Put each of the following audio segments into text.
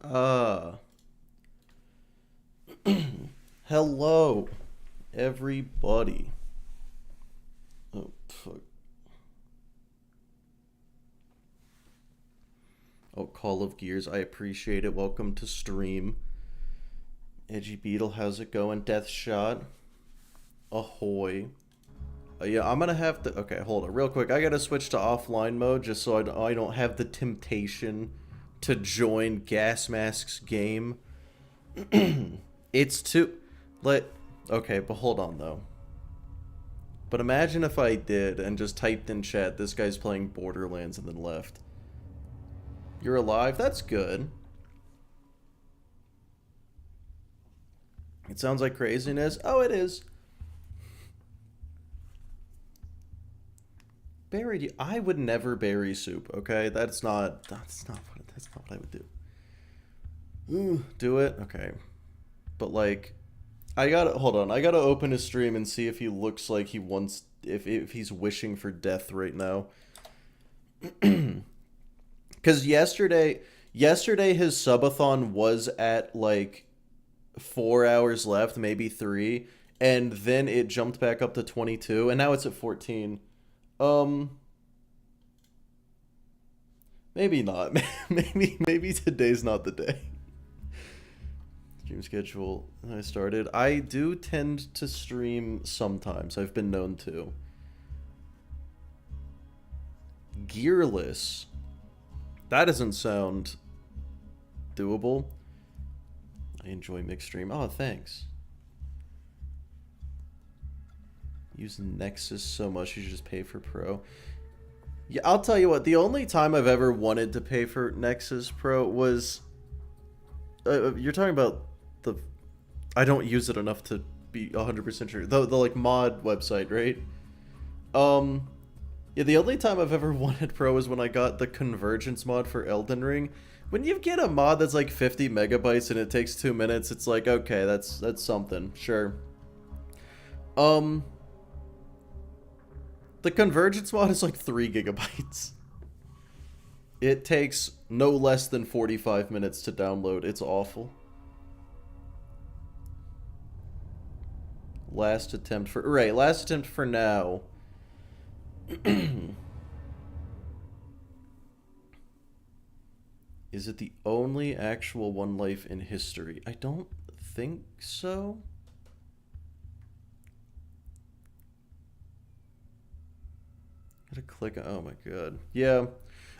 Uh, hello, everybody. Oh, fuck. Oh, Call of Gears, I appreciate it. Welcome to stream. Edgy Beetle, how's it going? Death Shot, ahoy. Yeah, I'm gonna have to. Okay, hold on, real quick. I gotta switch to offline mode just so I don't have the temptation to join Gas Mask's game. It's too. Let. Okay, but hold on though. But imagine if I did and just typed in chat, this guy's playing Borderlands and then left. You're alive? That's good. It sounds like craziness. Oh, it is. Berry. I would never berry soup. Okay, that's not what I would do. Ooh, do it. Okay, but like, I gotta hold on. I gotta open his stream and see if he looks like he wants if he's wishing for death right now. Because yesterday his subathon was at like 4 hours left, maybe three, and then it jumped back up to 22, and now it's at 14. Um, maybe not. Maybe today's not the day. Stream schedule I started. I do tend to stream sometimes. I've been known to. Gearless. That doesn't sound doable. I enjoy mixed stream. Oh, thanks. Use Nexus so much you should just pay for Pro. Yeah, I'll tell you what. The only time I've ever wanted to pay for Nexus Pro was. You're talking about the. I don't use it enough to be 100% sure. The like mod website, right? Um, yeah, the only time I've ever wanted Pro is when I got the Convergence mod for Elden Ring. When you get a mod that's like 50 megabytes and it takes 2 minutes, it's like, okay, that's something, sure. Um, the Convergence mod is like 3 gigabytes. It takes no less than 45 minutes to download. It's awful. Last attempt for now. Is it the only actual one life in history? I don't think so. Gotta click. Oh my god. Yeah.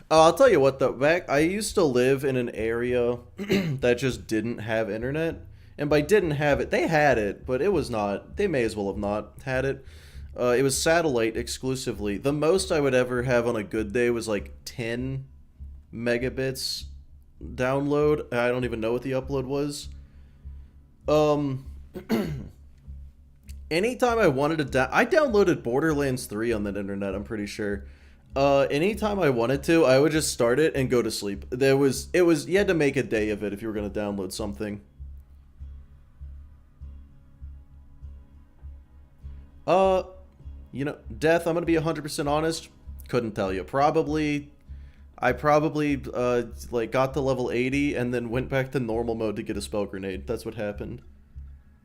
I'll tell you what though. Back, I used to live in an area that just didn't have internet, and by didn't have it, they had it, but it was not. They may as well have not had it. It was satellite exclusively. The most I would ever have on a good day was like 10 megabits download. I don't even know what the upload was. Um, anytime I wanted to, I downloaded Borderlands 3 on that internet. I'm pretty sure. Anytime I wanted to, I would just start it and go to sleep. You had to make a day of it if you were gonna download something. Uh, Death. I'm gonna be 100% honest. Couldn't tell you. I probably like got to level 80 and then went back to normal mode to get a spell grenade. That's what happened.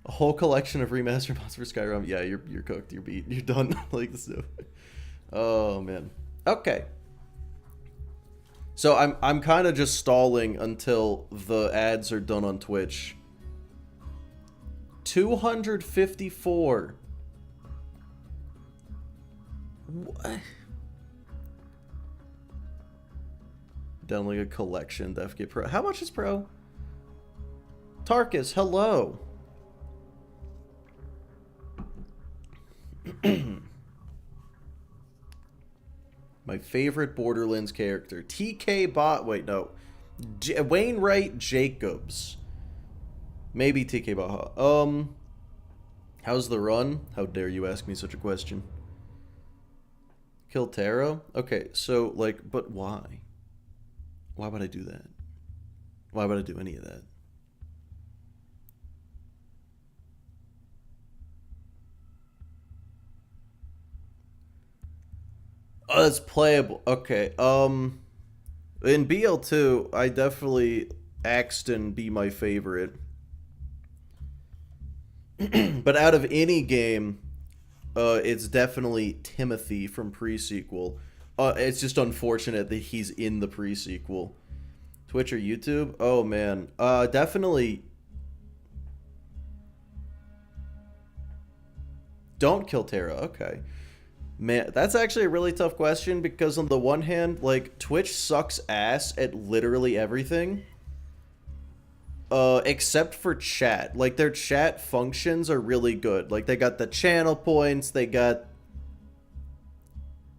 A whole collection of remaster mods for Skyrim. Yeah, you're cooked. You're beat. You're done. Like this stuff. Oh man. Okay. So I'm kind of just stalling until the ads are done on Twitch. 254. What? Downloading a collection. Def get Pro. How much is Pro? Tarkus, hello. My favorite Borderlands character. TK Bot. Wait, no. Wainwright Jacobs. Maybe TK Baja. How's the run? How dare you ask me such a question? Kill Taro? Okay, so, like, but why? Why would I do that? Why would I do any of that? Oh, it's playable. Okay. In BL2, I definitely Axton be my favorite. But out of any game, it's definitely Timothy from pre-sequel. It's just unfortunate that he's in the pre-sequel. Twitch or YouTube? Oh man, definitely. Don't kill Terra. Okay, man, that's actually a really tough question because on the one hand, like Twitch sucks ass at literally everything. Except for chat. Like, their chat functions are really good. Like, they got the channel points, they got...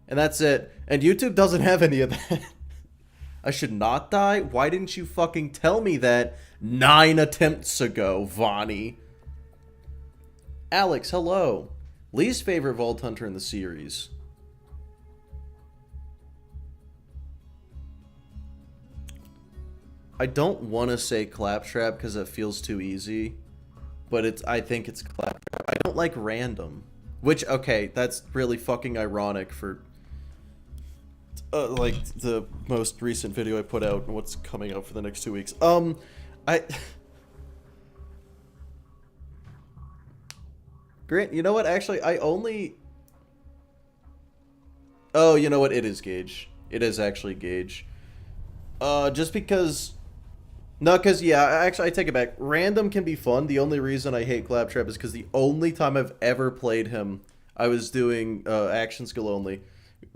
And that's it. And YouTube doesn't have any of that. I should not die? Why didn't you fucking tell me that 9 attempts ago, Vonnie? Alex, hello. Least favorite Vault Hunter in the series. I don't want to say Claptrap because it feels too easy, but I think it's Claptrap. I don't like Random, which, okay, that's really fucking ironic for like the most recent video I put out and what's coming out for the next 2 weeks. Grant, you know what? Actually, oh, you know what? It is Gage. It is actually Gage. Just because... No, because, yeah, actually, I take it back. Random can be fun. The only reason I hate Claptrap is because the only time I've ever played him, I was doing action skill only.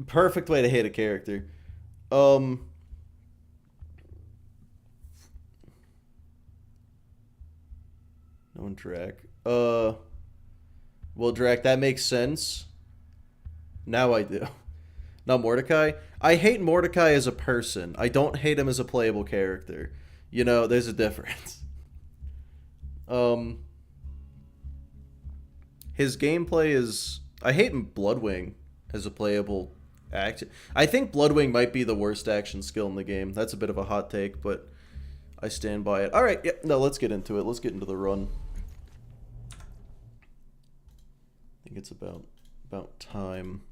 Perfect way to hate a character. No one Drac. Well, Drac, that makes sense. Now I do. Now Mordecai. I hate Mordecai as a person. I don't hate him as a playable character. You know, there's a difference. His gameplay is... I hate Bloodwing as a playable action. I think Bloodwing might be the worst action skill in the game. That's a bit of a hot take, but I stand by it. Alright, yeah, no, let's get into it. Let's get into the run. I think it's about time.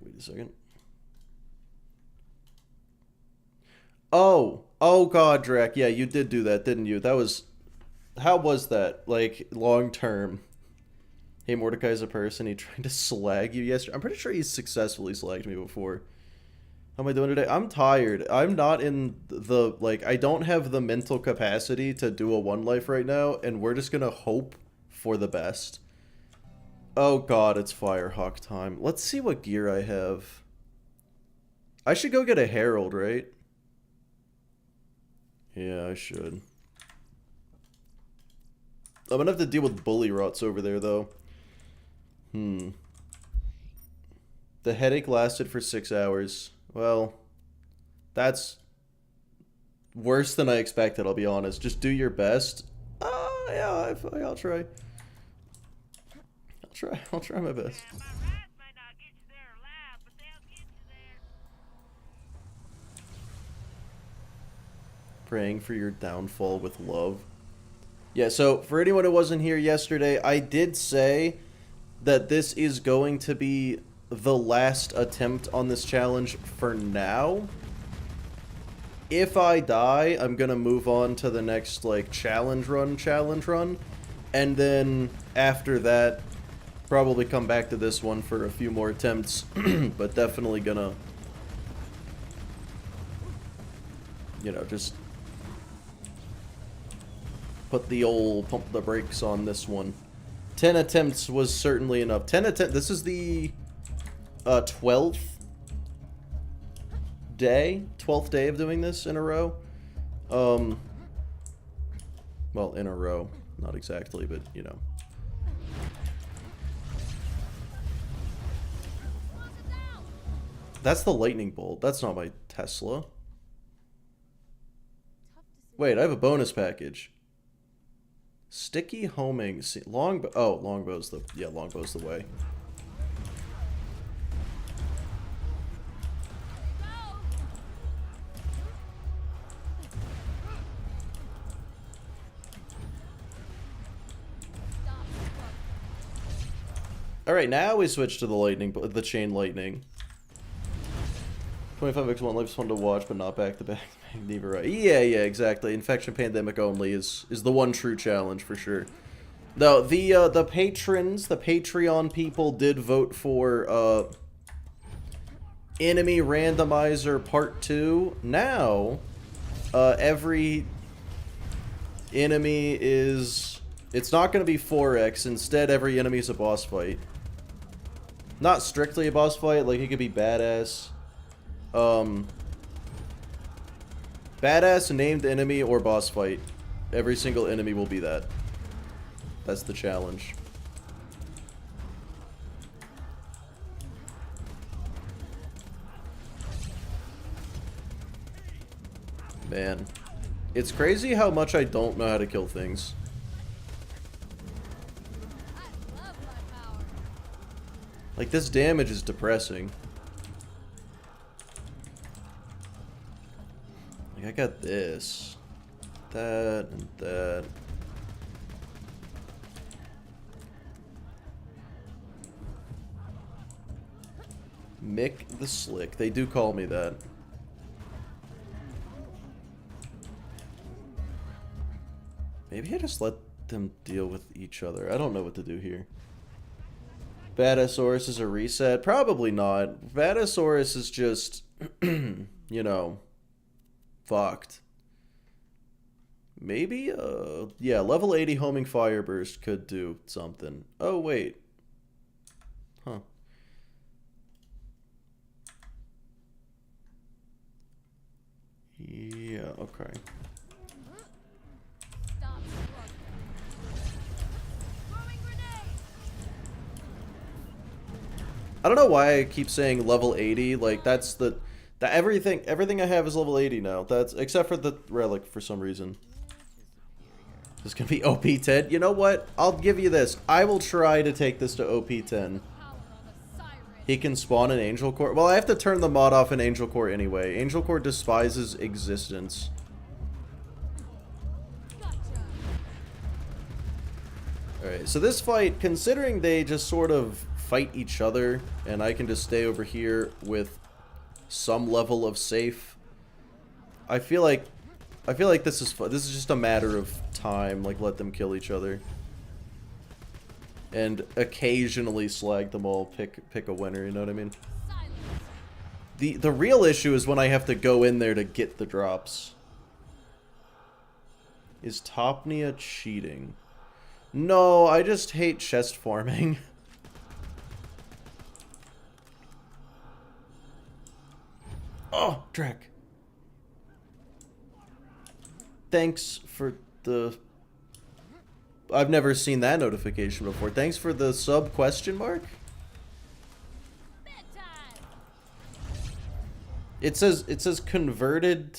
Wait a second. Oh god, Drac, yeah, you did do that, didn't you? That was... How was that? Like, long term? Hey, Mordecai's a person, he tried to slag you yesterday. I'm pretty sure he's successfully slagged me before. How am I doing today? I'm tired. I'm not in the, like, I don't have the mental capacity to do a one life right now, and we're just gonna hope for the best. Oh god, it's Firehawk time. Let's see what gear I have. I should go get a Herald, right? Yeah, I should. I'm gonna have to deal with bully rots over there, though. The headache lasted for 6 hours. Well, that's worse than I expected, I'll be honest. Just do your best. Yeah, I'll try. I'll try my best. Praying for your downfall with love. Yeah, so for anyone who wasn't here yesterday, I did say that this is going to be the last attempt on this challenge for now. If I die, I'm gonna move on to the next, like, challenge run, and then after that, probably come back to this one for a few more attempts, but definitely gonna, you know, just put the old pump the brakes on this one. 10 attempts was certainly enough. 10 attempts. This is the 12th day of doing this in a row. Well, in a row, not exactly, but you know. That's the lightning bolt. That's not my Tesla. Wait, I have a bonus package. Sticky homing. Longbow's the way. All right, now we switch to the chain lightning. 25x1 life's fun to watch, but not back to back. Neither right. Yeah, exactly. Infection Pandemic only is the one true challenge for sure. Though the patrons, the Patreon people did vote for Enemy Randomizer Part 2. Now, every enemy is... It's not going to be 4x. Instead, every enemy is a boss fight. Not strictly a boss fight. Like, it could be badass. Badass, named enemy, or boss fight. Every single enemy will be that. That's the challenge. Man. It's crazy how much I don't know how to kill things. Like, this damage is depressing. Like, I got this. That, and that. Mick the Slick. They do call me that. Maybe I just let them deal with each other. I don't know what to do here. Badassaurus is a reset? Probably not. Badassaurus is just, you know, fucked. Maybe, yeah, level 80 homing fire burst could do something. Oh, wait. Huh. Yeah, okay. I don't know why I keep saying level 80. Like, that's the everything I have is level 80 now. That's except for the relic for some reason. This is gonna be OP 10. You know what? I'll give you this. I will try to take this to OP 10. He can spawn an Angel Core. Well, I have to turn the mod off in Angel Core anyway. Angel Core despises existence. Alright, so this fight, considering they just sort of fight each other, and I can just stay over here with some level of safe, I feel like this is fun. This is just a matter of time. Like, let them kill each other. And occasionally slag them all, pick a winner, you know what I mean? The real issue is when I have to go in there to get the drops. Is Topnia cheating? No, I just hate chest farming. Oh, Drek. Thanks for the... I've never seen that notification before. Thanks for the sub question mark? It says converted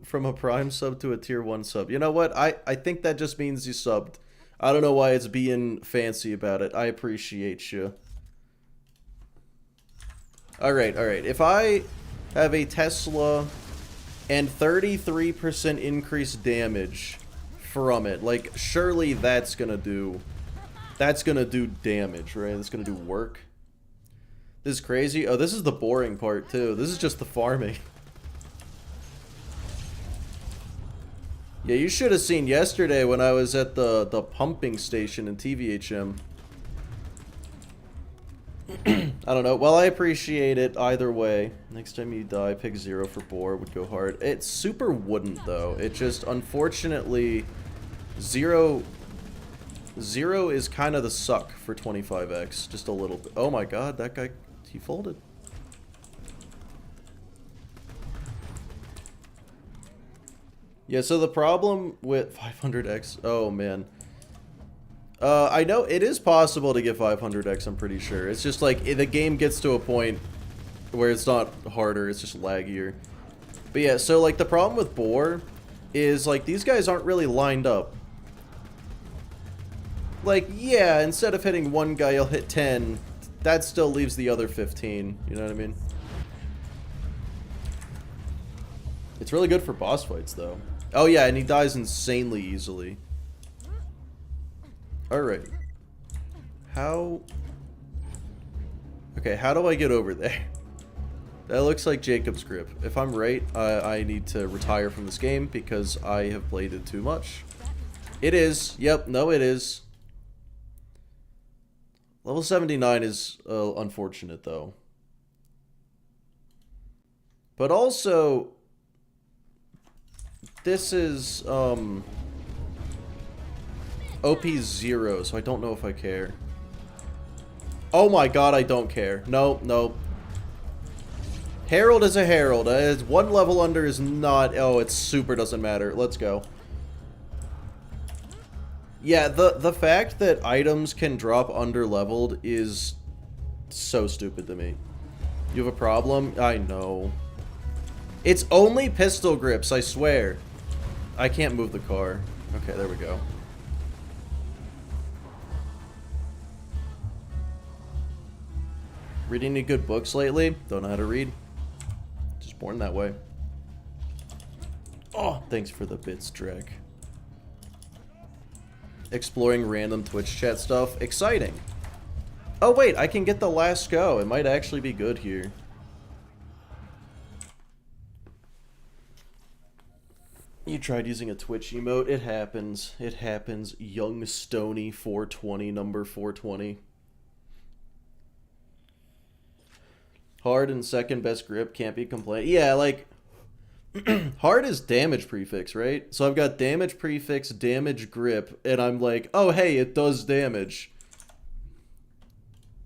from a prime sub to a tier 1 sub. You know what? I think that just means you subbed. I don't know why it's being fancy about it. I appreciate you. Alright. If I have a Tesla and 33% increased damage from it, like, surely that's gonna do damage, right? That's gonna do work. This is crazy. Oh, this is the boring part too. This is just the farming. Yeah, you should have seen yesterday when I was at the pumping station in TVHM. I don't know. Well, I appreciate it either way. Next time you die, pick 0 for boar. Would go hard. It super wouldn't, though. It just, unfortunately, 0 is kind of the suck for 25x. Just a little bit. Oh my god, that guy, he folded. Yeah, so the problem with 500x... Oh, man. I know it is possible to get 500x, I'm pretty sure. It's just like, the game gets to a point where it's not harder, it's just laggier. But yeah, so like the problem with boar is like these guys aren't really lined up. Like, yeah, instead of hitting one guy, you'll hit 10. That still leaves the other 15, you know what I mean? It's really good for boss fights, though. Oh yeah, and he dies insanely easily. Alright. How... Okay, how do I get over there? That looks like Jacob's grip. If I'm right, I need to retire from this game because I have played it too much. It is. Yep, no it is. Level 79 is unfortunate though. But also, this is OP 0, so I don't know if I care. Oh my god, I don't care. Nope, nope. Herald is a Herald. It's one level under is not... Oh, it super doesn't matter. Let's go. Yeah, the fact that items can drop under-leveled is so stupid to me. You have a problem? I know. It's only pistol grips, I swear. I can't move the car. Okay, there we go. Reading any good books lately? Don't know how to read. Just born that way. Oh, thanks for the bits, Drek. Exploring random Twitch chat stuff. Exciting. Oh wait, I can get the last go. It might actually be good here. You tried using a Twitch emote. It happens. It happens. Young Stony 420, number 420. Hard and second best grip, can't be complained. Yeah, like, hard is damage prefix, right? So I've got damage prefix, damage grip, and I'm like, oh hey, it does damage.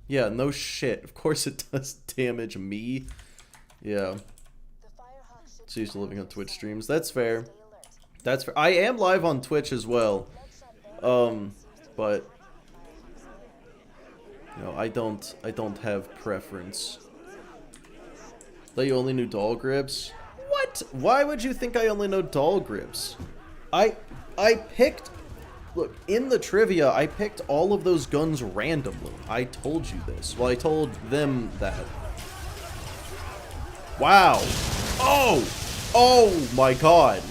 Yeah, no shit. Of course it does damage me. Yeah. So used to living on Twitch streams. That's fair. That's fair. I am live on Twitch as well. But you know, I don't have preference. Thought you only knew doll grips? What? Why would you think I only know doll grips? I picked... Look, in the trivia, I picked all of those guns randomly. I told you this. Well, I told them that. Wow. Oh! Oh my god.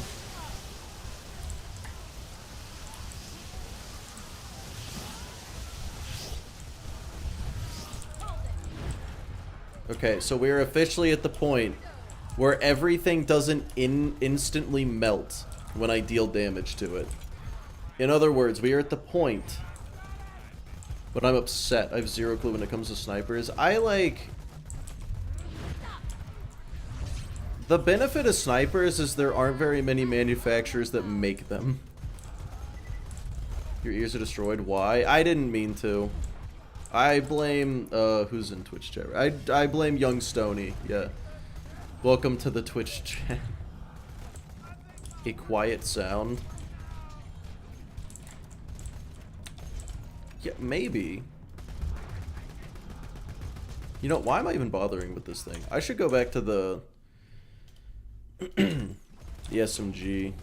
Okay, so we're officially at the point where everything doesn't instantly melt when I deal damage to it. In other words, we are at the point, but I'm upset. I have zero clue when it comes to snipers. The benefit of snipers is there aren't very many manufacturers that make them. Your ears are destroyed. Why? I didn't mean to. I blame, who's in Twitch chat? I blame Young Stony, yeah. Welcome to the Twitch chat. A quiet sound. Yeah, maybe. You know, why am I even bothering with this thing? I should go back to the... the SMG.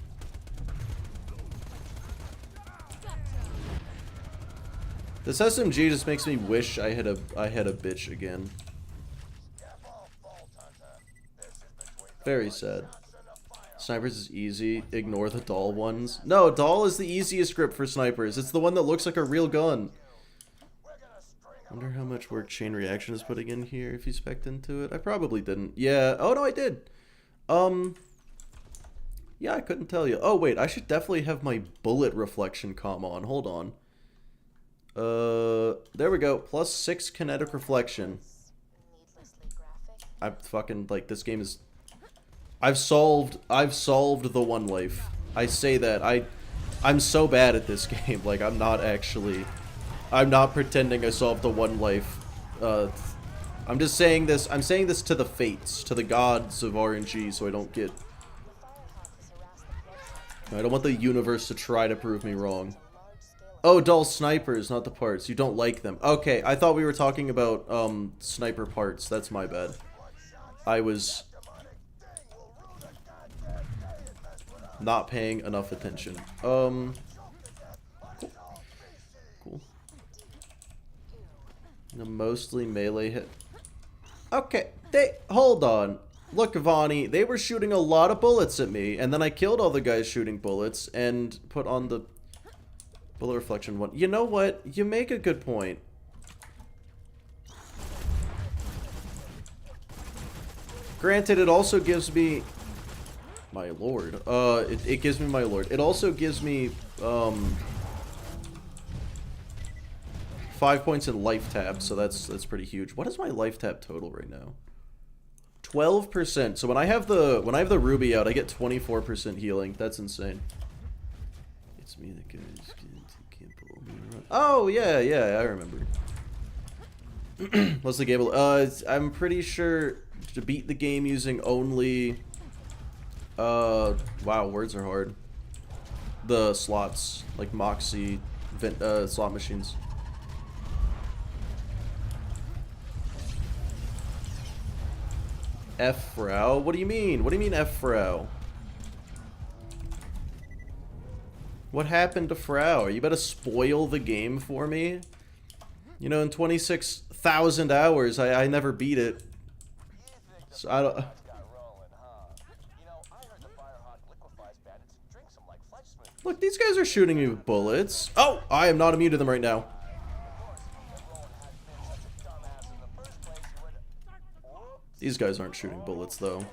This SMG just makes me wish I had a bitch again. Very sad. Snipers is easy. Ignore the doll ones. No, doll is the easiest grip for snipers. It's the one that looks like a real gun. Wonder how much work chain reaction is putting in here if you spec'd into it. I probably didn't. Yeah. Oh no, I did. Yeah, I couldn't tell you. Oh wait, I should definitely have my bullet reflection comm on. Hold on. There we go. Plus 6 kinetic reflection. I'm fucking, like, this game is... I've solved the one life. I say that. I'm so bad at this game. Like, I'm not pretending I solved the one life. I'm just saying this. I'm saying this to the fates, to the gods of RNG, so I don't get... I don't want the universe to try to prove me wrong. Oh, dull snipers, not the parts. You don't like them. Okay, I thought we were talking about, sniper parts. That's my bad. I was not paying enough attention. Cool. A mostly melee hit. Okay, hold on. Look, Vani, they were shooting a lot of bullets at me, and then I killed all the guys shooting bullets and put on the bullet reflection one. You know what? You make a good point. Granted, it also gives me... My lord. It gives me my lord. It also gives me, 5 points in life tab, so that's pretty huge. What is my life tab total right now? 12%. So when I have the ruby out, I get 24% healing. That's insane. It's me that goes. Can't pull me around. Oh yeah, I remember. What's the game? I'm pretty sure to beat the game using only. Wow, words are hard. The slots, like Moxie, slot machines. F Frau? What do you mean? What do you mean F Frau? What happened to Frau? Are you about to spoil the game for me? You know, in 26,000 hours, I never beat it. So I don't... Look, these guys are shooting me with bullets. Oh, I am not immune to them right now. These guys aren't shooting bullets, though.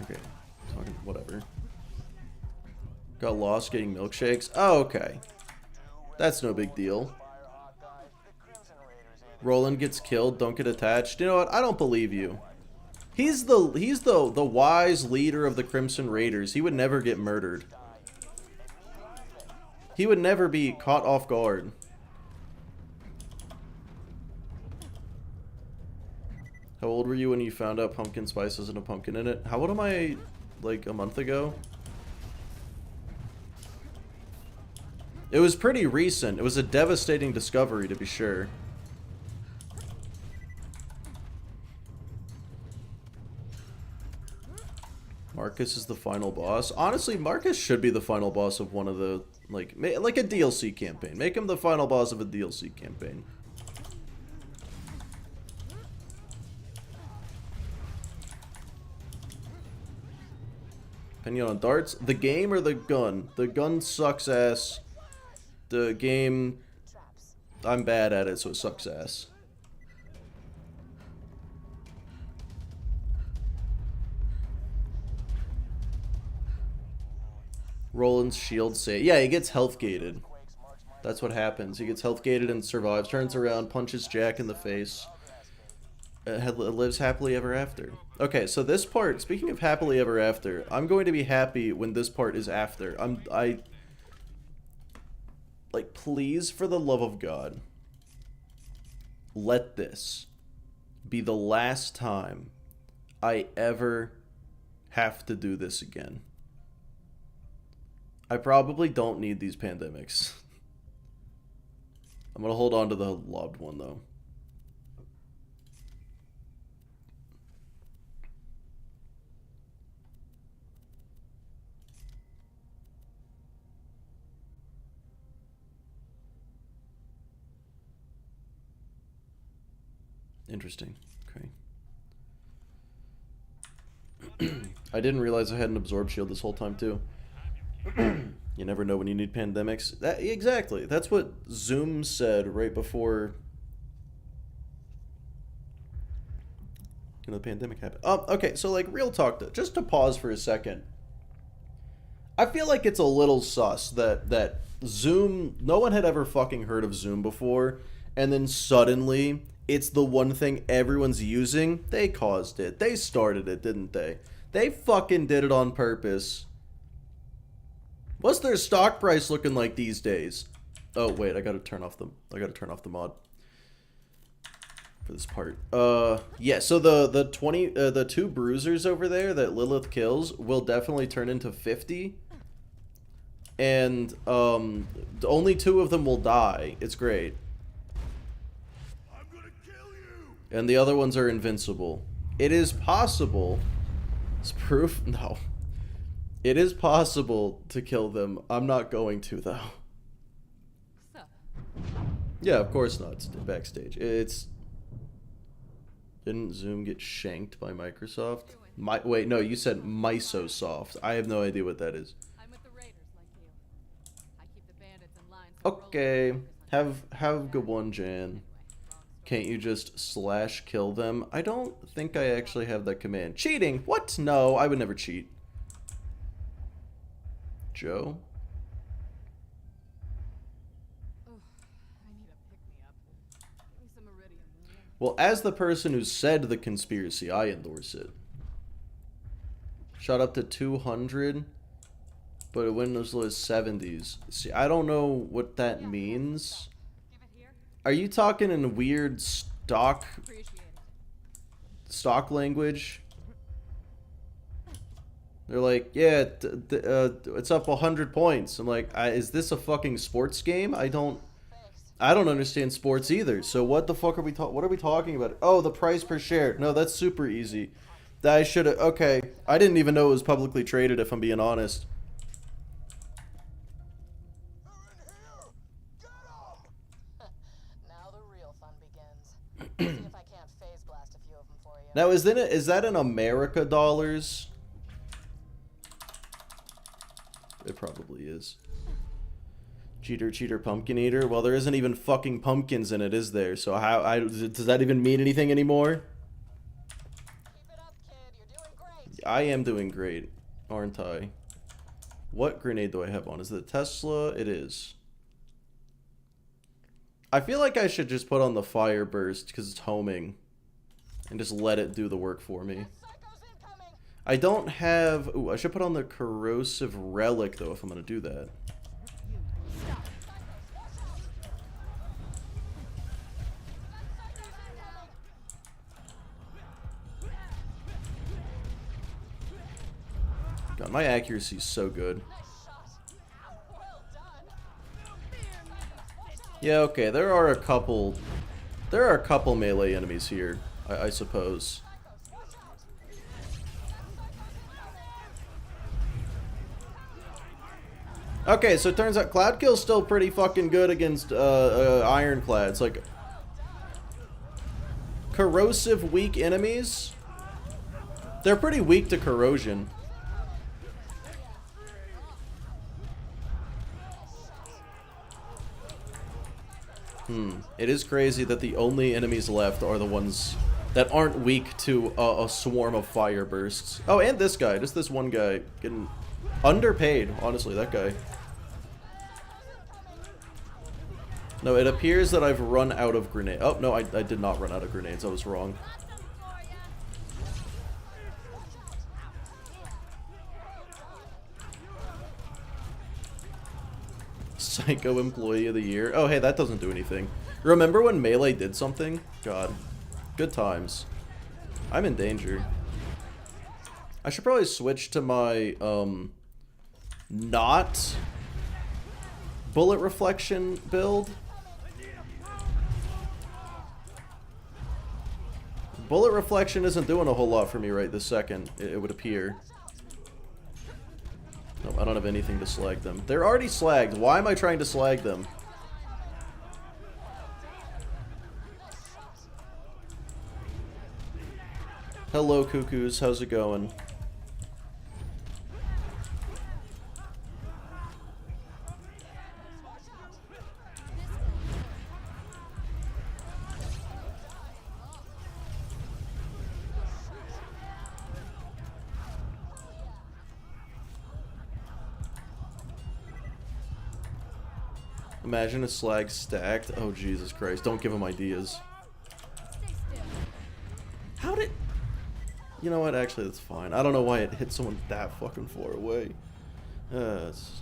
Okay, whatever. Got lost getting milkshakes. Oh, okay. That's no big deal. Roland gets killed, don't get attached. You know what? I don't believe you. He's the wise leader of the Crimson Raiders. He would never get murdered. He would never be caught off guard. How old were you when you found out pumpkin spice isn't a pumpkin in it? How old am I, like, a month ago? It was pretty recent. It was a devastating discovery, to be sure. Marcus is the final boss. Honestly, Marcus should be the final boss of one of the, like a DLC campaign. Make him the final boss of a DLC campaign. Opinion on darts? The game or the gun? The gun sucks ass. The game, I'm bad at it, so it sucks ass. Roland's shield save. Yeah, he gets health gated. That's what happens. He gets health gated and survives. Turns around, punches Jack in the face. Lives happily ever after. Okay, so this part, speaking of happily ever after, I'm going to be happy when this part is after. Like, please, for the love of God, let this be the last time I ever have to do this again. I probably don't need these pandemics. I'm gonna hold on to the lobbed one, though. Interesting. Okay. I didn't realize I had an absorb shield this whole time, too. You never know when you need pandemics. Exactly. That's what Zoom said right before, you know, the pandemic happened. Okay, so, like, real talk, just to pause for a second. I feel like it's a little sus that Zoom, no one had ever fucking heard of Zoom before, and then suddenly it's the one thing everyone's using. They caused it. They started it, didn't they? They fucking did it on purpose. What's their stock price looking like these days? Oh wait, I gotta turn off the mod for this part. Yeah. So the two bruisers over there that Lilith kills will definitely turn into 50, and only 2 of them will die. It's great. I'm gonna kill you. And the other ones are invincible. It is possible. It's proof. No. It is possible to kill them. I'm not going to, though. Yeah, of course not. It's backstage. Didn't Zoom get shanked by Microsoft? Wait, no, you said Misosoft. I have no idea what that is. I'm with the Raiders like you. I keep the bandits in line. Okay. Have good one, Jan. Can't you just slash kill them? I don't think I actually have that command. Cheating? What? No, I would never cheat. Joe? Well, as the person who said the conspiracy, I endorse it. Shot up to 200, but it went as low as 70s. See, I don't know what that means. Are you talking in weird stock language? They're like, yeah, it's up 100 points. I'm like, is this a fucking sports game? I don't understand sports either. So what the fuck are we talking about? Oh, the price per share. No, that's super easy. I should have. Okay, I didn't even know it was publicly traded, if I'm being honest. Now, is that in America dollars? It probably is. Cheater, pumpkin eater. Well, there isn't even fucking pumpkins in it, is there? So does that even mean anything anymore? Keep it up, kid. You're doing great. I am doing great, aren't I? What grenade do I have on? Is it a Tesla? It is. I feel like I should just put on the fire burst because it's homing. And just let it do the work for me. I don't have... Ooh, I should put on the corrosive relic, though, if I'm going to do that. God, my accuracy is so good. Yeah, okay, there are a couple melee enemies here, I suppose. Okay, so it turns out Cloud Kill's still pretty fucking good against Ironclads. Like, corrosive weak enemies, they're pretty weak to corrosion. It is crazy that the only enemies left are the ones that aren't weak to a swarm of fire bursts. Oh, and this guy, just this one guy, getting underpaid, honestly, that guy. No, it appears that I've run out of grenades. Oh, no, I did not run out of grenades. I was wrong. Psycho Employee of the Year. Oh, hey, that doesn't do anything. Remember when Melee did something? God. Good times. I'm in danger. I should probably switch to my, not bullet reflection build. Bullet reflection isn't doing a whole lot for me right this second, it would appear. Nope, I don't have anything to slag them. They're already slagged. Why am I trying to slag them? Hello, cuckoos. How's it going? Imagine a slag stacked. Oh, Jesus Christ. Don't give him ideas. How did... You know what? Actually, that's fine. I don't know why it hit someone that fucking far away. It's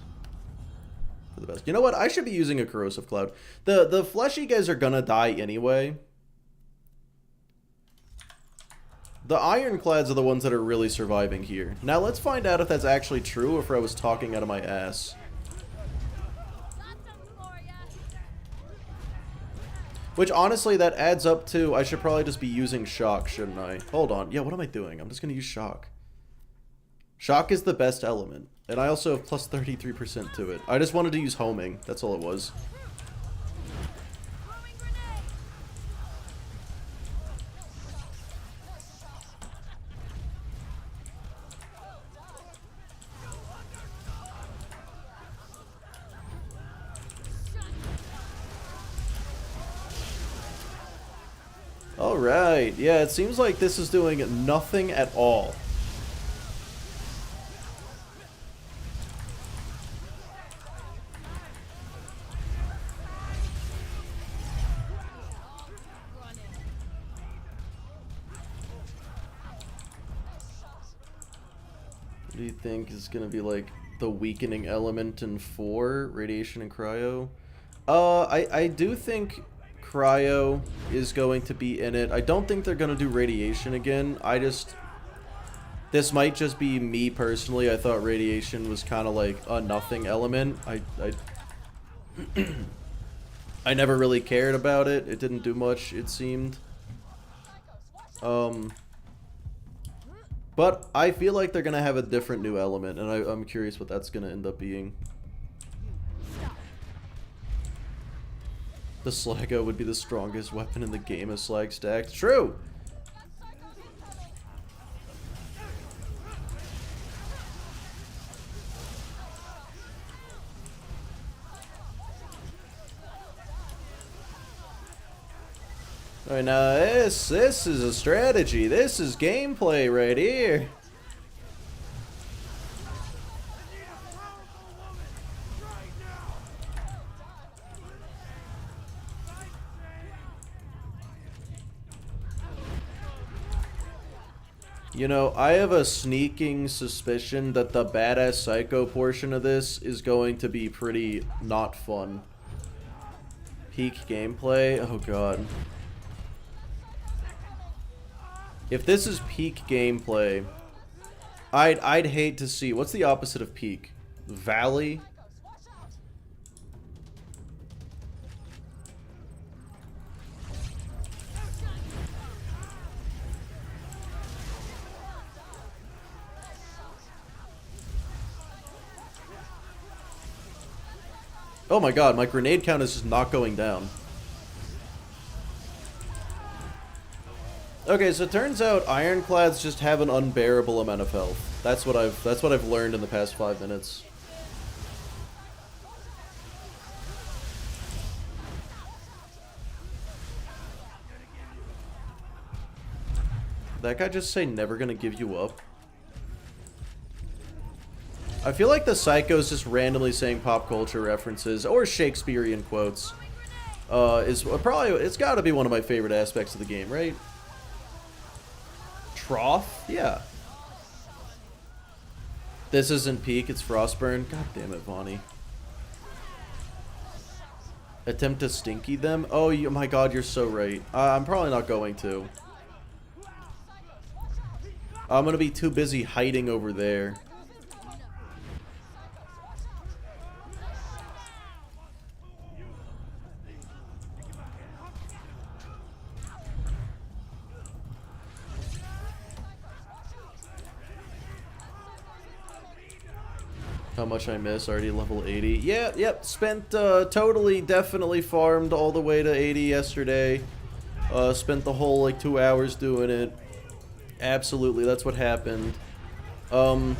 for the best. You know what? I should be using a corrosive cloud. The fleshy guys are gonna die anyway. The ironclads are the ones that are really surviving here. Now, let's find out if that's actually true or if I was talking out of my ass. Which, honestly, that adds up to, I should probably just be using shock, shouldn't I? Hold on. Yeah, what am I doing? I'm just going to use shock. Shock is the best element. And I also have plus 33% to it. I just wanted to use homing. That's all it was. Alright, yeah, it seems like this is doing nothing at all. What do you think is gonna be like the weakening element in 4? Radiation and cryo? I do think cryo is going to be in it. I don't think they're gonna do radiation again. This might just be me personally. I thought radiation was kind of like a nothing element. I never really cared about it. It didn't do much, it seemed. But I feel like they're gonna have a different new element, and I'm curious what that's gonna end up being. The Slago would be the strongest weapon in the game of slag stacked. True! Alright, now this is a strategy. This is gameplay right here. You know, I have a sneaking suspicion that the badass psycho portion of this is going to be pretty not fun. Peak gameplay? Oh god. If this is peak gameplay, I'd hate to see. What's the opposite of peak? Valley? Oh my god, my grenade count is just not going down. Okay, so it turns out ironclads just have an unbearable amount of health. That's what I've learned in the past 5 minutes. That guy just say never gonna give you up. I feel like the psycho's just randomly saying pop culture references or Shakespearean quotes. It's got to be one of my favorite aspects of the game, right? Trough? Yeah. This isn't peak, it's Frostburn. God damn it, Vonnie. Attempt to stinky them? Oh my god, you're so right. I'm probably not going to. I'm gonna be too busy hiding over there. How much I miss, already level 80. Yeah, yep, spent, totally, definitely farmed all the way to 80 yesterday. Spent the whole, like, 2 hours doing it. Absolutely, that's what happened. But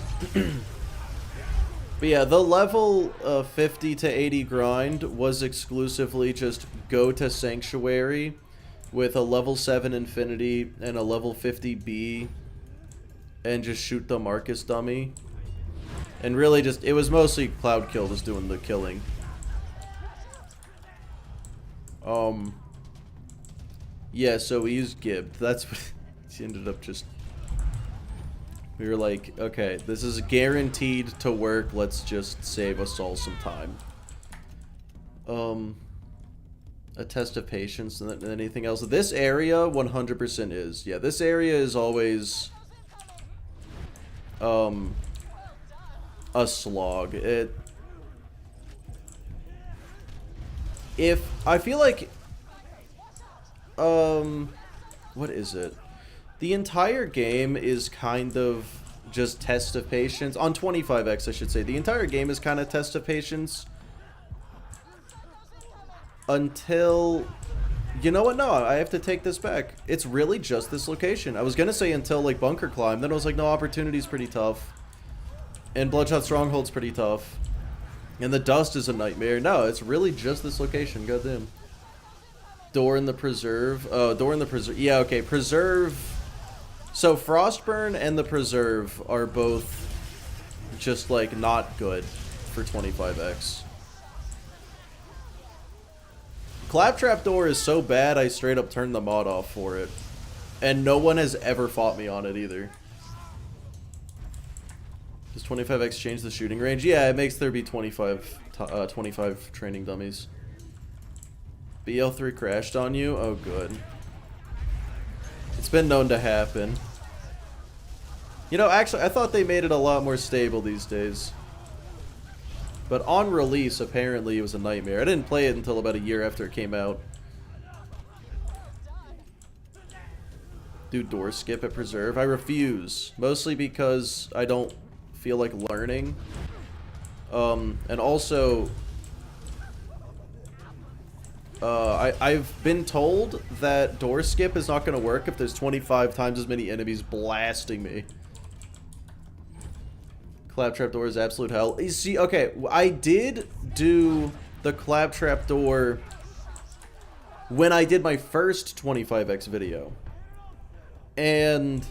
yeah, the level 50 to 80 grind was exclusively just go to Sanctuary with a level 7 Infinity and a level 50 B and just shoot the Marcus dummy. And really just, it was mostly Cloudkill just doing the killing. Yeah, so we used Gibbed. That's what, he ended up just, we were like, okay, this is guaranteed to work, let's just save us all some time. A test of patience and anything else. This area 100% is. Yeah, this area is always, a slog. I feel like, what is it? The entire game is kind of just test of patience. On 25x, I should say. The entire game is kind of test of patience. Until, you know what? No, I have to take this back. It's really just this location. I was gonna say until, like, Bunker Climb. Then I was like, no, Opportunity's pretty tough. And Bloodshot Stronghold's pretty tough. And the Dust is a nightmare. No, it's really just this location. Goddamn. Door in the Preserve. Oh, Door in the Preserve. Yeah, okay. Preserve. So Frostburn and the Preserve are both just, like, not good for 25x. Claptrap Door is so bad I straight up turned the mod off for it. And no one has ever fought me on it either. Does 25x change the shooting range? Yeah, it makes there be 25 training dummies. BL3 crashed on you? Oh, good. It's been known to happen. You know, actually, I thought they made it a lot more stable these days. But on release, apparently, it was a nightmare. I didn't play it until about a year after it came out. Do door skip at Preserve? I refuse. Mostly because I don't feel like learning. And also... I've been told that door skip is not going to work if there's 25 times as many enemies blasting me. Claptrap door is absolute hell. You see, okay, I did do the Claptrap door when I did my first 25x video. And,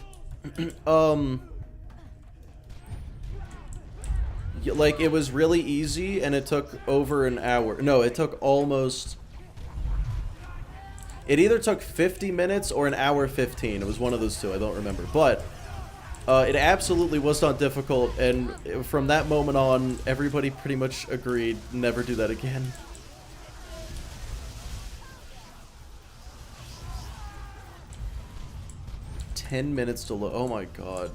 like, it was really easy and it took over an hour. No, it took almost... It either took 50 minutes or an hour 15. It was one of those two. I don't remember. But it absolutely was not difficult. And from that moment on, everybody pretty much agreed, never do that again. $10 to load. Oh my god.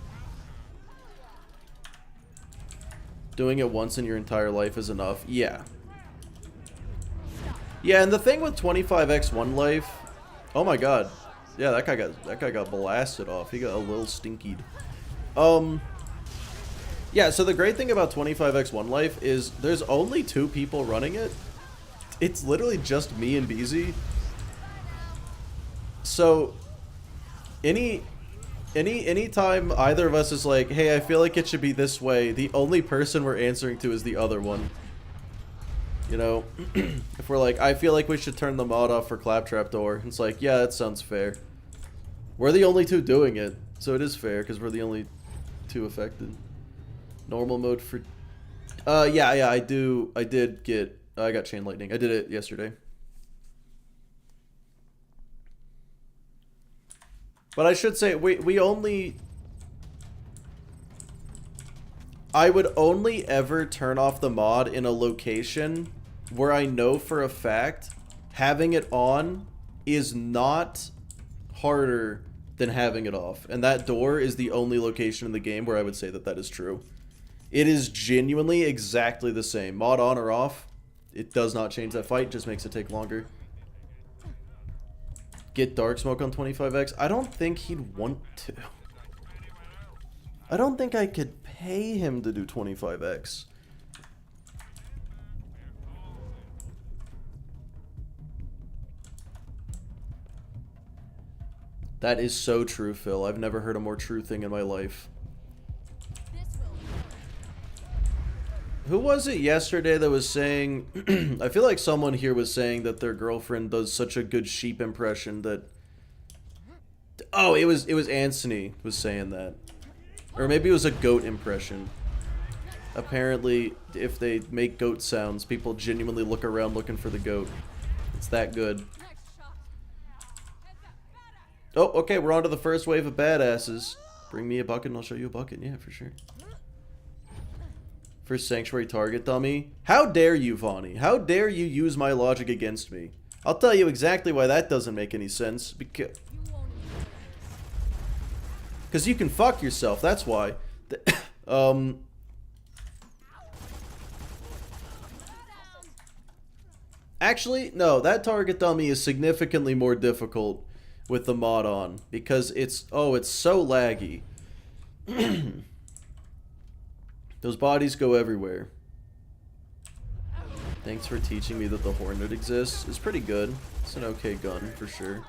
Doing it once in your entire life is enough. Yeah. Yeah, and the thing with 25x One Life, oh my god, yeah, that guy got blasted off. He got a little stinkied. Yeah. So the great thing about 25x One Life is there's only 2 people running it. It's literally just me and BZ. So anytime either of us is like, hey, I feel like it should be this way, the only person we're answering to is the other one. You know, if we're like, I feel like we should turn the mod off for Claptrap Door, it's like, yeah, that sounds fair. We're the only 2 doing it, so it is fair, because we're the only 2 affected. Normal mode for... yeah, I got Chain Lightning. I did it yesterday. But I should say, we only... I would only ever turn off the mod in a location where I know for a fact having it on is not harder than having it off. And that door is the only location in the game where I would say that that is true. It is genuinely exactly the same. Mod on or off, it does not change that fight, just makes it take longer. Get Dark Smoke on 25x? I don't think he'd want to. I don't think I could pay him to do 25x. That is so true, Phil. I've never heard a more true thing in my life. Who was it yesterday that was saying... I feel like someone here was saying that their girlfriend does such a good sheep impression that... Oh, it was Anthony was saying that. Or maybe it was a goat impression. Apparently, if they make goat sounds, people genuinely look around looking for the goat. It's that good. Oh, okay, we're on to the first wave of badasses. Bring me a bucket and I'll show you a bucket. Yeah, for sure. First Sanctuary target dummy. How dare you, Vonnie? How dare you use my logic against me? I'll tell you exactly why that doesn't make any sense. Because you can fuck yourself, that's why. Actually, no, that target dummy is significantly more difficult with the mod on. Because it's so laggy. Those bodies go everywhere. Thanks for teaching me that the Hornet exists. It's pretty good. It's an okay gun, for sure.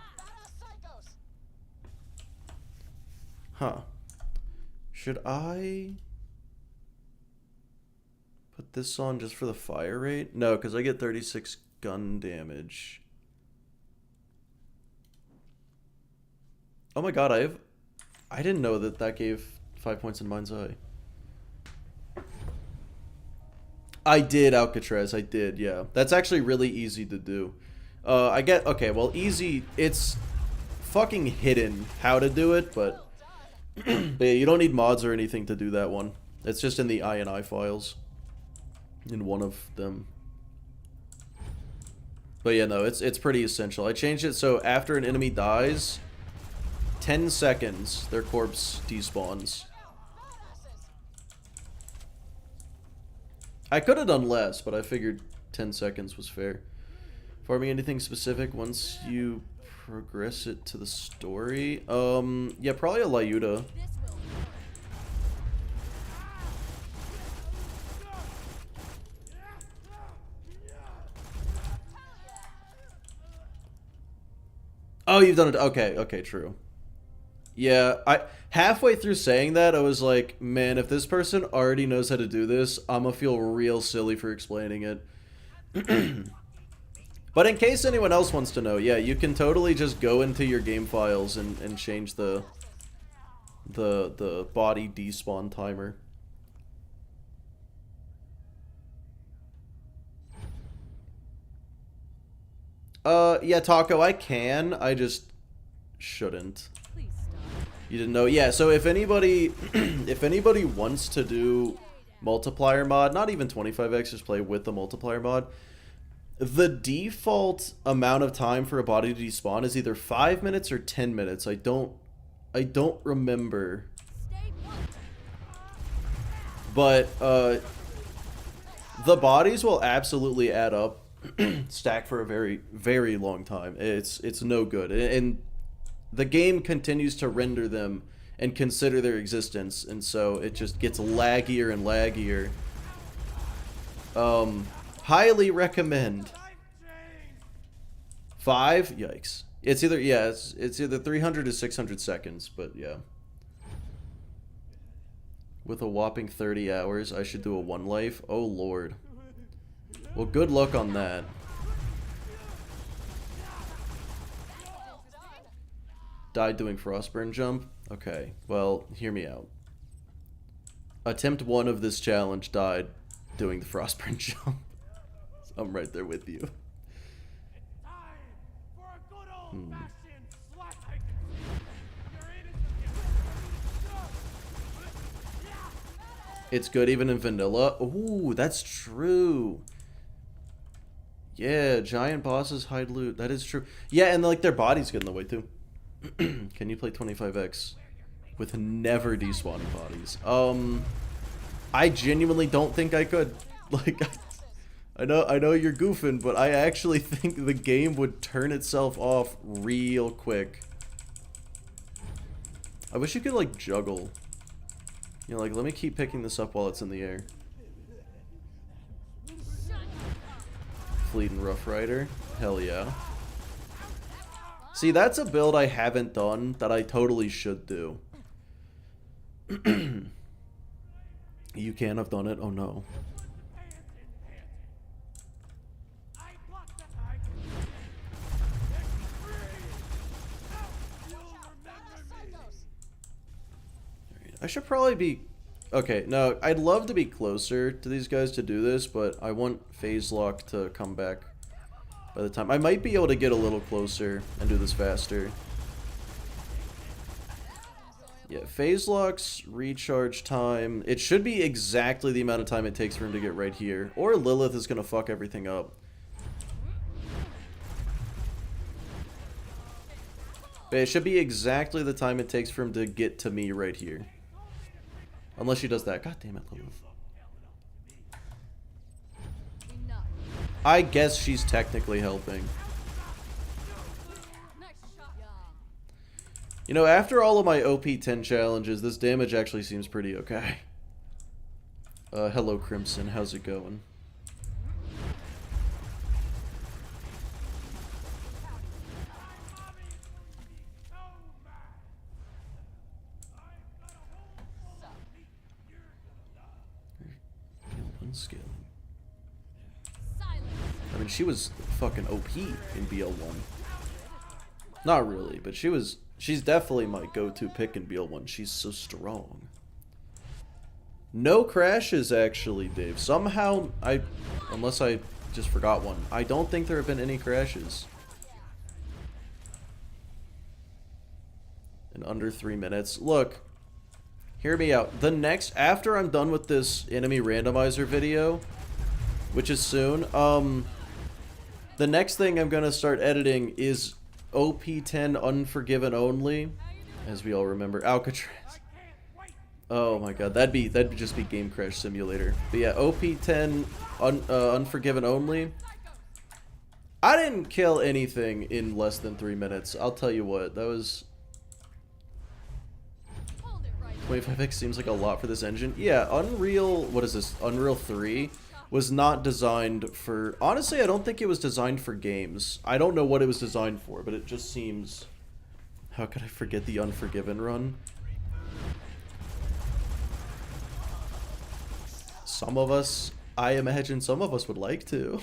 Huh. Should I put this on just for the fire rate? No, because I get 36 gun damage. Oh my god, I didn't know that that gave 5 points in Mind's Eye. I did, Alcatraz, I did, yeah. That's actually really easy to do. Okay, well, easy, it's fucking hidden how to do it, but, but yeah, you don't need mods or anything to do that one. It's just in the INI files. In one of them. But yeah, no, it's pretty essential. I changed it so after an enemy dies, 10 seconds, their corpse despawns. I could have done less, but I figured 10 seconds was fair. Farming anything specific once you progress it to the story? Yeah, probably a Lyuda. Oh, you've done it. Okay, okay, true. Yeah, I halfway through saying that, I was like, man, if this person already knows how to do this, I'm gonna feel real silly for explaining it. But in case anyone else wants to know, yeah, you can totally just go into your game files and change the body despawn timer. Yeah, Taco, I can. I just shouldn't. You didn't know? Yeah, so if anybody if anybody wants to do multiplier mod, not even 25x, just play with the multiplier mod, the default amount of time for a body to despawn is either 5 minutes or 10 minutes. I don't remember. But the bodies will absolutely add up, stack for a very, very long time. It's no good. And the game continues to render them and consider their existence, and so it just gets laggier and laggier. Highly recommend. 5? Yikes. It's either, yeah, it's either 300 to 600 seconds, but yeah. With a whopping 30 hours, I should do a 1 life? Oh lord. Well, good luck on that. Died doing Frostburn jump? Okay, well, hear me out. Attempt 1 of this challenge died doing the Frostburn jump. So I'm right there with you. It's good even in vanilla. Ooh, that's true. Yeah, giant bosses hide loot. That is true. Yeah, and like their bodies get in the way too. Can you play 25x with never despawning bodies? I genuinely don't think I could. Like, I know you're goofing, but I actually think the game would turn itself off real quick. I wish you could like juggle. You know, like, let me keep picking this up while it's in the air. Fleet and Rough Rider. Hell yeah. See, that's a build I haven't done that I totally should do. You can have done it? Oh no. I should probably be... Okay, no, I'd love to be closer to these guys to do this, but I want phase lock to come back by the time. I might be able to get a little closer and do this faster. Yeah, phase lock's recharge time. It should be exactly the amount of time it takes for him to get right here. Or Lilith is gonna fuck everything up. But it should be exactly the time it takes for him to get to me right here. Unless she does that. God damn it, Lilith. I guess she's technically helping. You know, after all of my OP10 challenges, this damage actually seems pretty okay. Hello, Crimson. How's it going? Scaling. I mean, she was fucking OP in BL1. Not really, but she was She's definitely my go-to pick and Beal one. She's so strong. No crashes, actually, Dave. Somehow, unless I just forgot one, I don't think there have been any crashes. In under 3 minutes. Look, hear me out. After I'm done with this enemy randomizer video, which is soon, the next thing I'm gonna start editing is OP10 Unforgiven Only, as we all remember, Alcatraz. Oh my god, that'd just be Game Crash Simulator. But yeah, OP10 Unforgiven Only. I didn't kill anything in less than 3 minutes. I'll tell you what, that was 25x seems like a lot for this engine. Yeah, Unreal, what is this? Unreal 3 was not designed for... Honestly, I don't think it was designed for games. I don't know what it was designed for, but it just seems... How could I forget the Unforgiven run? Some of us, I imagine some of us would like to.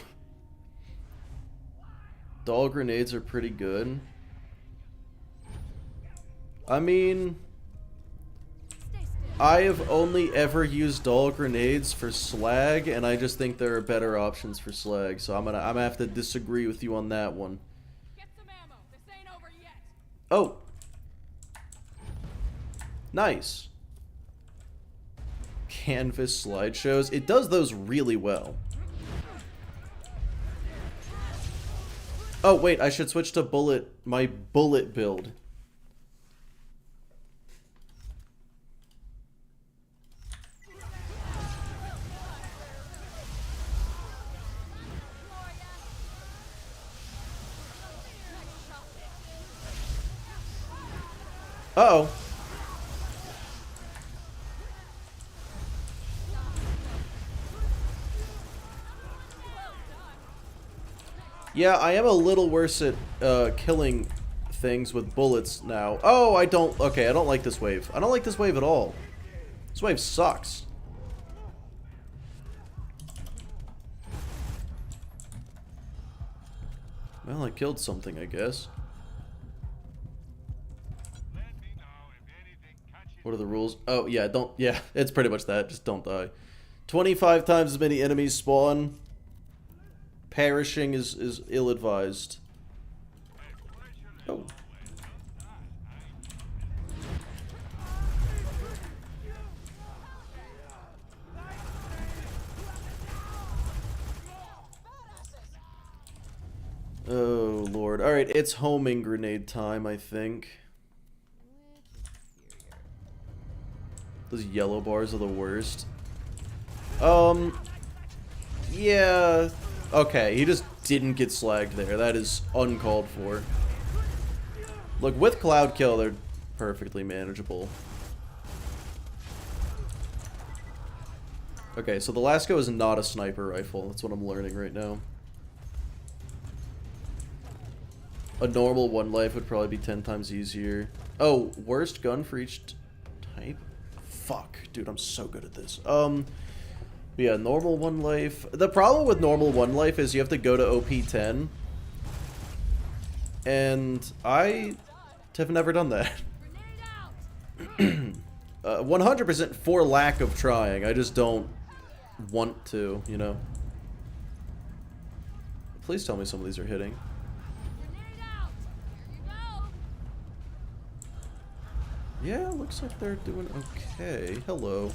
Doll grenades are pretty good. I mean... I have only ever used doll grenades for slag, and I just think there are better options for slag. So I'm gonna have to disagree with you on that one. Get some ammo. This ain't over yet. Oh, nice. Canvas slideshows. It does those really well. Oh wait, I should switch to my bullet build. Uh-oh. Yeah, I am a little worse at killing things with bullets now. Oh, I don't like this wave. I don't like this wave at all. This wave sucks. Well, I killed something, I guess. What are the rules? Oh, yeah, yeah, it's pretty much that. Just don't die. 25 times as many enemies spawn. Perishing is ill-advised. Oh. Oh, Lord. Alright, it's homing grenade time, I think. Those yellow bars are the worst. Yeah. Okay, he just didn't get slagged there. That is uncalled for. Look, with Cloud Kill, they're perfectly manageable. Okay, so the Lasco is not a sniper rifle. That's what I'm learning right now. A normal one life would probably be 10 times easier. Oh, worst gun for each type? Fuck, dude, I'm so good at this. Yeah, normal one life. The problem with normal one life is you have to go to OP10. And I have never done that. 100% for lack of trying. I just don't want to, you know. Please tell me some of these are hitting. Yeah, looks like they're doing okay. Hello.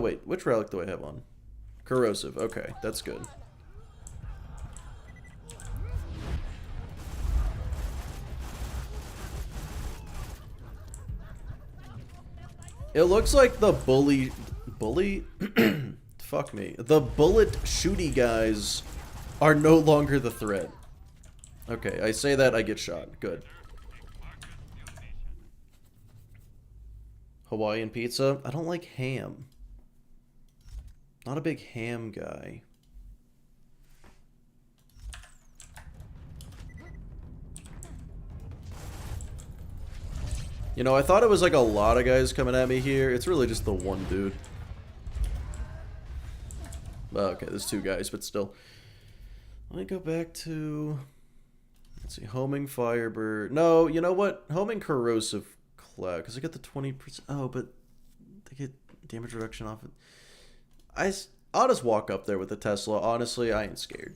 Wait, which relic do I have on? Corrosive, okay, that's good. It looks like the bully? Fuck me. The bullet shooty guys are no longer the threat. Okay, I say that, I get shot. Good. Hawaiian pizza? I don't like ham. Not a big ham guy. You know, I thought it was like a lot of guys coming at me here. It's really just the one dude. Oh, okay, there's two guys, but still. Let me go back to... Let's see, homing firebird. No, you know what? Homing corrosive cloud, because I get the 20%. Oh, but they get damage reduction off it. I'll just walk up there with the Tesla. Honestly, I ain't scared.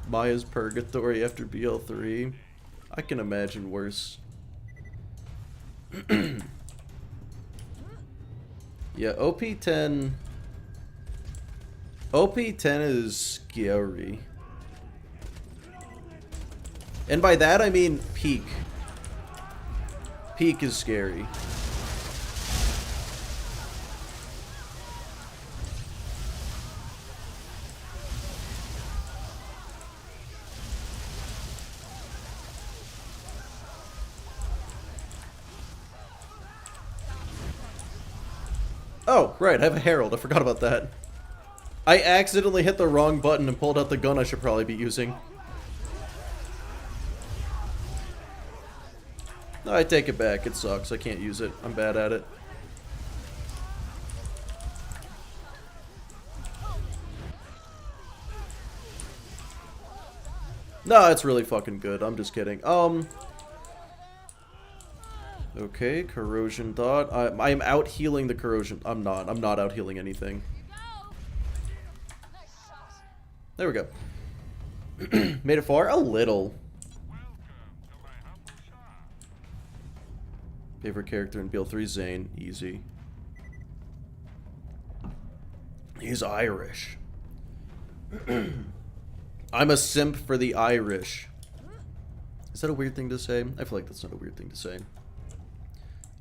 Maya's purgatory after BL3. I can imagine worse. Yeah, OP10. OP10 is scary. And by that I mean peak. Peak is scary. Oh, right, I have a Herald. I forgot about that. I accidentally hit the wrong button and pulled out the gun I should probably be using. No, I take it back. It sucks. I can't use it. I'm bad at it. No, it's really fucking good. I'm just kidding. Okay, corrosion dot. I'm out healing the corrosion. I'm not out healing anything. There we go. Made it far? A little. Favorite character in BL3, Zane. Easy. He's Irish. I'm a simp for the Irish. Is that a weird thing to say? I feel like that's not a weird thing to say.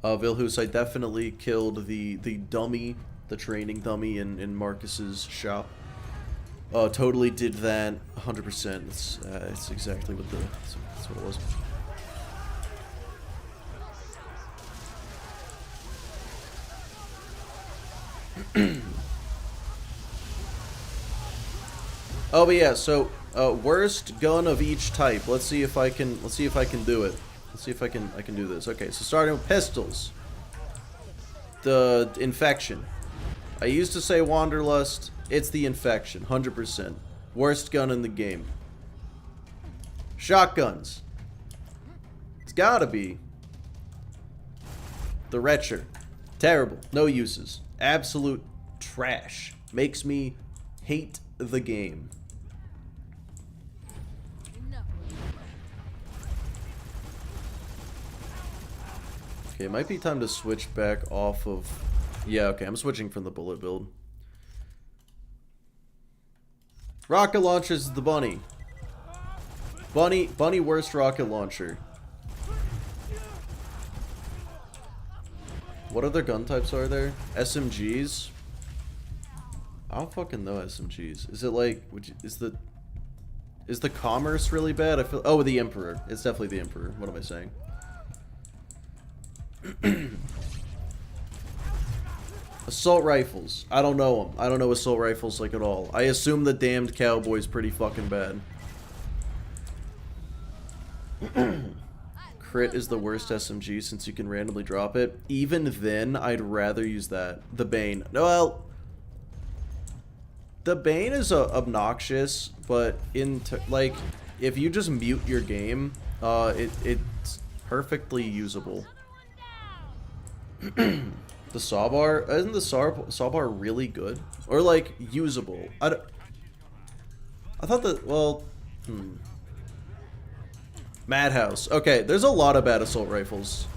Vilhus, I definitely killed the dummy, the training dummy in Marcus's shop. Totally did that 100%. It's exactly what that's what it was. Oh, but yeah. So worst gun of each type. Let's see if I can do it. Let's see if I can do this. Okay, so starting with pistols. The infection. I used to say Wanderlust. It's the infection, 100%. Worst gun in the game. Shotguns. It's gotta be the Retcher. Terrible. No uses. Absolute trash. Makes me hate the game. Okay, it might be time to switch back off of... Yeah, okay, I'm switching from the bullet build. Rocket launcher is the bunny. Bunny worst rocket launcher. What other gun types are there? SMGs? I don't fucking know SMGs. Is it like... Is the commerce really bad? I feel... Oh, the Emperor. It's definitely the Emperor. What am I saying? Assault rifles. I don't know them. I don't know assault rifles like at all. I assume the damned cowboy's pretty fucking bad. Crit is the worst SMG since you can randomly drop it. Even then, I'd rather use that. The Bane. Well, the Bane is obnoxious, but like if you just mute your game, it's perfectly usable. The Sawbar, isn't the Sawbar really good? Or like usable? I thought that, well, Madhouse. Okay, there's a lot of bad assault rifles.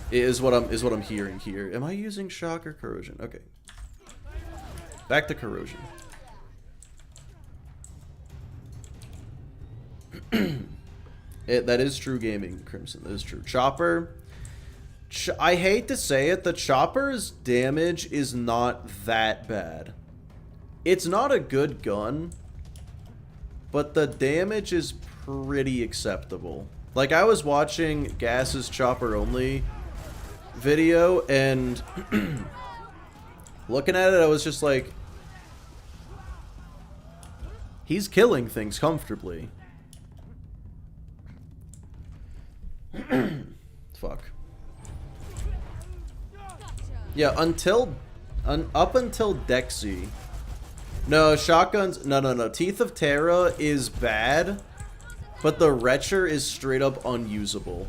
Is what I'm hearing here. Am I using shock or corrosion? Okay. Back to corrosion. That is true gaming, Crimson. That is true. Chopper. I hate to say it, the Chopper's damage is not that bad. It's not a good gun, but the damage is pretty acceptable. Like, I was watching Gas's Chopper Only video, and looking at it, I was just like, he's killing things comfortably. Fuck. Yeah, up until Dexy. No, shotguns, no. Teeth of Terra is bad, but the Retcher is straight up unusable.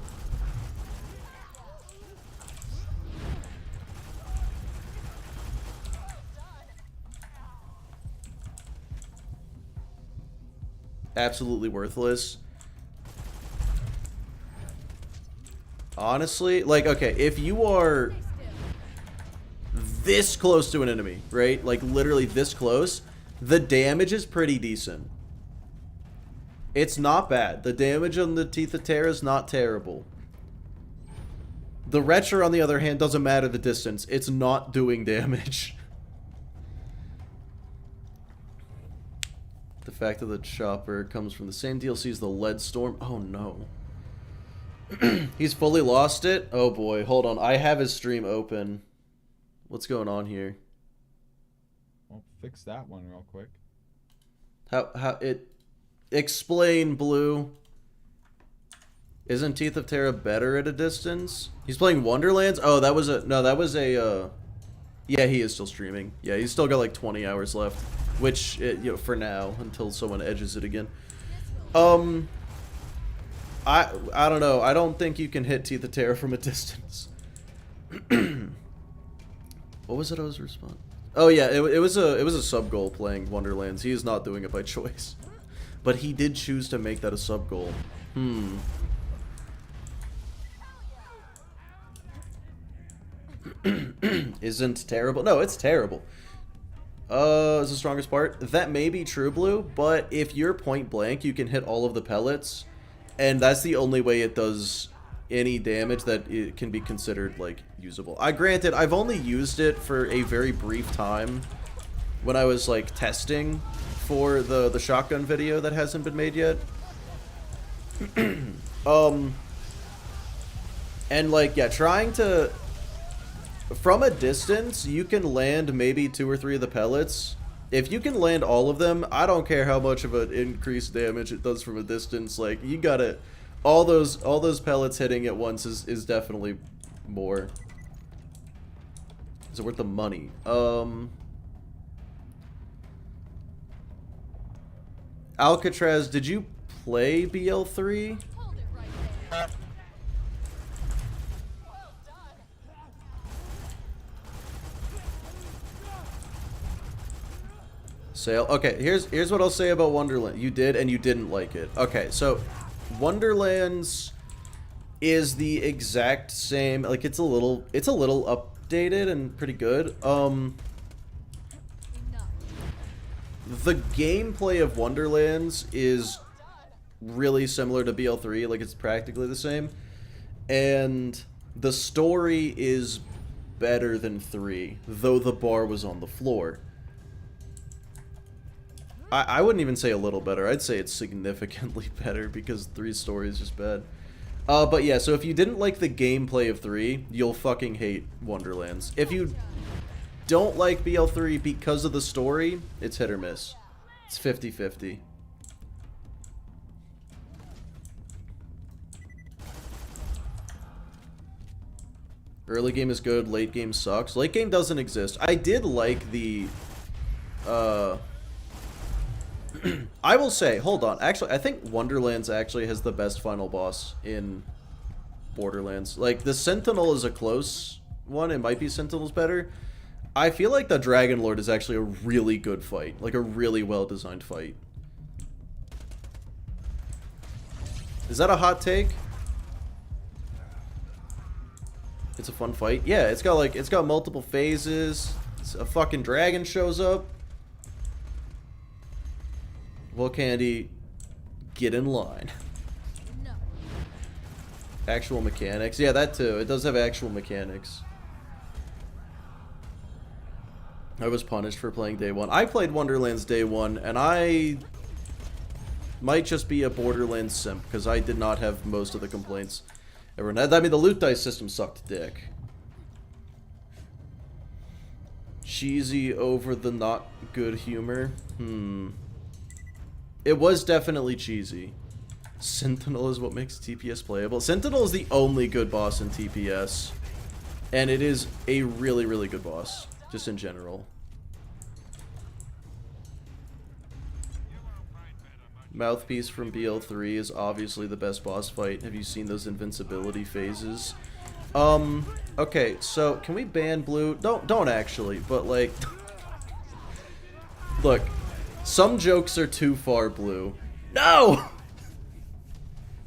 Absolutely worthless. Honestly, like, okay, if you are this close to an enemy, right? Like, literally this close, the damage is pretty decent. It's not bad. The damage on the Teeth of Terror is not terrible. The Retcher, on the other hand, doesn't matter the distance. It's not doing damage. The fact that the chopper comes from the same DLC as the Lead Storm. Oh no. He's fully lost it? Oh boy, hold on. I have his stream open. What's going on here? Well, fix that one real quick. How it... Explain, Blue. Isn't Teeth of Terra better at a distance? He's playing Wonderlands? Oh, that was a... No, that was a... Yeah, he is still streaming. Yeah, he's still got like 20 hours left. Which, you know, for now, until someone edges it again. I don't know. I don't think you can hit Teeth of Terror from a distance. What was it I was responding? Oh yeah, it was a sub goal playing Wonderlands. He is not doing it by choice. But he did choose to make that a sub goal. Isn't terrible? No, it's terrible. Is the strongest part? That may be true, Blue, but if you're point blank, you can hit all of the pellets, and that's the only way it does any damage that it can be considered, like, usable. Granted, I've only used it for a very brief time when I was, like, testing for the shotgun video that hasn't been made yet. And, like, yeah, trying to... From a distance, you can land maybe 2 or 3 of the pellets. If you can land all of them, I don't care how much of an increased damage it does from a distance. Like, you gotta... All those pellets hitting at once is definitely more. Is it worth the money? Alcatraz, did you play BL3? Hold it right there. Sale. Okay, here's what I'll say about Wonderland. You did and you didn't like it. Okay, so Wonderlands is the exact same. Like, it's a little updated and pretty good. Enough. The gameplay of Wonderlands is really similar to BL3. Like, it's practically the same, and the story is better than 3, though the bar was on the floor. I wouldn't even say a little better. I'd say it's significantly better because 3's story is just bad. But yeah, so if you didn't like the gameplay of 3, you'll fucking hate Wonderlands. If you don't like BL3 because of the story, it's hit or miss. It's 50-50. Early game is good, late game sucks. Late game doesn't exist. I did like the... I will say, hold on. Actually, I think Wonderlands actually has the best final boss in Borderlands. Like, the Sentinel is a close one. It might be Sentinel's better. I feel like the Dragon Lord is actually a really good fight. Like, a really well-designed fight. Is that a hot take? It's a fun fight. Yeah, it's got multiple phases. A fucking dragon shows up. Well, Candy, get in line. Enough. Actual mechanics. Yeah, that too. It does have actual mechanics. I was punished for playing day 1. I played Wonderlands day 1, and I might just be a Borderlands simp, because I did not have most of the complaints everyone had. I mean, the loot dice system sucked dick. Cheesy over the not good humor. It was definitely cheesy. Sentinel is what makes TPS playable. Sentinel is the only good boss in TPS. And it is a really, really good boss. Just in general. Mouthpiece from BL3 is obviously the best boss fight. Have you seen those invincibility phases? Okay, so can we ban blue? Don't actually, but like, look, some jokes are too far blue. No!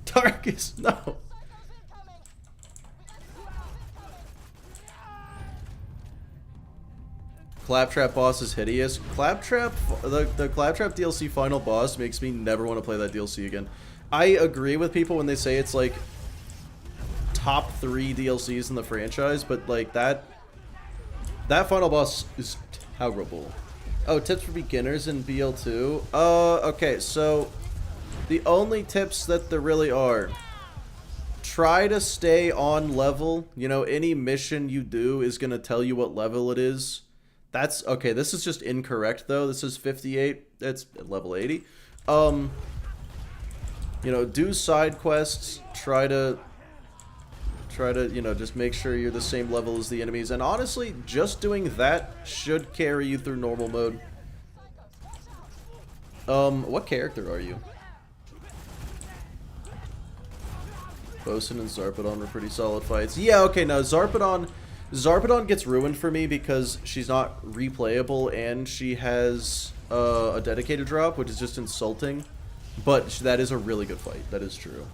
Darkest, no. Claptrap boss is hideous. Claptrap, the Claptrap DLC final boss makes me never want to play that DLC again. I agree with people when they say it's like top 3 DLCs in the franchise, but like that final boss is terrible. Oh, tips for beginners in BL2. Okay, so the only tips that there really are: try to stay on level. You know, any mission you do is gonna tell you what level it is. That's okay. This is just incorrect though. This is 58. It's level 80. You know, do side quests. Try to you know, just make sure you're the same level as the enemies. And honestly, just doing that should carry you through normal mode. What character are you? Bosun and Zarpedon were pretty solid fights. Yeah, okay, no, Zarpedon gets ruined for me because she's not replayable and she has a dedicated drop, which is just insulting. But that is a really good fight. That is true.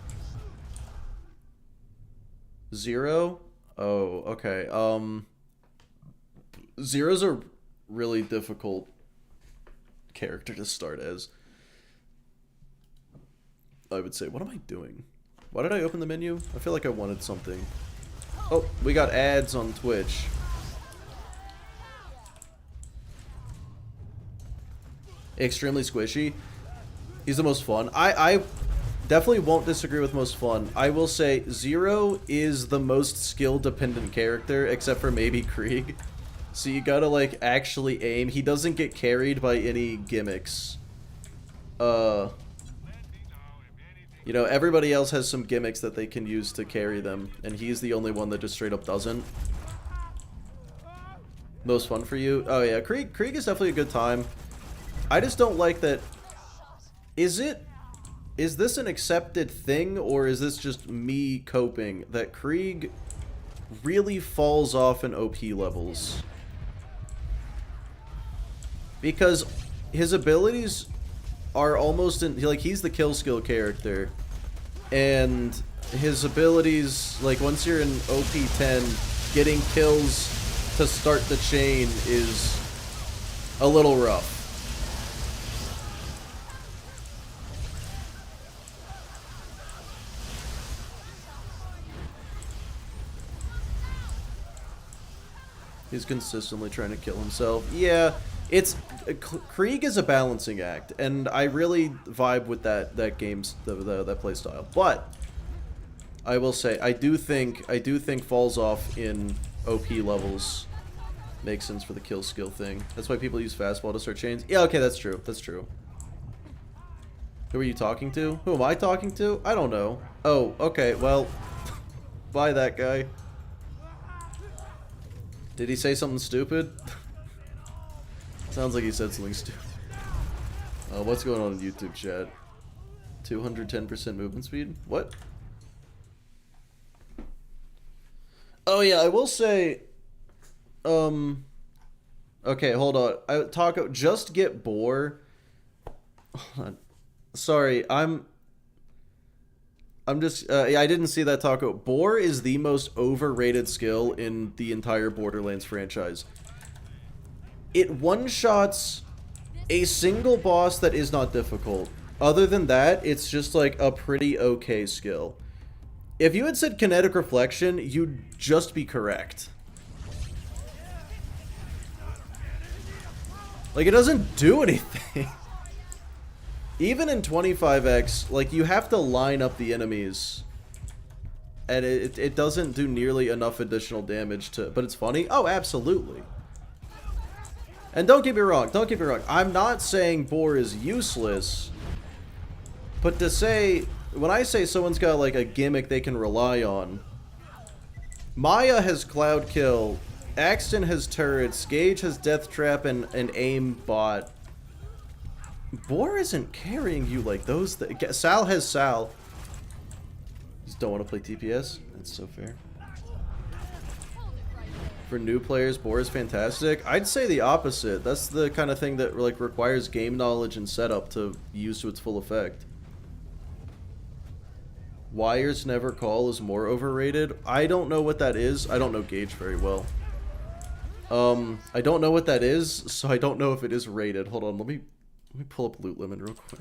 Zero? Oh, okay. Zero's a really difficult character to start as. I would say, what am I doing? Why did I open the menu? I feel like I wanted something. Oh, we got ads on Twitch. Extremely squishy. He's the most fun. I definitely won't disagree with most fun. I will say Zero is the most skill-dependent character, except for maybe Krieg. So you gotta, like, actually aim. He doesn't get carried by any gimmicks. You know, everybody else has some gimmicks that they can use to carry them, and he's the only one that just straight up doesn't. Most fun for you? Oh yeah, Krieg is definitely a good time. I just don't like that. Is this an accepted thing, or is this just me coping that Krieg really falls off in OP levels? Because his abilities are almost in, like, he's the kill skill character, and his abilities, like, once you're in OP 10, getting kills to start the chain is a little rough. He's consistently trying to kill himself. Yeah, Krieg is a balancing act, and I really vibe with that game's that play style. But I will say I do think falls off in OP levels makes sense for the kill skill thing. That's why people use fastball to start chains. Yeah, okay, that's true. That's true. Who are you talking to? Who am I talking to? I don't know. Oh, okay. Well, bye that guy. Did he say something stupid? Sounds like he said something stupid. What's going on in YouTube chat? 210% movement speed? What? Oh yeah, I will say... Okay, hold on. Taco, just get Boar. Hold on. Sorry, I'm just, yeah, I didn't see that, Taco. Boar is the most overrated skill in the entire Borderlands franchise. It one-shots a single boss that is not difficult. Other than that, it's just like a pretty okay skill. If you had said Kinetic Reflection, you'd just be correct. Like, it doesn't do anything. Even in 25x, like, you have to line up the enemies. And it doesn't do nearly enough additional damage to... But it's funny? Oh, absolutely. And don't get me wrong, I'm not saying Boar is useless. But to say... When I say someone's got, like, a gimmick they can rely on... Maya has Cloud Kill, Axton has turrets, Gage has Death Trap and Aim Bot. Boar isn't carrying you like those. Sal has Sal. Just don't want to play TPS. That's so fair. For new players, Boar is fantastic. I'd say the opposite. That's the kind of thing that like requires game knowledge and setup to use to its full effect. Wires Never Call is more overrated. I don't know what that is. I don't know Gage very well. I don't know what that is, so I don't know if it is rated. Hold on, let me pull up Loot Limit real quick.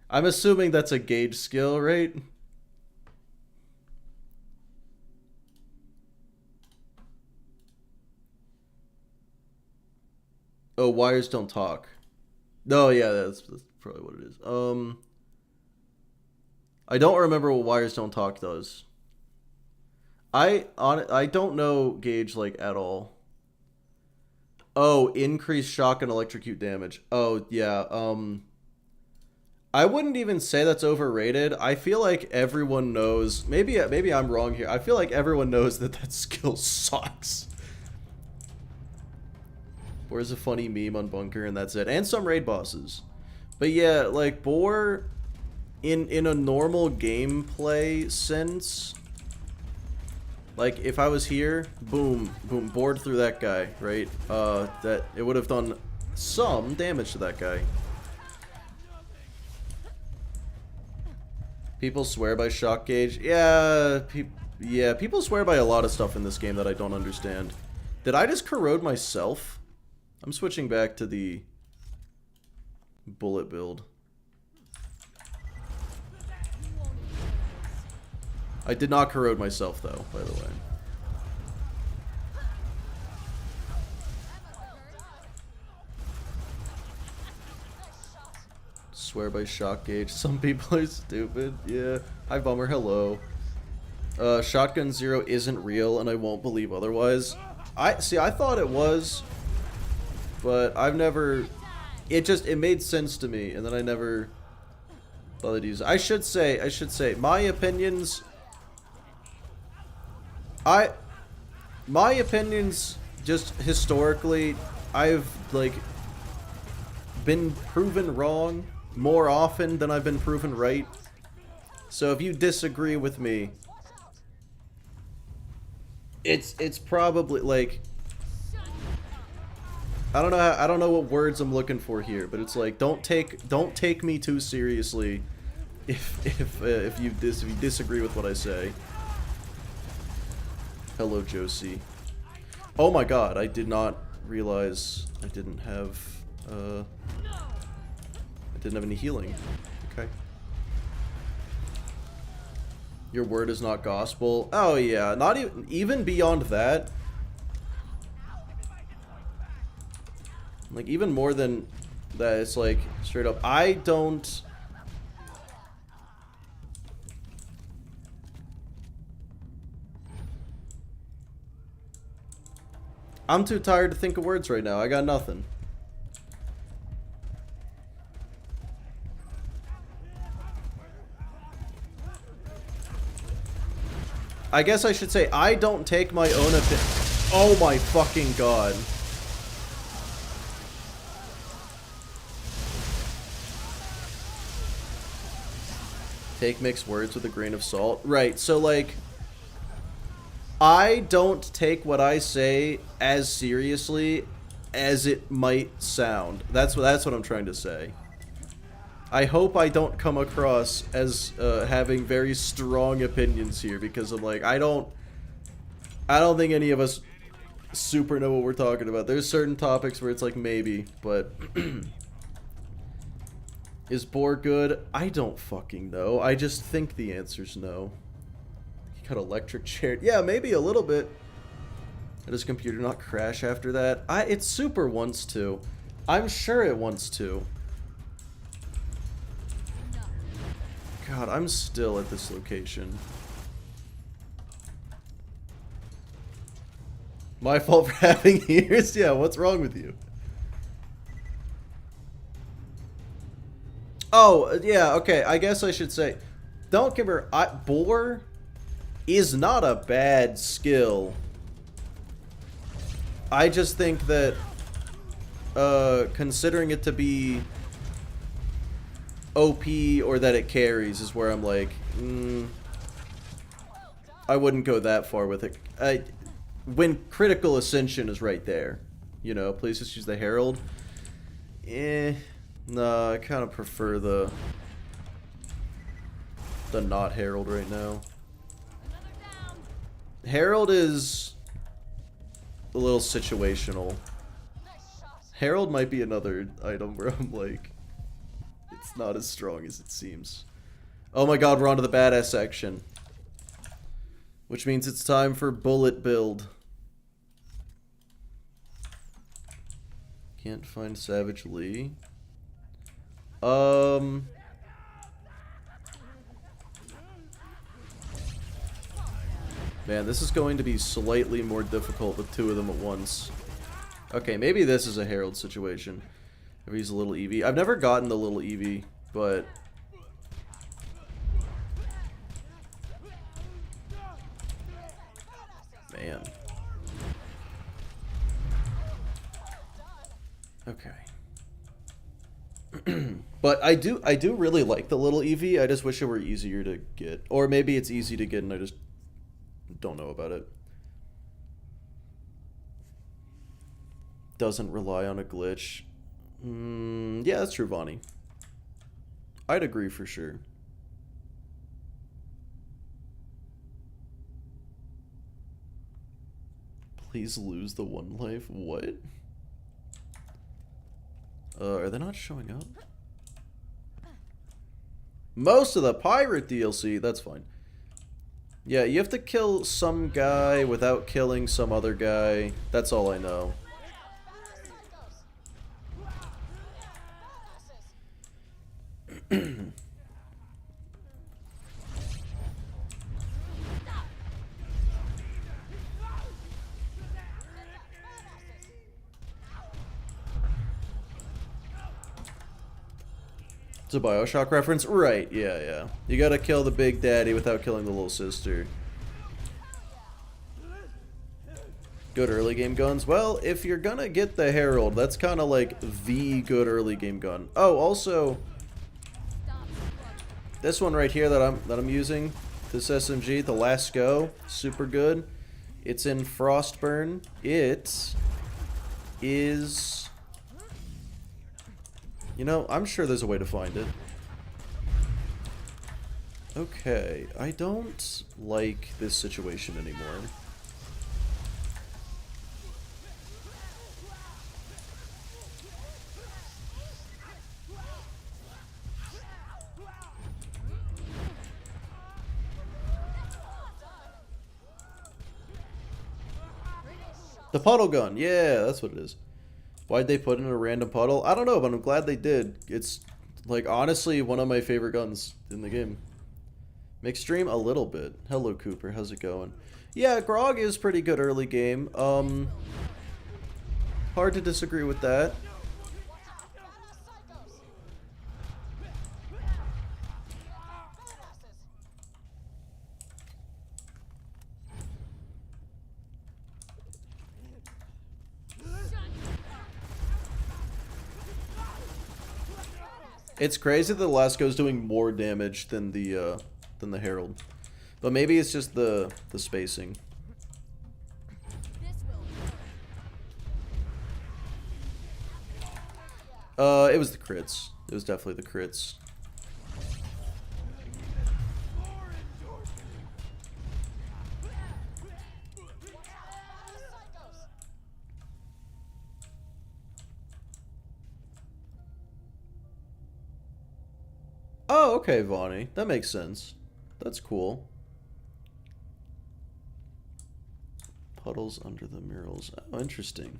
I'm assuming that's a Gage skill, right? Oh, wires don't talk. No, yeah, that's probably what it is. I don't remember what wires don't talk does. I don't know Gage like at all. Oh, increase shock and electrocute damage. Oh, yeah. I wouldn't even say that's overrated. I feel like everyone knows. Maybe I'm wrong here. I feel like everyone knows that skill sucks. Boar's a funny meme on Bunker, and that's it. And some raid bosses. But yeah, like, Boar, in a normal gameplay sense, like, if I was here, boom, boom, board through that guy, right? That it would have done some damage to that guy. People swear by shock gauge. Yeah, people swear by a lot of stuff in this game that I don't understand. Did I just corrode myself? I'm switching back to the bullet build. I did not corrode myself, though, by the way. Swear by shock gauge. Some people are stupid. Yeah. Hi, Bummer. Hello. Shotgun Zero isn't real, and I won't believe otherwise. I thought it was, but I've never. It made sense to me, and then I never thought to use it. I should say, my opinions. My opinions, just historically, I've like been proven wrong more often than I've been proven right. So if you disagree with me, it's probably like, I don't know what words I'm looking for here, but it's like, don't take me too seriously if you disagree with what I say. Hello, Josie. Oh my god, I did not realize I didn't have any healing. Okay. Your word is not gospel. Oh yeah, not even beyond that. Like, even more than that, it's like, straight up, I'm too tired to think of words right now. I got nothing. I guess I should say, I don't take my own opinion. Oh my fucking god. Take mixed words with a grain of salt. Right, so like, I don't take what I say as seriously as it might sound. That's what I'm trying to say. I hope I don't come across as having very strong opinions here, because I'm like, I don't think any of us super know what we're talking about. There's certain topics where it's like maybe, but is Boar good? I don't fucking know. I just think the answer's no. Got electric chair. Yeah, maybe a little bit. Does computer not crash after that? It super wants to. I'm sure it wants to. God, I'm still at this location. My fault for having ears? Yeah, what's wrong with you? Oh, yeah, okay. I guess I should say, don't give her... Boar is not a bad skill. I just think that considering it to be OP or that it carries is where I'm like, I wouldn't go that far with it. When critical ascension is right there, you know, please just use the Herald. No, I kind of prefer the not Herald right now. Herald is a little situational. Herald might be another item where I'm like, it's not as strong as it seems. Oh my god, we're on to the badass section. Which means it's time for bullet build. Can't find Savage Lee. Man, this is going to be slightly more difficult with two of them at once. Okay, maybe this is a Herald situation. If he's a little Eevee. I've never gotten the little Eevee, but... Man. Okay. But I do really like the little Eevee. I just wish it were easier to get. Or maybe it's easy to get and I just don't know about it. Doesn't rely on a glitch. Yeah, that's true, Vonnie. I'd agree for sure. Please lose the one life. What? Are they not showing up? Most of the pirate DLC, that's fine. Yeah, you have to kill some guy without killing some other guy. That's all I know. It's a BioShock reference? Right, yeah. You gotta kill the big daddy without killing the little sister. Good early game guns? Well, if you're gonna get the Herald, that's kind of like the good early game gun. Oh, also, this one right here that I'm using, this SMG, the Last Go, super good. It's in Frostburn. It is... You know, I'm sure there's a way to find it. Okay, I don't like this situation anymore. The puddle gun, yeah, that's what it is. Why'd they put in a random puddle? I don't know, but I'm glad they did. It's, like, honestly, one of my favorite guns in the game. Mixstream? A little bit. Hello, Cooper. How's it going? Yeah, Grog is pretty good early game. Hard to disagree with that. It's crazy that the Lasco's doing more damage than the Herald. But maybe it's just the spacing. It was the crits. It was definitely the crits. Oh, okay, Vonnie. That makes sense. That's cool. Puddles under the murals. Oh, interesting.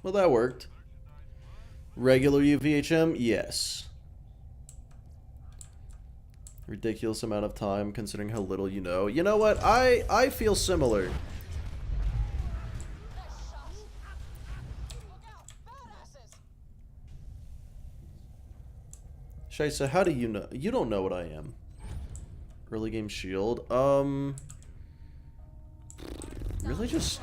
Well, that worked. Regular UVHM? Yes. Ridiculous amount of time considering how little you know. You know what? I feel similar. Nice shot. Look out, badasses. Shaisa, how do you know? You don't know what I am. Early game shield. Really just...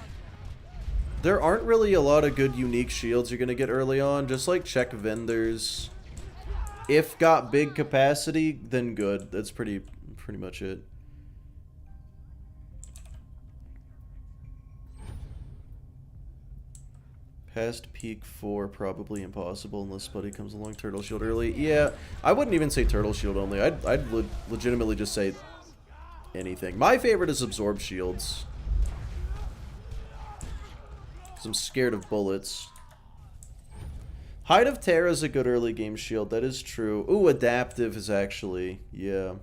There aren't really a lot of good unique shields you're gonna get early on. Just like check vendors. If got big capacity, then good. That's pretty much it. Past peak 4, probably impossible unless Buddy comes along. Turtle shield early. Yeah, I wouldn't even say turtle shield only. I'd legitimately just say anything. My favorite is absorb shields. 'Cause I'm scared of bullets. Hide of Terra is a good early game shield. That is true. Ooh, adaptive is actually, yeah.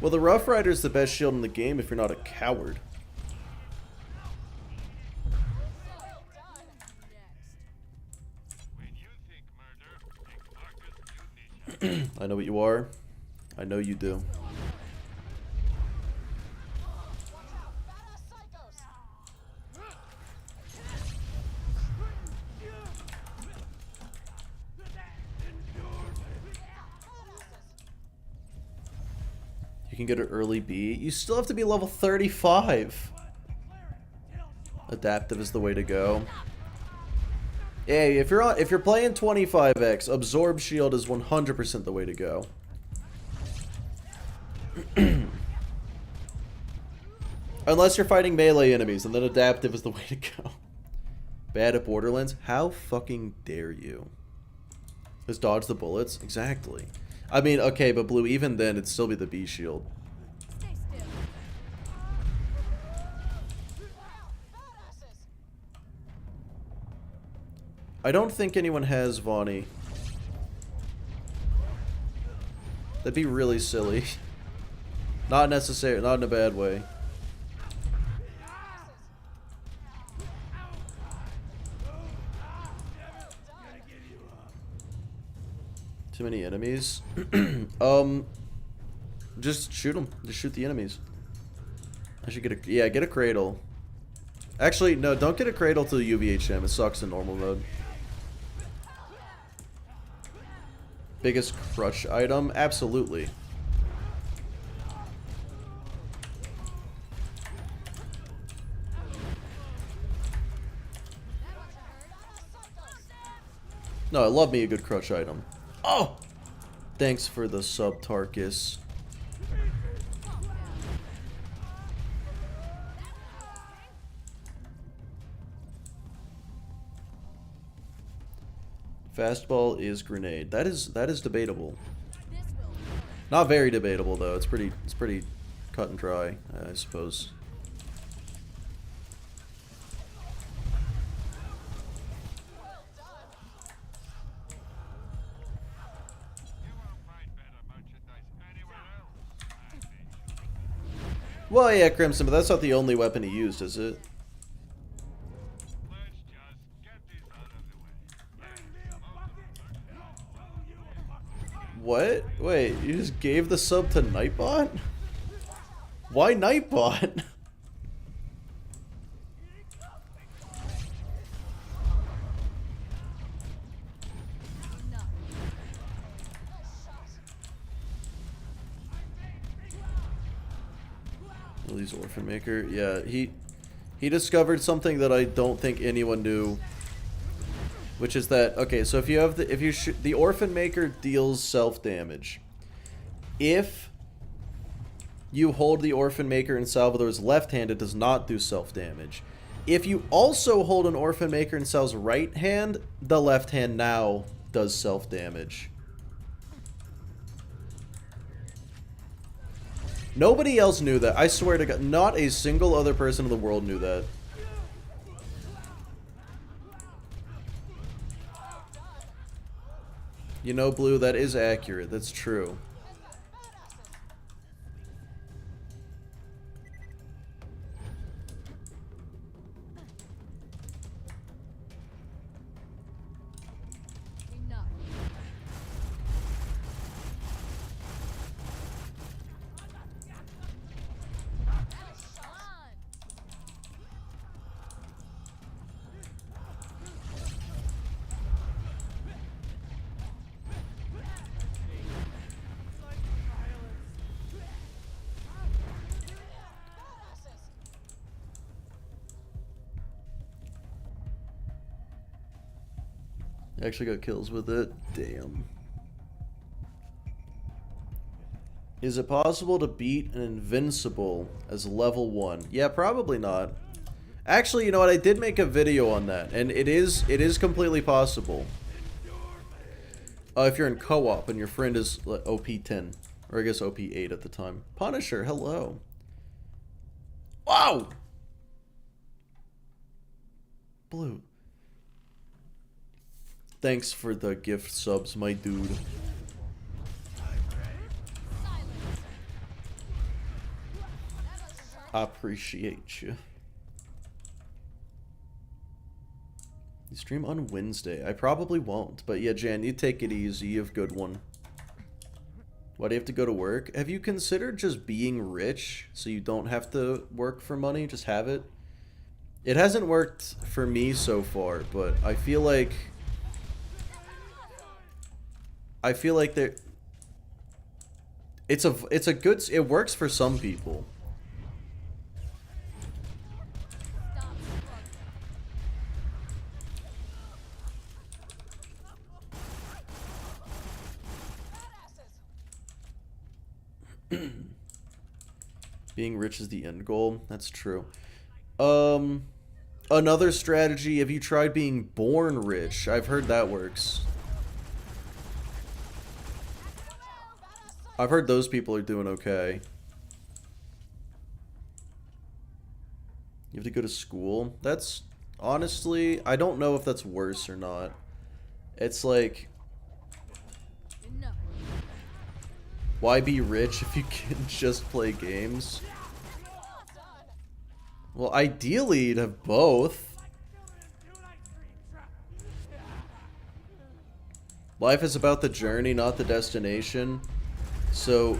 Well, the Rough Rider is the best shield in the game if you're not a coward. I know what you are. I know you do. You can get an early B. You still have to be level 35. Adaptive is the way to go. Hey, if you're playing 25x, absorb shield is 100% the way to go. Unless you're fighting melee enemies, and then adaptive is the way to go. Bad at Borderlands? How fucking dare you? Just dodge the bullets? Exactly. I mean, okay, but Blue, even then, it'd still be the B shield. Stay still. I don't think anyone has Vaughnie. That'd be really silly. Not necessary, not in a bad way. Too many enemies. Just shoot them. Just shoot the enemies. I should get a, yeah, get a cradle. Actually, no, don't get a cradle to the UVHM. It sucks in normal mode. Biggest crush item? Absolutely. No, I love me a good crush item. Oh! Thanks for the sub, Tarkus. Fastball is grenade. That is debatable. This will work. Not very debatable though. It's pretty cut and dry, I suppose. Well, yeah, Crimson, but that's not the only weapon he used, is it? What? Wait, you just gave the sub to Nightbot? Why Nightbot? Enough. Lily's Orphan Maker. Yeah, he discovered something that I don't think anyone knew. Which is that, okay, so if you have the Orphan Maker deals self-damage. If you hold the Orphan Maker in Salvador's left hand, it does not do self-damage. If you also hold an Orphan Maker in Sal's right hand, the left hand now does self-damage. Nobody else knew that. I swear to God, not a single other person in the world knew that. You know, Blue, that is accurate. That's true. Actually got kills with it. Damn. Is it possible to beat an invincible as level 1? Yeah, probably not. Actually, you know what? I did make a video on that, and it is completely possible. If you're in co-op and your friend is OP 10, or I guess OP 8 at the time. Punisher, hello. Wow. Blue. Thanks for the gift subs, my dude. I appreciate you. You stream on Wednesday. I probably won't, but yeah, Jan, you take it easy. You have a good one. Why do you have to go to work? Have you considered just being rich so you don't have to work for money? Just have it? It hasn't worked for me so far, but I feel like there it's a good, it works for some people. Being rich is the end goal. That's true. Another strategy, have you tried being born rich? I've heard that works. I've heard those people are doing okay. You have to go to school? That's, honestly, I don't know if that's worse or not. It's like, Enough. why be rich if you can just play games? Well, ideally, you'd have both. Life is about the journey, not the destination. So,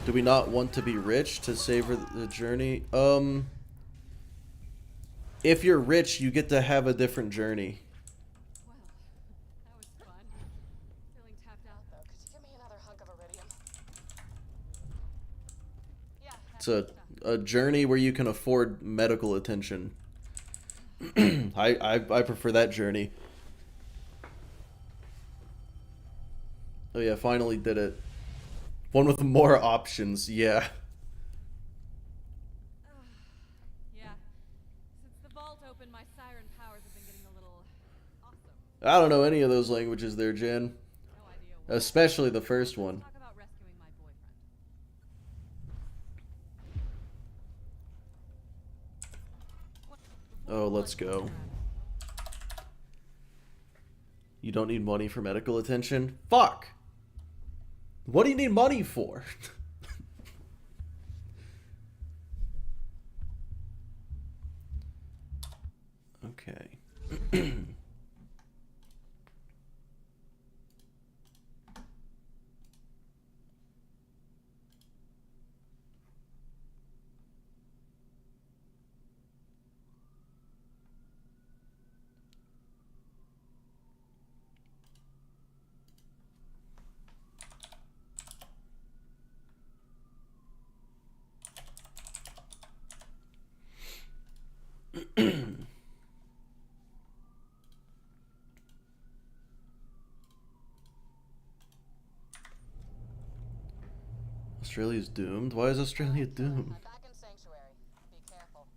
do we not want to be rich to savor the journey? If you're rich, you get to have a different journey. Well, that was fun. Feeling tapped out though. Could you give me another hunk of iridium? Yeah. It's a journey where you can afford medical attention. I prefer that journey. Oh yeah, finally did it. One with more options, yeah. Yeah. Since the vault opened, my siren powers have been getting a little awesome. I don't know any of those languages there, Jen. No idea what. Especially the first one. Talk about rescuing my boyfriend. Oh, let's go. You don't need money for medical attention? Fuck! What do you need money for? Okay. Australia's doomed? Why is Australia doomed? I'm back in Sanctuary. Be careful.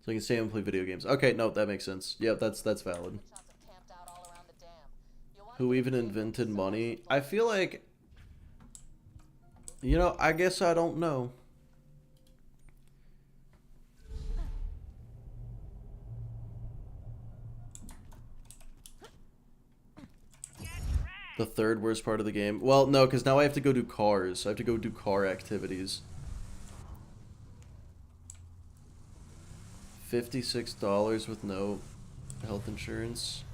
So I can stay home and play video games. Okay, no, that makes sense. Yeah, that's valid. Shots have camped out all around the dam. You'll want Who even invented money? I feel like, you know, I guess I don't know. The third worst part of the game. Well, no, because now I have to go do cars. I have to go do car activities. $56 with no health insurance.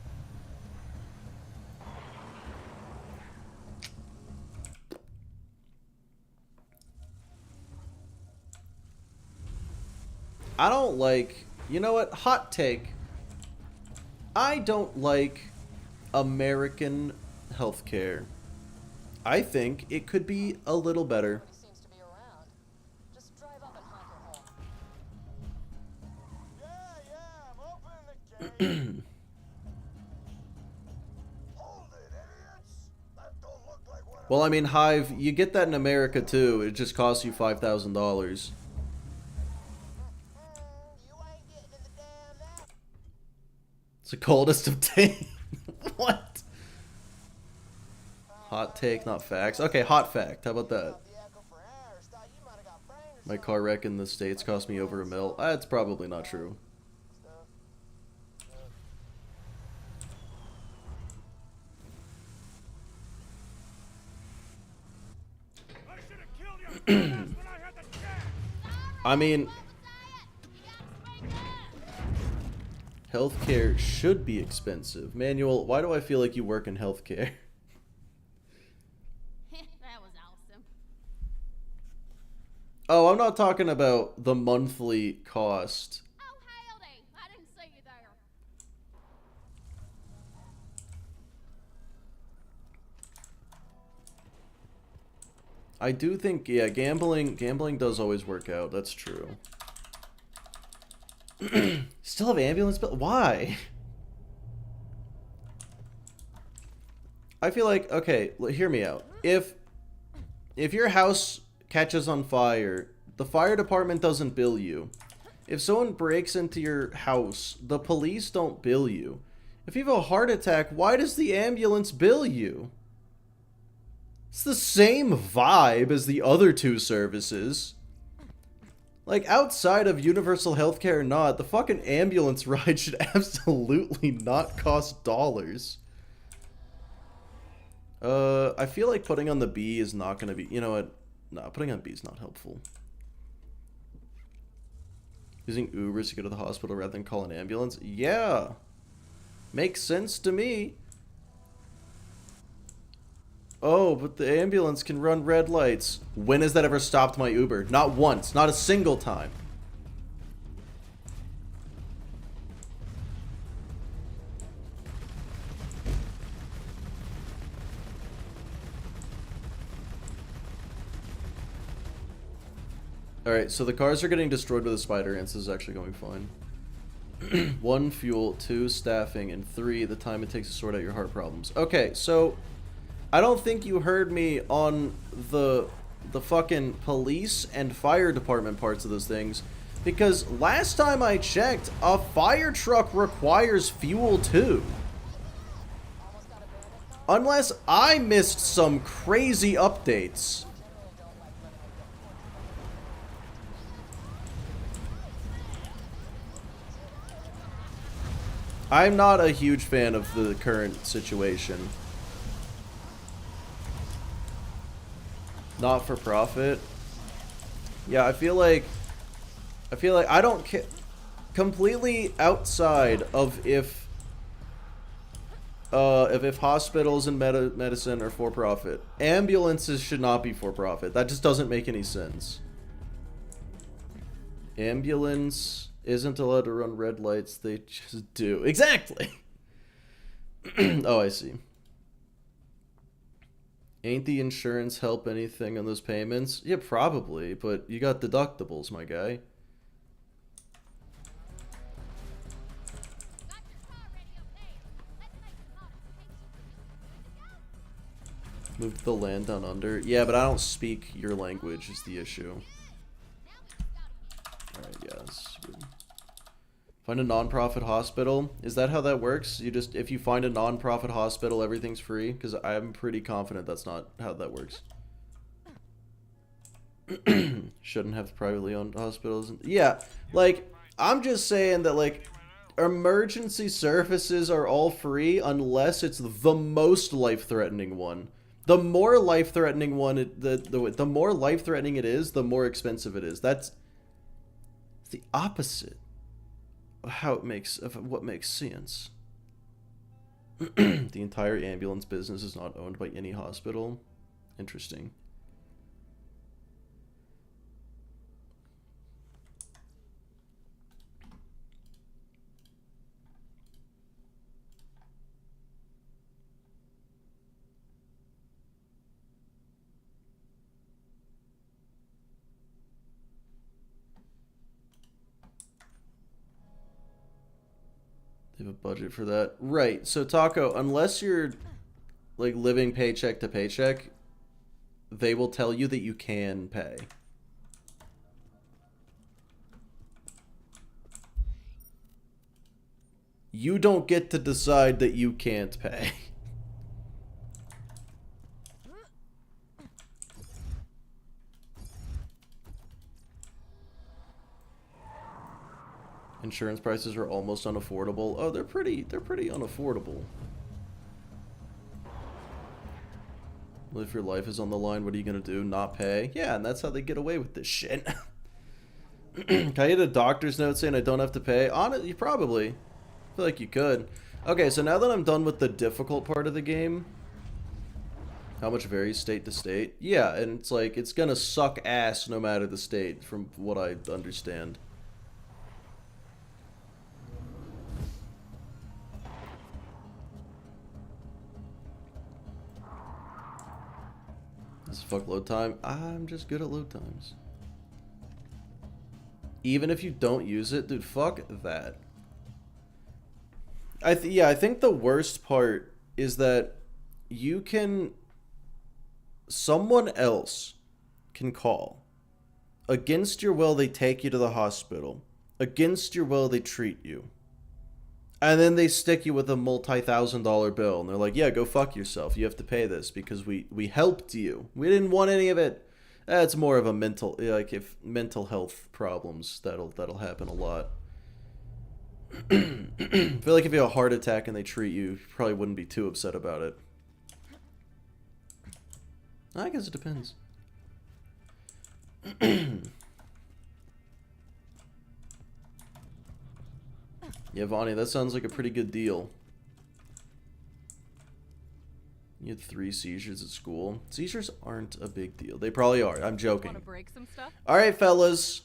I don't like, you know what, hot take. I don't like American healthcare. I think it could be a little better. Nobody seems to be around. Just drive up and honk your horn. Yeah, I'm opening the gate. Hold Well, I mean, Hive, you get that in America too. It just costs you $5,000. You ain't getting in the damn app. It's the coldest of days. What? Hot take, not facts. Okay, hot fact. How about that? The echo for hours. Thought you might have got brain or My car wreck in the States cost me over $1 million. That's probably not true. I mean, healthcare should be expensive. Manuel, why do I feel like you work in healthcare? That was awesome. Oh, I'm not talking about the monthly cost. Oh, howdy. I didn't see you there. I do think, yeah, gambling does always work out. That's true. Still have ambulance bill? Why? I feel like, okay, hear me out. If your house catches on fire, the fire department doesn't bill you. If someone breaks into your house, the police don't bill you. If you have a heart attack, why does the ambulance bill you? It's the same vibe as the other two services. Like, outside of universal healthcare or not, the fucking ambulance ride should absolutely not cost dollars. I feel like putting on the B is not gonna be... You know what? No, putting on B is not helpful. Using Ubers to go to the hospital rather than call an ambulance? Yeah. Makes sense to me. Oh, but the ambulance can run red lights. When has that ever stopped my Uber? Not once. Not a single time. Alright, so the cars are getting destroyed by the spider ants. This is actually going fine. 1, fuel. 2, staffing. And 3, the time it takes to sort out your heart problems. Okay, so... I don't think you heard me on the fucking police and fire department parts of those things. Because last time I checked, a fire truck requires fuel too. Unless I missed some crazy updates. I'm not a huge fan of the current situation. Not for profit. Yeah, I feel like I don't care. Completely outside of if hospitals and medicine are for profit. Ambulances should not be for profit. That just doesn't make any sense. Ambulance isn't allowed to run red lights. They just do. Exactly. Oh, I see. Ain't the insurance help anything on those payments? Yeah, probably, but you got deductibles, my guy. Moved to the land down under. Yeah, but I don't speak your language is the issue. Alright, yes. Find a non-profit hospital. Is that how that works? You just, if you find a non-profit hospital, everything's free? Because I'm pretty confident that's not how that works. Shouldn't have privately owned hospitals. Yeah, like, I'm just saying that, like, emergency services are all free unless it's the most life-threatening one. The more life-threatening one, the more life-threatening it is, the more expensive it is. That's the opposite. How it makes of what makes sense. The entire ambulance business is not owned by any hospital. Interesting. They have a budget for that. Right. So, Taco, unless you're, like, living paycheck to paycheck, they will tell you that you can pay. You don't get to decide that you can't pay. Insurance prices are almost unaffordable. Oh, they're pretty unaffordable. Well, if your life is on the line, what are you gonna do? Not pay? Yeah, and that's how they get away with this shit. Can I get a doctor's note saying I don't have to pay? Honestly, probably. I feel like you could. Okay, so now that I'm done with the difficult part of the game, how much varies state to state? Yeah, and it's like, it's gonna suck ass no matter the state, from what I understand. This is fuck load time. I'm just good at load times. Even if you don't use it, dude, fuck that. Yeah, I think the worst part is that you can... Someone else can call. Against your will, they take you to the hospital. Against your will, they treat you. And then they stick you with a multi-$1,000 bill. And they're like, yeah, go fuck yourself. You have to pay this because we helped you. We didn't want any of it. That's more of a mental, like, if mental health problems, that'll happen a lot. I feel like if you have a heart attack and they treat you, you probably wouldn't be too upset about it. I guess it depends. Yeah, Vonnie, that sounds like a pretty good deal. You had 3 seizures at school. Seizures aren't a big deal. They probably are. I'm joking. Want to break some stuff? All right, fellas.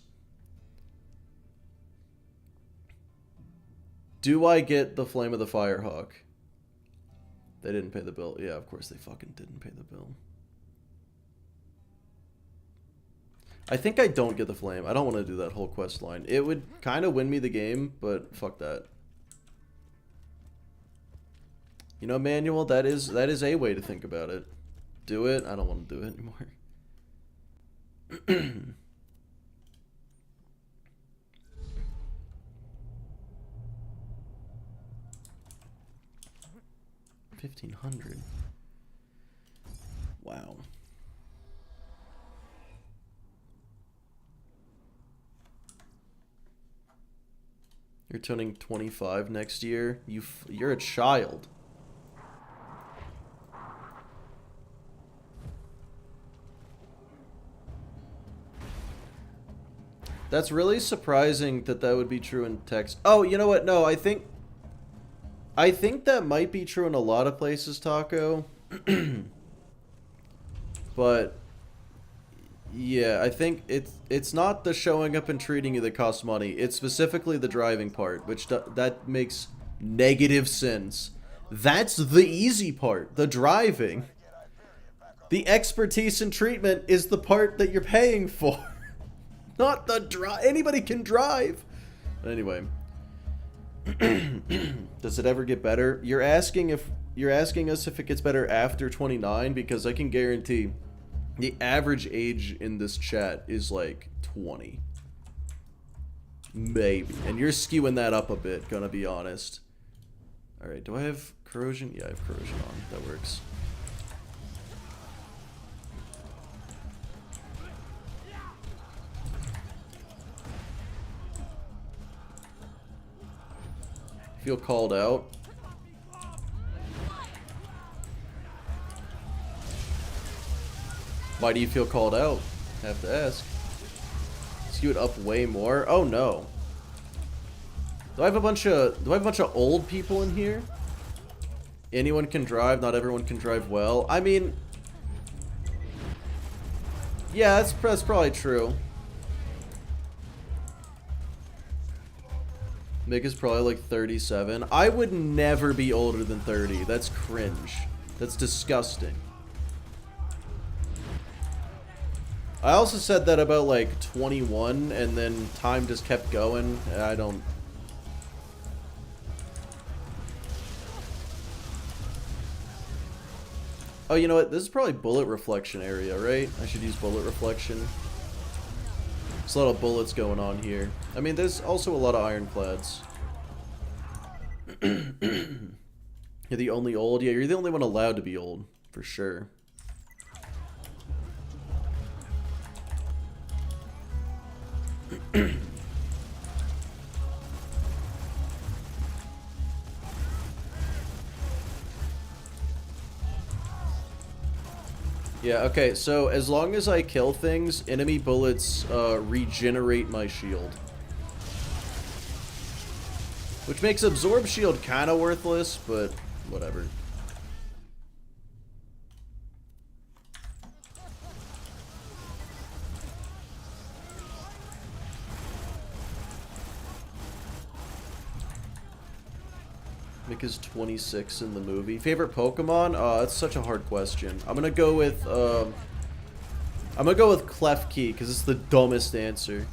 Do I get the Flame of the Firehawk? They didn't pay the bill. Yeah, of course they fucking didn't pay the bill. I think I don't get the flame. I don't want to do that whole quest line. It would kind of win me the game, but fuck that. You know, Manuel, that is a way to think about it. Do it. I don't want to do it anymore. $1,500. Wow. You're turning 25 next year. You're a child. That's really surprising that that would be true in text. Oh, you know what? No, I think that might be true in a lot of places, Taco. But yeah, I think it's not the showing up and treating you that costs money. It's specifically the driving part, which that makes negative sense. That's the easy part, the driving. The expertise and treatment is the part that you're paying for. Not the drive. Anybody can drive. But anyway. Does it ever get better? You're asking us if it gets better after 29, because I can guarantee the average age in this chat is like 20. Maybe. And you're skewing that up a bit, gonna be honest. Alright, do I have corrosion? Yeah, I have corrosion on. That works. Feel called out. Why do you feel called out? Have to ask. Skew it up way more. Oh no. Do I have a bunch of old people in here? Anyone can drive, not everyone can drive well. I mean, yeah, that's probably true. Mick is probably like 37. I would never be older than 30. That's cringe. That's disgusting. I also said that about like 21, and then time just kept going. I don't... Oh, you know what? This is probably bullet reflection area, right? I should use bullet reflection. There's a lot of bullets going on here. I mean, there's also a lot of ironclads. You're the only old? Yeah, you're the only one allowed to be old, for sure. Yeah, okay, so as long as I kill things, enemy bullets regenerate my shield. Which makes Absorb Shield kind of worthless, but whatever. Mick is 26 in the movie. Favorite Pokemon? That's such a hard question. I'm gonna go with Klefki, because it's the dumbest answer.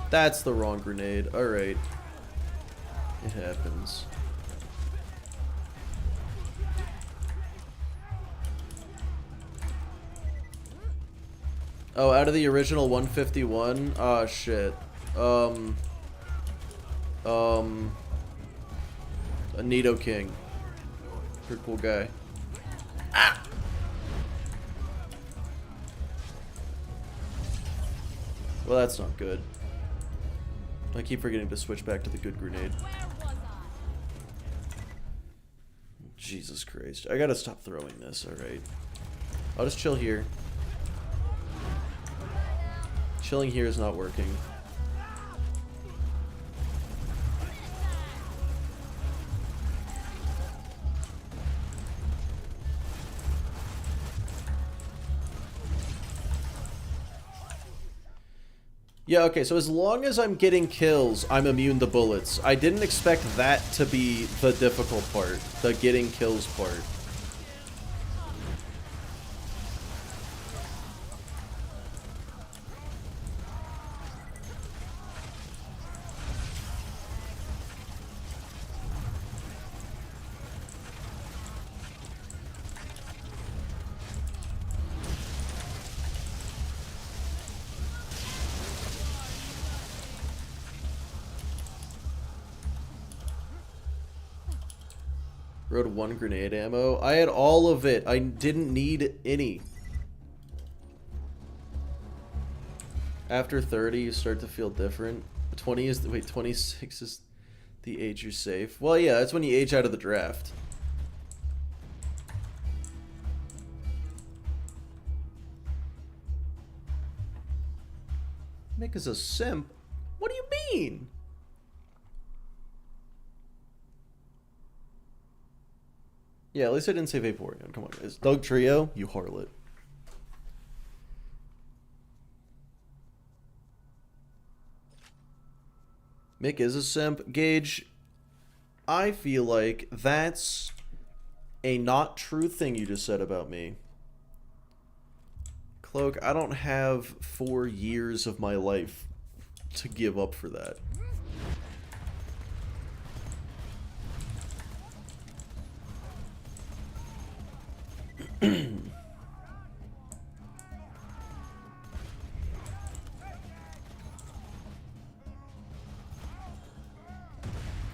That's the wrong grenade. Alright. It happens. Oh, out of the original 151? Oh, shit. A Nidoking. Pretty cool guy. Ah! Well, that's not good. I keep forgetting to switch back to the good grenade. Jesus Christ. I gotta stop throwing this, alright. I'll just chill here. Chilling here is not working. Yeah, okay, so as long as I'm getting kills, I'm immune to bullets. I didn't expect that to be the difficult part, the getting kills part. Rode 1 grenade ammo. I had all of it. I didn't need any. After 30, you start to feel different. 20 is... Wait, 26 is the age you're safe. Well, yeah, that's when you age out of the draft. Mick is a simp? What do you mean? Yeah, at least I didn't say Vaporeon. Come on, guys. Doug Trio, you harlot. Mick is a simp. Gage, I feel like that's a not true thing you just said about me. Cloak, I don't have 4 years of my life to give up for that.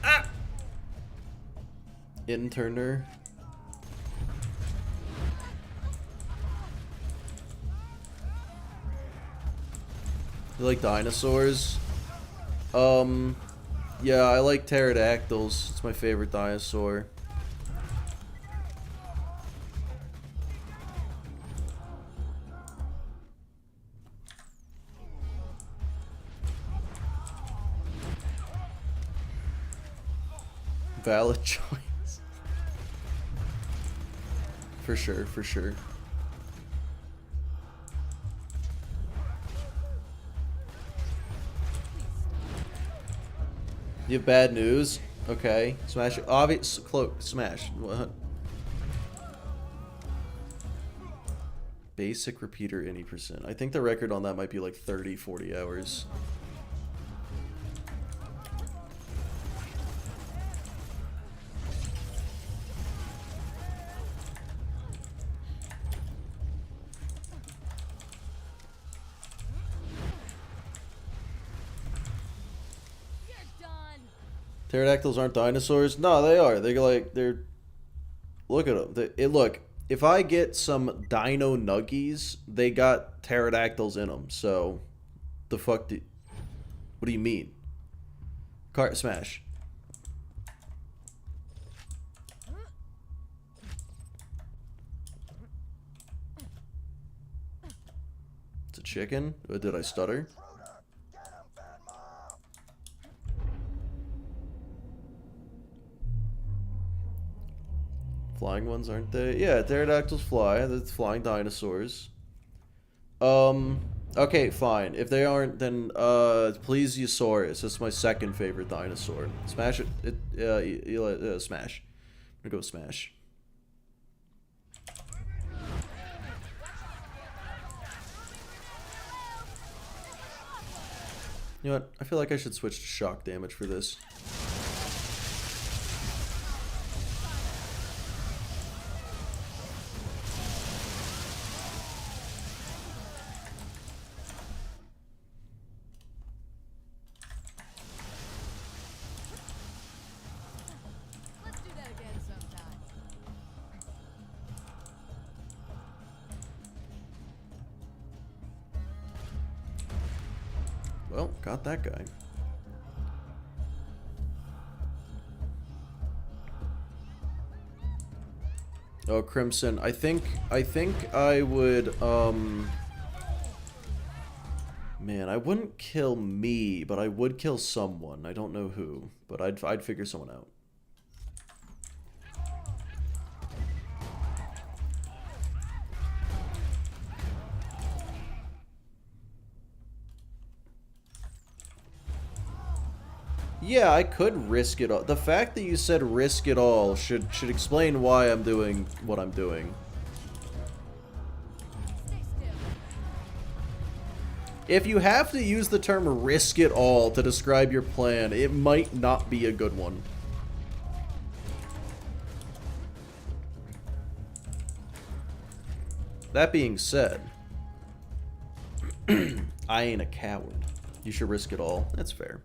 Ah! Interner. You like dinosaurs? Yeah, I like pterodactyls. It's my favorite dinosaur. Valid choice. For sure, for sure. You have bad news? Okay. Smash it. Obvious. Cloak. Smash. What? Basic repeater any percent. I think the record on that might be like 30, 40 hours. You're done. Pterodactyls aren't dinosaurs? No, they are. They're. Look at them. Look, if I get some dino nuggies, they got pterodactyls in them. So, the fuck what do you mean? Cart smash. It's a chicken? Or did I stutter? Flying ones, aren't they? Yeah, pterodactyls fly. That's flying dinosaurs. Okay, fine. If they aren't, then, Plesiosaurus. That's my second favorite dinosaur. Smash it. Smash. I'm gonna go smash. You know what? I feel like I should switch to shock damage for this. Let's do that again sometime. Well, got that guy. Oh, Crimson. I think I would, man, I wouldn't kill me, but I would kill someone. I don't know who, but I'd figure someone out. Yeah, I could risk it all. The fact that you said risk it all should explain why I'm doing what I'm doing. Stay still. If you have to use the term risk it all to describe your plan, it might not be a good one. That being said, I ain't a coward. You should risk it all. That's fair.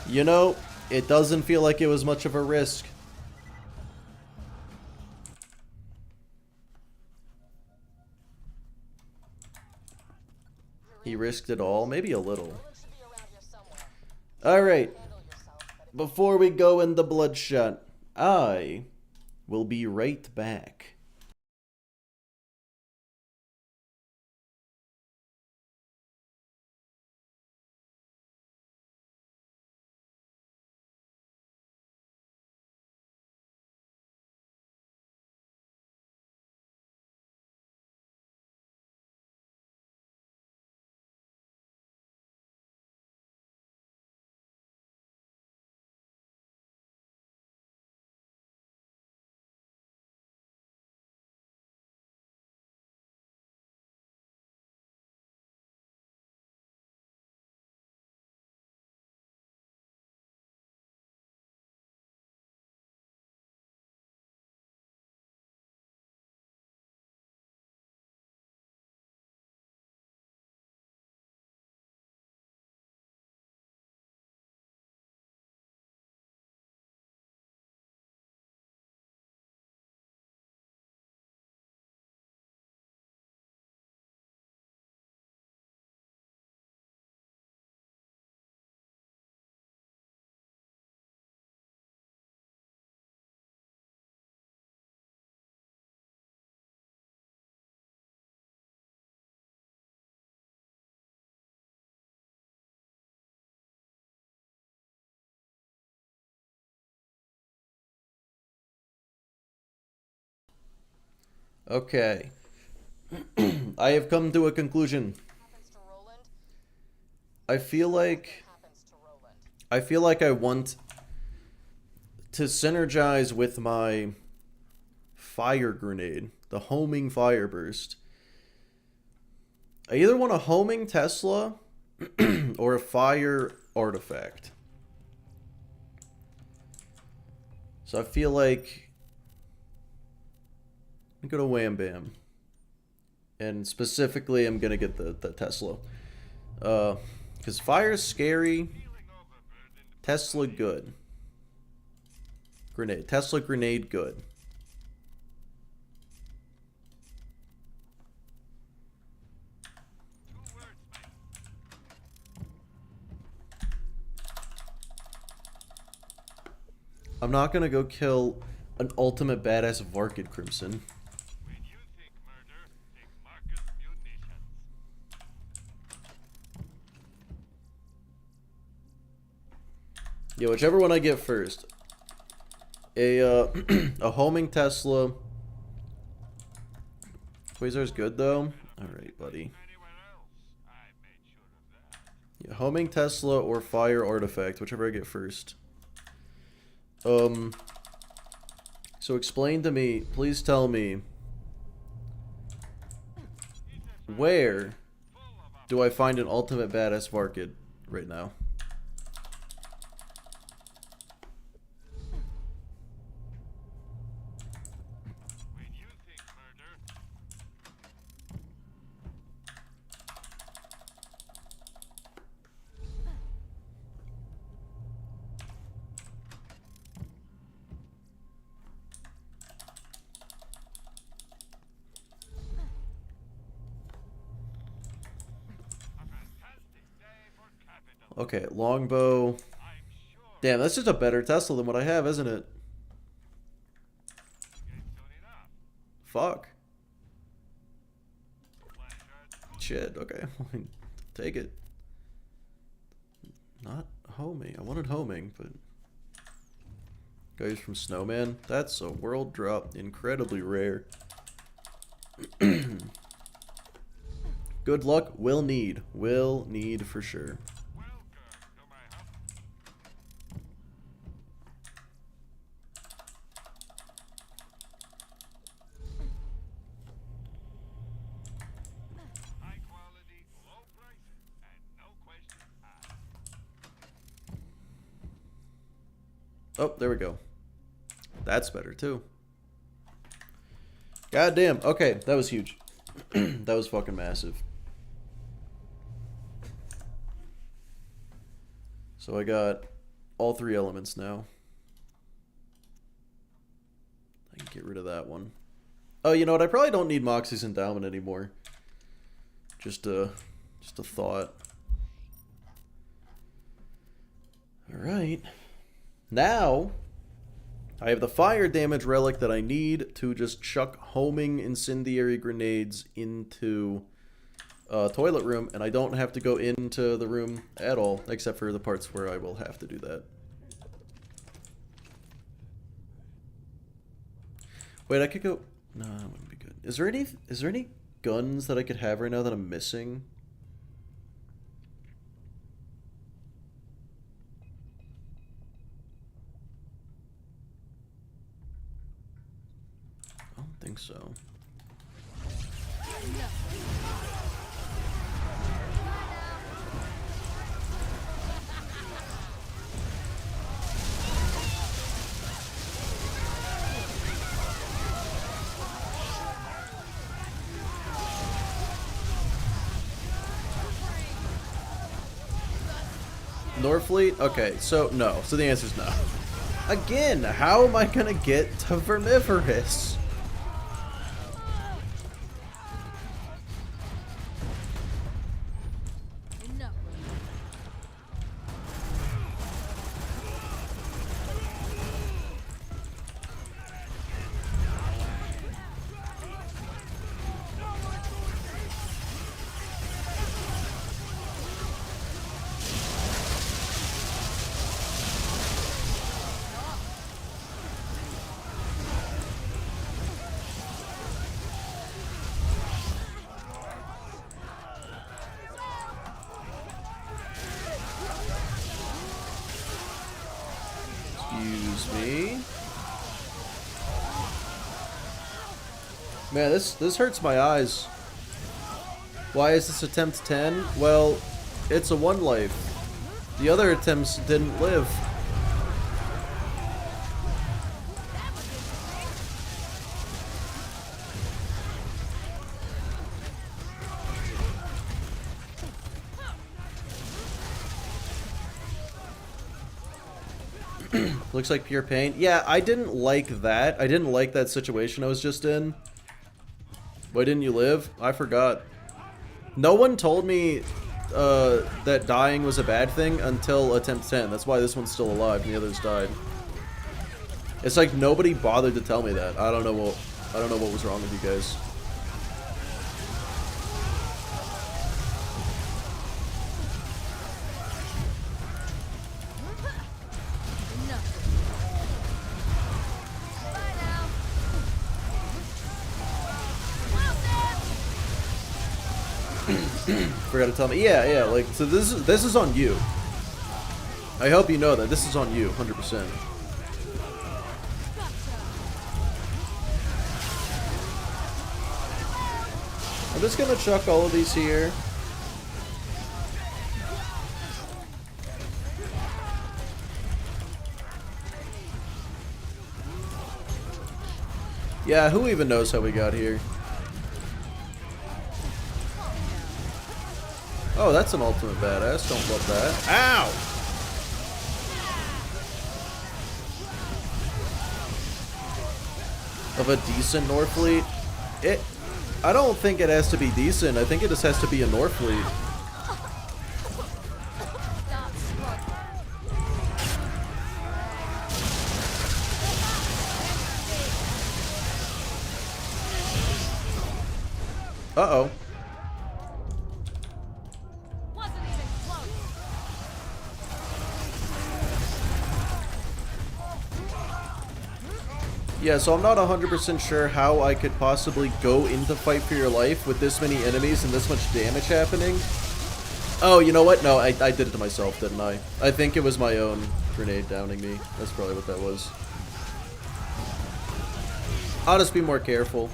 You know, it doesn't feel like it was much of a risk. He risked it all, maybe a little. Bullets should be around here somewhere. Alright, Handle yourself, but if before we go in the bloodshot, I will be right back. Okay. I have come to a conclusion. Happens to Roland. I feel like Happens to Roland. I want to synergize with my fire grenade, the homing fire burst. I either want a homing Tesla or a fire artifact. So I feel like I'm gonna go to Wham Bam. And specifically I'm gonna get the Tesla. Because fire's scary. Tesla good. Grenade. Tesla grenade good. I'm not gonna go kill an ultimate badass Varkid Crimson. When you think murder, think Marcus munitions. Yeah, whichever one I get first. A homing Tesla. Quasar's good though. Alright, buddy. Anywhere else, I made sure of that. Yeah, homing Tesla or fire artifact, whichever I get first. So explain to me, please tell me, where do I find an ultimate badass Varkid right now? When you think murder, a fantastic day for capital. Okay, longbow. I'm sure Damn, that's just a better Tesla than what I have, isn't it? it's soon enough. Fuck. Pleasure. Shit, okay. Take it. Not homing. I wanted homing, but... Guys from Snowman? That's a world drop. Incredibly rare. Good luck. Will need. Will need for sure. Welcome to my hut. High quality, low prices, and no questions asked. Oh, there we go. That's better too. God damn. Okay, that was huge. That was fucking massive. So I got all three elements now. I can get rid of that one. Oh, you know what? I probably don't need Moxie's endowment anymore. Just a thought. All right. Now, I have the fire damage relic that I need to just chuck homing incendiary grenades into toilet room, and I don't have to go into the room at all, except for the parts where I will have to do that. Wait, I could go... No, that wouldn't be good. Is there any guns that I could have right now that I'm missing? I don't think so. Norfleet? Okay, so no. So the answer is no. Again, how am I gonna get to Vermivorous? Enough. Excuse me. Man, this hurts my eyes. Why is this attempt 10? Well, it's a 1 life. The other attempts didn't live. Looks like pure pain. Yeah, I didn't like that. I didn't like that situation I was just in. Why didn't you live? I forgot. No one told me that dying was a bad thing until attempt 10. That's why this one's still alive and the others died. It's like nobody bothered to tell me that. I don't know what was wrong with you guys. Forgot to tell me. Yeah, like, so this is on you. I hope you know that. This is on you, 100%. I'm just gonna chuck all of these here. Yeah, who even knows how we got here? Oh, that's an ultimate badass. Don't love that. Ow! Of a decent Norfleet? I don't think it has to be decent. I think it just has to be a Norfleet. Uh-oh. Yeah, so I'm not 100% sure how I could possibly go into fight for your life with this many enemies and this much damage happening. Oh, you know what? No, I did it to myself, didn't I? I think it was my own grenade downing me. That's probably what that was. I'll just be more careful.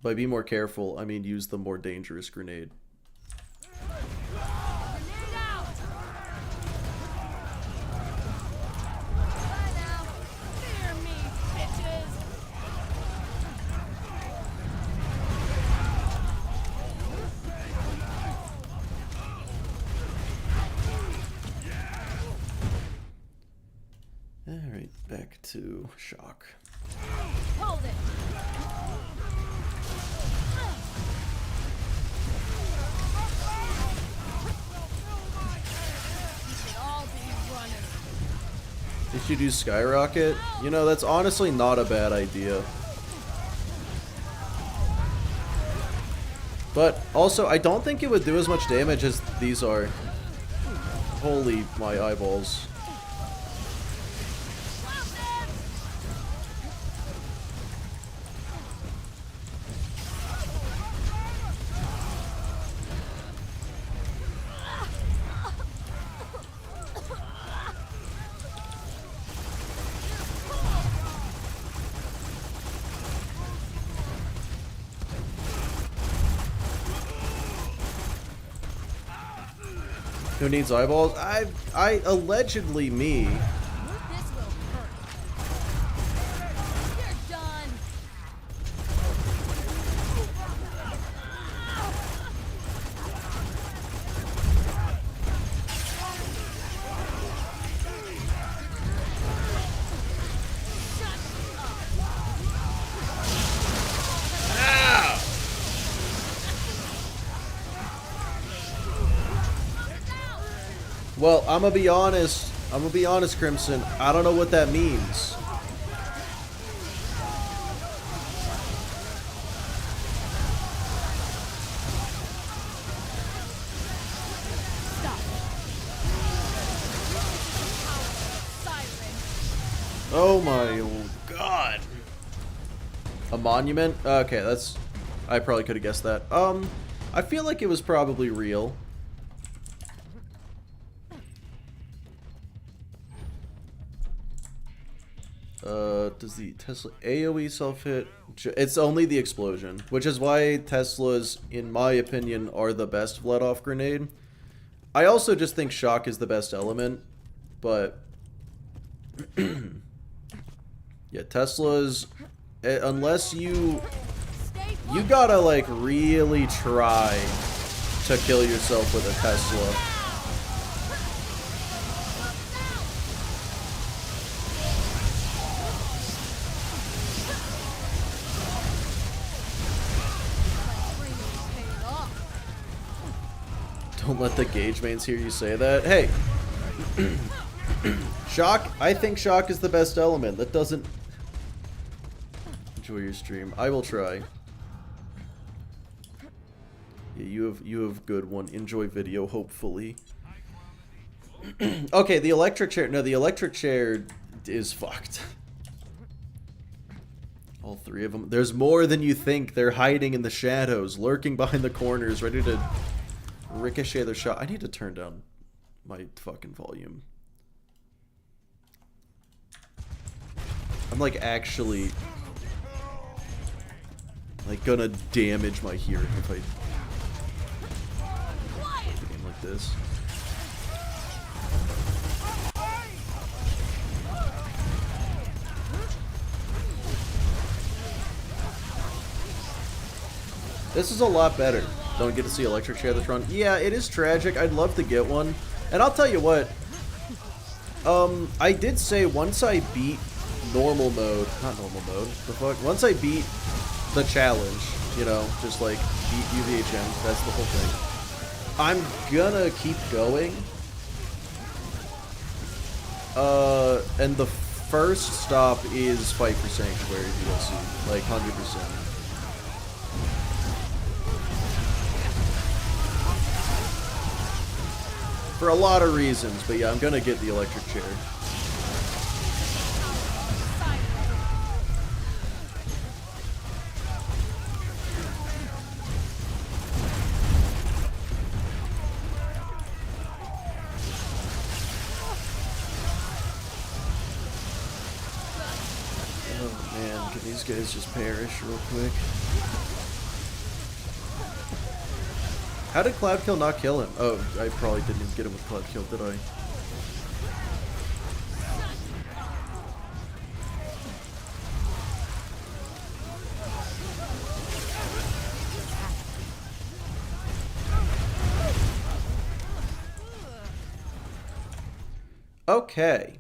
By be more careful, I mean use the more dangerous grenade. Alright, back to shock. Hold it. Did you do Skyrocket? You know, that's honestly not a bad idea. But also, I don't think it would do as much damage as these are. Holy my eyeballs. Who needs eyeballs? I allegedly me. This will hurt. You're done. Well, I'm gonna be honest. Crimson. I don't know what that means. Oh my god. A monument? Okay, that's... I probably could have guessed that. I feel like it was probably real. Does the Tesla AoE self-hit? It's only the explosion, which is why Teslas, in my opinion, are the best let-off grenade. I also just think shock is the best element, but yeah, Teslas, unless you gotta like really try to kill yourself with a Tesla. Don't let the gauge mains hear you say that. Hey, shock. I think shock is the best element. That doesn't. Enjoy your stream. I will try. Yeah, you have good one. Enjoy video, hopefully. Okay, the electric chair. No, the electric chair is fucked. All three of them. There's more than you think. They're hiding in the shadows, lurking behind the corners, ready to ricochet their shot. I need to turn down my fucking volume. I'm like actually like gonna damage my hearing if I game like this. This is a lot better. Don't get to see electric chair this run. Yeah, it is tragic. I'd love to get one. And I'll tell you what. I did say once I beat normal mode, not normal mode, the fuck? Once I beat the challenge, you know, just like beat UVHM, that's the whole thing. I'm gonna keep going. And the first stop is Fight for Sanctuary DLC, like 100%. For a lot of reasons, but yeah, I'm gonna get the electric chair. Oh man, can these guys just perish real quick? How did Cloud Kill not kill him? Oh, I probably didn't even get him with Cloud Kill, did I? Okay.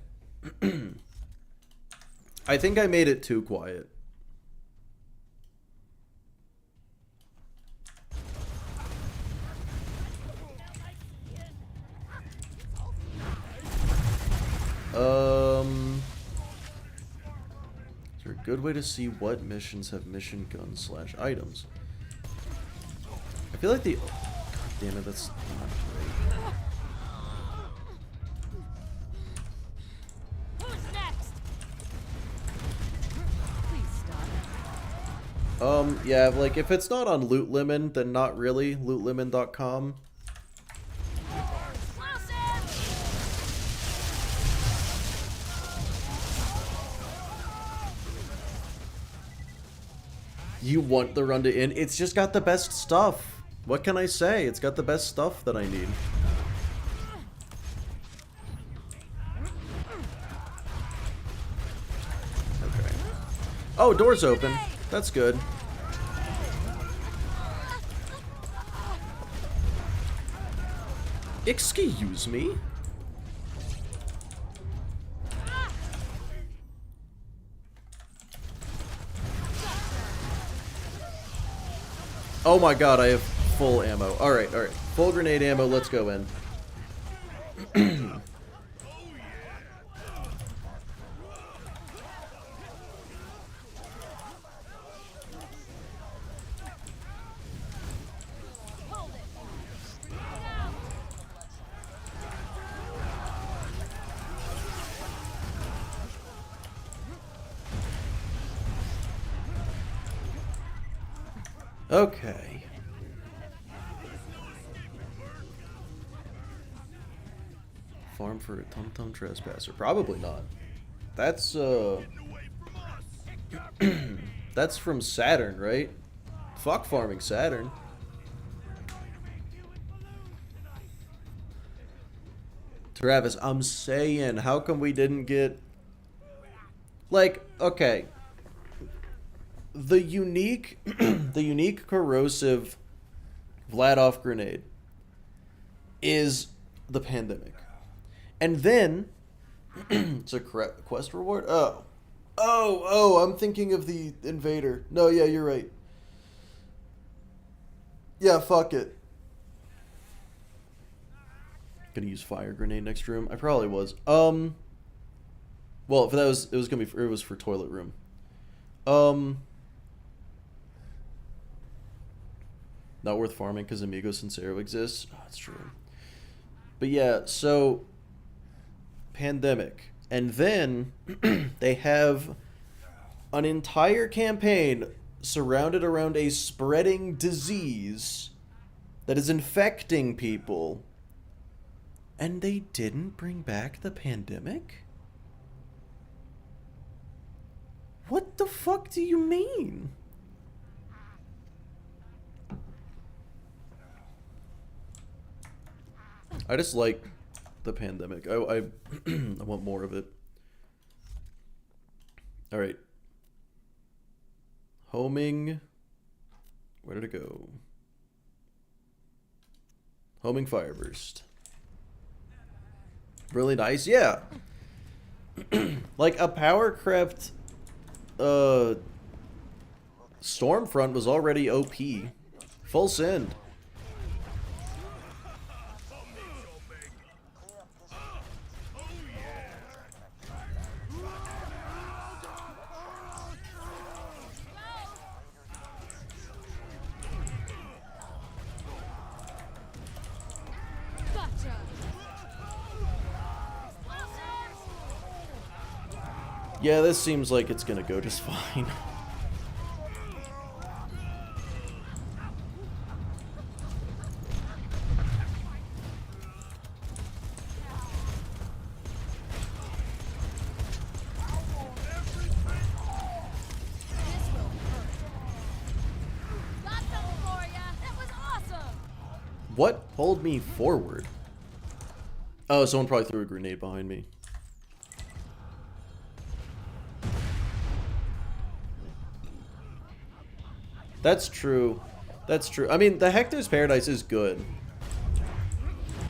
I think I made it too quiet. Is there a good way to see what missions have mission guns / items? I feel like the... God damn it, that's not great. Who's next? Please stop. Yeah, like, if it's not on Loot Lemon, then not really. Lootlemon.com. You want the run to end? It's just got the best stuff. What can I say? It's got the best stuff that I need. Okay. Oh, door's open. That's good. Excuse me? Oh my god, I have full ammo. Alright, alright. Full grenade ammo, let's go in. Okay. Farm for a tum-tum trespasser. Probably not. That's, that's from Saturn, right? Fuck farming Saturn. Travis, I'm saying, how come we didn't get... Like, okay. The unique, the unique corrosive Vladoff grenade is the pandemic. And then, it's a quest reward? Oh, I'm thinking of the invader. No, yeah, you're right. Yeah, fuck it. Gonna use fire grenade next room. I probably was. Well, if that was, it was for toilet room. Not worth farming because Amigo Sincero exists. Oh, that's true. But yeah, so pandemic, and then they have an entire campaign surrounded around a spreading disease that is infecting people. And they didn't bring back the pandemic? What the fuck do you mean? I just like the pandemic. I want more of it. All right. Homing. Where did it go? Homing Fireburst. Really nice, yeah. Like a power crept Stormfront was already OP. Full send. Gotcha. Yeah, this seems like it's gonna go just fine. This will hurt. Got something for ya. That was awesome. What pulled me forward? Oh, someone probably threw a grenade behind me. That's true. That's true. I mean, the Hector's Paradise is good.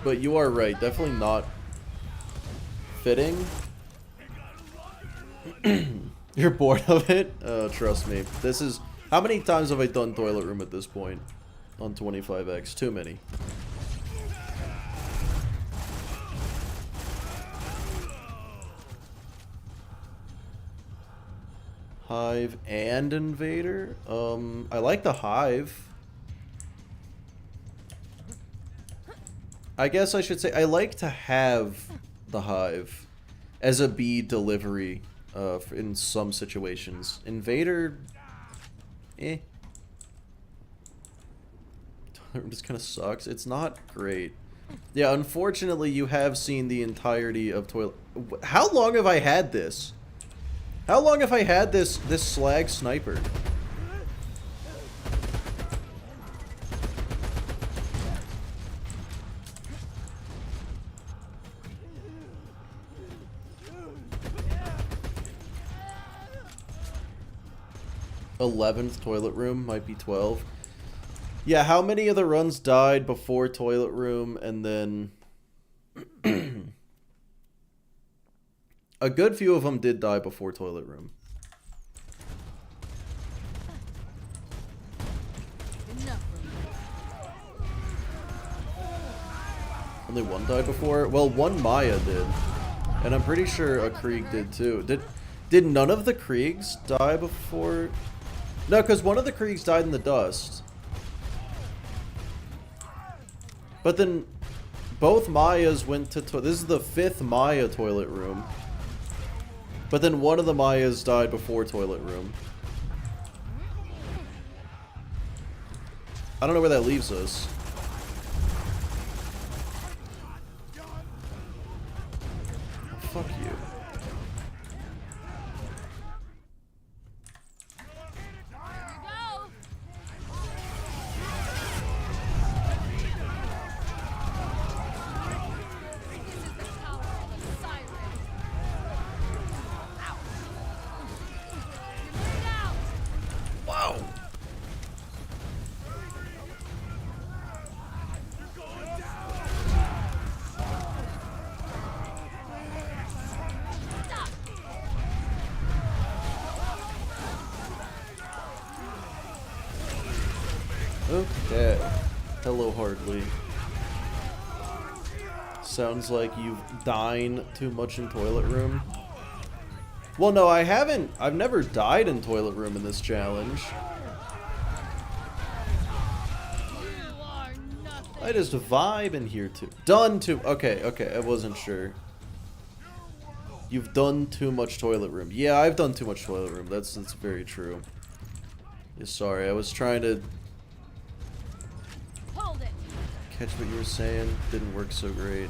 But you are right. Definitely not fitting. You're bored of it? Trust me. This is... How many times have I done Toilet Room at this point? On 25x? Too many. Hive and Invader? I like the Hive. I guess I should say I like to have the Hive as a B delivery in some situations. Invader, it just kind of sucks. It's not great. Yeah, unfortunately, you have seen the entirety of Toilet. How long have I had this? How long have I had this slag sniper? '11th Toilet Room, might be 12. Yeah, how many of the runs died before Toilet Room and then... A good few of them did die before Toilet Room. Enough. Only one died before? Well, one Maya did. And I'm pretty sure a Krieg did too. Did none of the Kriegs die before? No, because one of the Kriegs died in the dust. But then both Mayas went to... This is the 5th Maya Toilet Room. But then one of the Mayas died before Toilet Room. I don't know where that leaves us. Oh, fuck you. Go! This is the power of a siren. Ow! You're laid out! Wow. Stop! Okay. Hello, Hardly. Sounds like you've dined too much in toilet room. Well, no, I haven't. I've never died in toilet room in this challenge. You are nothing. I just vibe in here too. Done too. Okay, okay. I wasn't sure. You've done too much toilet room. Yeah, I've done too much toilet room. That's very true. Yeah, sorry, I was trying to Hold it. catch what you were saying. Didn't work so great.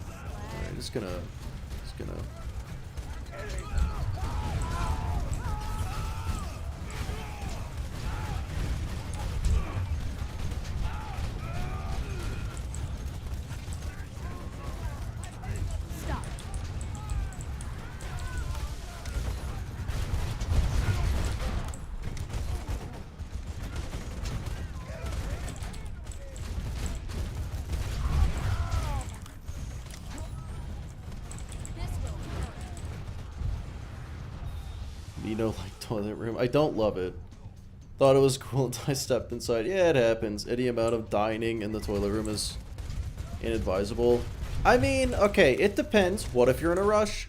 Alright, just gonna. Stop. This will hurt. You know, like toilet room. I don't love it. Thought it was cool until I stepped inside. Yeah, it happens. Any amount of dining in the toilet room is inadvisable. I mean, okay, it depends. What if you're in a rush?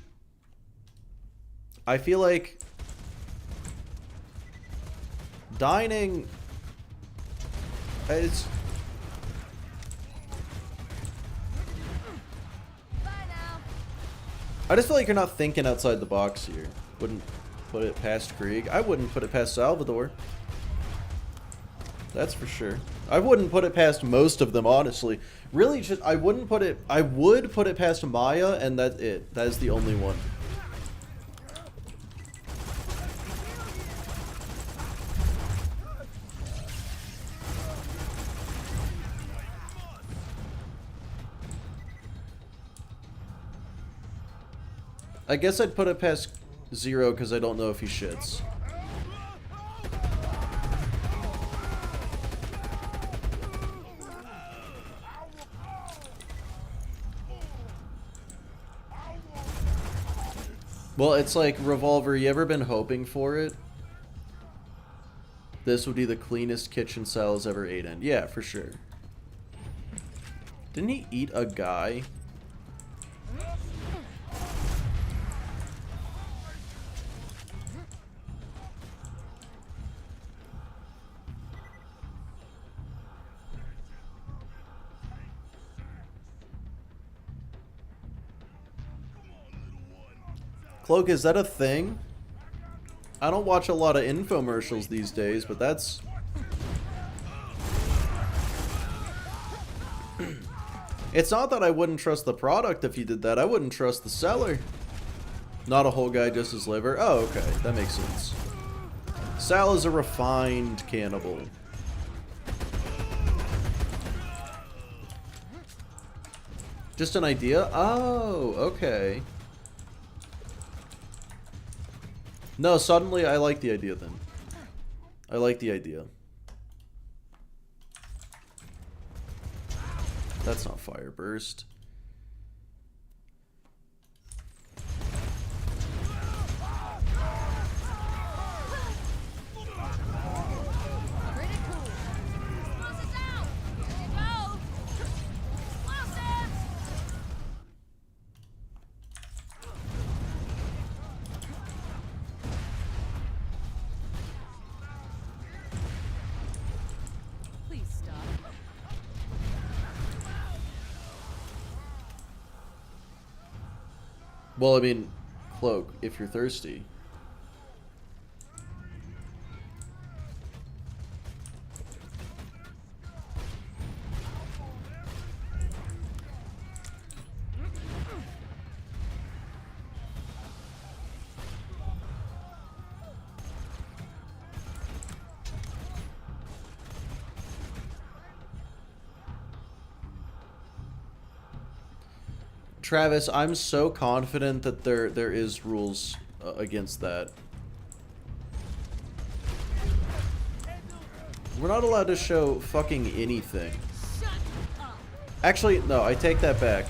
I feel like dining. It's. Bye now. I just feel like you're not thinking outside the box here. Wouldn't put it past Krieg. I wouldn't put it past Salvador. That's for sure. I wouldn't put it past most of them, honestly. Really, just I wouldn't put it. I would put it past Maya, and that's it. That is the only one. I guess I'd put it past Zero because I don't know if he shits. Well, it's like, Revolver, you ever been hoping for it? This would be the cleanest kitchen Sal's ever ate in. Yeah, for sure. Didn't he eat a guy? Cloak, is that a thing? I don't watch a lot of infomercials these days, but that's... It's not that I wouldn't trust the product if you did that. I wouldn't trust the seller. Not a whole guy, just his liver. Oh, okay. That makes sense. Sal is a refined cannibal. Just an idea? Oh, okay. No, suddenly I like the idea then. I like the idea. That's not fire burst. Pretty cool. Explosives out. Here you go. Explosives. Please stop. Well, I mean, Cloak, if you're thirsty. Travis, I'm so confident that there is rules against that. We're not allowed to show fucking anything. Actually, no, I take that back.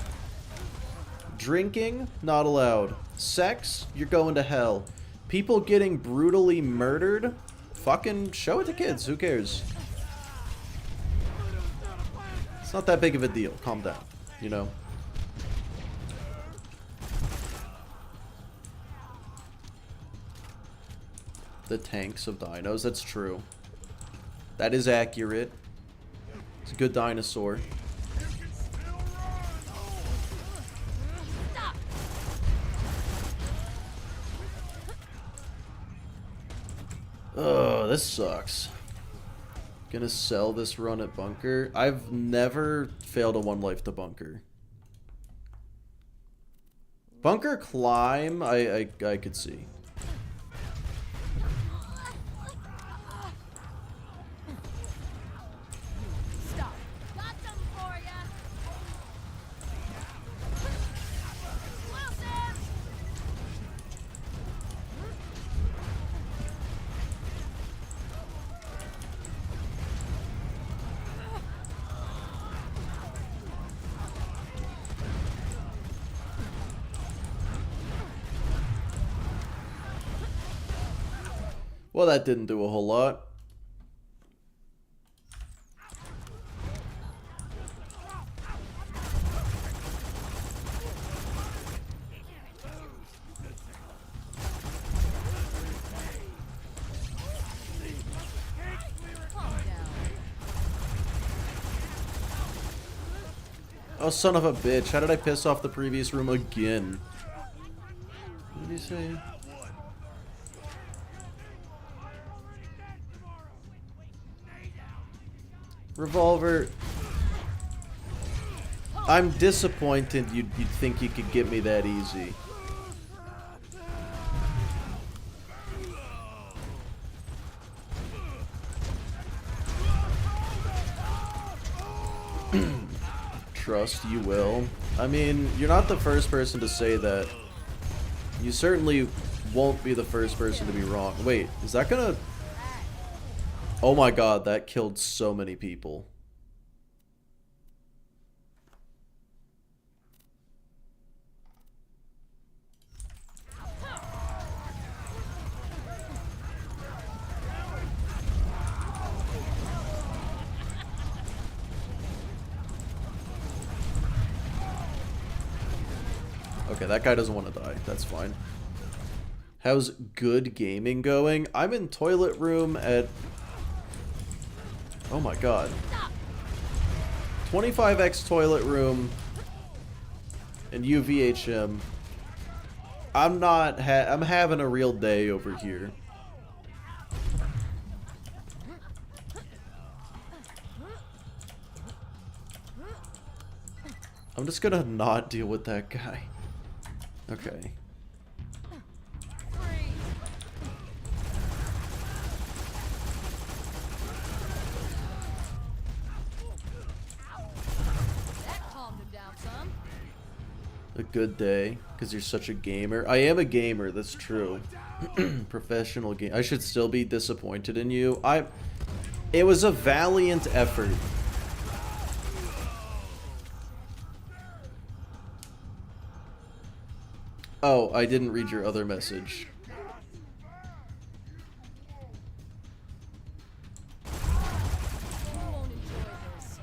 Drinking, not allowed. Sex, you're going to hell. People getting brutally murdered, fucking show it to kids, who cares? It's not that big of a deal, calm down, you know? The tanks of dinos, that's true. That is accurate. It's a good dinosaur. Oh, this sucks. Gonna sell this run at bunker. I've never failed a one life to bunker. Bunker climb, I could see. Stop. Got them for ya. Explosives. Well, that didn't do a whole lot. Calm down. Oh, son of a bitch. How did I piss off the previous room again? What did he say? Revolver. I'm disappointed you'd think you could get me that easy. Trust you will. I mean, you're not the first person to say that. You certainly won't be the first person to be wrong. Wait, is that gonna... Oh my god, that killed so many people. Okay, that guy doesn't want to die. That's fine. How's good gaming going? I'm in toilet room at... Oh my god. 25x toilet room and UVHM. I'm not I'm having a real day over here. I'm just gonna not deal with that guy. Okay. That calmed him down some. A good day, because you're such a gamer. I am a gamer, that's true. Professional game. I should still be disappointed in you. It was a valiant effort. Oh, I didn't read your other message. You won't enjoy this.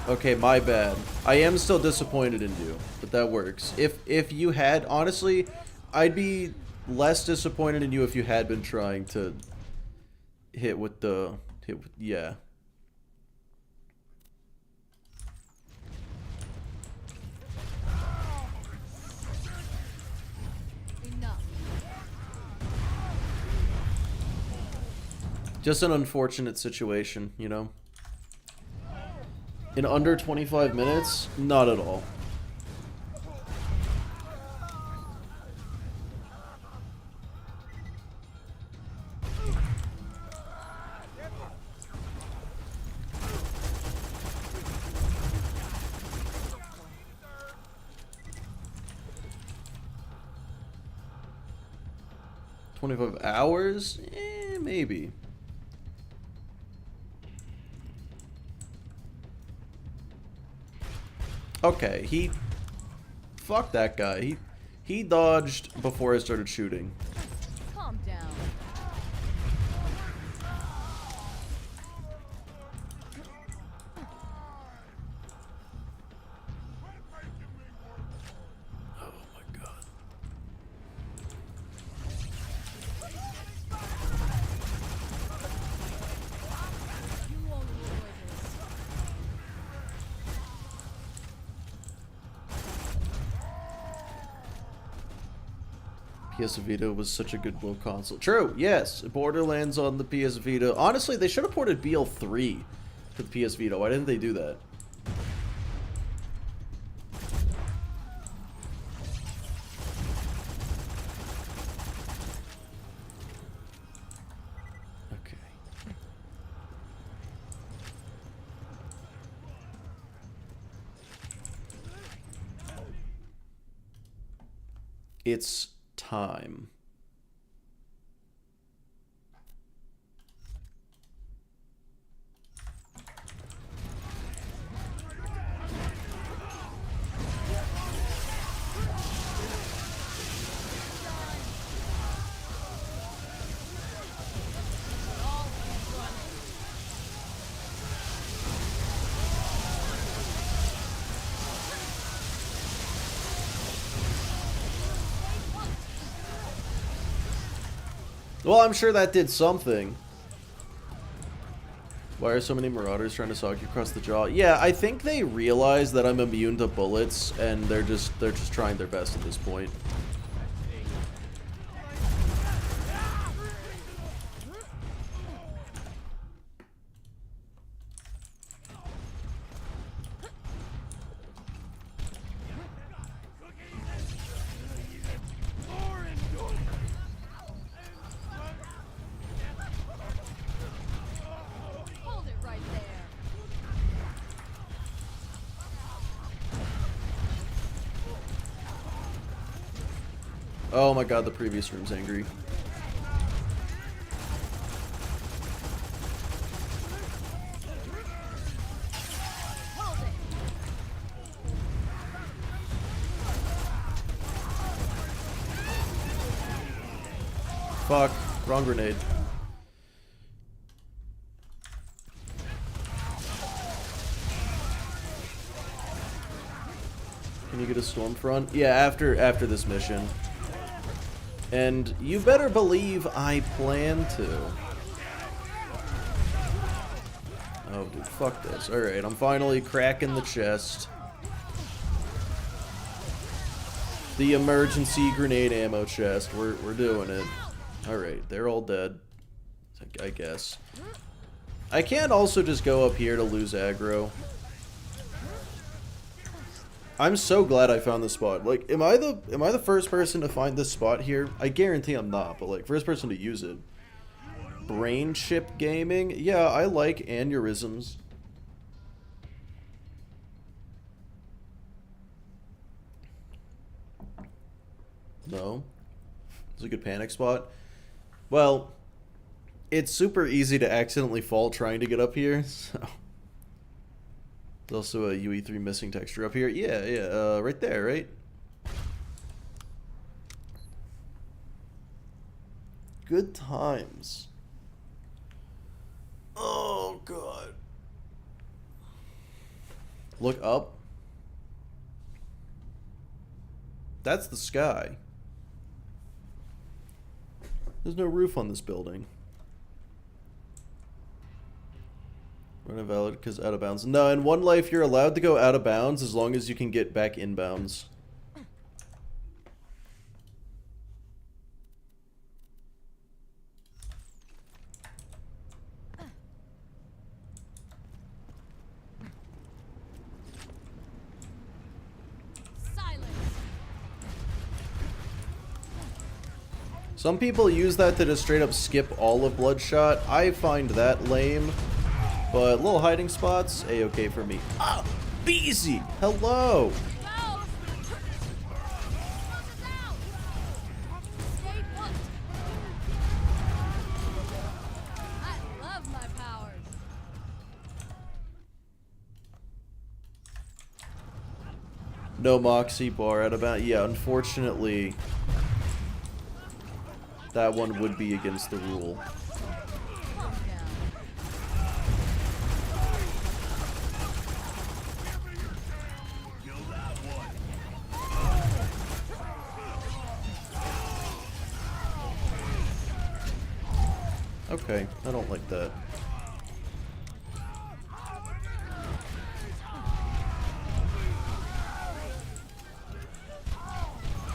Okay, my bad. I am still disappointed in you, but that works. If you had, honestly, I'd be less disappointed in you if you had been trying to yeah. Enough. Just an unfortunate situation, you know? In under 25 minutes? Not at all. 25 hours? Maybe. Okay, fuck that guy. He dodged before I started shooting. Calm down. Oh my god. You won't enjoy this. PS Vita was such a good little console. True, yes. Borderlands on the PS Vita. Honestly, they should have ported BL3 to the PS Vita. Why didn't they do that? Okay. It's time. Well, I'm sure that did something. Why are so many marauders trying to sock you across the jaw? Yeah, I think they realize that I'm immune to bullets, and they're just trying their best at this point. Hold it right there. Oh my god, the previous room's angry. Hold it. Fuck, wrong grenade. Can you get a storm front? Yeah, after this mission. And you better believe I plan to. Oh, dude, fuck this. Alright, I'm finally cracking the chest. The emergency grenade ammo chest. We're doing it. Alright, they're all dead. I guess. I can't also just go up here to lose aggro. I'm so glad I found this spot. Like, am I the first person to find this spot here? I guarantee I'm not, but like, first person to use it. Brain chip gaming? Yeah, I like aneurysms. No? It's a good panic spot. Well, it's super easy to accidentally fall trying to get up here, so... There's also a UE3 missing texture up here. Yeah, right there, right? Good times. Oh, God. Look up. That's the sky. There's no roof on this building. Run invalid because out of bounds. No, in one life you're allowed to go out of bounds as long as you can get back inbounds. Silence. Some people use that to just straight up skip all of Bloodshot. I find that lame. But little hiding spots, A-okay for me. Ah! Beezy! Hello! Go. Stay put. No Moxie bar at about... Yeah, unfortunately, that one would be against the rule. Calm down. Okay, I don't like that.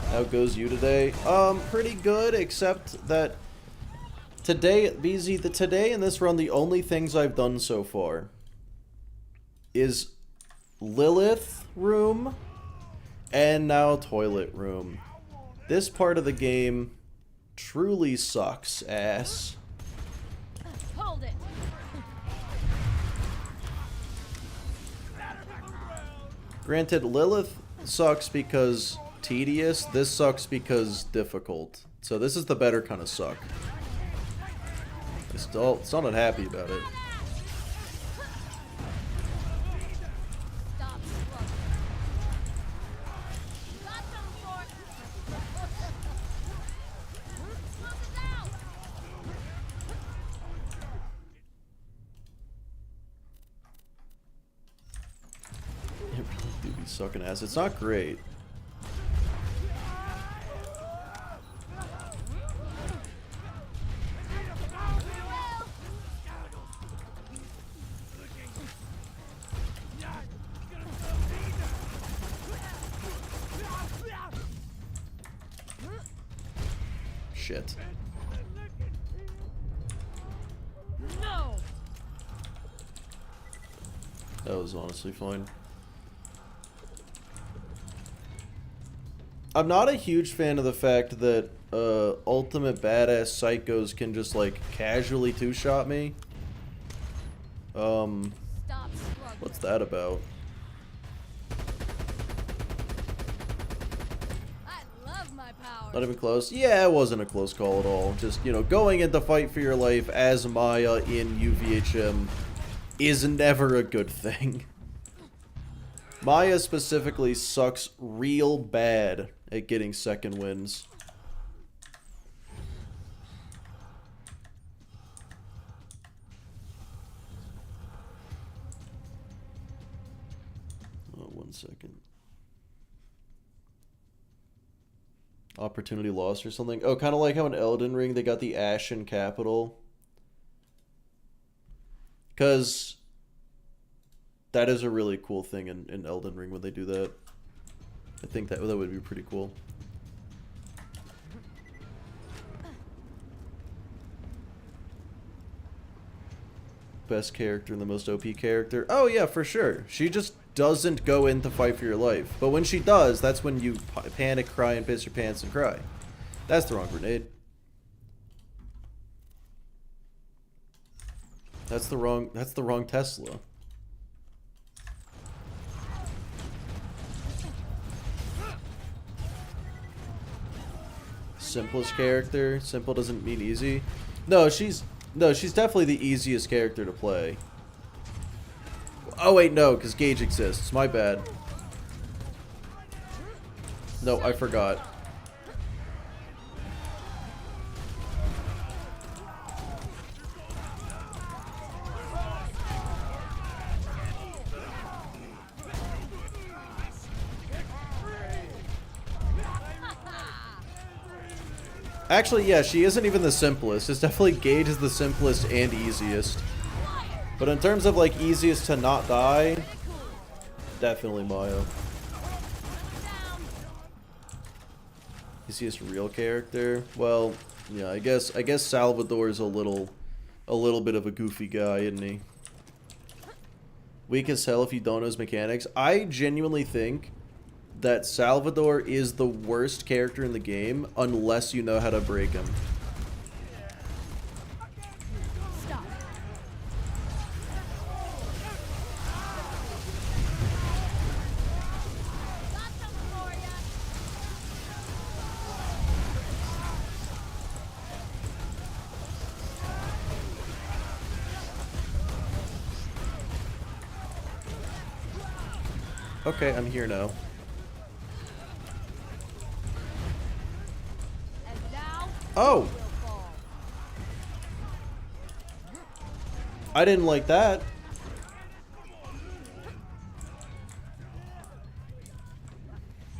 How goes you today? Pretty good, except that today, BZ, today in this run, the only things I've done so far is Lilith room and now toilet room. This part of the game truly sucks ass. Hold it. Granted, Lilith sucks because tedious. This sucks because difficult. So this is the better kind of suck. Still not happy about it. Stop struggling. Got some for Slow it down. It really do be sucking ass. It's not great. Shit. No. That was honestly fine. I'm not a huge fan of the fact that ultimate badass psychos can just like casually two-shot me. Stop struggling. What's that about? I love my power. Not even close? Yeah, it wasn't a close call at all. Just, you know, going into fight for your life as Maya in UVHM is never a good thing. Maya specifically sucks real bad at getting second wins. Oh, 1 second. Opportunity lost or something? Oh, kind of like how in Elden Ring they got the Ashen Capital. Because that is a really cool thing in Elden Ring when they do that. I think that would be pretty cool. Best character and the most OP character? Oh yeah, for sure. She just doesn't go in to fight for your life. But when she does, that's when you panic, cry, and piss your pants and cry. That's the wrong grenade. That's the wrong Tesla. Simplest character. Simple doesn't mean easy. No, she's definitely the easiest character to play. Oh wait, no, because Gage exists. My bad. No, I forgot. Actually, yeah, she isn't even the simplest. It's definitely Gage is the simplest and easiest. But in terms of, like, easiest to not die, definitely Maya. Easiest real character? Well, yeah, I guess Salvador's a little bit of a goofy guy, isn't he? Weak as hell if you don't know his mechanics. I genuinely think that Salvador is the worst character in the game unless you know how to break him. Stop. Got some for ya. Okay, I'm here now. Oh! I didn't like that.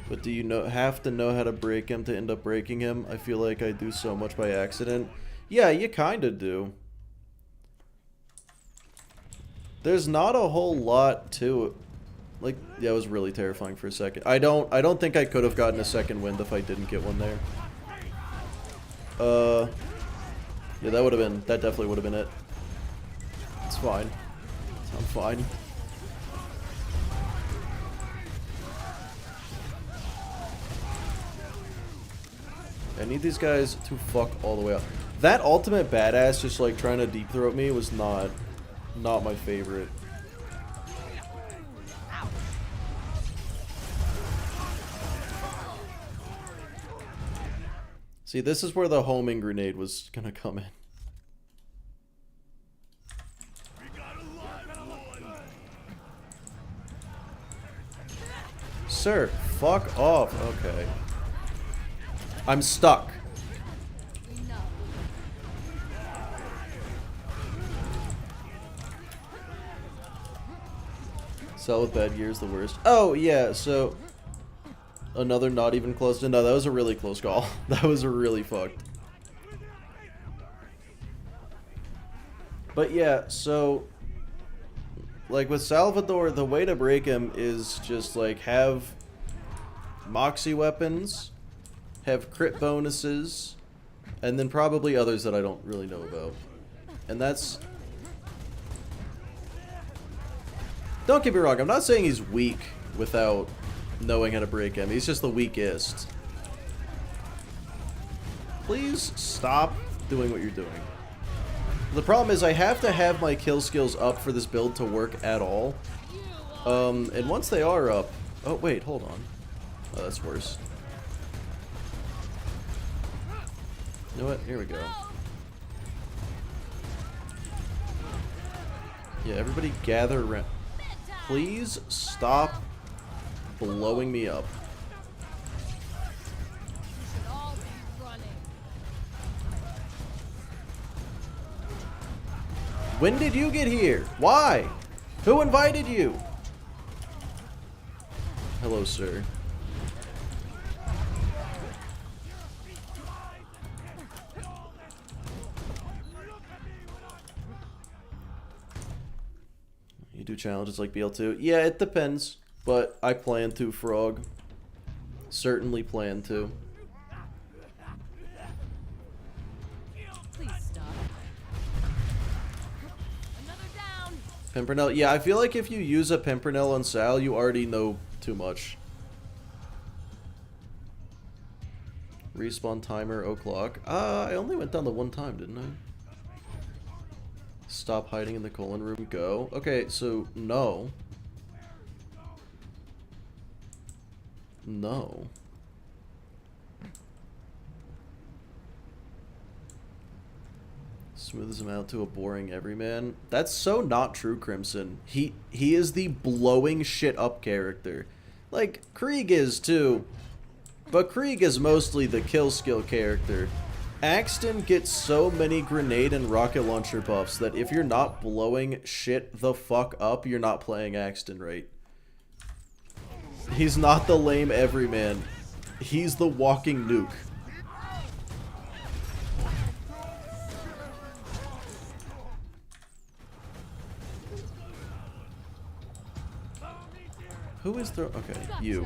But do you have to know how to break him to end up breaking him? I feel like I do so much by accident. Yeah, you kinda do. There's not a whole lot to it. Like, yeah, it was really terrifying for a second. I don't think I could have gotten a second wind if I didn't get one there. Yeah, that definitely would have been it. It's fine. I'm fine. I need these guys to fuck all the way up. That ultimate badass just like trying to deep throat me was not my favorite. See, this is where the homing grenade was gonna come in. Sir, fuck off. Okay. I'm stuck. Cell with bad gear is the worst. Oh, yeah, so... Another not even close to... No, that was a really close call. That was really fucked. But yeah, so... Like, with Salvador, the way to break him is just, like, have... Moxie weapons... Have crit bonuses... And then probably others that I don't really know about. And that's... Don't get me wrong, I'm not saying he's weak without knowing how to break him. He's just the weakest. Please stop doing what you're doing. The problem is I have to have my kill skills up for this build to work at all. And once they are up... Oh, wait, hold on. Oh, that's worse. You know what? Here we go. Yeah, everybody gather around. Please stop blowing me up. Should all be running. When did you get here? Why? Who invited you? Hello, sir. You do challenges like BL2? Yeah, it depends. But I plan to, Frog. Certainly plan to. Please stop. Another down. Pimpernel? Yeah, I feel like if you use a Pimpernel on Sal, you already know too much. Respawn timer, o'clock. I only went down the one time, didn't I? Stop hiding in the colon room, go. Okay, so, no. No. Smooths him out to a boring everyman. That's so not true, Crimson. He is the blowing shit up character. Like, Krieg is too. But Krieg is mostly the kill skill character. Axton gets so many grenade and rocket launcher buffs that if you're not blowing shit the fuck up, you're not playing Axton right. He's not the lame everyman. He's the walking nuke. Who is the... Okay, you.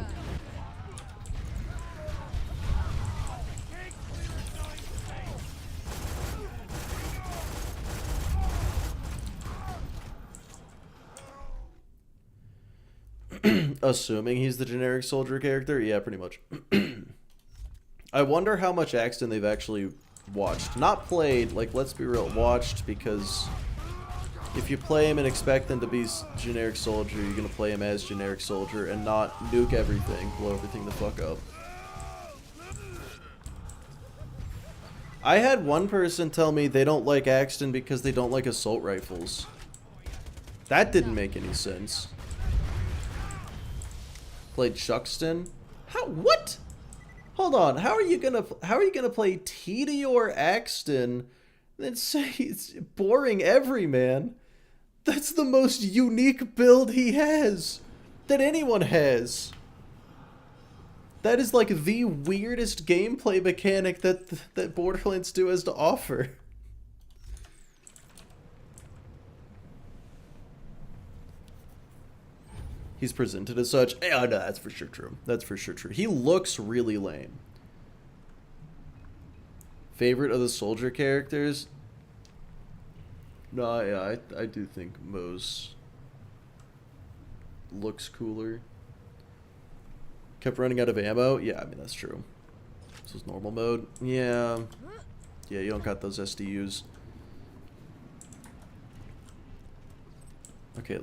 Assuming he's the generic soldier character? Yeah, pretty much. I wonder how much Axton they've actually watched. Not played, like, let's be real, watched, because if you play him and expect him to be generic soldier, you're gonna play him as generic soldier and not nuke everything, blow everything the fuck up. I had one person tell me they don't like Axton because they don't like assault rifles. That didn't make any sense. Played Chuxton? How? What? Hold on. How are you gonna play Tedior Axton and then say it's boring everyman? That's the most unique build he has that anyone has. That is like the weirdest gameplay mechanic that Borderlands 2 has to offer. He's presented as such. Yeah, no, that's for sure true. That's for sure true. He looks really lame. Favorite of the soldier characters? No, yeah, I do think Mo's looks cooler. Kept running out of ammo? Yeah, I mean, that's true. This is normal mode? Yeah. Yeah, you don't got those SDUs. Okay,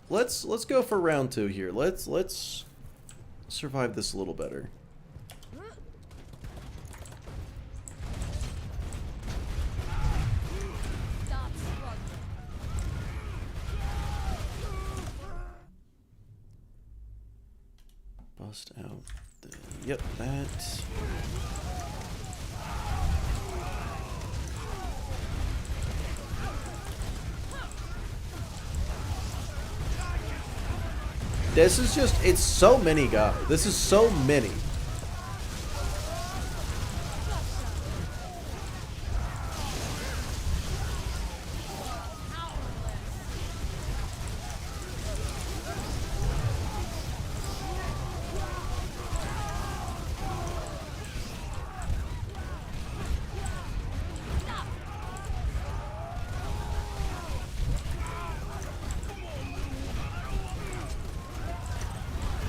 let's go for round 2 here. Let's survive this a little better. Stop struggling. Bust out the... Yep, that... This is just... It's so many guys. This is so many.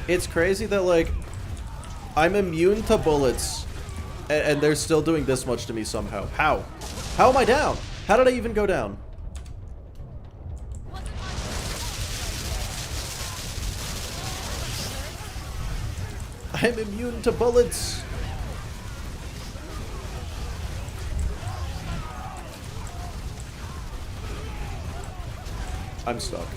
It's crazy that, like, I'm immune to bullets, and they're still doing this much to me somehow. How? How am I down? How did I even go down? I'm immune to bullets. I'm stuck.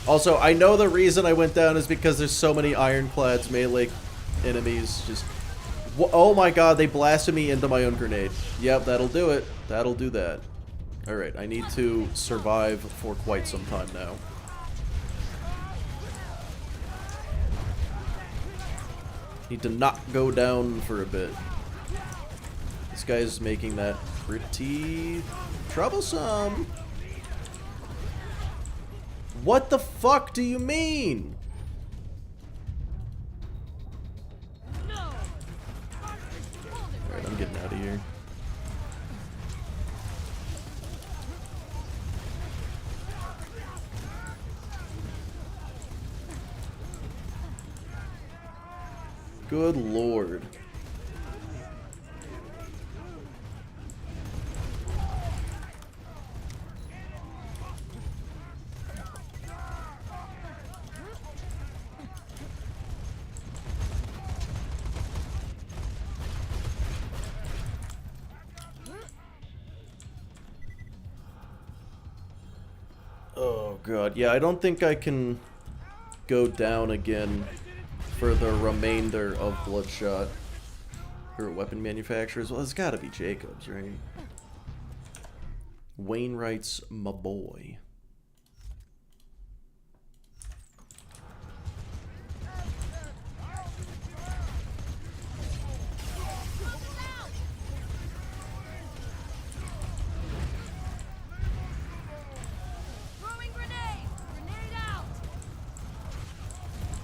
Also, I know the reason I went down is because there's so many ironclads melee enemies. Just, oh my god, they blasted me into my own grenade. Yep, that'll do it. That'll do that. Alright, I need to survive for quite some time now. Need to not go down for a bit. This guy's making that pretty troublesome. What the fuck do you mean? Alright, I'm getting out of here. Good lord. Oh god, yeah, I don't think I can go down again for the remainder of Bloodshot. Or weapon manufacturers. Well, it's gotta be Jacobs, right? Wainwright's my boy. Throwing grenade! Grenade out!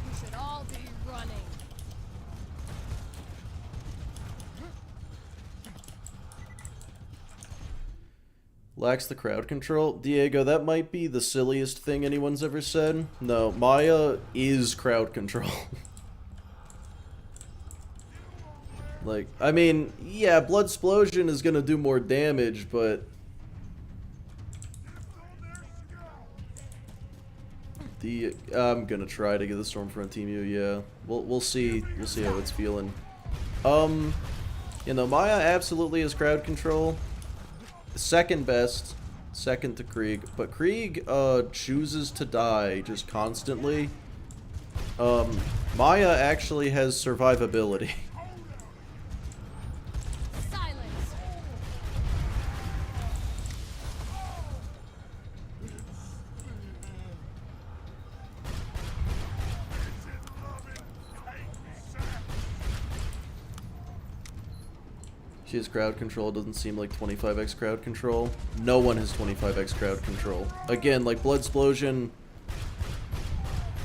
You should all be running. Lacks the crowd control. Diego, that might be the silliest thing anyone's ever said. No, Maya is crowd control. Like, I mean, yeah, Bloodsplosion is gonna do more damage, but... I'm gonna try to get the Stormfront team you, yeah. We'll see how it's feeling. You know, Maya absolutely is crowd control. Second best second to Krieg, but Krieg chooses to die just constantly. Maya actually has survivability. Silence. She has crowd control. Doesn't seem like 25x crowd control. No one has 25x crowd control. Again, like Blood Explosion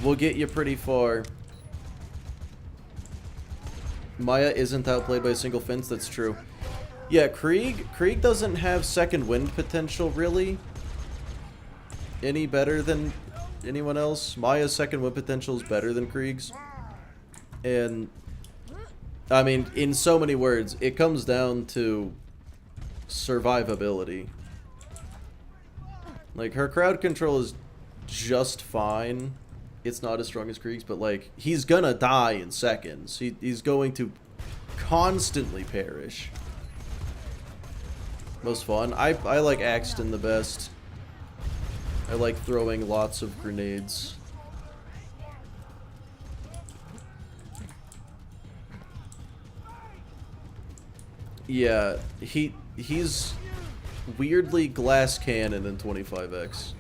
will get you pretty far. Maya isn't outplayed by a single fence. That's true. Yeah, Krieg doesn't have second wind potential really any better than anyone else. Maya's second wind potential is better than Krieg's. And I mean, in so many words, it comes down to survivability. Like, her crowd control is just fine. It's not as strong as Krieg's, but, like, he's gonna die in seconds. He's going to constantly perish. Most fun. I like Axton the best. I like throwing lots of grenades. Yeah, he's weirdly glass cannon in 25x.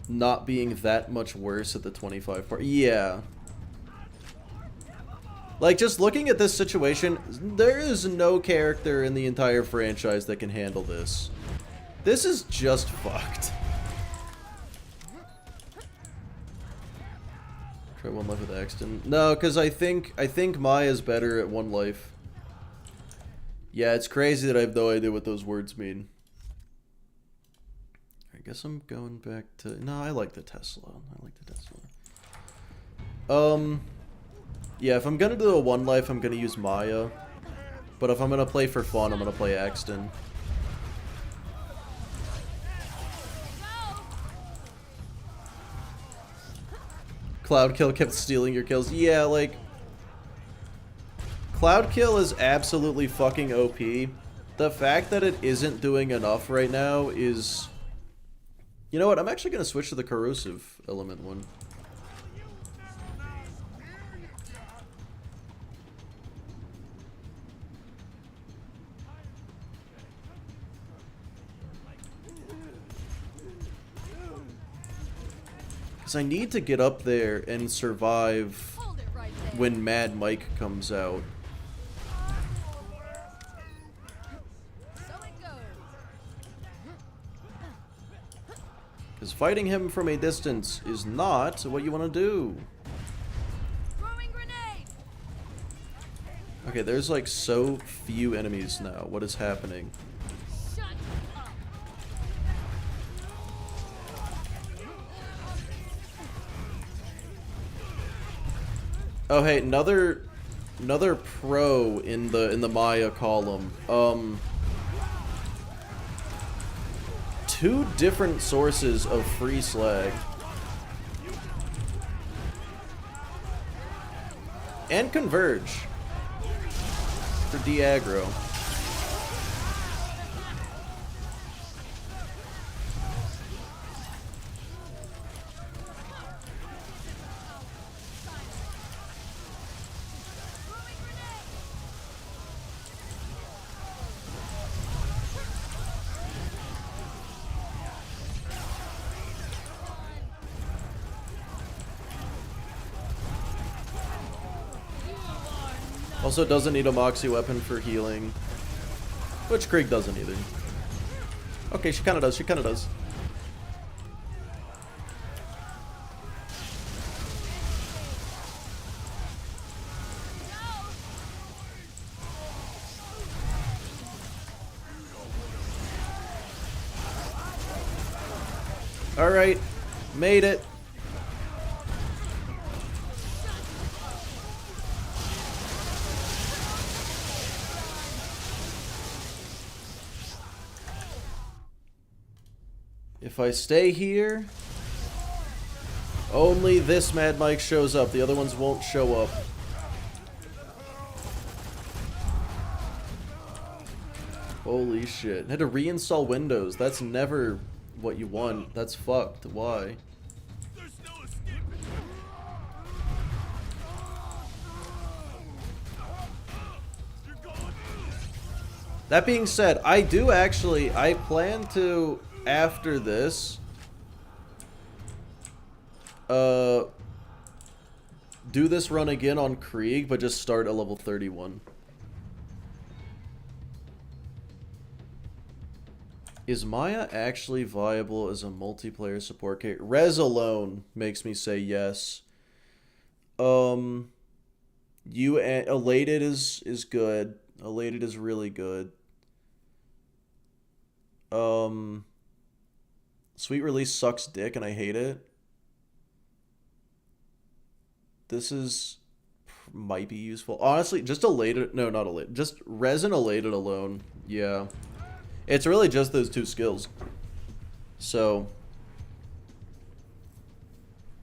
Not being that much worse at the 25 part. Yeah. Like, just looking at this situation, there is no character in the entire franchise that can handle this. This is just fucked. Try one life with Axton. No, because I think Maya's better at one life. Yeah, it's crazy that I have no idea what those words mean. I guess I'm going back to... No, I like the Tesla. Yeah, if I'm gonna do a one life, I'm gonna use Maya. But if I'm gonna play for fun, I'm gonna play Axton. Cloudkill kept stealing your kills. Yeah, like... Cloudkill is absolutely fucking OP. The fact that it isn't doing enough right now is... You know what? I'm actually going to switch to the corrosive element one. Because I need to get up there and survive Hold it right there. when Mad Mike comes out. So it goes. Because fighting him from a distance is not what you want to do. Throwing grenade. Okay, there's like so few enemies now. What is happening? Shut up. Oh hey, another pro in the Maya column. Two different sources of free slag. And converge for de-aggro. Also doesn't need a Moxie weapon for healing. Which Krieg doesn't either. Okay, she kinda does, Alright, made it. If I stay here, only this Mad Mike shows up. The other ones won't show up. Holy shit. Had to reinstall Windows. That's never what you want. That's fucked. Why? There's no escaping. You're gone. That being said, I plan to, after this, do this run again on Krieg, but just start at level 31. Is Maya actually viable as a multiplayer support character? Rez alone makes me say yes. Elated is good. Elated is really good. Sweet Release sucks dick and I hate it. This might be useful. Honestly, just Elated, no, not Elated. Just Rez and Elated alone. Yeah. It's really just those two skills. So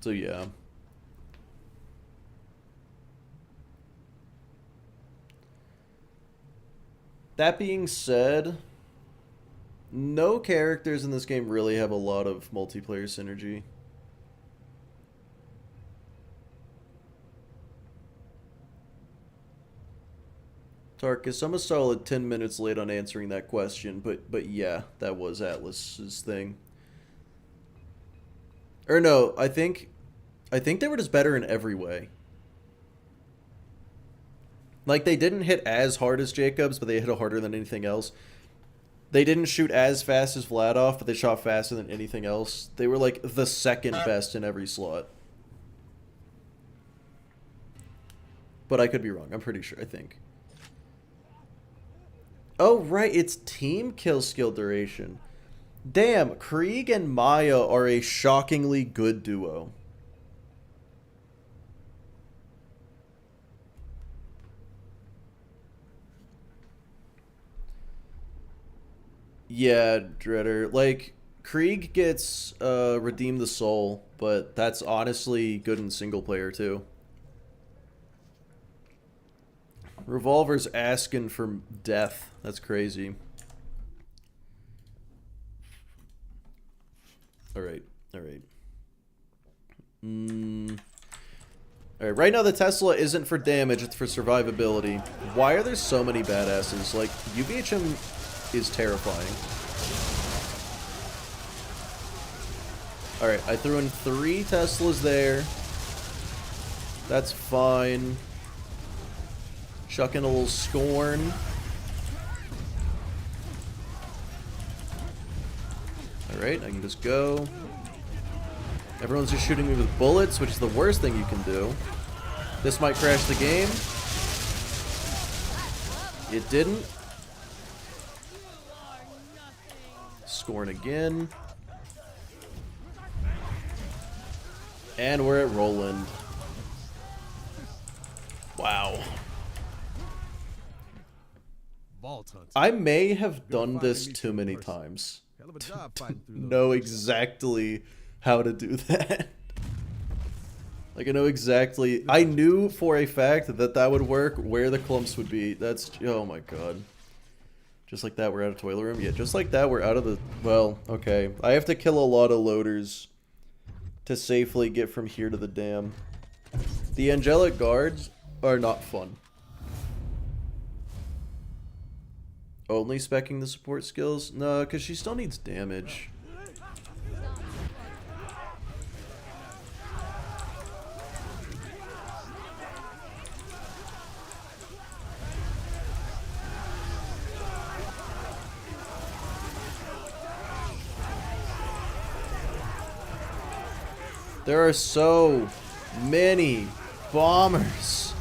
yeah. That being said, no characters in this game really have a lot of multiplayer synergy. Tarkus, I'm a solid 10 minutes late on answering that question, but yeah, that was Atlas's thing. Or no, I think they were just better in every way. Like, they didn't hit as hard as Jacobs, but they hit harder than anything else. They didn't shoot as fast as Vladov, but they shot faster than anything else. They were like the second best in every slot. But I could be wrong. I'm pretty sure, I think. Oh, right, it's team kill skill duration. Damn, Krieg and Maya are a shockingly good duo. Yeah, Dreader. Like, Krieg gets Redeem the Soul, but that's honestly good in single player too. Revolver's asking for death. That's crazy. Alright, alright. Alright, right now the Tesla isn't for damage, it's for survivability. Why are there so many badasses? Like, UVHM is terrifying. Alright, I threw in 3 Teslas there. That's fine. Chuck in a little Scorn. Alright, I can just go. Everyone's just shooting me with bullets, which is the worst thing you can do. This might crash the game. It didn't. Scorn again. And we're at Roland. Wow. I may have done this too many times. To know exactly how to do that. Like, I know exactly. I knew for a fact that that would work, where the clumps would be. That's. Oh my god. Just like that, we're out of toilet room? Yeah, just like that, we're out of the. Well, okay. I have to kill a lot of loaders to safely get from here to the dam. The angelic guards are not fun. Only speccing the support skills? No, because she still needs damage. There are so many bombers.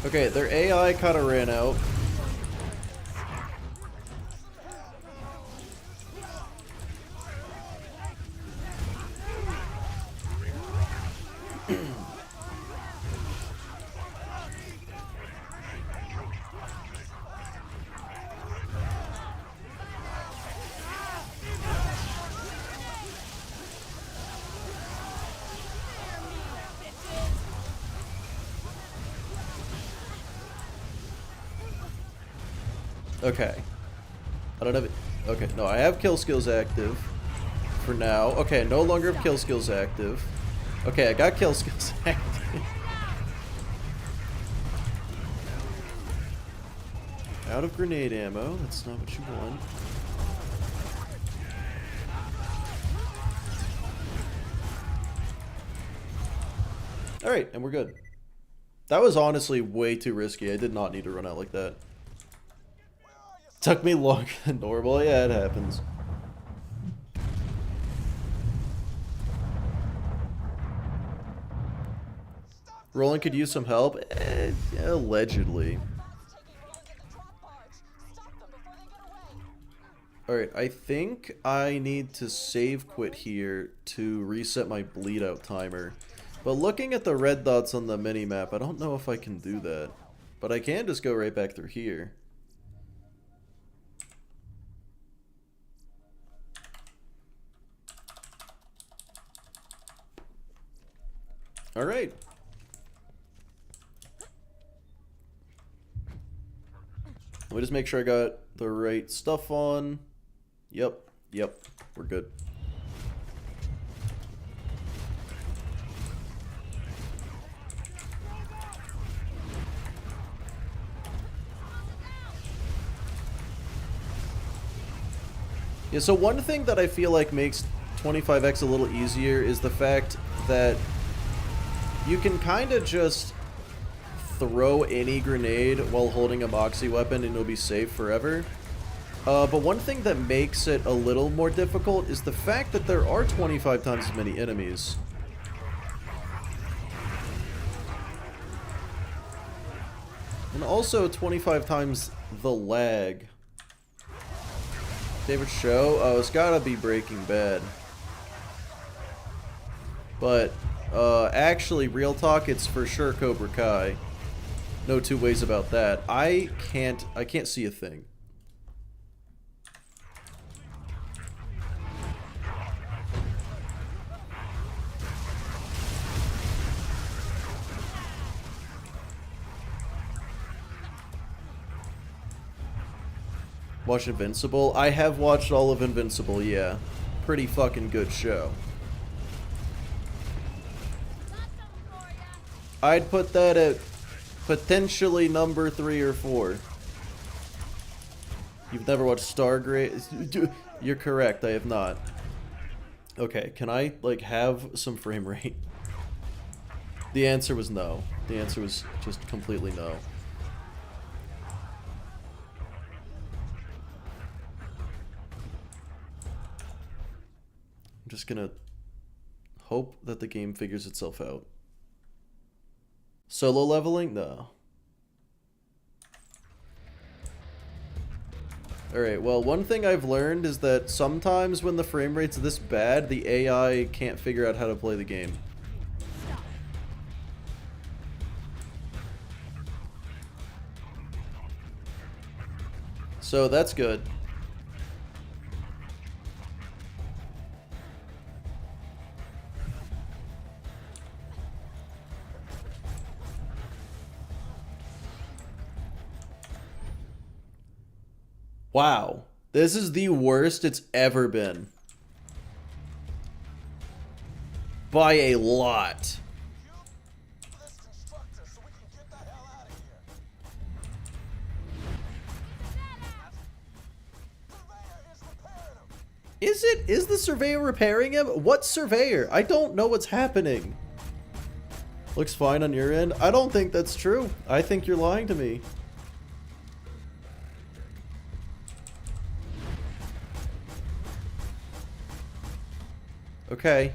Okay, their AI kind of ran out. Okay. I don't have it. Okay, no, I have kill skills active for now. Okay, I no longer have kill skills active. Okay, I got kill skills active. Out of grenade ammo. That's not what you want. Alright, and we're good. That was honestly way too risky. I did not need to run out like that. Took me longer than normal. Yeah, it happens. Roland could use some help. Allegedly. Bots taking Roland at the drop barge. Stop them before they get away. Alright, I think I need to save quit here to reset my bleed out timer. But looking at the red dots on the mini-map, I don't know if I can do that. But I can just go right back through here. Alright. Let me just make sure I got the right stuff on. Yep, we're good. Yeah, so one thing that I feel like makes 25x a little easier is the fact that you can kind of just throw any grenade while holding a moxie weapon and it'll be safe forever. But one thing that makes it a little more difficult is the fact that there are 25 times as many enemies. And also 25 times the lag. Favorite show? Oh, it's gotta be Breaking Bad. But, actually, real talk, it's for sure Cobra Kai. No two ways about that. I can't see a thing. Watch Invincible? I have watched all of Invincible, yeah. Pretty fucking good show. I'd put that at potentially number 3 or 4. You've never watched Stargrave? You're correct, I have not. Okay, can I, like, have some frame rate? The answer was no. The answer was just completely no. I'm just gonna hope that the game figures itself out. Solo leveling? No. Alright, well, one thing I've learned is that sometimes when the frame rate's this bad, the AI can't figure out how to play the game. So that's good. Wow, this is the worst it's ever been. By a lot. This constructor so we can get the hell out of here. Surveyor is repairing him. Is it? Is the surveyor repairing him? What surveyor? I don't know what's happening. Looks fine on your end. I don't think that's true. I think you're lying to me. Okay.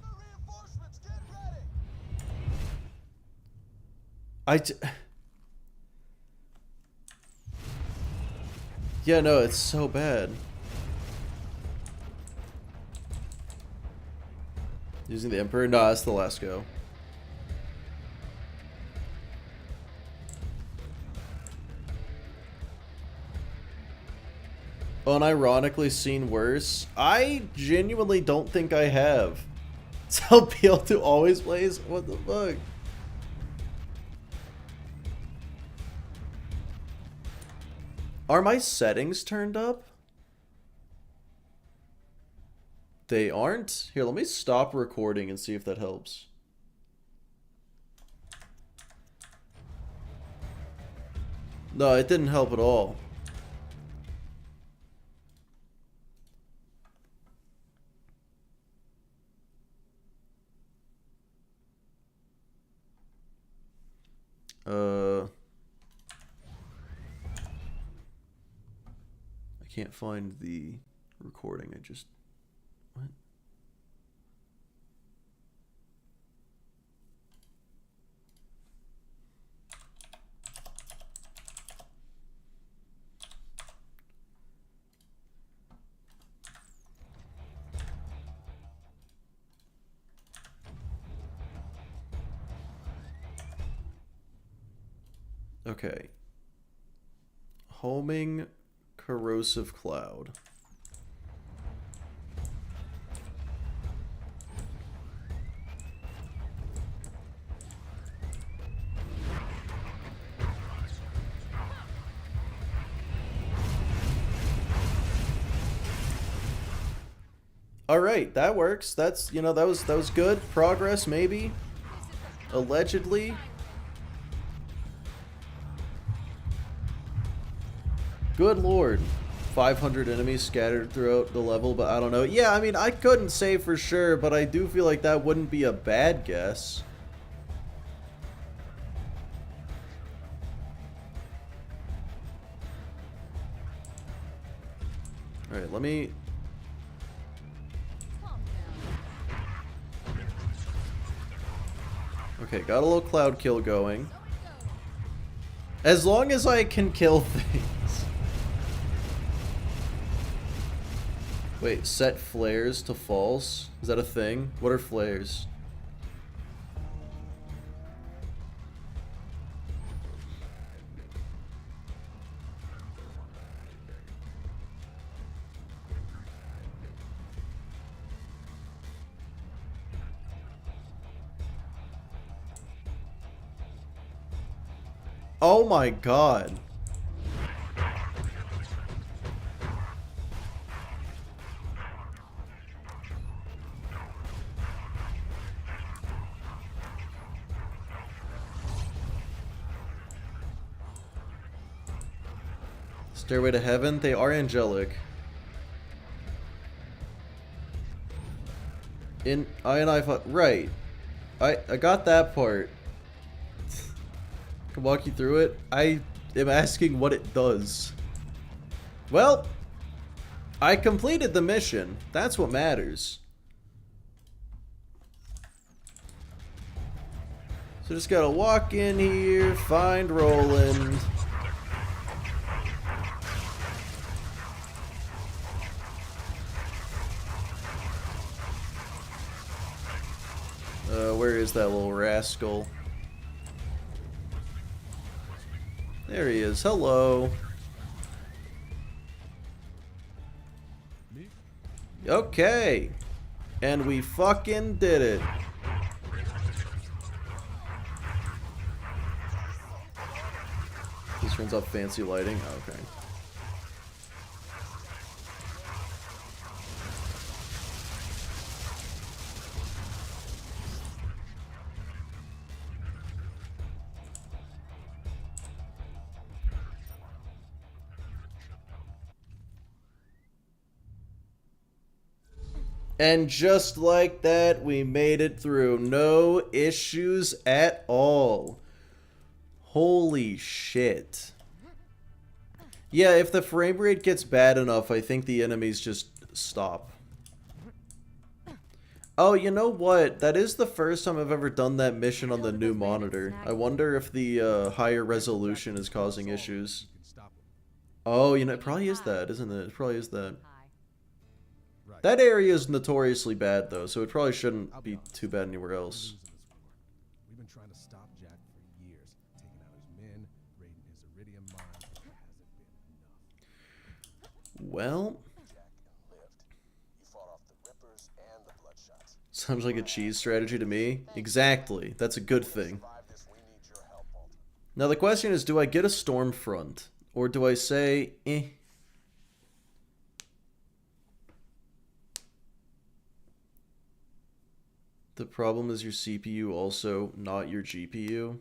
The reinforcements, get ready. Yeah, no, it's so bad. Using the Emperor? Nah, that's the last go. Unironically seen worse? I genuinely don't think I have. Tell PL to always plays? What the fuck? Are my settings turned up? They aren't? Here, let me stop recording and see if that helps. No, it didn't help at all. I can't find the recording. I just... What? Okay. Homing corrosive cloud. All right, that works. That's, you know, that was good progress, maybe. Allegedly. Good lord. 500 enemies scattered throughout the level, but I don't know. Yeah, I mean, I couldn't say for sure, but I do feel like that wouldn't be a bad guess. Alright, let me... Okay, got a little cloud kill going. As long as I can kill things. Wait, set flares to false? Is that a thing? What are flares? Oh my god. Stairway to Heaven? They are angelic. Right. I got that part. Can walk you through it. I am asking what it does. Well, I completed the mission. That's what matters. So just gotta walk in here, find Roland. Where is that little rascal? There he is. Hello. Okay. And we fucking did it. This turns off fancy lighting. Okay. And just like that, we made it through. No issues at all. Holy shit. Yeah, if the frame rate gets bad enough, I think the enemies just stop. Oh, you know what? That is the first time I've ever done that mission on the new monitor. I wonder if the higher resolution is causing issues. Oh, you know, it probably is that, isn't it? It probably is that. That area is notoriously bad, though, so it probably shouldn't be too bad anywhere else. We've been trying to stop Jack for years, taking out his men, raiding his iridium mine, but it hasn't been enough. Well, Jack lived. He fought off the Rippers and the Bloodshots. Sounds like a cheese strategy to me. Exactly. That's a good thing. Survive this, we need your help, Bolt. Now the question is, do I get a storm front? Or do I say, eh? The problem is your CPU also, not your GPU.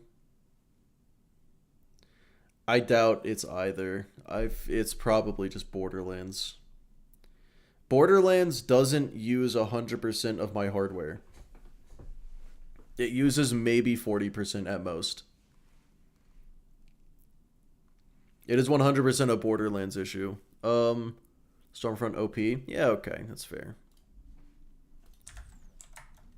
I doubt it's either. It's probably just Borderlands. Borderlands doesn't use 100% of my hardware. It uses maybe 40% at most. It is 100% a Borderlands issue. Stormfront OP? Yeah, okay, that's fair.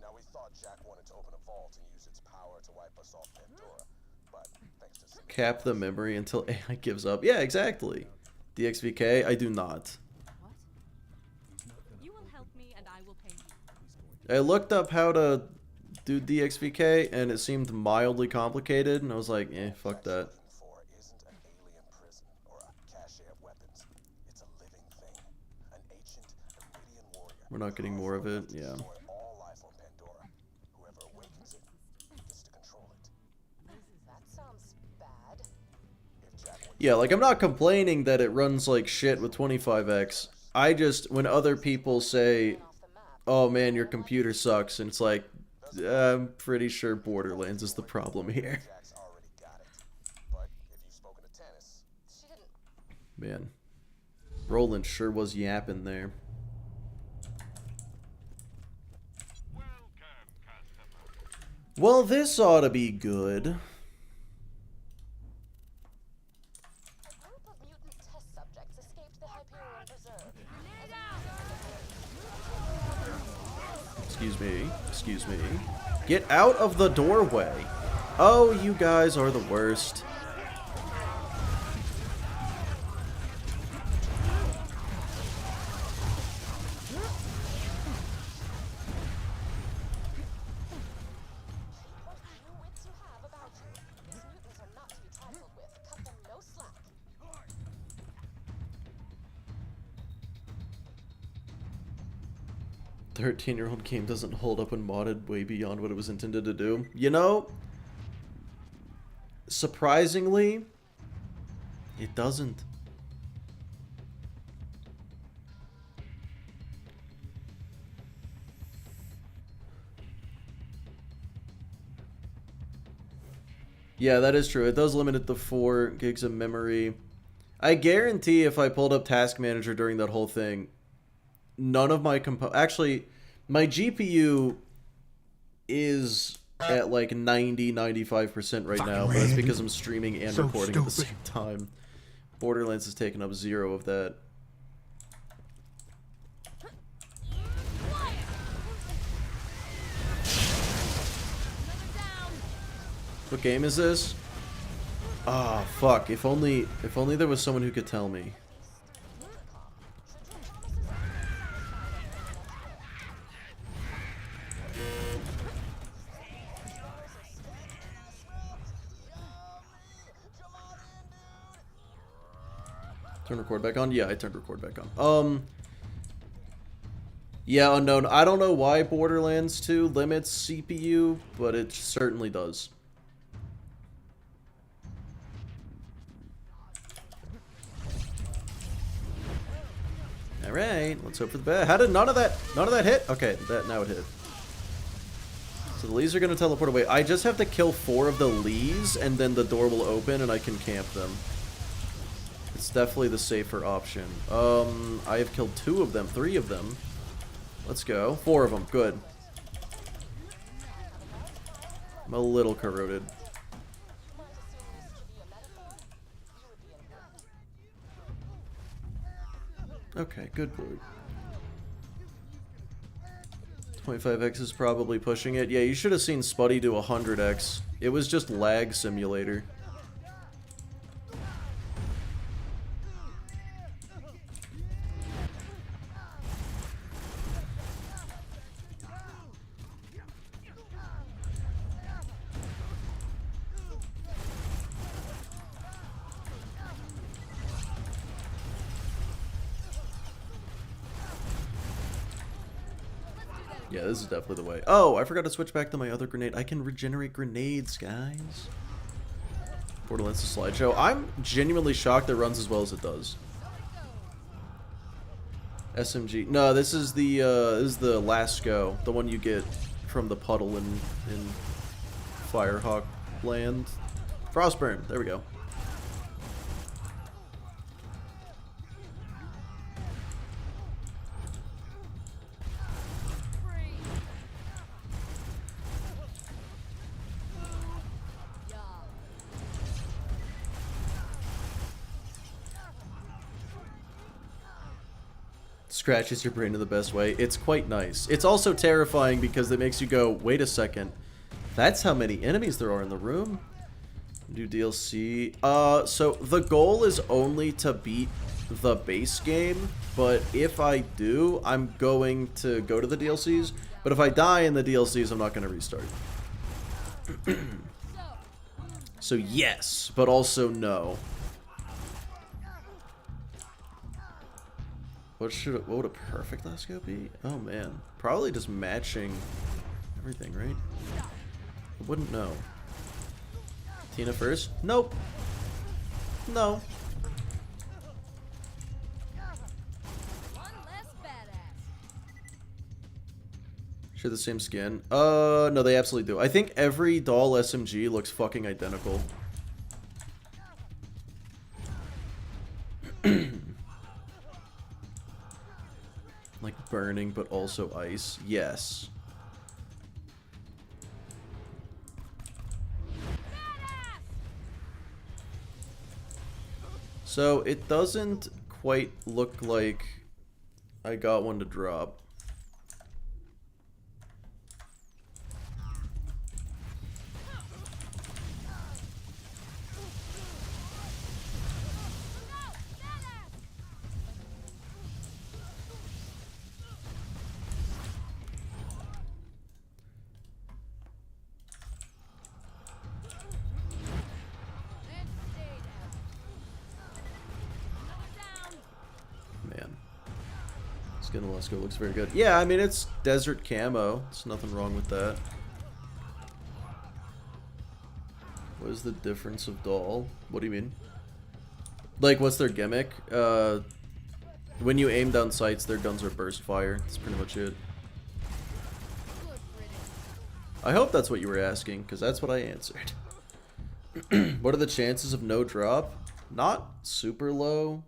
Now we thought Jack wanted to open a vault and use its power to wipe us off Pandora, but thanks to Cap the memory until AI gives up. Yeah, exactly. DXVK, I do not. What? You will help me and I will pay you. I looked up how to do DXVK and it seemed mildly complicated, and I was like, eh, fuck that. for isn't an alien prison or a cache of weapons. It's a living thing, an ancient Iridian warrior. We're not getting more of it, yeah. Destroy all life on Pandora. Whoever awakens it gets to control it. That sounds bad. If Jack wins, Yeah, like, I'm not complaining that it runs like shit with 25x. I just, when other people say, Off the map. oh man, your computer sucks, and it's like, I'm pretty sure Borderlands is the problem here. Jack's already got it. But if you've spoken to Tannis, She didn't. Man, Roland sure was yapping there. Welcome, customer. Well, this ought to be good. A group of mutant test subjects escaped the Hyperion Preserve. Excuse me, excuse me. Get out of the doorway. Oh, you guys are the worst. What few wits you have about you. These mutants are not to be trifled with. Cut them no slack. 13-year-old game doesn't hold up when modded way beyond what it was intended to do. You know, surprisingly, it doesn't. Yeah, that is true. It does limit it to 4 gigs of memory. I guarantee if I pulled up Task Manager during that whole thing, none of my actually, my GPU is at like 95% right now, but that's because I'm streaming and recording at the same time. Borderlands has taken up 0 of that. What game is this? Ah, fuck. If only there was someone who could tell me. Turn record back on? Yeah, I turned record back on. Yeah, unknown. I don't know why Borderlands 2 limits CPU, but it certainly does. Alright, let's hope for the best. How did none of that hit? Okay, now it hit. So the Lees are gonna teleport away. I just have to kill 4 of the Lees, and then the door will open and I can camp them. It's definitely the safer option. I have killed 2 of them, 3 of them. Let's go. 4 of them, good. I'm a little corroded. Okay, good boy. 25x is probably pushing it. Yeah, you should have seen Spuddy do 100x. It was just lag simulator. Yeah, this is definitely the way. Oh, I forgot to switch back to my other grenade. I can regenerate grenades, guys. Borderlands the slideshow. I'm genuinely shocked it runs as well as it does. SMG. No, this is the last go, the one you get from the puddle in Firehawk Land. Frostburn. There we go. Scratches your brain in the best way. It's quite nice. It's also terrifying because it makes you go, wait a second. That's how many enemies there are in the room? New DLC. So the goal is only to beat the base game, but if I do, I'm going to go to the DLCs. But if I die in the DLCs, I'm not going to restart. So yes, but also no. What would a perfect last go be? Oh man, probably just matching everything, right? I wouldn't know. Tina first? Nope. No. One less badass. Share the same skin. No, they absolutely do. I think every doll SMG looks fucking identical. Like burning, but also ice. Yes. So it doesn't quite look like I got one to drop. Man. Skin of Let's Go looks very good. Yeah, I mean, it's desert camo. There's nothing wrong with that. What is the difference of doll? What do you mean? Like, what's their gimmick? When you aim down sights, their guns are burst fire. That's pretty much it. I hope that's what you were asking, because that's what I answered. What are the chances of no drop? Not super low.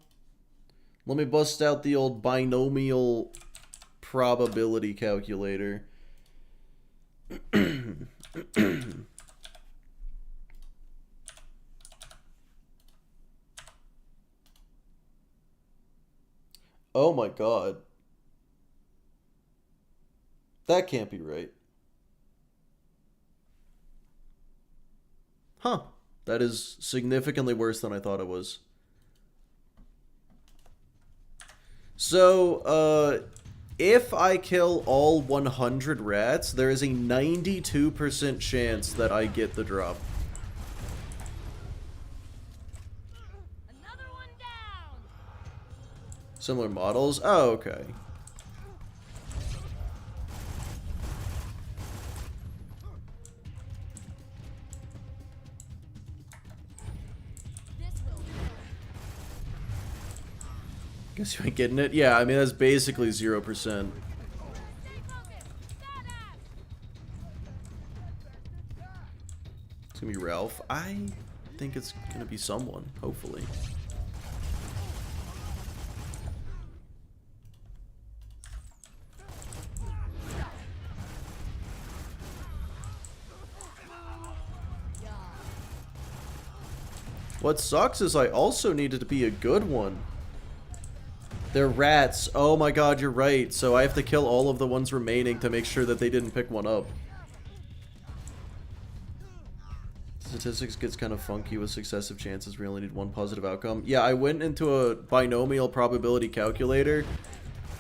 Let me bust out the old binomial probability calculator. Oh my god. That can't be right. Huh. That is significantly worse than I thought it was. So, if I kill all 100 rats, there is a 92% chance that I get the drop. Another one down. Similar models? Oh, okay. This will hurt. Guess you ain't getting it? Yeah, I mean, that's basically 0%. Stay focused. Badass. It's gonna be Ralph. I think it's gonna be someone, hopefully. What sucks is I also needed to be a good one. They're rats. Oh my god, you're right. So I have to kill all of the ones remaining to make sure that they didn't pick one up. Statistics gets kind of funky with successive chances. We only need one positive outcome. Yeah, I went into a binomial probability calculator.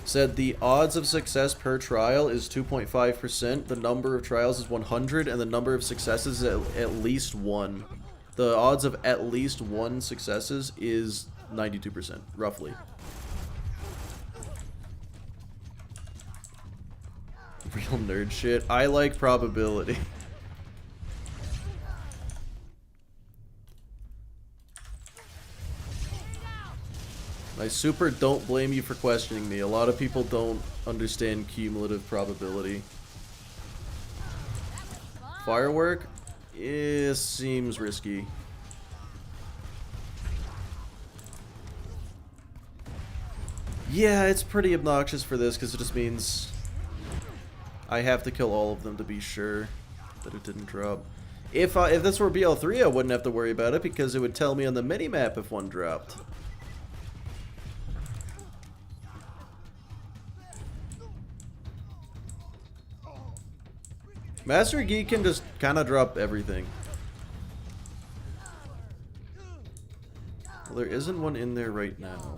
Said the odds of success per trial is 2.5%. The number of trials is 100, and the number of successes is at least 1. The odds of at least 1 successes is 92%, roughly. real nerd shit. I like probability. My super don't blame you for questioning me. A lot of people don't understand cumulative probability. Firework? It seems risky. Yeah, it's pretty obnoxious for this because it just means I have to kill all of them to be sure that it didn't drop. If this were BL3, I wouldn't have to worry about it because it would tell me on the minimap if one dropped. Master Geek can just kind of drop everything. Well, there isn't one in there right now.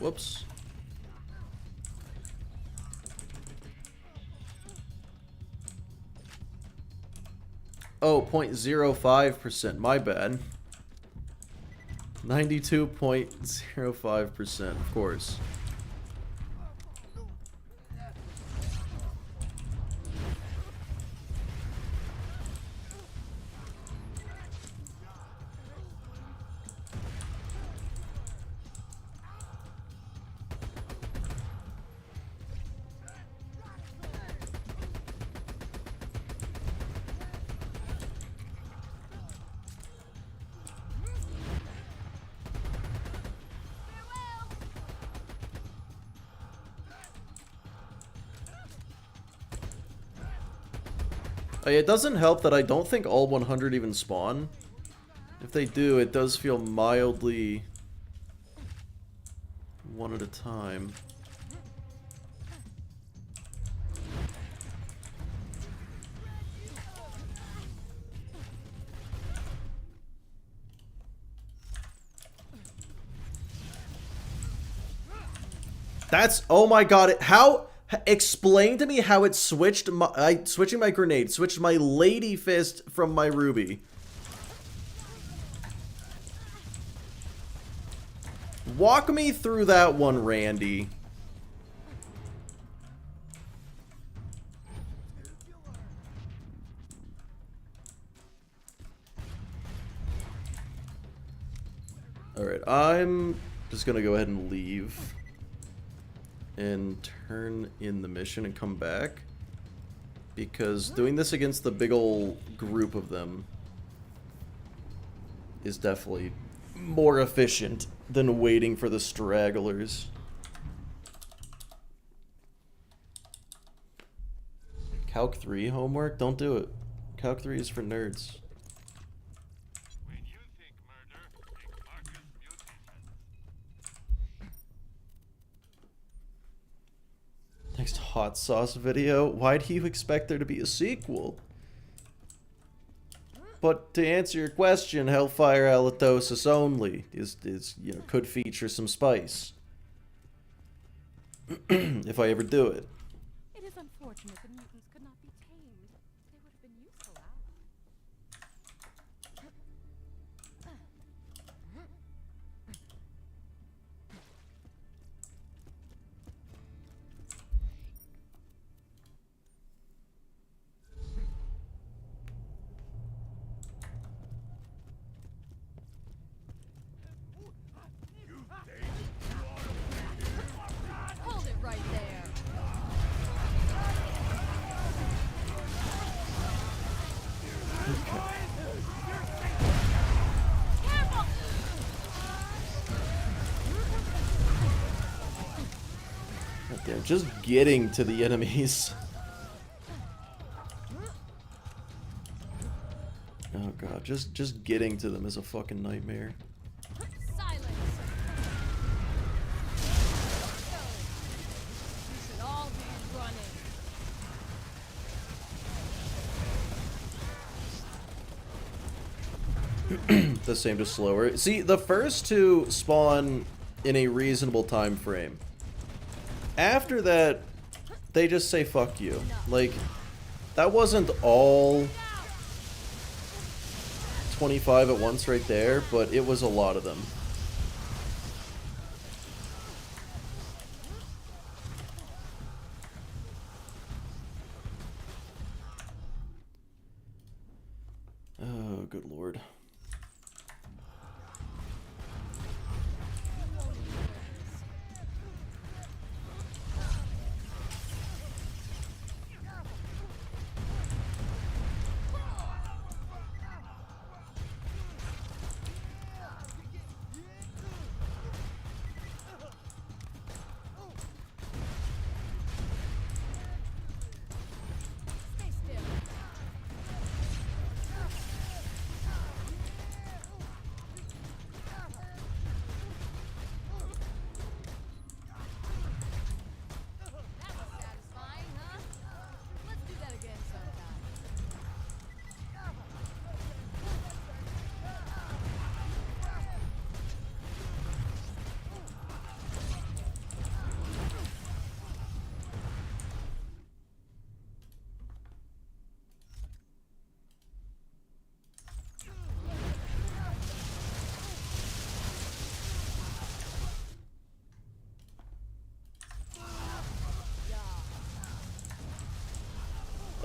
Whoops. Oh, 0.05%. My bad. 92.05%, of course. It doesn't help that I don't think all 100 even spawn. If they do, it does feel mildly one at a time. That's, oh my god, how... Explain to me how it switched my, switching my grenade, switched my lady fist from my ruby. Walk me through that one, Randy. Alright, I'm just gonna go ahead and leave. And turn in the mission and come back. Because doing this against the big ol' group of them is definitely more efficient than waiting for the stragglers. Calc 3 homework? Don't do it. Calc 3 is for nerds. When you think murder, think Marcus Mutation. Next hot sauce video. Why do you expect there to be a sequel? But to answer your question, Hellfire Halitosis only is you know, could feature some spice. If I ever do it. It is unfortunate the mutants could not be tamed. They would have been useful allies. Hold it right there. Careful! God damn, just getting to the enemies. Oh god, just getting to them is a fucking nightmare. Silence! You should all be running. The same, just slower. See, the first two spawn in a reasonable time frame. After that, they just say fuck you. Like, that wasn't all 25 at once right there, but it was a lot of them. Oh, good lord. Stay still. That was satisfying, huh? Let's do that again sometime.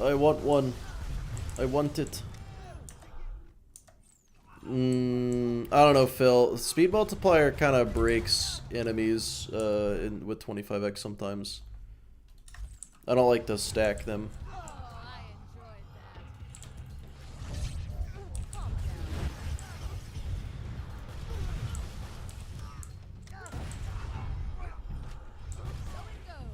I want one. I want it. I don't know, Phil. Speed multiplier kind of breaks enemies with 25x sometimes. I don't like to stack them. Oh, I enjoyed that. Calm down. So it goes.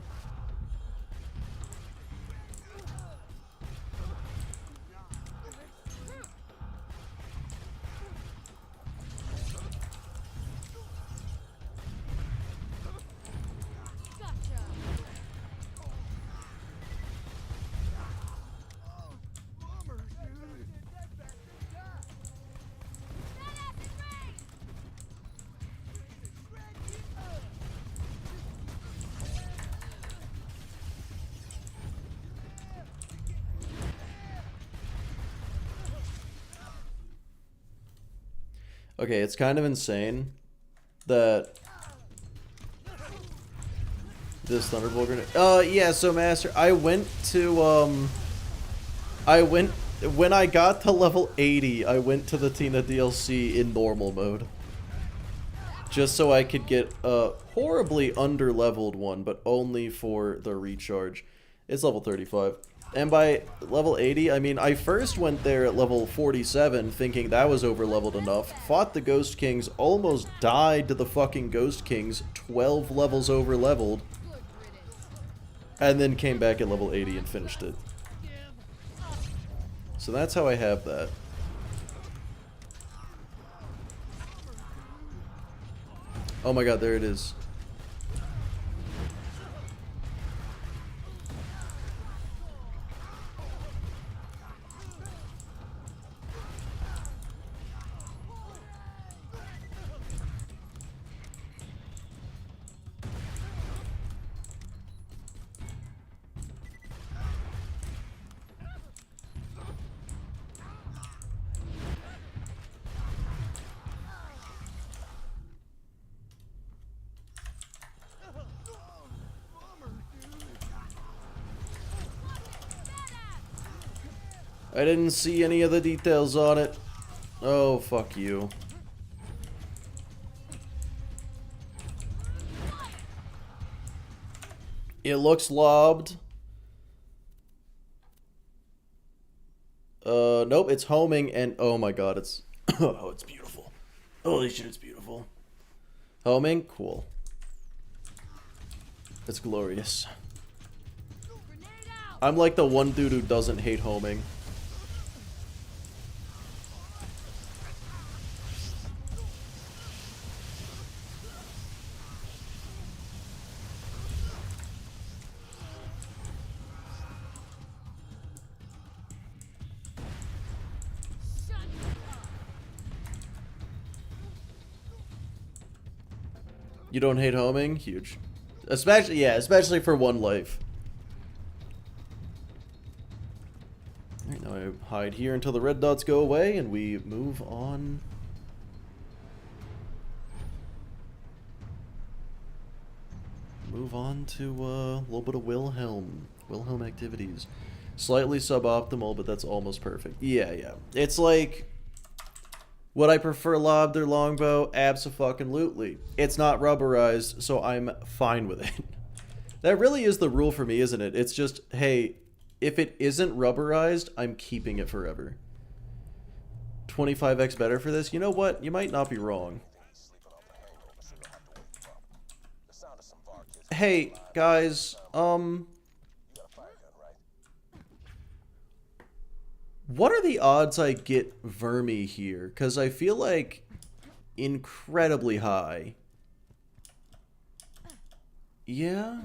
Gotcha. Okay, it's kind of insane that this Thunderbolt grenade. Yeah, so Master, I went to when I got to level 80, I went to the Tina DLC in normal mode. Just so I could get a horribly under-leveled one, but only for the recharge. It's level 35. And by level 80, I mean, I first went there at level 47, thinking that was over-leveled enough, fought the Ghost Kings, almost died to the fucking Ghost Kings, 12 levels over-leveled, Good riddance. and then came back at level 80 and finished it. So that's how I have that. Oh my god, there it is. I didn't see any of the details on it. Oh, fuck you. It looks lobbed. Nope, it's homing and oh my god, it's oh, it's beautiful. Holy shit, it's beautiful. Homing, cool. It's glorious. Grenade out. I'm like the one dude who doesn't hate homing. Shut up. You don't hate homing? Huge. Especially, yeah, especially for one life. Alright, now I hide here until the red dots go away and we move on. Move on to a little bit of Wilhelm activities. Slightly suboptimal, but that's almost perfect. Yeah. It's like, would I prefer lobbed or longbow? Abso-fucking-lutely. It's not rubberized, so I'm fine with it. That really is the rule for me, isn't it? It's just, hey, if it isn't rubberized, I'm keeping it forever. 25x better for this? You know what? You might not be wrong. Sleeping off the hangover, so you'll have to wake you up. The sound of some VAR kids. Hey, guys, You got a fire gun, right? what are the odds I get Vermi here? Because I feel like incredibly high. Yeah?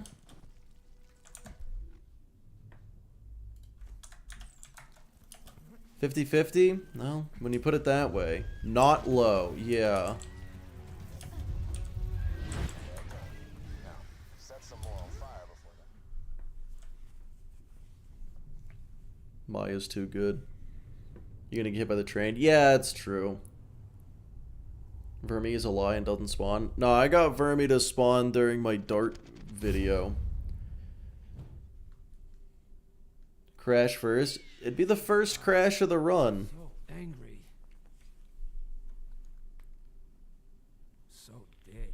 $50-50? No, when you put it that way. Not low, yeah. Now, set some more on fire before that. Maya's too good. You gonna get hit by the train? Yeah, it's true. Vermi is a lie and doesn't spawn. No, I got Vermi to spawn during my dart video. Crash first. It'd be the first crash of the run. So angry. So dead.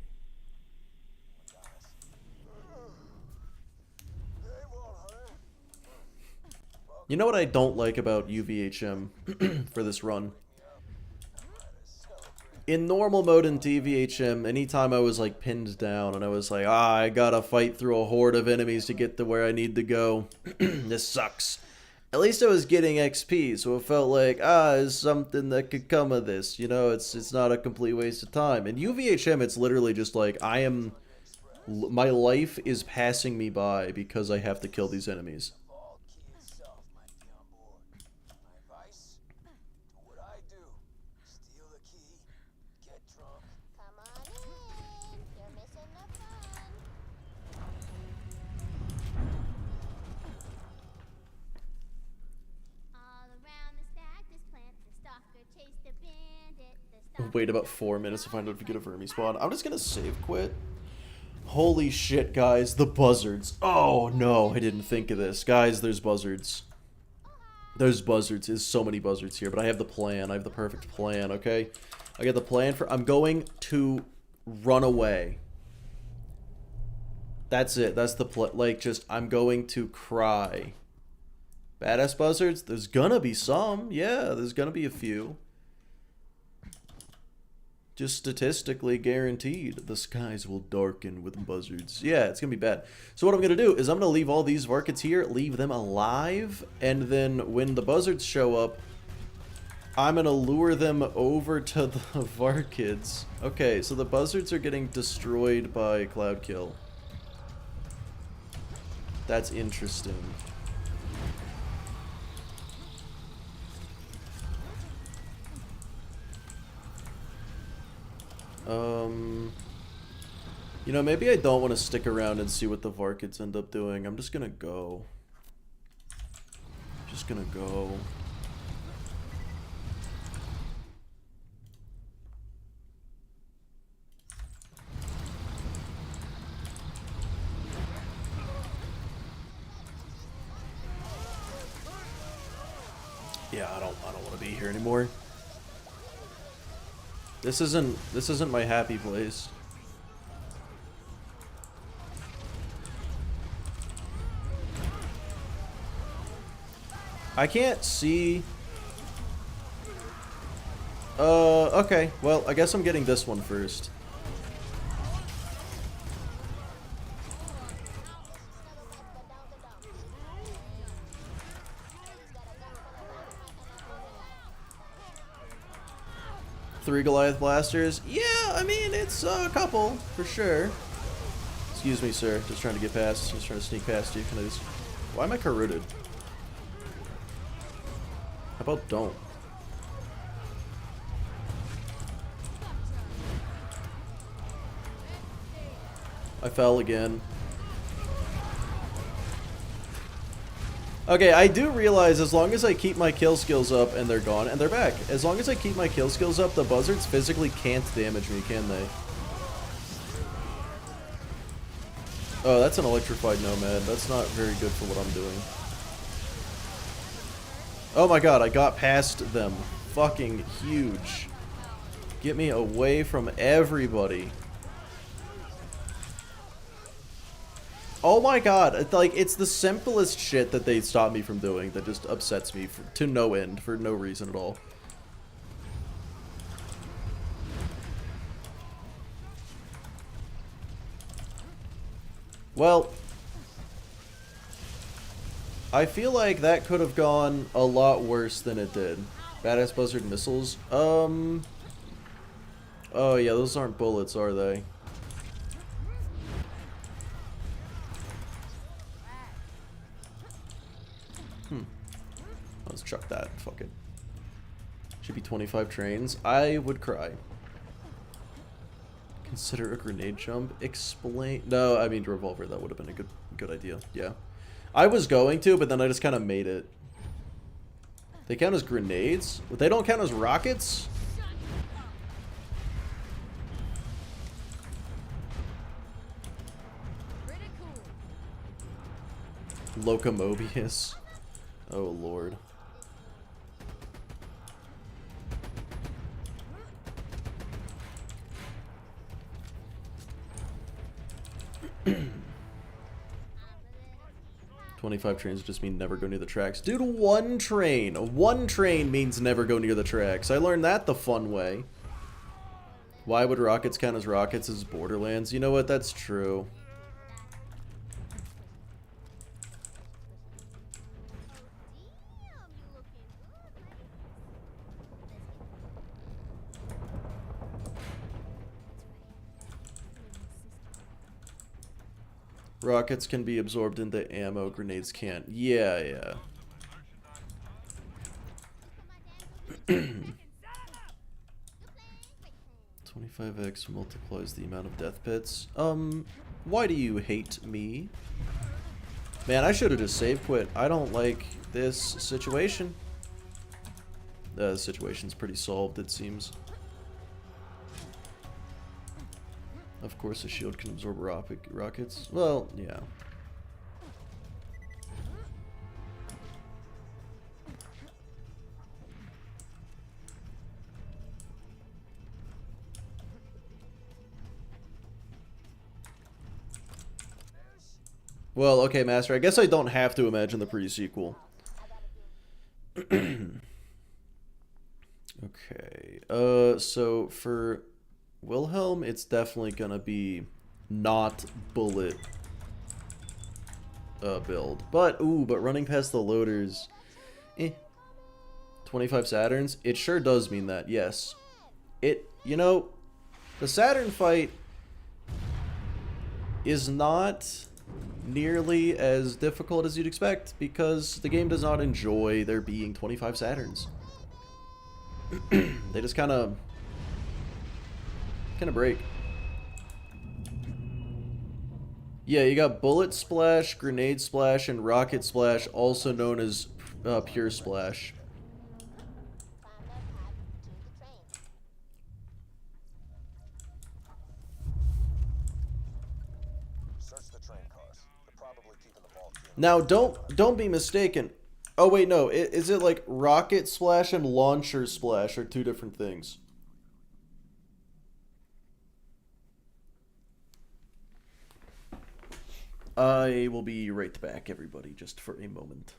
You know what I don't like about UVHM for this run? In normal mode in DVHM, anytime I was like pinned down and I was like, I gotta fight through a horde of enemies to get to where I need to go. This sucks. At least I was getting XP, so it felt like, there's something that could come of this. You know, it's not a complete waste of time. In UVHM, it's literally just like, my life is passing me by because I have to kill these enemies. All key itself might be on board. My advice? Do what I do. Steal the key, get drunk. Come on in. You're missing the fun. All around the stack, this plant, the stalker chased the bandit. The stalker Wait about 4 minutes to find out if we get a Vermi spawn. I'm just gonna save quit. Holy shit, guys, the buzzards. Oh no, I didn't think of this. Guys, there's buzzards. There's buzzards. There's so many buzzards here, but I have the plan. I have the perfect plan, okay? I got the plan for... I'm going to run away. That's it. That's the plan. Like, just, I'm going to cry. Badass buzzards? There's gonna be some. Yeah, there's gonna be a few. Just statistically guaranteed, the skies will darken with buzzards. Yeah, it's gonna be bad. So what I'm gonna do is I'm gonna leave all these Varkets here, leave them alive, and then when the buzzards show up, I'm gonna lure them over to the Varkets. Okay, so the buzzards are getting destroyed by Cloud Kill. That's interesting. You know, maybe I don't want to stick around and see what the Varkets end up doing. I'm just gonna go. Just gonna go. Yeah, I don't want to be here anymore. This isn't my happy place. I can't see. Okay. Well, I guess I'm getting this one first. Three Goliath blasters? Yeah, I mean, it's a couple, for sure. Excuse me, sir. Just trying to get past. Just trying to sneak past you. Can I just... Why am I corroded? How about don't? I fell again. Okay, I do realize as long as I keep my kill skills up and they're gone, and they're back. As long as I keep my kill skills up, the buzzards physically can't damage me, can they? Oh, that's an electrified nomad. That's not very good for what I'm doing. Oh my god, I got past them. Fucking huge. Get me away from everybody. Oh my god, it's the simplest shit that they stop me from doing that just upsets me to no end, for no reason at all. Well, I feel like that could have gone a lot worse than it did. Badass buzzard missiles. Oh yeah, those aren't bullets, are they? Let's chuck that. Fuck it. Should be 25 trains. I would cry. Consider a grenade jump. Explain. No, I mean revolver. That would have been a good idea. Yeah, I was going to, but then I just kind of made it. They count as grenades, but they don't count as rockets. Locomobius. Oh lord. "25 trains just mean never go near the tracks." Dude, one train. One train means never go near the tracks. I learned that the fun way. Why would rockets count as rockets as Borderlands? You know what? That's true. Rockets can be absorbed into ammo, grenades can't. Yeah, yeah. 25x multiplies the amount of death pits. Why do you hate me? Man, I should have just save quit. I don't like this situation. The situation's pretty solved, it seems. Of course, a shield can absorb rockets. Well, yeah. Well, okay, Master. I guess I don't have to imagine the pre-sequel. Okay. So for Wilhelm, it's definitely gonna be not bullet build. But running past the loaders, 25 Saturns, it sure does mean that, yes. You know, the Saturn fight is not nearly as difficult as you'd expect because the game does not enjoy there being 25 Saturns. They just kind of break. Yeah, you got bullet splash, grenade splash, and rocket splash, also known as pure splash. Search the train cars. They're probably keeping the ball clean. Now, don't be mistaken. Oh wait, no. Is it like rocket splash and launcher splash are two different things? I will be right back, everybody, just for a moment.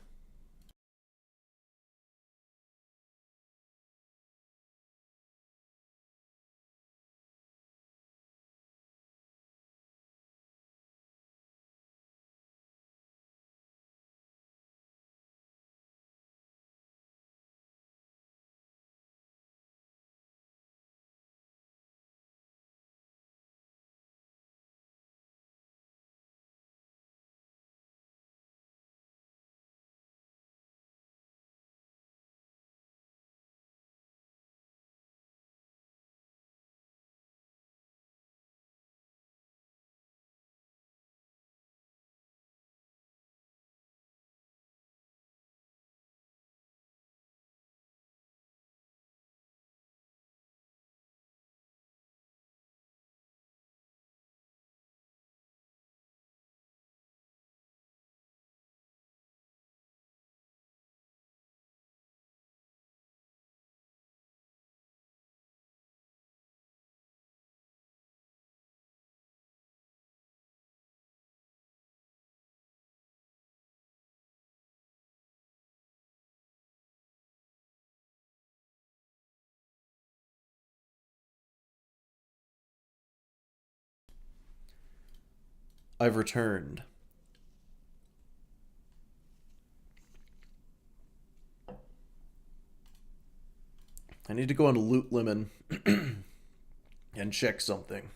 I've returned. I need to go on Loot Lemon and check something.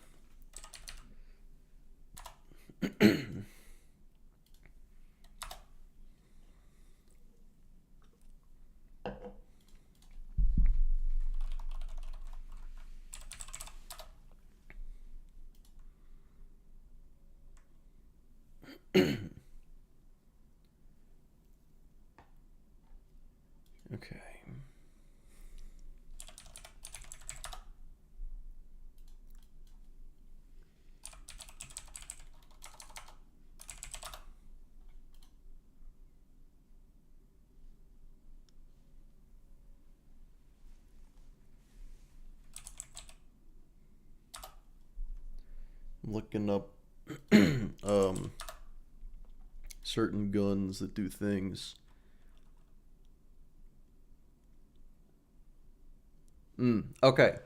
Okay. I'm looking up certain guns that do things. Okay.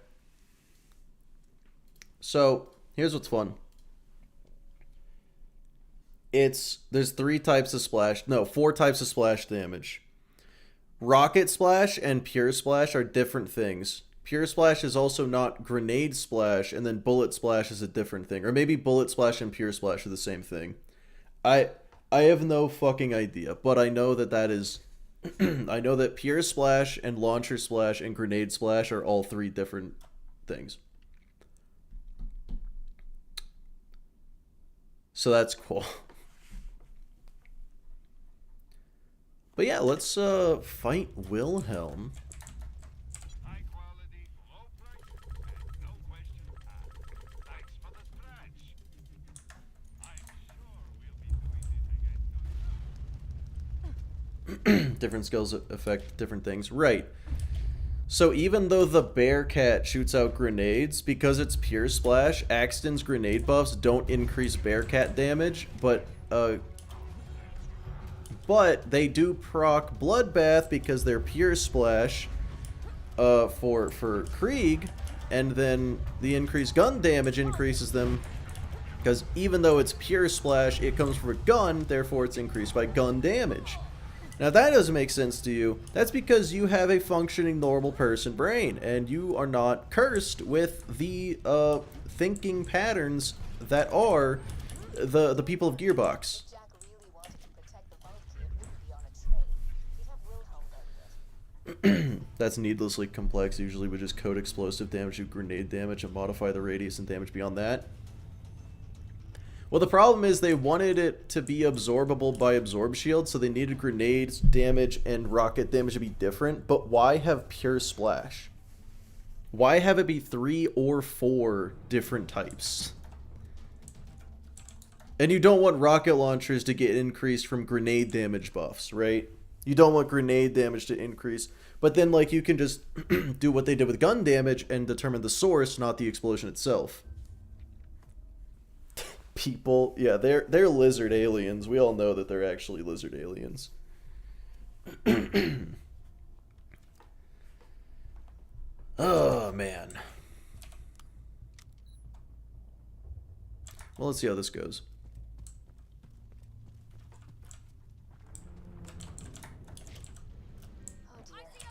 So, here's what's fun. There's 4 types of splash damage. Rocket splash and pure splash are different things. Pure splash is also not grenade splash, and then bullet splash is a different thing. Or maybe bullet splash and pure splash are the same thing. I have no fucking idea, but I know that is I know that pure splash and launcher splash and grenade splash are all 3 different things. So that's cool. But yeah, let's fight Wilhelm. High quality, low price, and no question asked. Thanks for the scratch. I'm sure we'll be doing this again soon. Different skills affect different things. Right. So even though the Bearcat shoots out grenades, because it's pure splash, Axton's grenade buffs don't increase Bearcat damage, but they do proc Bloodbath because they're pure splash for Krieg, and then the increased gun damage increases them because even though it's pure splash, it comes from a gun, therefore it's increased by gun damage. Now, if that doesn't make sense to you, that's because you have a functioning normal person brain, and you are not cursed with the thinking patterns that are the people of Gearbox. Jack really wanted to protect the Vault Key, it wouldn't be on a train. He'd have Wilhelm ready it. That's needlessly complex. Usually we just code explosive damage to grenade damage and modify the radius and damage beyond that. Well, the problem is they wanted it to be absorbable by absorb shield, so they needed grenades damage and rocket damage to be different. But why have pure splash? Why have it be 3 or 4 different types? And you don't want rocket launchers to get increased from grenade damage buffs, right? You don't want grenade damage to increase. But then, like, you can just do what they did with gun damage and determine the source, not the explosion itself. People, yeah, they're lizard aliens. We all know that they're actually lizard aliens. Oh, man. Well, let's see how this goes. Oh dear.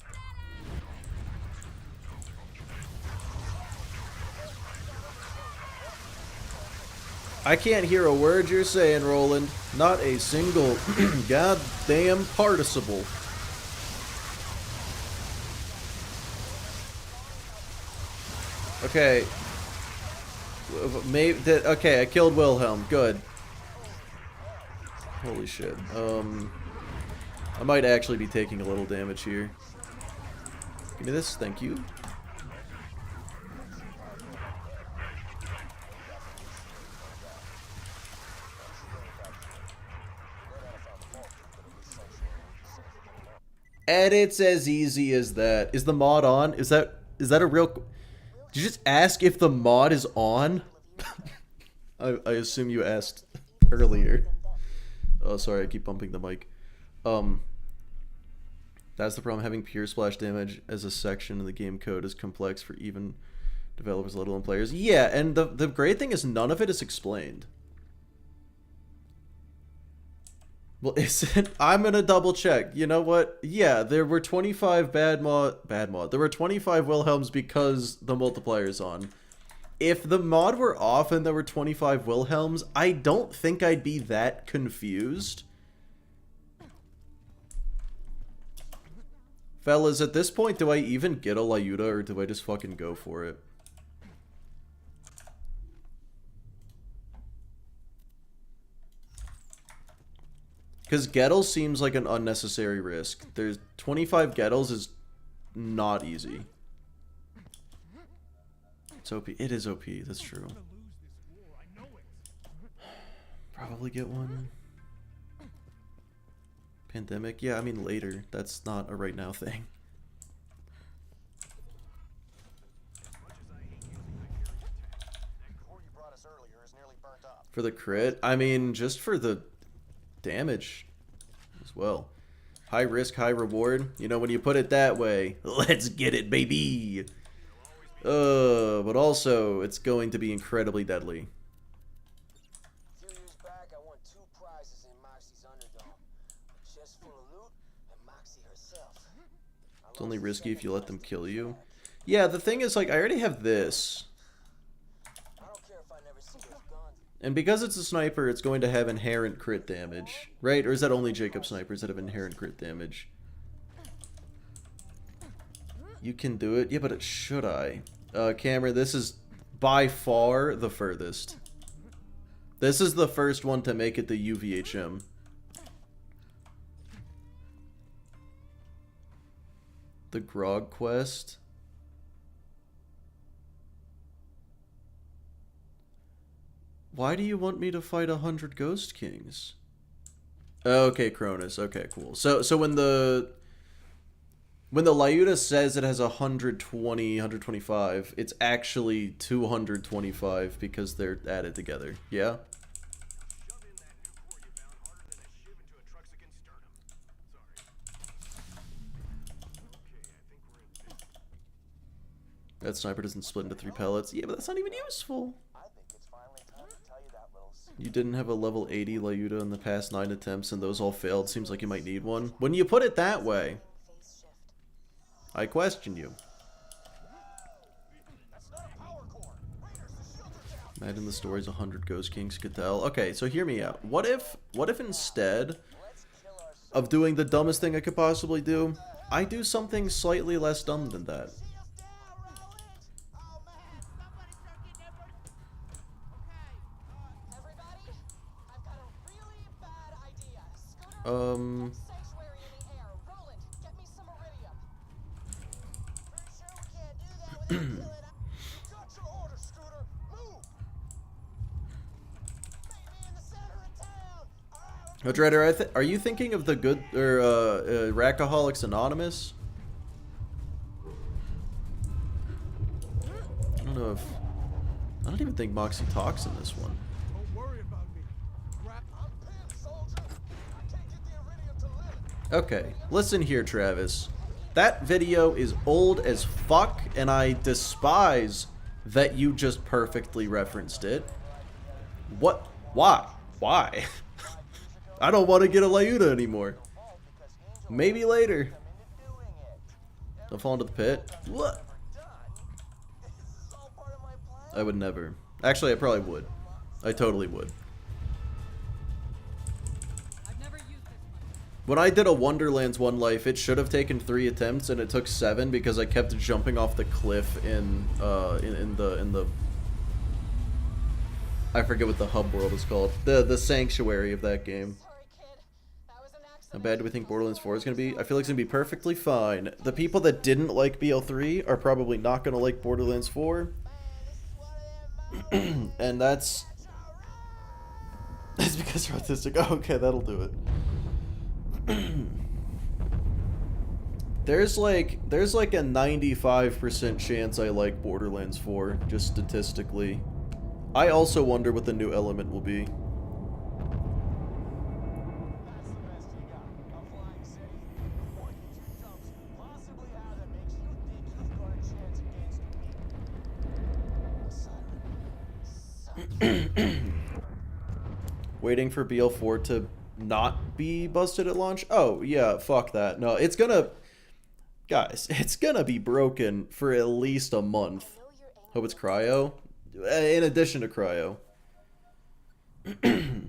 I can't hear a word you're saying, Roland. Not a single goddamn participle. Okay. Okay, I killed Wilhelm. Good. Holy shit. I might actually be taking a little damage here. Give me this, thank you. And it's as easy as that. Is the mod on? Is that a real... Did you just ask if the mod is on? I assume you asked earlier. Oh, sorry, I keep bumping the mic. That's the problem. Having pure splash damage as a section in the game code is complex for even developers, let alone players. Yeah, and the great thing is none of it is explained. Well, is it? I'm gonna double check. You know what? Yeah, there were 25 bad mod. There were 25 Wilhelms because the multiplayer's on. If the mod were off and there were 25 Wilhelms, I don't think I'd be that confused. Fellas, at this point, do I even get a Lyuda or do I just fucking go for it? Because Gettle seems like an unnecessary risk. There's 25 Gettles is not easy. It's OP. It is OP. That's true. Probably get one. Pandemic. Yeah, I mean later. That's not a right now thing. For the crit, I mean just for the damage as well. High risk, high reward. You know, when you put it that way, let's get it, baby. But also, it's going to be incredibly deadly. A few years back, I won 2 prizes in Moxie's Underdog. A chest full of loot and Moxie herself. It's only risky if you let them kill you. Yeah, the thing is, like, I already have this. I don't care if I never see those guns. And because it's a sniper, it's going to have inherent crit damage. Right? Or is that only Jacob snipers that have inherent crit damage? You can do it? Yeah, but should I? Cameron, this is by far the furthest. This is the first one to make it the UVHM. The Grog quest. Why do you want me to fight 100 Ghost Kings? Okay, Cronus. Okay, cool. So when the Lyuda says it has 120, 125, it's actually 225 because they're added together. Yeah? That sniper doesn't split into 3 pellets. Yeah, but that's not even useful. You didn't have a level 80 Lyuda in the past 9 attempts and those all failed. Seems like you might need one. When you put it that way, I question you. Imagine the story's 100 Ghost Kings could tell. Okay, so hear me out. What if instead of doing the dumbest thing I could possibly do, I do something slightly less dumb than that? Dreader, are you thinking of the good or Rackaholics Anonymous? I don't know if I don't even think Moxie talks in this one. Okay, listen here, Travis. That video is old as fuck, and I despise that you just perfectly referenced it. What? Why? Why? I don't want to get a Lyuda anymore. Maybe later. I'll fall into the pit. What? I would never. Actually, I probably would. I totally would. When I did a Wonderlands One Life, it should have taken 3 attempts, and it took 7 because I kept jumping off the cliff in the I forget what the hub world is called. The sanctuary of that game. How bad do we think Borderlands 4 is going to be? I feel like it's going to be perfectly fine. The people that didn't like BL3 are probably not going to like Borderlands 4. And that's because you're autistic. Oh, okay, that'll do it. There's like a 95% chance I like Borderlands 4, just statistically. I also wonder what the new element will be. Waiting for BL4 to not be busted at launch? Oh, yeah, fuck that. No, it's gonna... Guys, it's gonna be broken for at least a month. Hope it's cryo. In addition to cryo.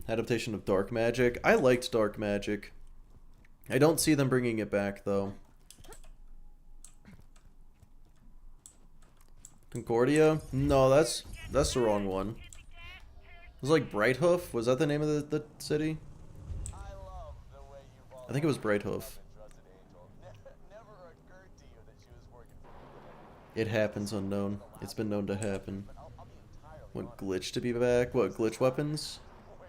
Adaptation of Dark Magic. I liked Dark Magic. I don't see them bringing it back, though. Concordia? No, that's the wrong one. It was like Brighthoof? Was that the name of the city? I love the way you've all I think it was Brighthoof. trusted Angel. Never occurred to you that she was working for me. It happens, unknown. It's been known to happen. I'll be entirely Want Glitch to be back? What, glitch weapons? way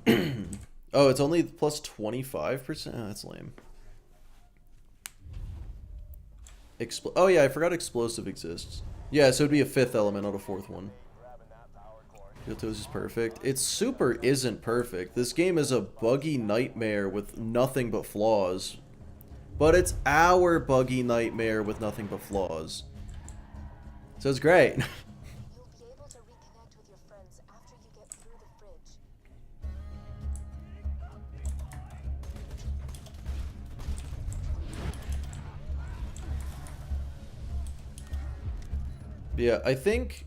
funnier. Oh, it's only plus 25%? Oh, that's lame. Oh yeah, I forgot explosive exists. Yeah, so it'd be a 5th element, not a 4th one. Grabbing that power cord. Yotos is perfect. It super isn't perfect. This game is a buggy nightmare with nothing but flaws. But it's our buggy nightmare with nothing but flaws. So it's great. You'll be able to reconnect with your friends after you get through the fridge. Yeah, I think...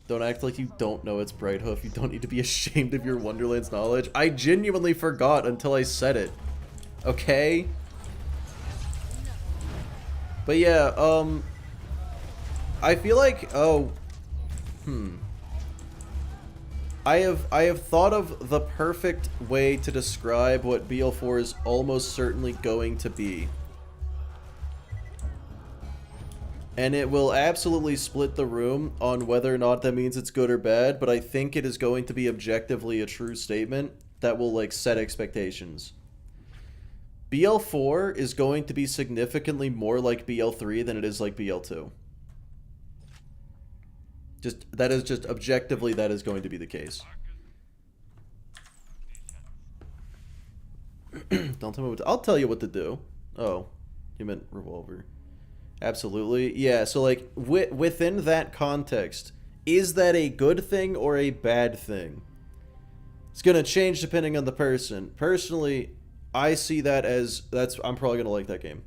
Don't act like you don't know it's Brighthoof. You don't need to be ashamed of your Wonderlands knowledge. I genuinely forgot until I said it. Okay? But yeah, I feel like, I have thought of the perfect way to describe what BL4 is almost certainly going to be. And it will absolutely split the room on whether or not that means it's good or bad, but I think it is going to be objectively a true statement that will, like, set expectations. BL4 is going to be significantly more like BL3 than it is like BL2. That is just objectively, that is going to be the case. Don't tell me what to, I'll tell you what to do. Oh, you meant revolver. Absolutely. Yeah, so like within that context, is that a good thing or a bad thing? It's going to change depending on the person. Personally, I see that as I'm probably going to like that game.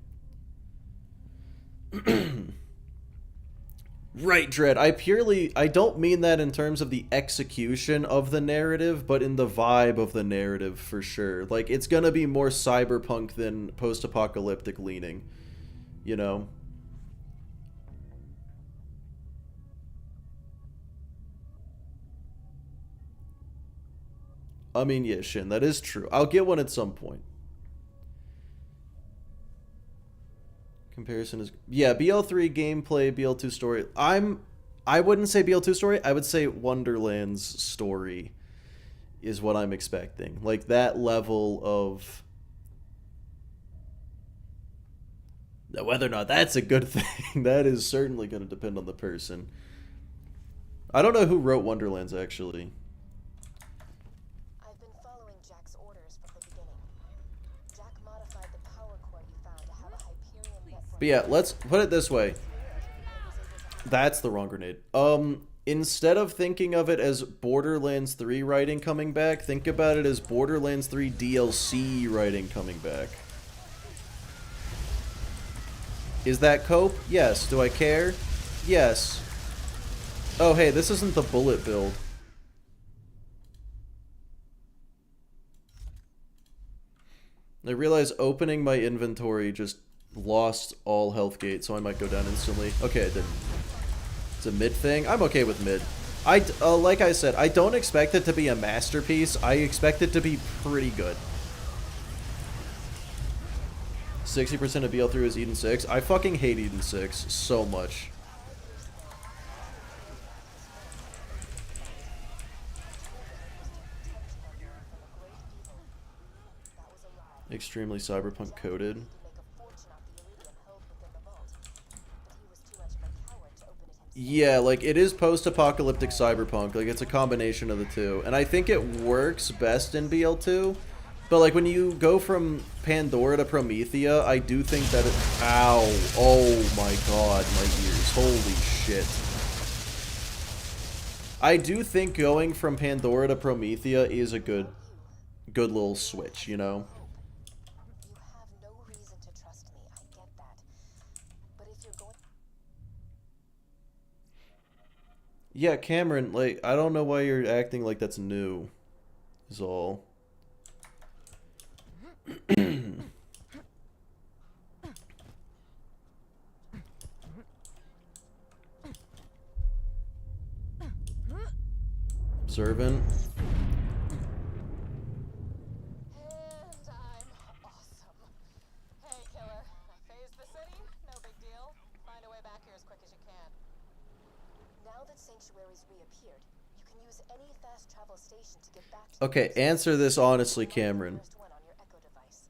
Right, Dread. I don't mean that in terms of the execution of the narrative, but in the vibe of the narrative for sure. Like, it's going to be more cyberpunk than post-apocalyptic leaning, you know? I mean, yeah, Shin, that is true. I'll get one at some point. Comparison is... Yeah, BL3 gameplay, BL2 story. I wouldn't say BL2 story. I would say Wonderland's story is what I'm expecting. Like, that level of... Now, whether or not that's a good thing, that is certainly going to depend on the person. I don't know who wrote Wonderlands, actually. I've been following Jack's orders from the beginning. Jack modified the power core you found to have a Hyperion net. But yeah, let's put it this way. That's the wrong grenade. Instead of thinking of it as Borderlands 3 writing coming back, think about it as Borderlands 3 DLC writing coming back. Is that cope? Yes. Do I care? Yes. Oh, hey, this isn't the bullet build. I realize opening my inventory just lost all health gate, so I might go down instantly. Okay, I didn't. It's a mid thing. I'm okay with mid. Like I said, I don't expect it to be a masterpiece. I expect it to be pretty good. 60% of BL3 is Eden 6. I fucking hate Eden 6 so much. Extremely cyberpunk coded. Yeah, like, it is post-apocalyptic cyberpunk. Like, it's a combination of the two. And I think it works best in BL2. But, like, when you go from Pandora to Promethea, I do think that it... Ow. Oh, my God. My ears. Holy shit. I do think going from Pandora to Promethea is a good little switch, you know? You have no reason to trust me, I get that. But if you're going... Yeah, Cameron, like, I don't know why you're acting like that's new, is all. Observant. And I'm awesome. Hey, killer. I phased the city? No big deal. Find a way back here as quick as you can. Now that Sanctuary's reappeared, you can use any fast travel station to get back to... Okay, answer this honestly, Cameron. First one on your Echo device.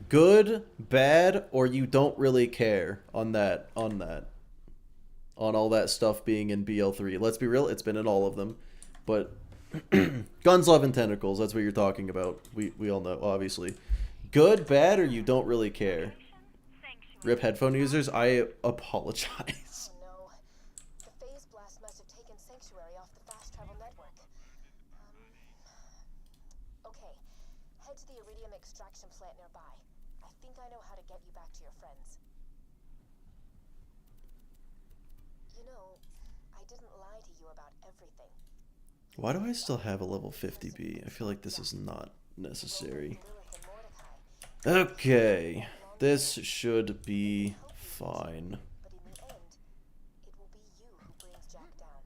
Good, bad, or you don't really care on that. On all that stuff being in BL3. Let's be real, it's been in all of them. But Guns, Love, and Tentacles, that's what you're talking about. We all know, obviously. Good, bad, or you don't really care? Rip headphone users, I apologize. Oh no. The phase blast must have taken Sanctuary off the fast travel network. Okay. Head to the iridium extraction plant nearby. I think I know how to get you back to your friends. You know, I didn't lie to you about everything. Why do I still have a level 50B? I feel like this is not necessary. Lilith and Mordecai. Okay, this should be fine. But in the end, it will be you who brings Jack down.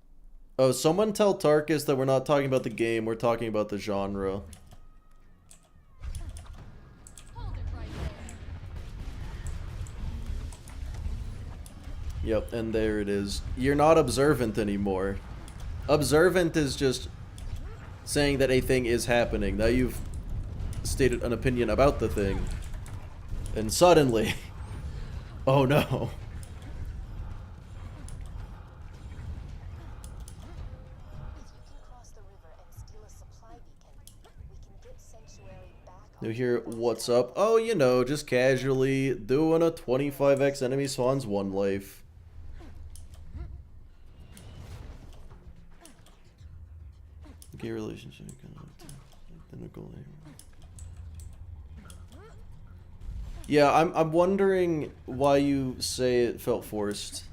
Oh, someone tell Tarkus that we're not talking about the game, we're talking about the genre. Hold it right there. Yep, and there it is. You're not observant anymore. Observant is just saying that a thing is happening. Now you've stated an opinion about the thing. And suddenly... Oh no. If you can cross the river and steal a supply beacon, we can get Sanctuary back on... You hear, what's up? Oh, you know, just casually doing a 25x enemy spawns 1 life. Gay relationship. Identical. Yeah, I'm wondering why you say it felt forced.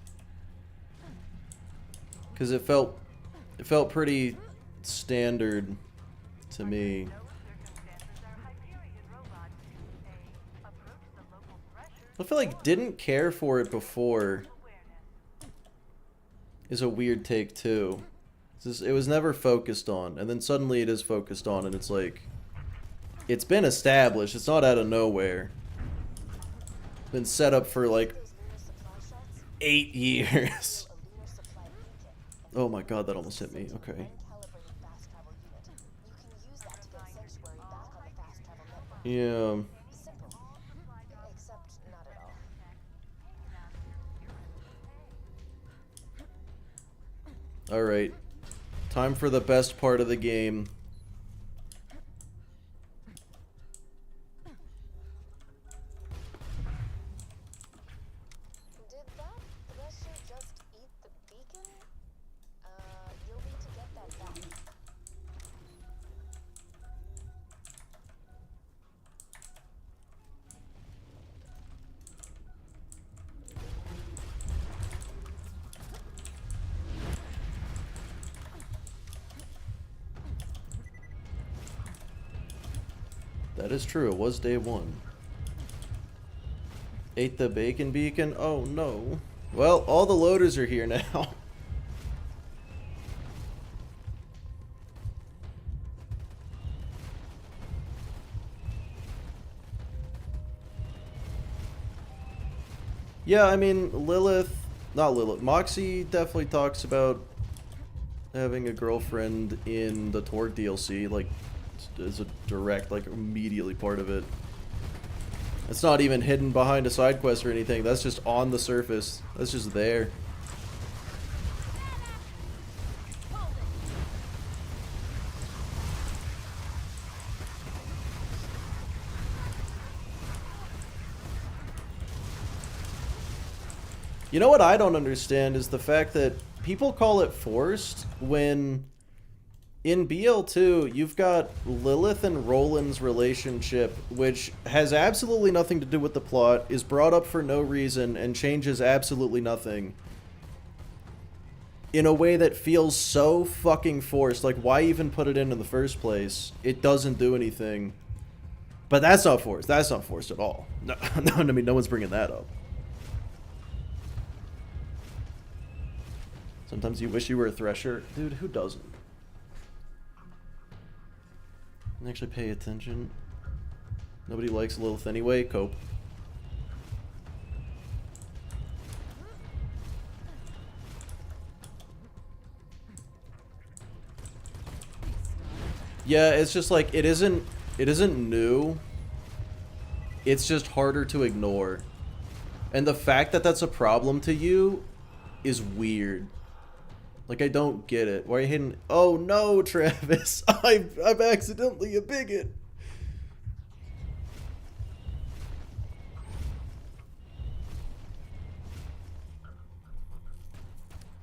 Because it felt pretty standard to me. I feel like didn't care for it before is a weird take too. It was never focused on, and then suddenly it is focused on, and it's like, it's been established. It's not out of nowhere. It's been set up for like 8 years. Oh my god, that almost hit me. Okay. Yeah. Alright. Time for the best part of the game. Did that thresher just eat the beacon? You'll need to get that back. That is true, it was day 1. Ate the bacon beacon? Oh no. Well, all the loaders are here now. Yeah, I mean, not Lilith, Moxie definitely talks about having a girlfriend in the Torg DLC, like, as a direct, like, immediately part of it. It's not even hidden behind a side quest or anything, that's just on the surface. That's just there. You know what I don't understand is the fact that people call it forced when in BL2 you've got Lilith and Roland's relationship, which has absolutely nothing to do with the plot, is brought up for no reason, and changes absolutely nothing. In a way that feels so fucking forced. Like, why even put it in the first place? It doesn't do anything. But that's not forced. That's not forced at all. No, no, I mean, no one's bringing that up. Sometimes you wish you were a Thresher. Dude, who doesn't? Actually pay attention. Nobody likes Lilith anyway. Cope. Yeah, it's just like it isn't new. It's just harder to ignore. And the fact that that's a problem to you is weird. Like, I don't get it. Why are you hitting? Oh no, Travis. I'm accidentally a bigot.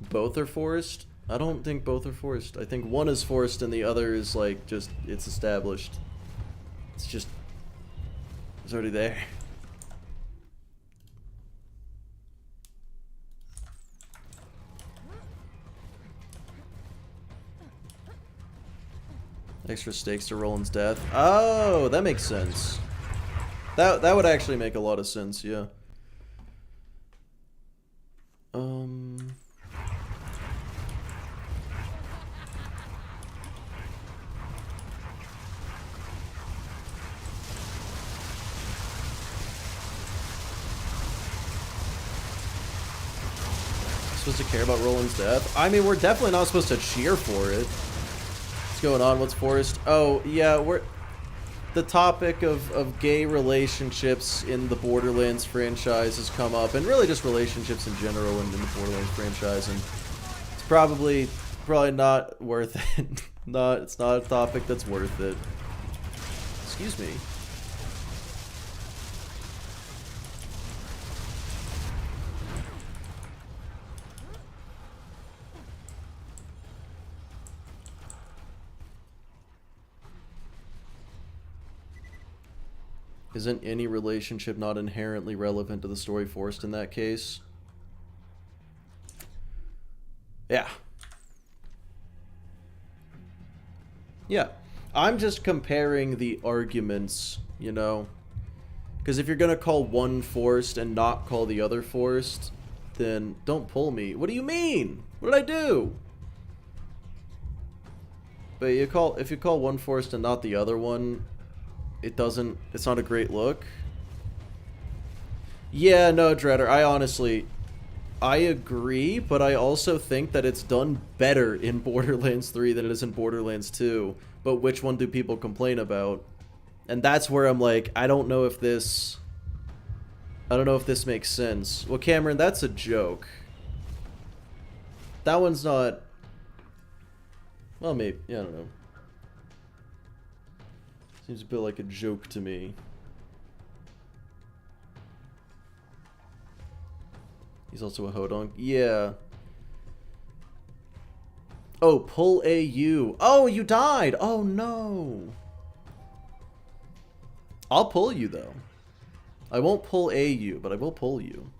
Both are forced? I don't think both are forced. I think one is forced and the other is like just, it's established. It's just, it's already there. Extra stakes to Roland's death. Oh, that makes sense. That would actually make a lot of sense, yeah. Supposed to care about Roland's death? I mean, we're definitely not supposed to cheer for it. What's going on? What's forced? Oh, yeah, we're... The topic of gay relationships in the Borderlands franchise has come up, and really just relationships in general in the Borderlands franchise, and it's probably not worth it. It's not a topic that's worth it. Excuse me. Isn't any relationship not inherently relevant to the story forced in that case? Yeah. Yeah. I'm just comparing the arguments, you know? Because if you're going to call one forced and not call the other forced, then don't pull me. What do you mean? What did I do? But if you call one forced and not the other one, it's not a great look. Yeah, no, Dreader, I agree, but I also think that it's done better in Borderlands 3 than it is in Borderlands 2. But which one do people complain about? And that's where I'm like, I don't know if this makes sense. Well, Cameron, that's a joke. That one's not... Well, maybe, yeah, I don't know. Seems a bit like a joke to me. He's also a hodonk. Yeah. Oh, pull AU. Oh, you died. Oh, no. I'll pull you, though. I won't pull AU, but I will pull you.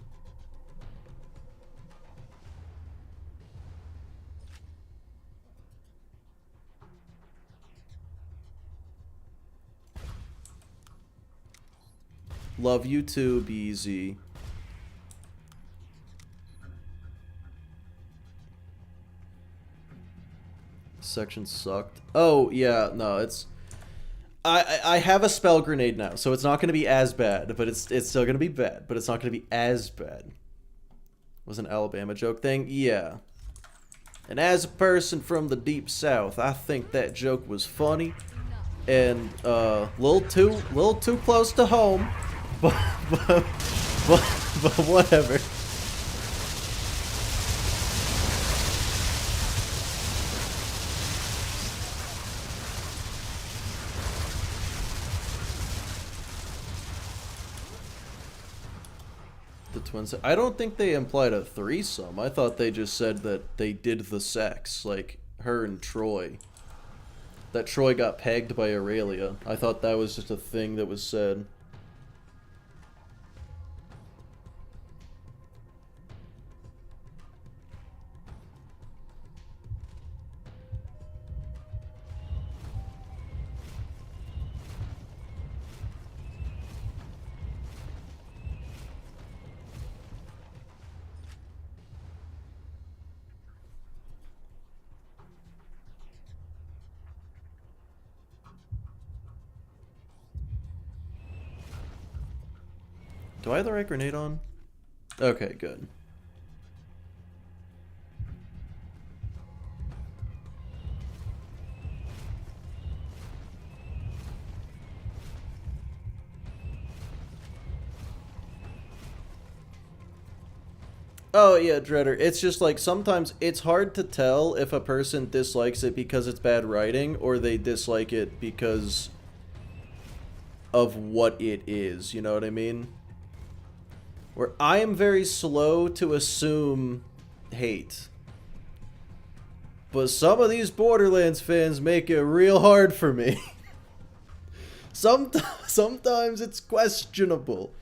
Love you too, BZ. Section sucked. Oh, yeah, no, it's... I have a spell grenade now, so it's not going to be as bad, but it's still going to be bad, but it's not going to be as bad. Was an Alabama joke thing? Yeah. And as a person from the deep south, I think that joke was funny and little too close to home. But whatever. The twins. I don't think they implied a threesome. I thought they just said that they did the sex, like her and Troy. That Troy got pegged by Aurelia. I thought that was just a thing that was said. Do I have the right grenade on? Okay, good. Oh yeah, Dreader. It's just like sometimes it's hard to tell if a person dislikes it because it's bad writing or they dislike it because of what it is, you know what I mean? Where I am very slow to assume hate. But some of these Borderlands fans make it real hard for me. Sometimes it's questionable.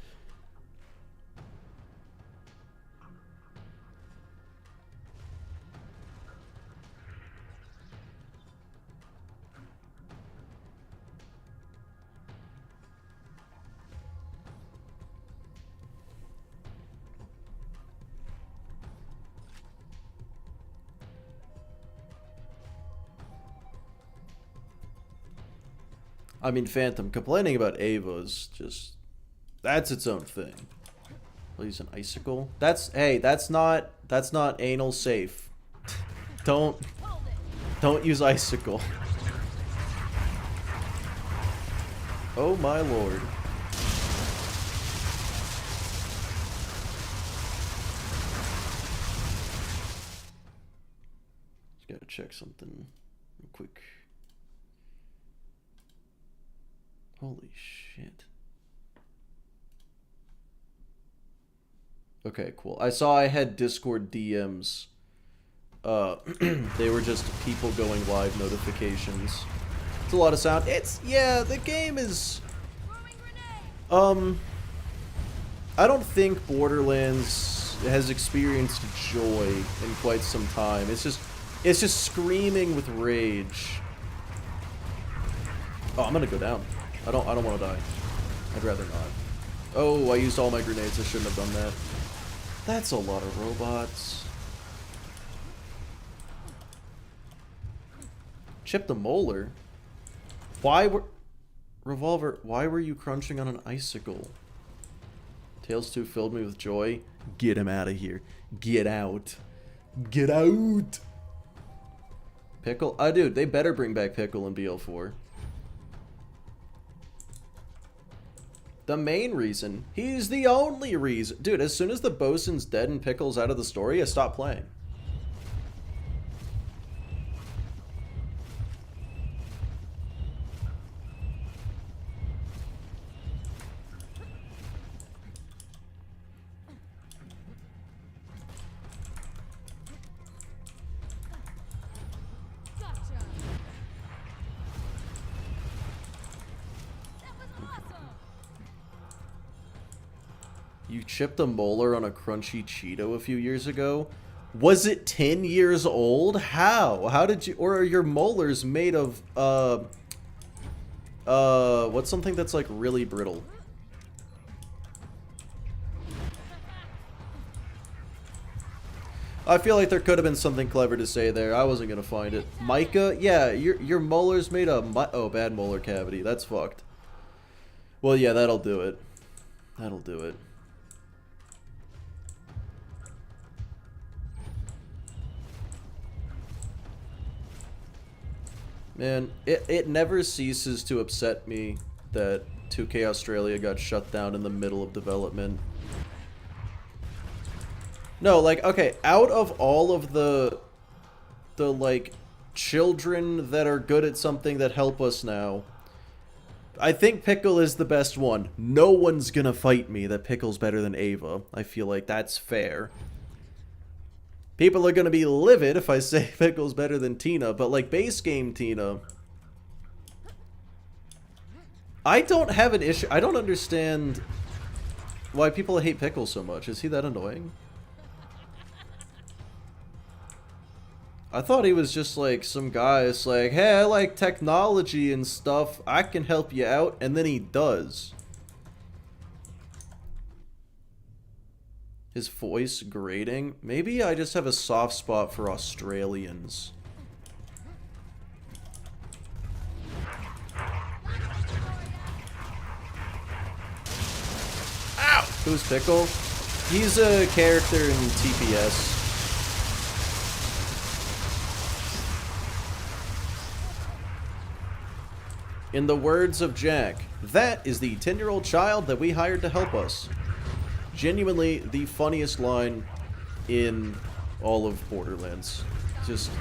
I mean, Phantom, complaining about Ava's just... That's its own thing. I'll use an icicle. Hey, that's not anal safe. Don't use icicle. Oh my lord. Just gotta check something real quick. Holy shit. Okay, cool. I saw I had Discord DMs. They were just people going live notifications. It's a lot of sound. Yeah, the game is... I don't think Borderlands has experienced joy in quite some time. It's just screaming with rage. Oh, I'm gonna go down. I don't want to die. I'd rather not. Oh, I used all my grenades. I shouldn't have done that. That's a lot of robots. Chip the molar. Revolver, why were you crunching on an icicle? Tales 2 filled me with joy. Get him out of here. Get out. Get out. Pickle? Dude, they better bring back Pickle in BL4. The main reason. He's the only reason. Dude, as soon as the bosun's dead and Pickle's out of the story, I stopped playing. You chipped a molar on a crunchy Cheeto a few years ago? Was it 10 years old? How? How did you... Or are your molars made of, what's something that's, like, really brittle? I feel like there could have been something clever to say there. I wasn't gonna find it. Micah? Yeah, your molars made of... Oh, bad molar cavity. That's fucked. Well, yeah, that'll do it. That'll do it. Man, it never ceases to upset me that 2K Australia got shut down in the middle of development. No, like, okay, out of all of the like, children that are good at something that help us now, I think Pickle is the best one. No one's gonna fight me that Pickle's better than Ava. I feel like that's fair. People are gonna be livid if I say Pickle's better than Tina, but like base game Tina, I don't have an issue. I don't understand why people hate Pickle so much. Is he that annoying? I thought he was just like some guy. It's like, hey, I like technology and stuff. I can help you out. And then he does. His voice grating. Maybe I just have a soft spot for Australians. Ow! Who's Pickle? He's a character in TPS. In the words of Jack, that is the 10-year-old child that we hired to help us. Genuinely the funniest line in all of Borderlands. Just...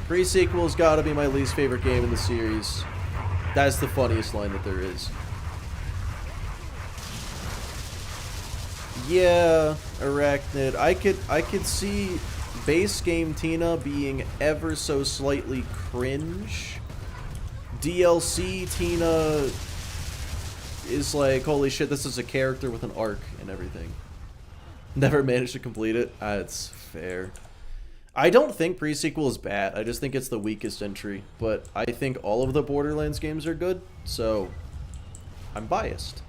Pre-sequel's gotta be my least favorite game in the series. That's the funniest line that there is. Yeah, Arachnid. I could see base game Tina being ever so slightly cringe. DLC Tina is like, holy shit, this is a character with an arc and everything. Never managed to complete it. It's fair. I don't think pre-sequel is bad. I just think it's the weakest entry. But I think all of the Borderlands games are good, so I'm biased.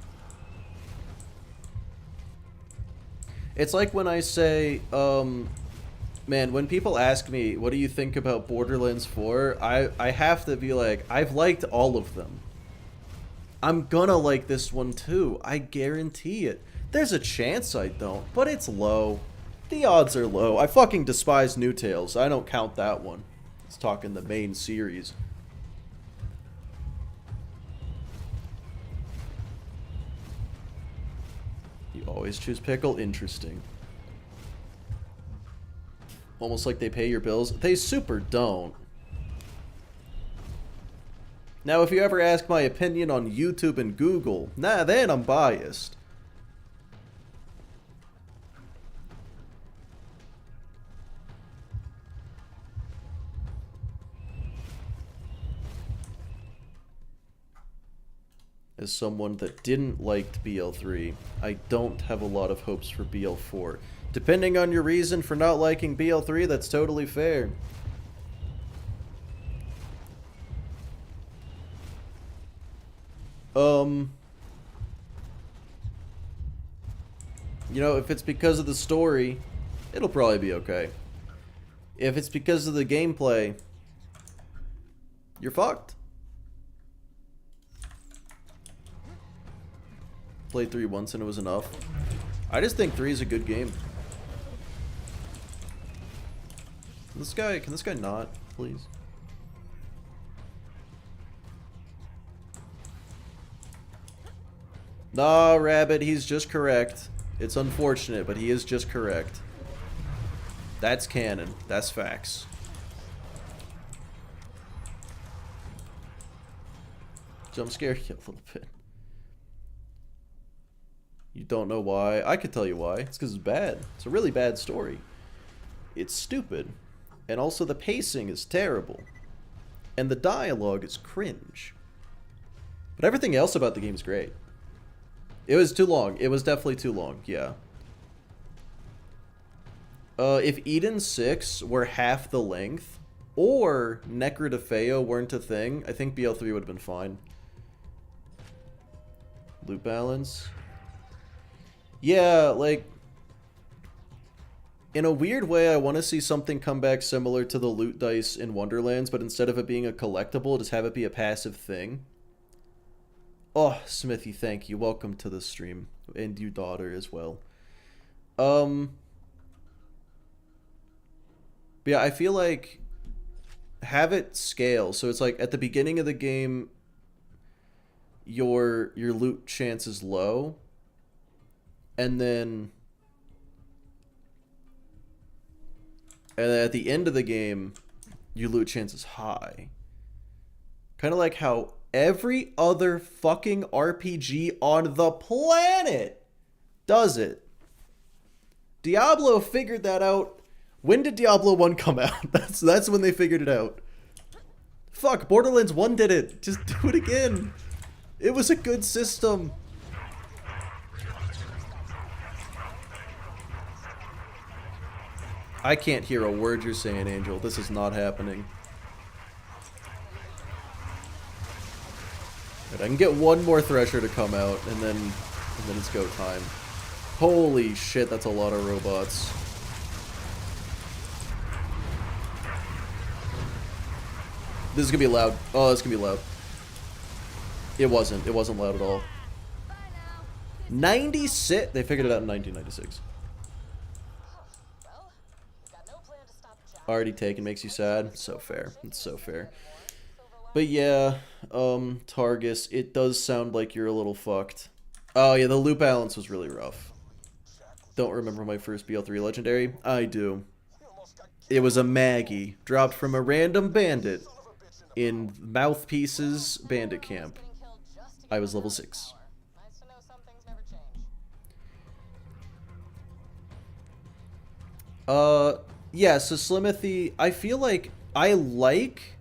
It's like when I say, man, when people ask me, what do you think about Borderlands 4? I have to be like, I've liked all of them. I'm gonna like this one too. I guarantee it. There's a chance I don't, but it's low. The odds are low. I fucking despise New Tales. I don't count that one. It's talking the main series. You always choose Pickle? Interesting. Almost like they pay your bills. They super don't. Now, if you ever ask my opinion on YouTube and Google, nah, then I'm biased. As someone that didn't like BL3, I don't have a lot of hopes for BL4. Depending on your reason for not liking BL3, that's totally fair. You know, if it's because of the story, it'll probably be okay. If it's because of the gameplay, you're fucked. Played 3 once and it was enough. I just think 3 is a good game. Can this guy not, please? Nah, Rabbit, he's just correct. It's unfortunate, but he is just correct. That's canon. That's facts. Jump scare you a little bit. You don't know why? I could tell you why. It's because it's bad. It's a really bad story. It's stupid. And also the pacing is terrible. And the dialogue is cringe. But everything else about the game is great. It was too long. It was definitely too long, yeah. If Eden 6 were half the length, or Necrodefeo weren't a thing, I think BL3 would have been fine. Loot balance. Yeah, like, in a weird way, I want to see something come back similar to the loot dice in Wonderlands, but instead of it being a collectible, just have it be a passive thing. Oh, Smithy, thank you. Welcome to the stream. And you daughter as well. But yeah, I feel like have it scale. So it's like at the beginning of the game, your loot chance is low. And then at the end of the game, your loot chance is high. Kind of like how Every other fucking RPG on the planet does it. Diablo figured that out. When did Diablo 1 come out? That's when they figured it out. Fuck, Borderlands 1 did it. Just do it again. It was a good system. I can't hear a word you're saying, Angel. This is not happening. Right, I can get one more Thresher to come out, and then it's go time. Holy shit, that's a lot of robots. This is gonna be loud. Oh, this is gonna be loud. It wasn't. It wasn't loud at all. 96? They figured it out in 1996. Well, we've got no plan to stop Jack. Already taken makes you sad. So fair. It's so fair. But yeah, Targus, it does sound like you're a little fucked. Oh yeah, the loot balance was really rough. Don't remember my first BL3 legendary? I do. It was a Maggie, dropped from a random bandit in Mouthpiece's bandit camp. I was level 6. Nice to know some things never change. Yeah, so Slimothy, I feel like I like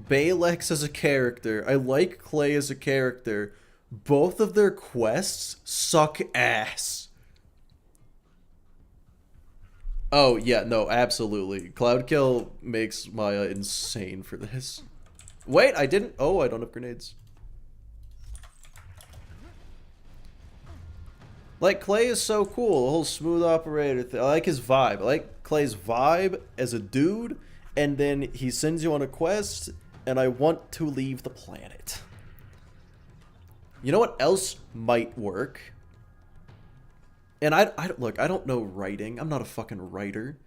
Balex as a character. I like Clay as a character. Both of their quests suck ass. Oh, yeah, no, absolutely. Cloudkill makes Maya insane for this. Wait, I didn't... Oh, I don't have grenades. Like, Clay is so cool. The whole smooth operator thing. I like his vibe. I like Clay's vibe as a dude. And then he sends you on a quest, and I want to leave the planet. You know what else might work? And I look, I don't know writing. I'm not a fucking writer.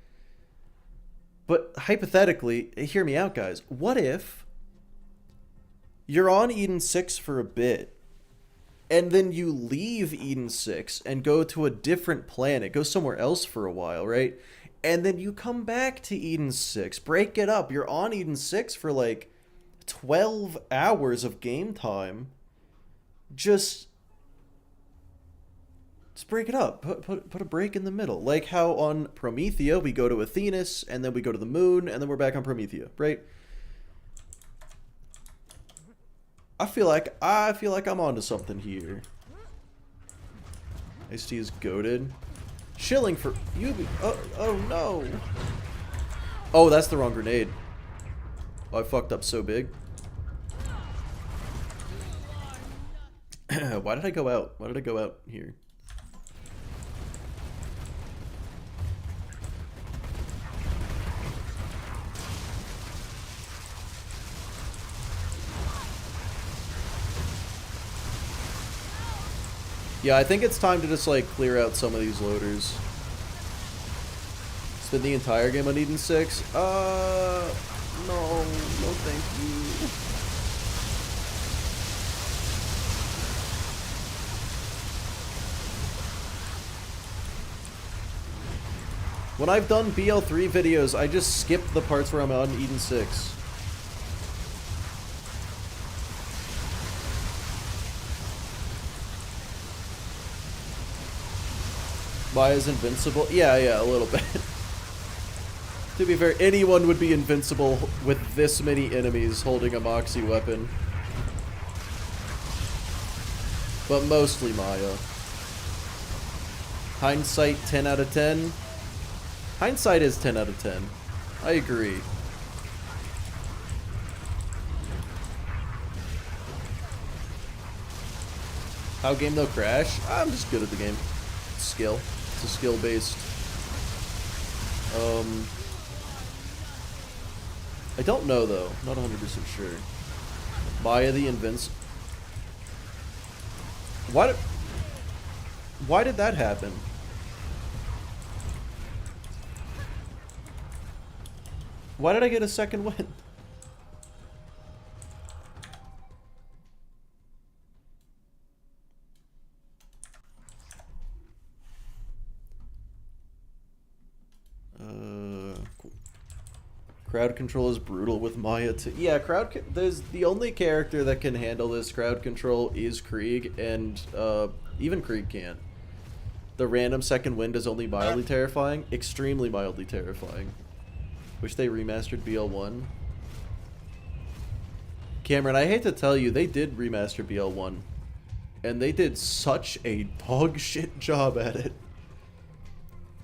But hypothetically, hear me out, guys. What if you're on Eden 6 for a bit, and then you leave Eden 6 and go to a different planet, go somewhere else for a while, right? And then you come back to Eden 6, break it up. You're on Eden 6 for like 12 hours of game time. Just break it up. Put a break in the middle. Like how on Promethea we go to Athenas and then we go to the moon and then we're back on Promethea, right? I feel like I'm onto something here. Ice-T is goated. Shilling for you. Oh no. Oh, that's the wrong grenade. Oh, I fucked up so big. Why did I go out? Why did I go out here? Yeah, I think it's time to just, like, clear out some of these loaders. Spend the entire game on Eden 6? No, thank you. When I've done BL3 videos, I just skip the parts where I'm on Eden 6. Maya's invincible? Yeah, a little bit. To be fair, anyone would be invincible with this many enemies holding a Moxie weapon. But mostly Maya. Hindsight 10 out of 10? Hindsight is 10 out of 10. I agree. How game though crash? I'm just good at the game. It's skill. It's a skill based. I don't know though. Not 100% sure. Maya the invincible. Why did that happen? Why did I get a second win? Cool. Crowd control is brutal with Maya too. Yeah, there's the only character that can handle this crowd control is Krieg, and even Krieg can't. The random second wind is only mildly terrifying, extremely mildly terrifying. Wish they remastered BL1. Cameron, I hate to tell you, they did remaster BL1, and they did such a dog shit job at it.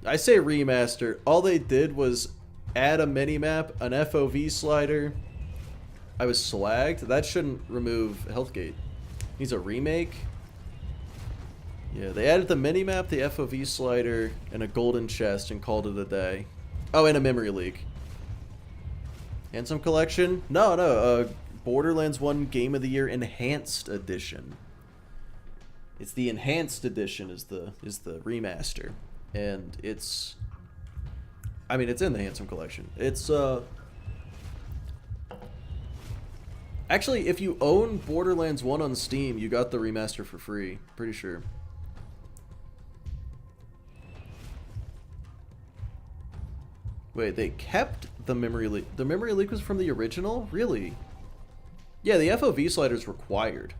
I say remaster. All they did was add a minimap, an FOV slider. I was slagged. That shouldn't remove Healthgate. Needs a remake. Yeah, they added the minimap, the FOV slider, and a golden chest and called it a day. Oh, and a memory leak. Handsome Collection? No. Borderlands 1 Game of the Year Enhanced Edition. It's the Enhanced Edition is the remaster. And it's... I mean, it's in the Handsome Collection. It's, actually, if you own Borderlands 1 on Steam, you got the remaster for free. Pretty sure. Wait, they kept the memory leak. The memory leak was from the original? Really? Yeah, the FOV slider's required.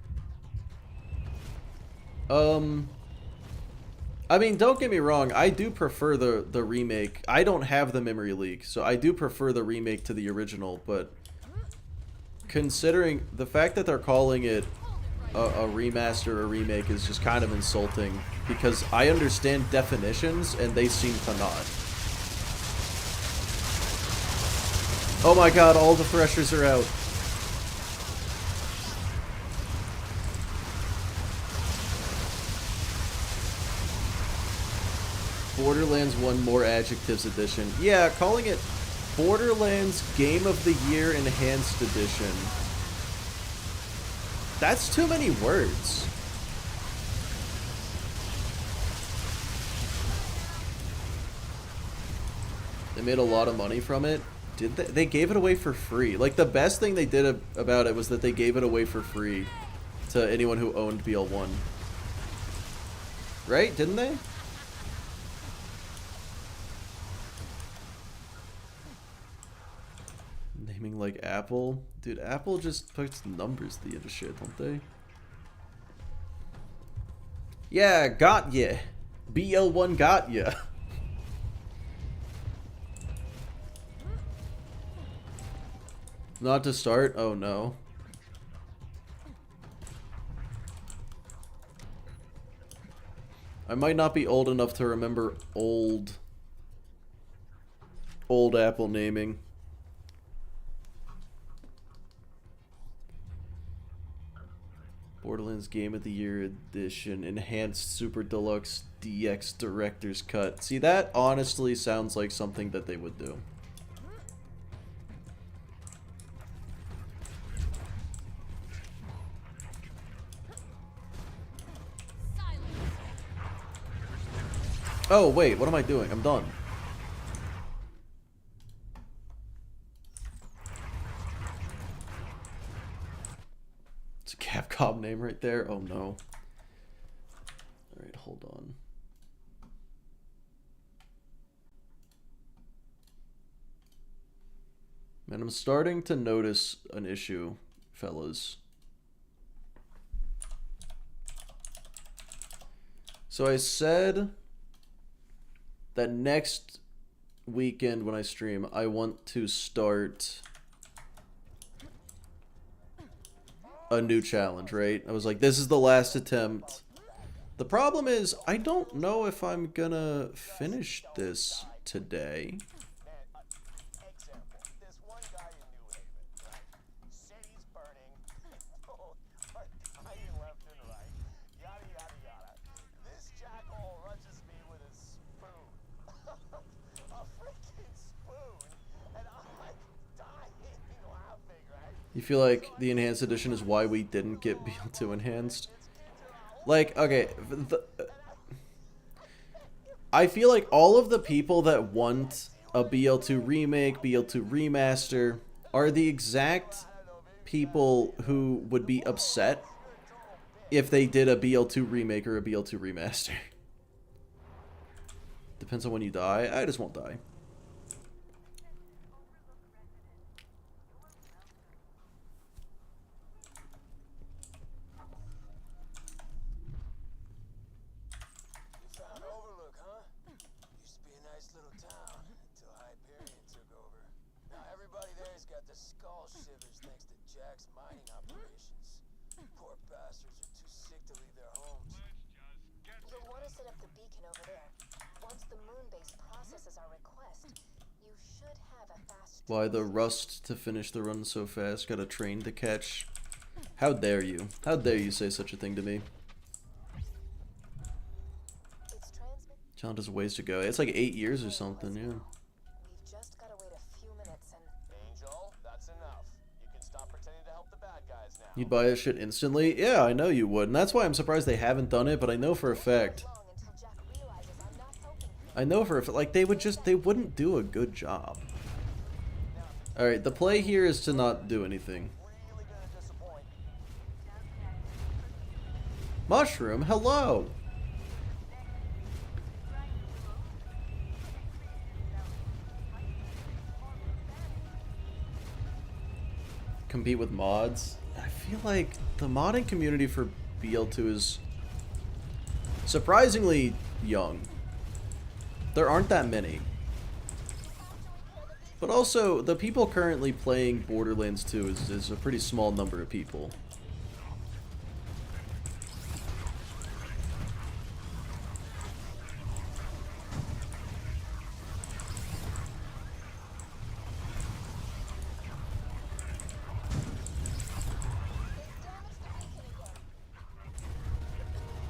I mean, don't get me wrong, I do prefer the remake. I don't have the memory leak, so I do prefer the remake to the original, but considering the fact that they're calling it a remaster or remake is just kind of insulting, because I understand definitions and they seem to not. Oh my god, all the threshers are out. Borderlands 1 More Adjectives Edition. Yeah, calling it Borderlands Game of the Year Enhanced Edition. That's too many words. They made a lot of money from it. Did they? They gave it away for free. Like, the best thing they did about it was that they gave it away for free to anyone who owned BL1. Right? Didn't they? Naming like Apple? Dude, Apple just puts numbers at the end of shit, don't they? Yeah, got ya. BL1 got ya. Not to start? Oh no. I might not be old enough to remember old Apple naming. Borderlands Game of the Year Edition, Enhanced Super Deluxe DX Director's Cut. See, that honestly sounds like something that they would do. Oh, wait, what am I doing? I'm done. It's a Capcom name right there. Oh, no. Alright, hold on. Man, I'm starting to notice an issue, fellas. So I said that next weekend when I stream, I want to start a new challenge, right? I was like, this is the last attempt. The problem is, I don't know if I'm gonna finish this today. Example, there's one guy in New Haven, right? City's burning, people are dying left and right, yada yada yada. This jackal rushes me with a spoon. A freaking spoon, and I'm like dying laughing, right? You feel like the Enhanced Edition is why we didn't get BL2 Enhanced? Like, okay, I feel like all of the people that want a BL2 remake, BL2 remaster, are the exact people who would be upset if they did a BL2 remake or a BL2 remaster. Depends on when you die. I just won't die. nice little town until Hyperion took over. Now everybody there's got the skull shivers thanks to Jack's mining operations. Poor bastards are too sick to leave their homes. You'll want to set up the beacon over there. Once the moon base processes our request, you should have a fast. Why the rust to finish the run so fast? Got a train to catch. How dare you? How dare you say such a thing to me? It's transmit. Challenge has a ways to go. It's like 8 years or something, yeah. We've just got to wait a few minutes and. Angel, that's enough. You can stop pretending to help the bad guys now. You'd buy this shit instantly? Yeah, I know you would. And that's why I'm surprised they haven't done it, but I know for a fact. Long until Jack realizes I'm not helping him. I know for a fact, like, they wouldn't do a good job. Alright, the play here is to not do anything. Really gonna disappoint. Mushroom, hello! Compete with mods? I feel like the modding community for BL2 is surprisingly young. There aren't that many. But also, the people currently playing Borderlands 2 is a pretty small number of people.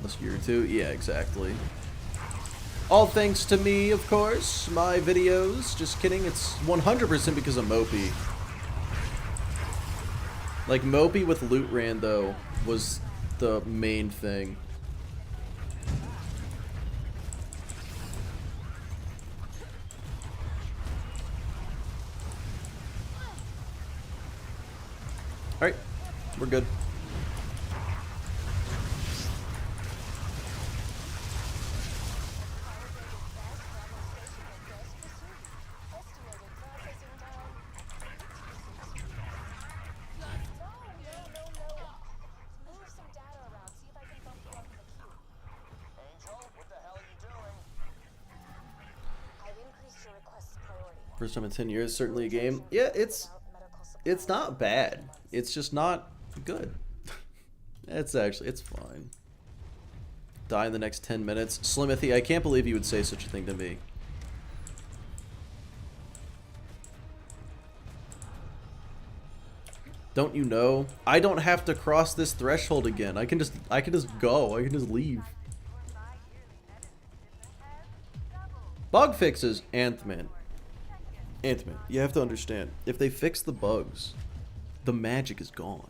Last year or two? Yeah, exactly. All thanks to me, of course. My videos. Just kidding. It's 100% because of Mopey. Like, Mopey with Loot Rando was the main thing. Alright. We're good. First time in 10 years, certainly a game. Yeah, it's not bad. It's just not good. It's fine. Die in the next 10 minutes. Slimithy, I can't believe you would say such a thing to me. Don't you know? I don't have to cross this threshold again. I can just go. I can just leave. Bug fixes, Ant-Man. Ant-Man, you have to understand. If they fix the bugs, the magic is gone.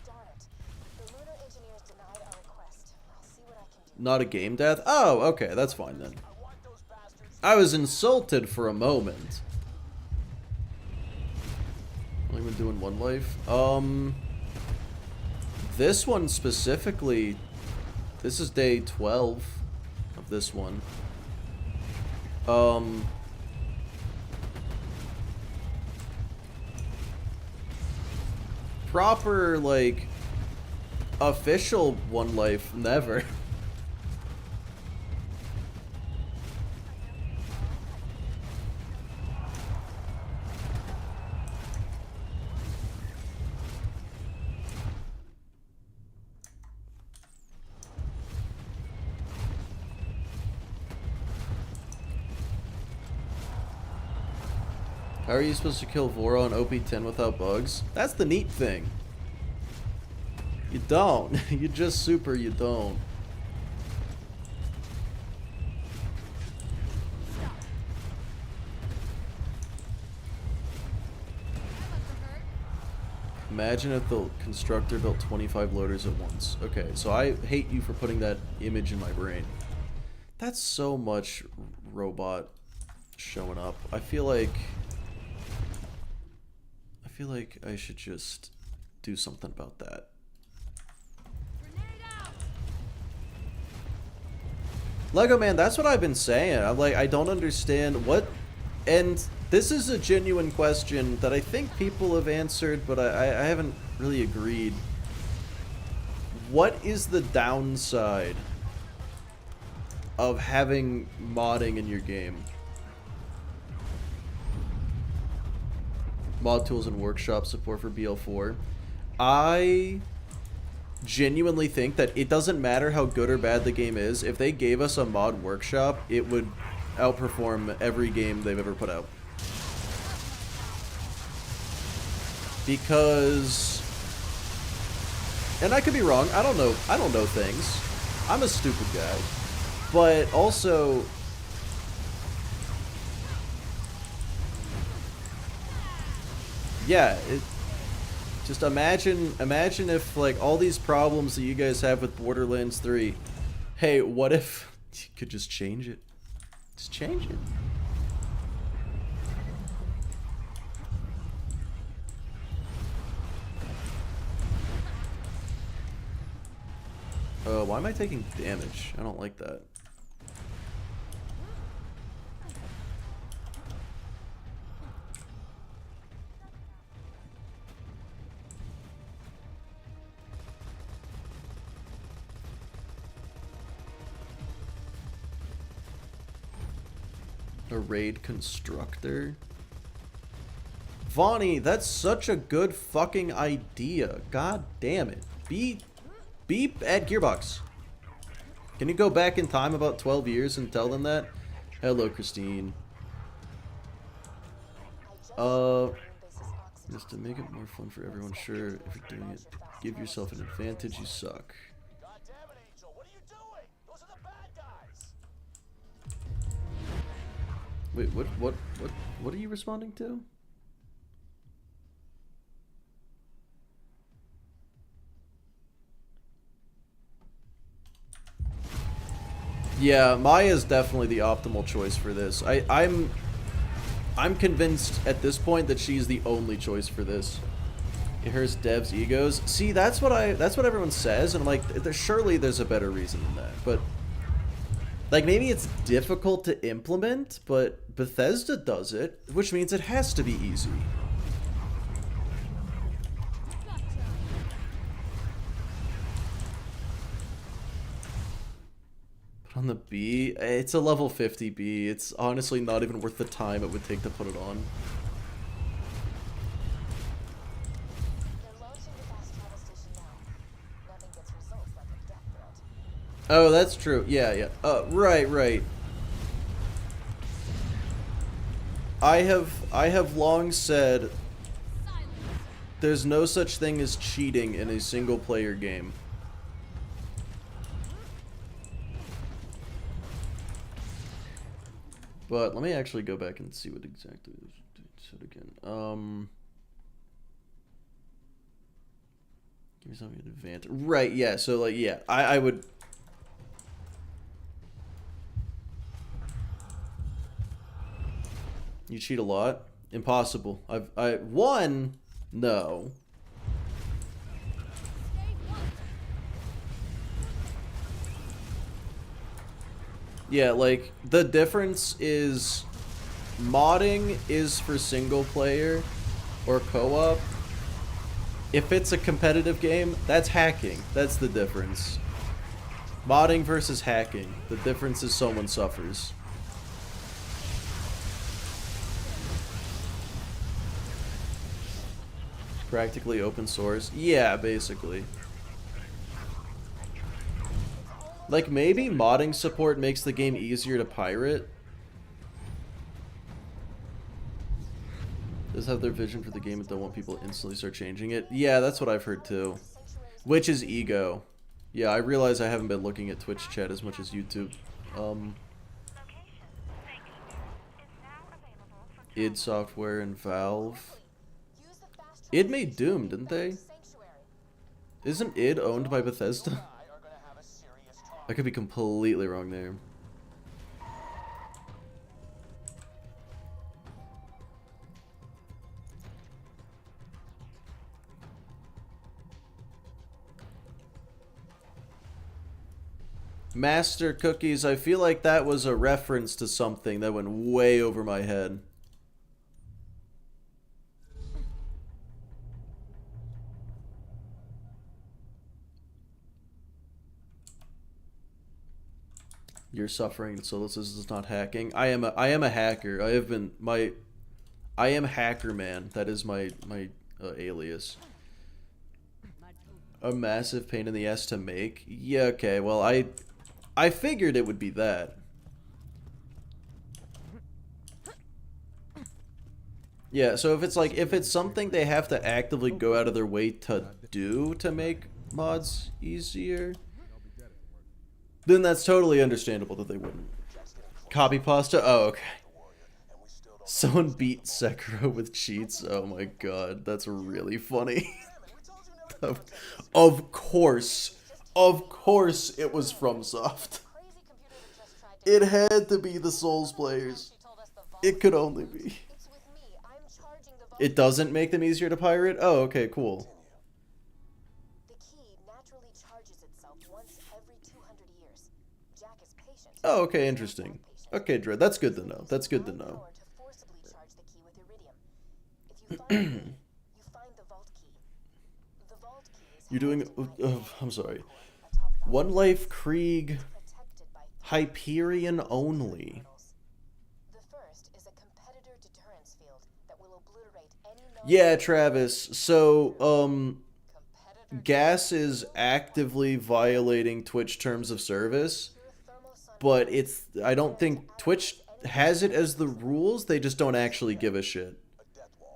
Darn it. The lunar engineers denied our request. I'll see what I can do. Not a game death? Oh, okay, that's fine then. I was insulted for a moment. Only been doing one life. This one specifically, this is day 12 of this one. Proper, like, official one life, never. How are you supposed to kill Vora on OP10 without bugs? That's the neat thing. You don't. You just super, you don't. Imagine if the constructor built 25 loaders at once. Okay, so I hate you for putting that image in my brain. That's so much robot showing up. I feel like I should just do something about that. Lego man, that's what I've been saying. I'm like, I don't understand what And this is a genuine question that I think people have answered, but I haven't really agreed. What is the downside of having modding in your game? Mod tools and workshop support for BL4. I genuinely think that it doesn't matter how good or bad the game is. If they gave us a mod workshop, it would outperform every game they've ever put out. Because, and I could be wrong, I don't know things. I'm a stupid guy. But also, yeah, just imagine if like all these problems that you guys have with Borderlands 3, hey, what if you could just change it? Just change it. Why am I taking damage? I don't like that. A raid constructor? Vonnie, that's such a good fucking idea. God damn it. Beep at Gearbox. Can you go back in time about 12 years and tell them that? Hello, Christine. Just to make it more fun for everyone, sure, if you're doing it, give yourself an advantage, you suck. God damn it, Angel, what are you doing? Those are the bad guys. Wait, what are you responding to? Yeah, Maya's definitely the optimal choice for this. I'm convinced at this point that she's the only choice for this. It hurts devs' egos. See, that's what everyone says, and I'm like, surely there's a better reason than that. But like, maybe it's difficult to implement, but Bethesda does it, which means it has to be easy. On the B, it's a level 50 B. It's honestly not even worth the time it would take to put it on. They're launching the fast travel station now. Nothing gets results like a death threat. Oh, that's true. Yeah. Right. I have long said there's no such thing as cheating in a single player game. But let me actually go back and see what exactly it said again. Give me something in advance. Right, yeah, so like, yeah, I would... You cheat a lot? Impossible. One, no. Yeah, like, the difference is modding is for single player or co-op. If it's a competitive game, that's hacking. That's the difference. Modding versus hacking. The difference is someone suffers. Practically open source. Yeah, basically. Like, maybe modding support makes the game easier to pirate. Does have their vision for the game and don't want people to instantly start changing it. Yeah, that's what I've heard too. Which is ego. Yeah, I realize I haven't been looking at Twitch chat as much as YouTube. id Software and Valve. id made Doom, didn't they? Isn't id owned by Bethesda? I could be completely wrong there. Master Cookies, I feel like that was a reference to something that went way over my head. You're suffering, so this is not hacking. I am a hacker. I am Hacker Man. That is my alias. A massive pain in the ass to make. Yeah, okay. Well, I figured it would be that. Yeah, so if it's something they have to actively go out of their way to do to make mods easier, then that's totally understandable that they wouldn't. Copy pasta? Oh, okay. Someone beat Sekiro with cheats. Oh my god, that's really funny. Of course. Of course it was FromSoft. It had to be the Souls players. It could only be. It doesn't make them easier to pirate? Oh, okay, cool. The key naturally charges itself once every 200 years. Jack is patient. Oh, okay, interesting. Okay, Dread, that's good to know. That's good to know. You're doing... I'm sorry. One Life Krieg... Hyperion only. Yeah, Travis. So, Gas is actively violating Twitch terms of service, but I don't think Twitch has it as the rules. They just don't actually give a shit.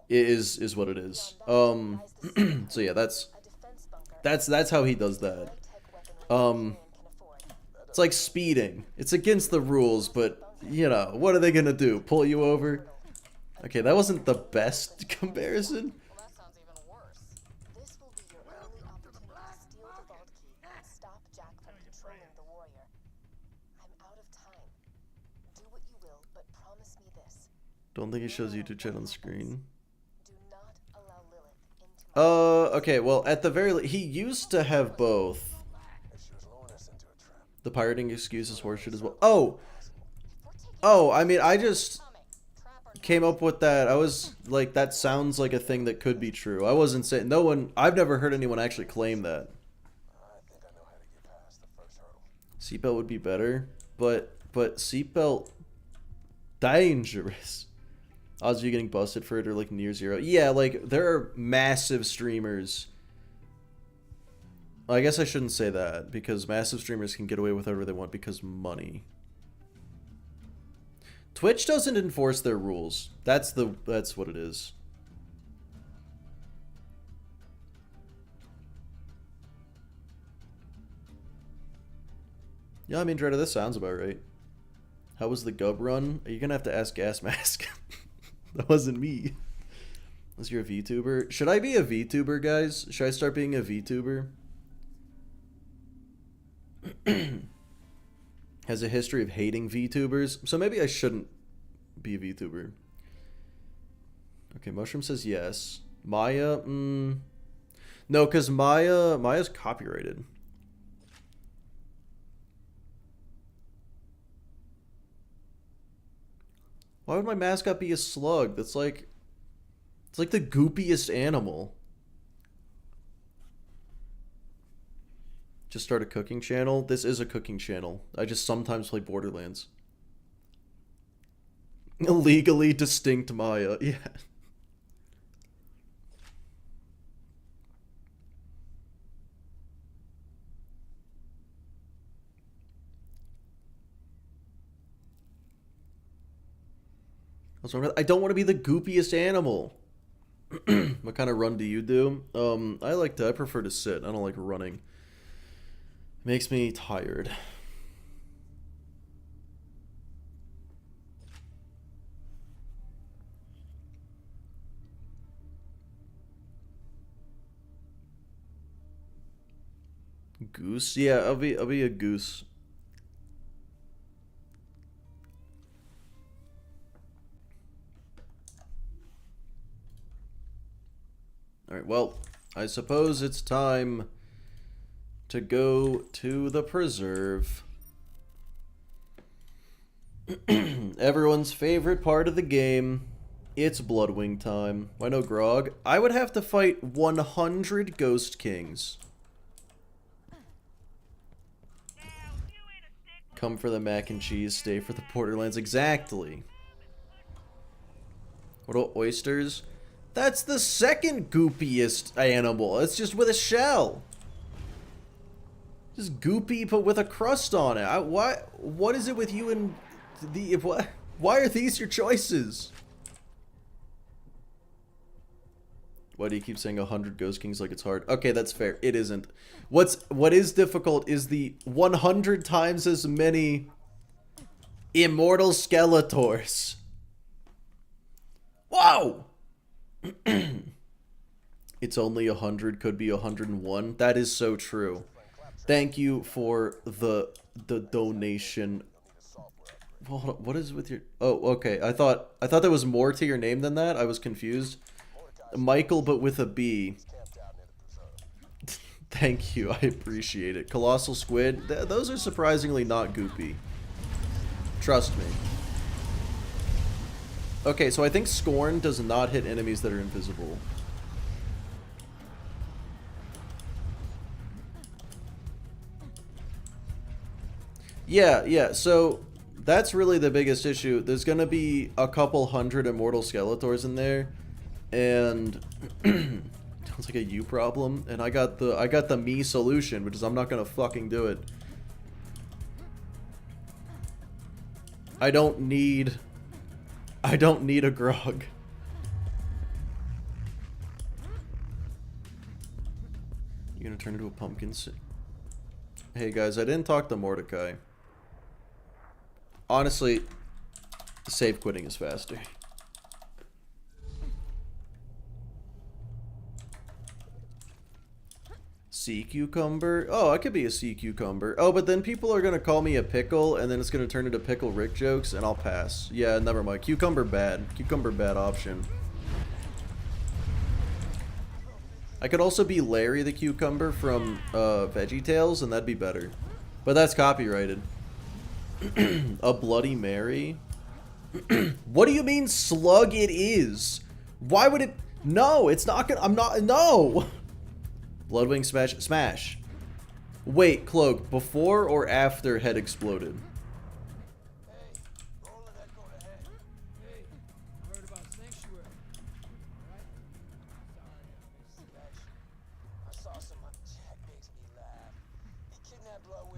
It is what it is. So yeah, that's how he does that. It's like speeding. It's against the rules, but you know, what are they gonna do? Pull you over? Okay, that wasn't the best comparison. Well, that sounds even worse. This will be your only opportunity to steal the vault key and stop Jack from controlling the warrior. I'm out of time. Do what you will, but promise me this. Don't think he shows YouTube chat on screen. Do not allow Lilith into my Okay, well, at the very least, he used to have both. The pirating excuse is horseshit as well. Oh, I mean, I just came up with that. I was like, that sounds like a thing that could be true. I wasn't saying, I've never heard anyone actually claim that. Seatbelt would be better, but seatbelt dangerous. Odds of you getting busted for it are like near zero. Yeah, like there are massive streamers. I guess I shouldn't say that because massive streamers can get away with whatever they want because money. Twitch doesn't enforce their rules. That's what it is. Yeah, I mean, Dredda, this sounds about right. How was the gub run? Are you gonna have to ask Gas Mask? That wasn't me. Was you a VTuber? Should I be a VTuber, guys? Should I start being a VTuber? Has a history of hating VTubers, so maybe I shouldn't be a VTuber. Okay, Mushroom says yes. Maya, no, because Maya's copyrighted. Why would my mascot be a slug? It's like the goopiest animal. Just start a cooking channel. This is a cooking channel. I just sometimes play Borderlands. Legally distinct Maya. Yeah. I don't want to be the goopiest animal. What kind of run do you do? I prefer to sit. I don't like running. Makes me tired. Goose? Yeah, I'll be a goose. Alright, well, I suppose it's time to go to the preserve. Everyone's favorite part of the game. It's Bloodwing time. Why no grog? I would have to fight 100 Ghost Kings. Come for the mac and cheese, stay for the Borderlands. Exactly. What about oysters? That's the second goopiest animal. It's just with a shell. Just goopy, but with a crust on it. What is it with you and the what? Why are these your choices? Why do you keep saying 100 Ghost Kings like it's hard? Okay, that's fair. It isn't. What is difficult is the 100 times as many Immortal Skeletors. Whoa! It's only 100, could be 101. That is so true. Thank you for the donation. Hold on, what is with your... Oh, okay. I thought there was more to your name than that. I was confused. Michael, but with a B. Thank you. I appreciate it. Colossal Squid. Those are surprisingly not goopy. Trust me. Okay, so I think Scorn does not hit enemies that are invisible. Yeah, so that's really the biggest issue. There's gonna be a couple hundred Immortal Skeletors in there, and sounds like a you problem, and I got the me solution, which is I'm not gonna fucking do it. I don't need a grog. You gonna turn into a pumpkin? Hey guys, I didn't talk to Mordecai. Honestly, save quitting is faster. Sea cucumber? Oh, I could be a sea cucumber. Oh, but then people are gonna call me a pickle, and then it's gonna turn into Pickle Rick jokes, and I'll pass. Yeah, never mind. Cucumber bad. Cucumber bad option. I could also be Larry the Cucumber from VeggieTales, and that'd be better. But that's copyrighted. A Bloody Mary? What do you mean slug it is? Why would it... No, it's not gonna... I'm not... No! Bloodwing smash... Smash. Wait, Cloak, before or after head exploded?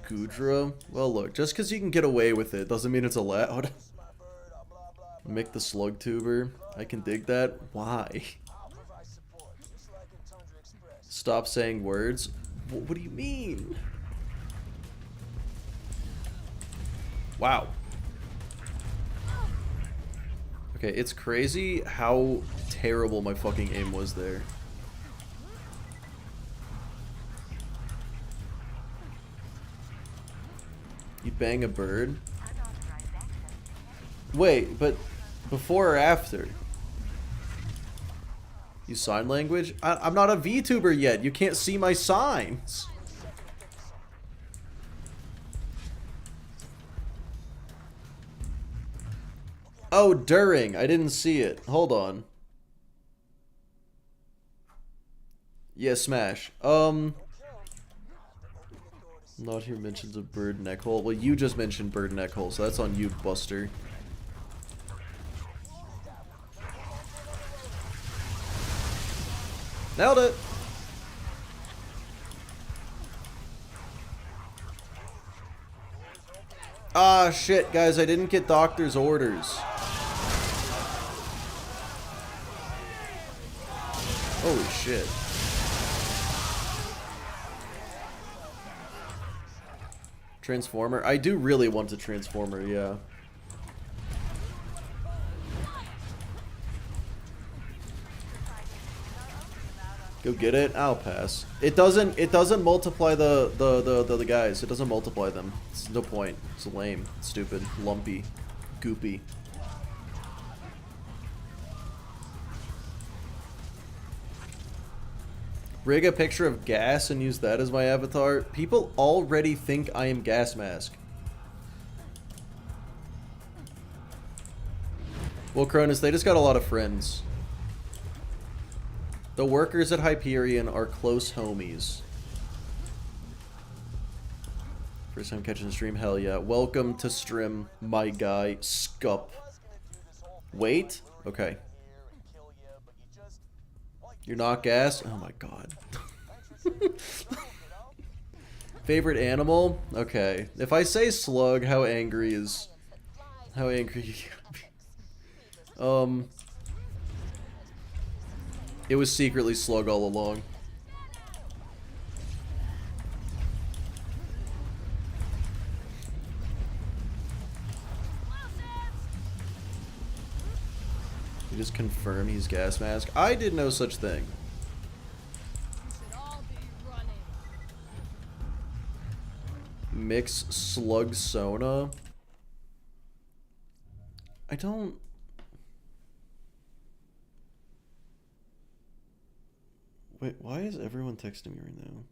Gudra? Well, look, just because you can get away with it doesn't mean it's allowed. Make the slug tuber. I can dig that. Why? Stop saying words. What do you mean? Wow. Okay, it's crazy how terrible my fucking aim was there. You bang a bird? Wait, but before or after? You sign language? I'm not a VTuber yet. You can't see my signs. Oh, during. I didn't see it. Hold on. Yeah, smash. Not here mentions a bird neck hole. Well, you just mentioned bird neck hole, so that's on you, Buster. Nailed it! Ah, shit, guys, I didn't get doctor's orders. Holy shit. Transformer? I do really want a Transformer, yeah. Go get it? I'll pass. It doesn't multiply the guys. It doesn't multiply them. It's no point. It's lame. It's stupid. Lumpy. Goopy. Rig a picture of gas and use that as my avatar. People already think I am Gas Mask. Well, Cronus, they just got a lot of friends. The workers at Hyperion are close homies. First time catching the stream, hell yeah. Welcome to stream, my guy, Scup. Wait? Okay. You're not gassed? Oh my god. Favorite animal? Okay. If I say slug, how angry you gotta be? It was secretly slug all along. You just confirm he's gas mask. I did no such thing. You should all be running. Mix slug Sona. I don't. Wait, why is everyone texting me right now?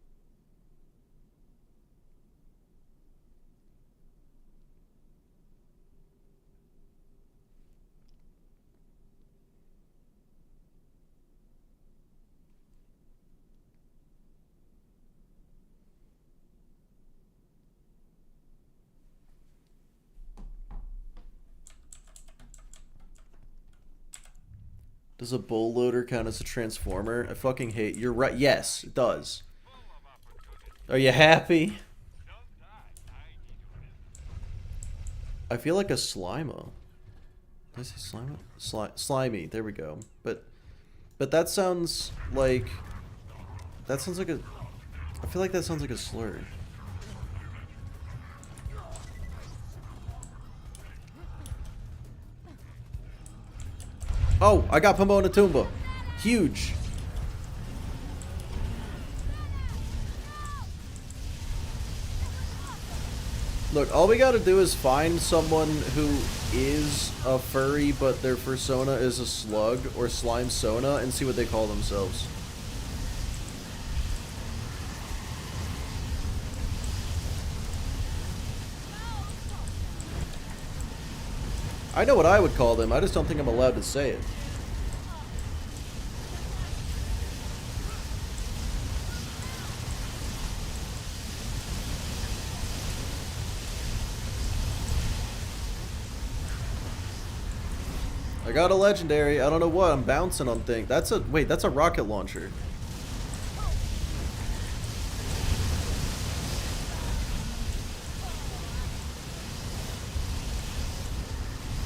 Does a bull loader count as a transformer? I fucking hate. You're right. Yes, it does. Are you happy? I feel like a Slimo. Did I say Slimo? Slimy. There we go. But that sounds like. That sounds like a. I feel like that sounds like a slur. Oh, I got Pomona Tumba. Huge. Look, all we gotta do is find someone who is a furry, but their persona is a slug or slime sona, and see what they call themselves. I know what I would call them, I just don't think I'm allowed to say it. I got a legendary, I don't know what, I'm bouncing on things. Wait, that's a rocket launcher.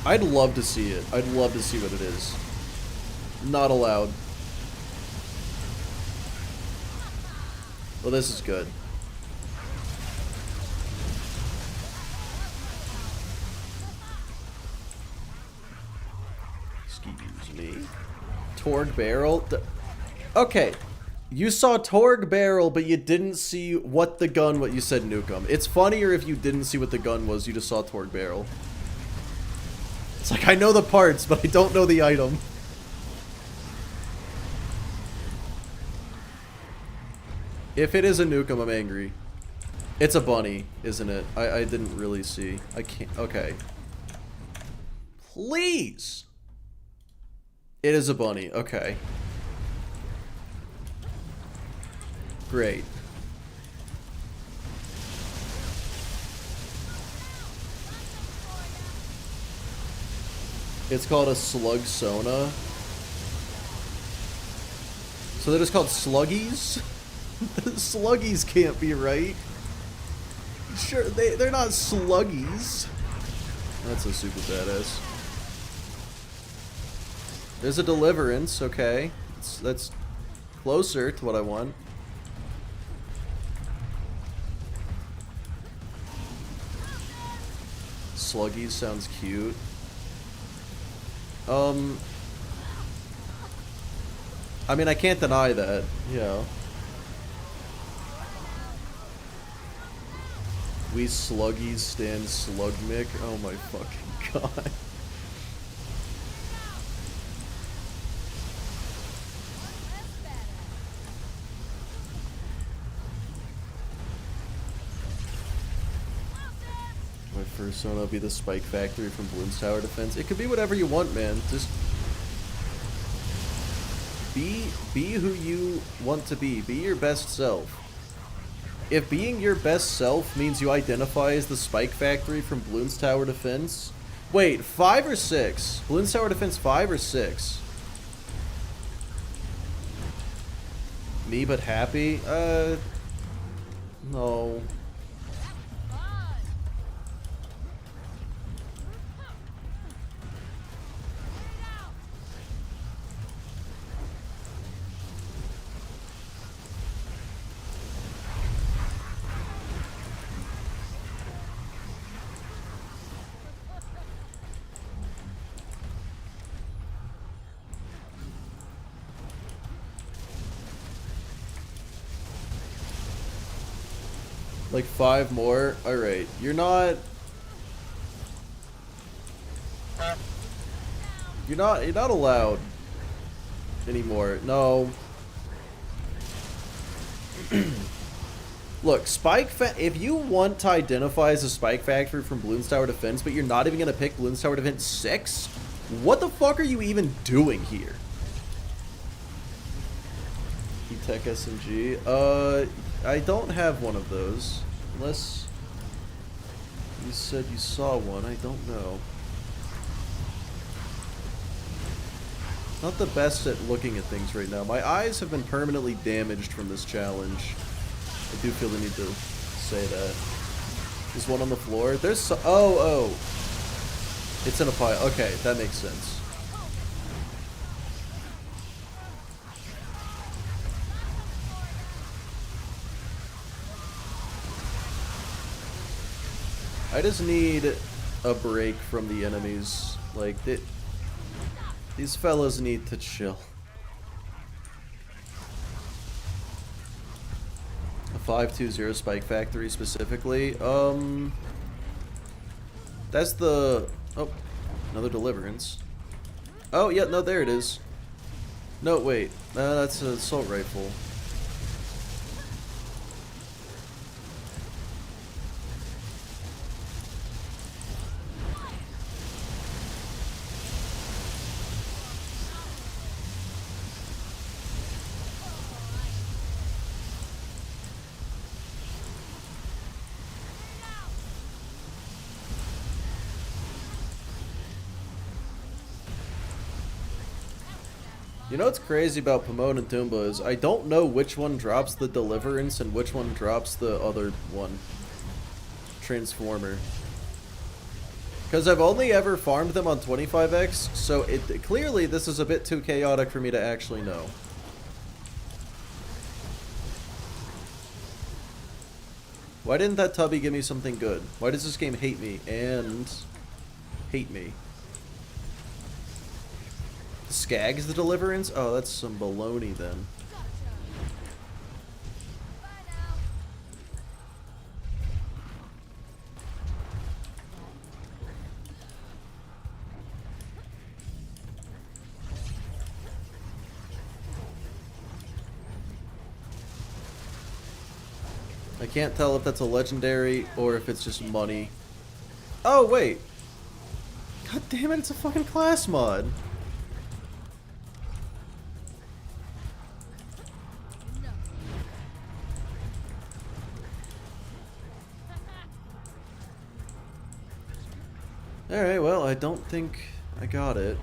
I'd love to see it. I'd love to see what it is. Not allowed. Well, this is good. Excuse me. Torg barrel? Okay. You saw Torg barrel, but you didn't see what the gun, what you said nuke 'em. It's funnier if you didn't see what the gun was, you just saw Torg barrel. It's like, I know the parts, but I don't know the item. If it is a Nukem, I'm angry. It's a bunny, isn't it? I didn't really see. I can't. Okay. Please! It is a bunny. Okay. Great. It's called a slug sona. So they're just called sluggies? Sluggies can't be right. Sure, they're not sluggies. That's a super badass. There's a deliverance, okay. That's closer to what I want. Sluggies sounds cute. I mean, I can't deny that, you know. We sluggies stand slugmick. Oh my fucking god. My first one will be the Spike Factory from Bloons Tower Defense. It could be whatever you want, man. Just be who you want to be. Be your best self. if being your best self means you identify as the Spike Factory from Bloons Tower Defense... Wait, 5 or 6? Bloons Tower Defense 5 or 6? Me but happy? No. Like 5 more? Alright, you're not allowed anymore. No. Look, if you want to identify as a Spike Factory from Bloons Tower Defense, but you're not even gonna pick Bloons Tower Defense 6, what the fuck are you even doing here? E-Tech SMG. I don't have one of those. Unless you said you saw one, I don't know. Not the best at looking at things right now. My eyes have been permanently damaged from this challenge. I do feel the need to say that. There's one on the floor. There's oh. It's in a pile. Okay, that makes sense. I just need a break from the enemies. Like, these fellas need to chill. A 520 Spike Factory specifically. That's the... Oh, another Deliverance. Oh, yeah, no, there it is. No, wait. That's an assault rifle. You know what's crazy about Pomone and Toomba is I don't know which one drops the Deliverance and which one drops the other one. Transformer. Because I've only ever farmed them on 25x, so clearly this is a bit too chaotic for me to actually know. Why didn't that Tubby give me something good? Why does this game hate me and hate me? Skag's the Deliverance? Oh, that's some baloney then. I can't tell if that's a legendary or if it's just money. Oh, wait. God damn it, it's a fucking class mod. Alright, well, I don't think I got it.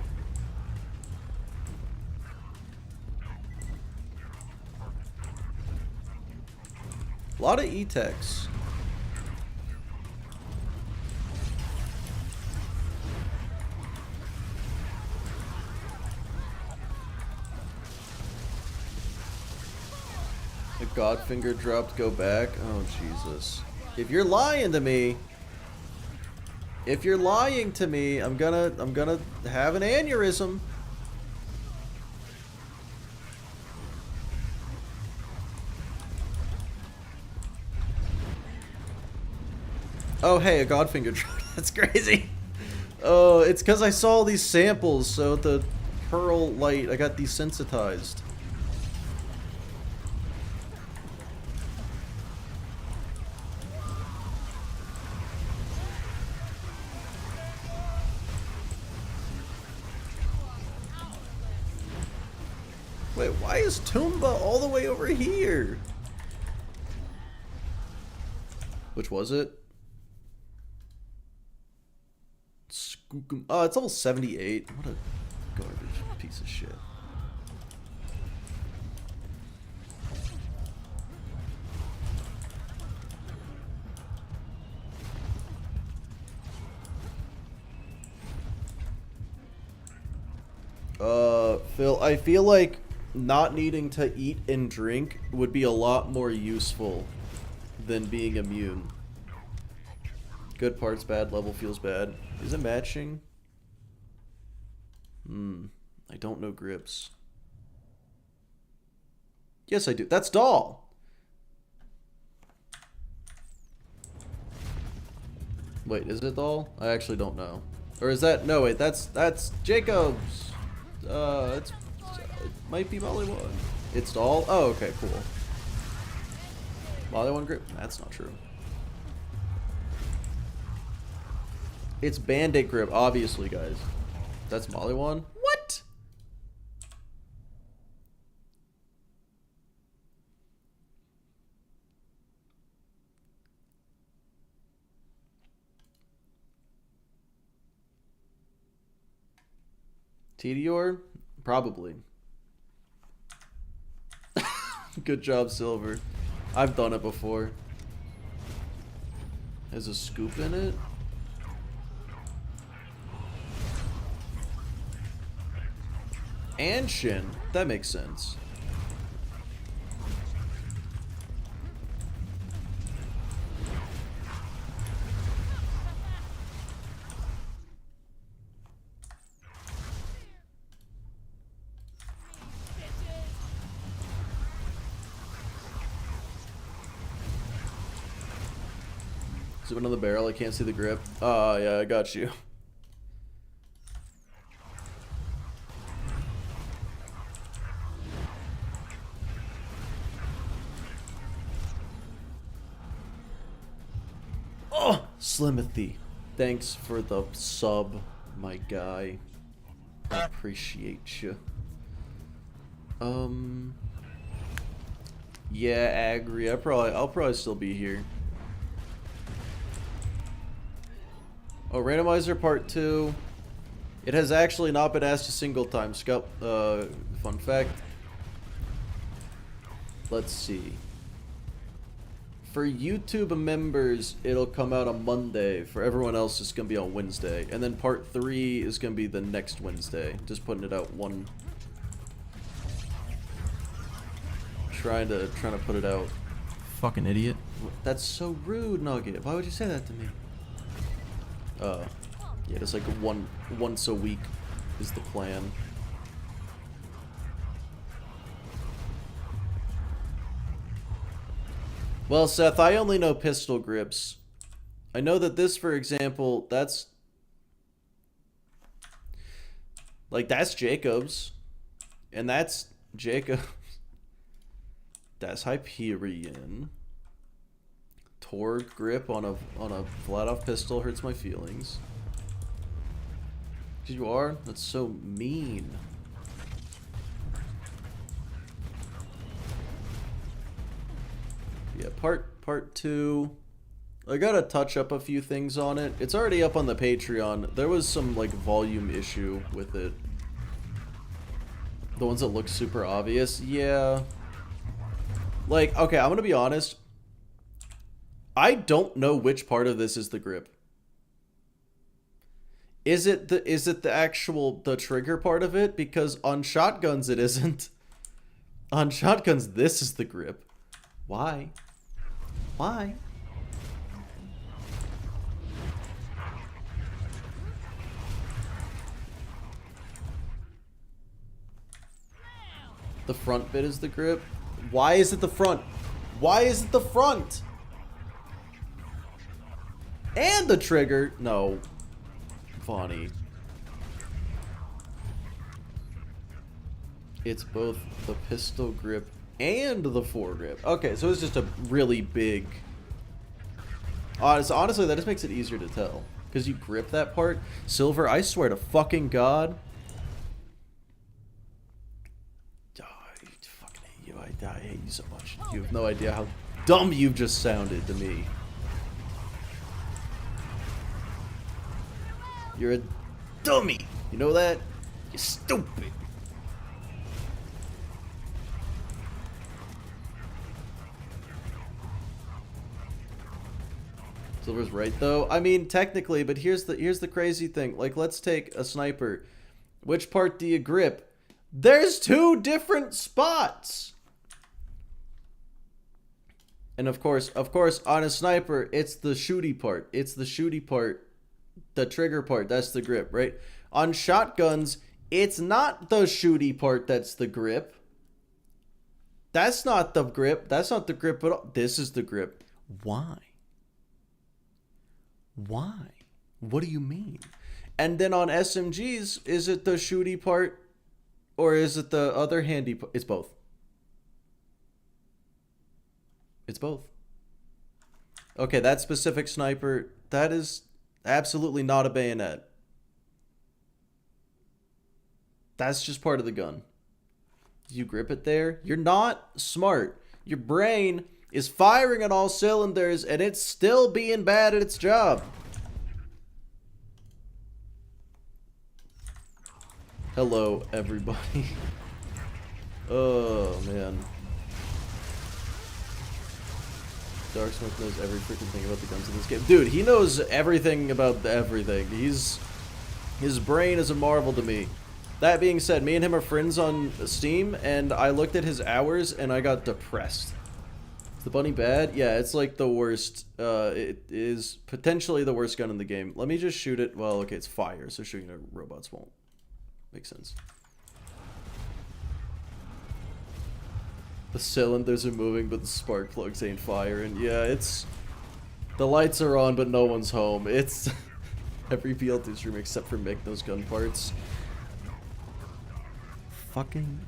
A lot of E-Techs. The Godfinger dropped, go back. Oh, Jesus. If you're lying to me... If you're lying to me, I'm gonna have an aneurysm. Oh, hey, a Godfinger drone. That's crazy. Oh, it's because I saw these samples, so the pearl light, I got desensitized. Wait, why is Toomba all the way over here? Which was it? Oh, it's level 78. What a garbage piece of shit. Phil, I feel like not needing to eat and drink would be a lot more useful than being immune. Good parts bad, level feels bad. Is it matching? I don't know grips. Yes, I do. That's doll! Wait, is it doll? I actually don't know. Or is that... No, wait, that's Jacob's! It might be Molly 1. It's doll? Oh, okay, cool. Molly 1 grip? That's not true. It's Bandit grip, obviously, guys. That's Molly 1? What? Tedior? Probably. Good job, Silver. I've done it before. Has a scoop in it? And Shin. That makes sense. Zoom into the barrel, I can't see the grip. Oh, yeah, I got you. Oh, Slimothy. Thanks for the sub, my guy. I appreciate you. Yeah, Agri. I'll probably still be here. Oh, randomizer part 2. It has actually not been asked a single time. Scout. Fun fact. Let's see. For YouTube members, it'll come out on Monday. For everyone else, it's gonna be on Wednesday. And then part 3 is gonna be the next Wednesday. Just putting it out one. Trying to put it out. Fucking idiot. That's so rude, Nugget. Why would you say that to me? Yeah, just like once a week is the plan. Well, Seth, I only know pistol grips. I know that this, for example, that's Jacob's, and that's Jacob's. That's Hyperion. Torg grip on a flat-off pistol hurts my feelings. You are? That's so mean. Yeah, part 2. I gotta touch up a few things on it. It's already up on the Patreon. There was some like volume issue with it. The ones that look super obvious. Yeah. Like, okay, I'm gonna be honest. I don't know which part of this is the grip. Is it the actual trigger part of it? Because on shotguns it isn't. On shotguns this is the grip. Why? Why? The front bit is the grip. Why is it the front? Why is it the front? And the trigger. No. Funny. It's both the pistol grip and the foregrip. Okay, so it's just a really big... Honestly, that just makes it easier to tell. Because you grip that part. Silver, I swear to fucking God. Oh, I fucking hate you. I hate you so much. You have no idea how dumb you've just sounded to me. You're a dummy. You know that? You're stupid. Silver's right though. I mean, technically, but here's the crazy thing. Like, let's take a sniper. Which part do you grip? There's 2 different spots. And of course, on a sniper, it's the shooty part. It's the shooty part. The trigger part, that's the grip, right? On shotguns, it's not the shooty part that's the grip. That's not the grip. That's not the grip at all. This is the grip. Why? Why? What do you mean? And then on SMGs, is it the shooty part or is it the other handy part? It's both. It's both. Okay, that specific sniper, that is absolutely not a bayonet. That's just part of the gun. You grip it there. You're not smart. Your brain is firing on all cylinders and it's still being bad at its job. Hello, everybody. Oh, man. Dark Smoke knows every freaking thing about the guns in this game. Dude, he knows everything about everything. His brain is a marvel to me. That being said, me and him are friends on Steam, and I looked at his hours, and I got depressed. Is the bunny bad? Yeah, it's like the worst. It is potentially the worst gun in the game. Let me just shoot it. Well, okay, it's fire, so shooting at robots won't make sense. The cylinders are moving, but the spark plugs ain't firing. Yeah, it's... The lights are on, but no one's home. It's... Every BL2 stream except for Mick knows gun parts. Fucking...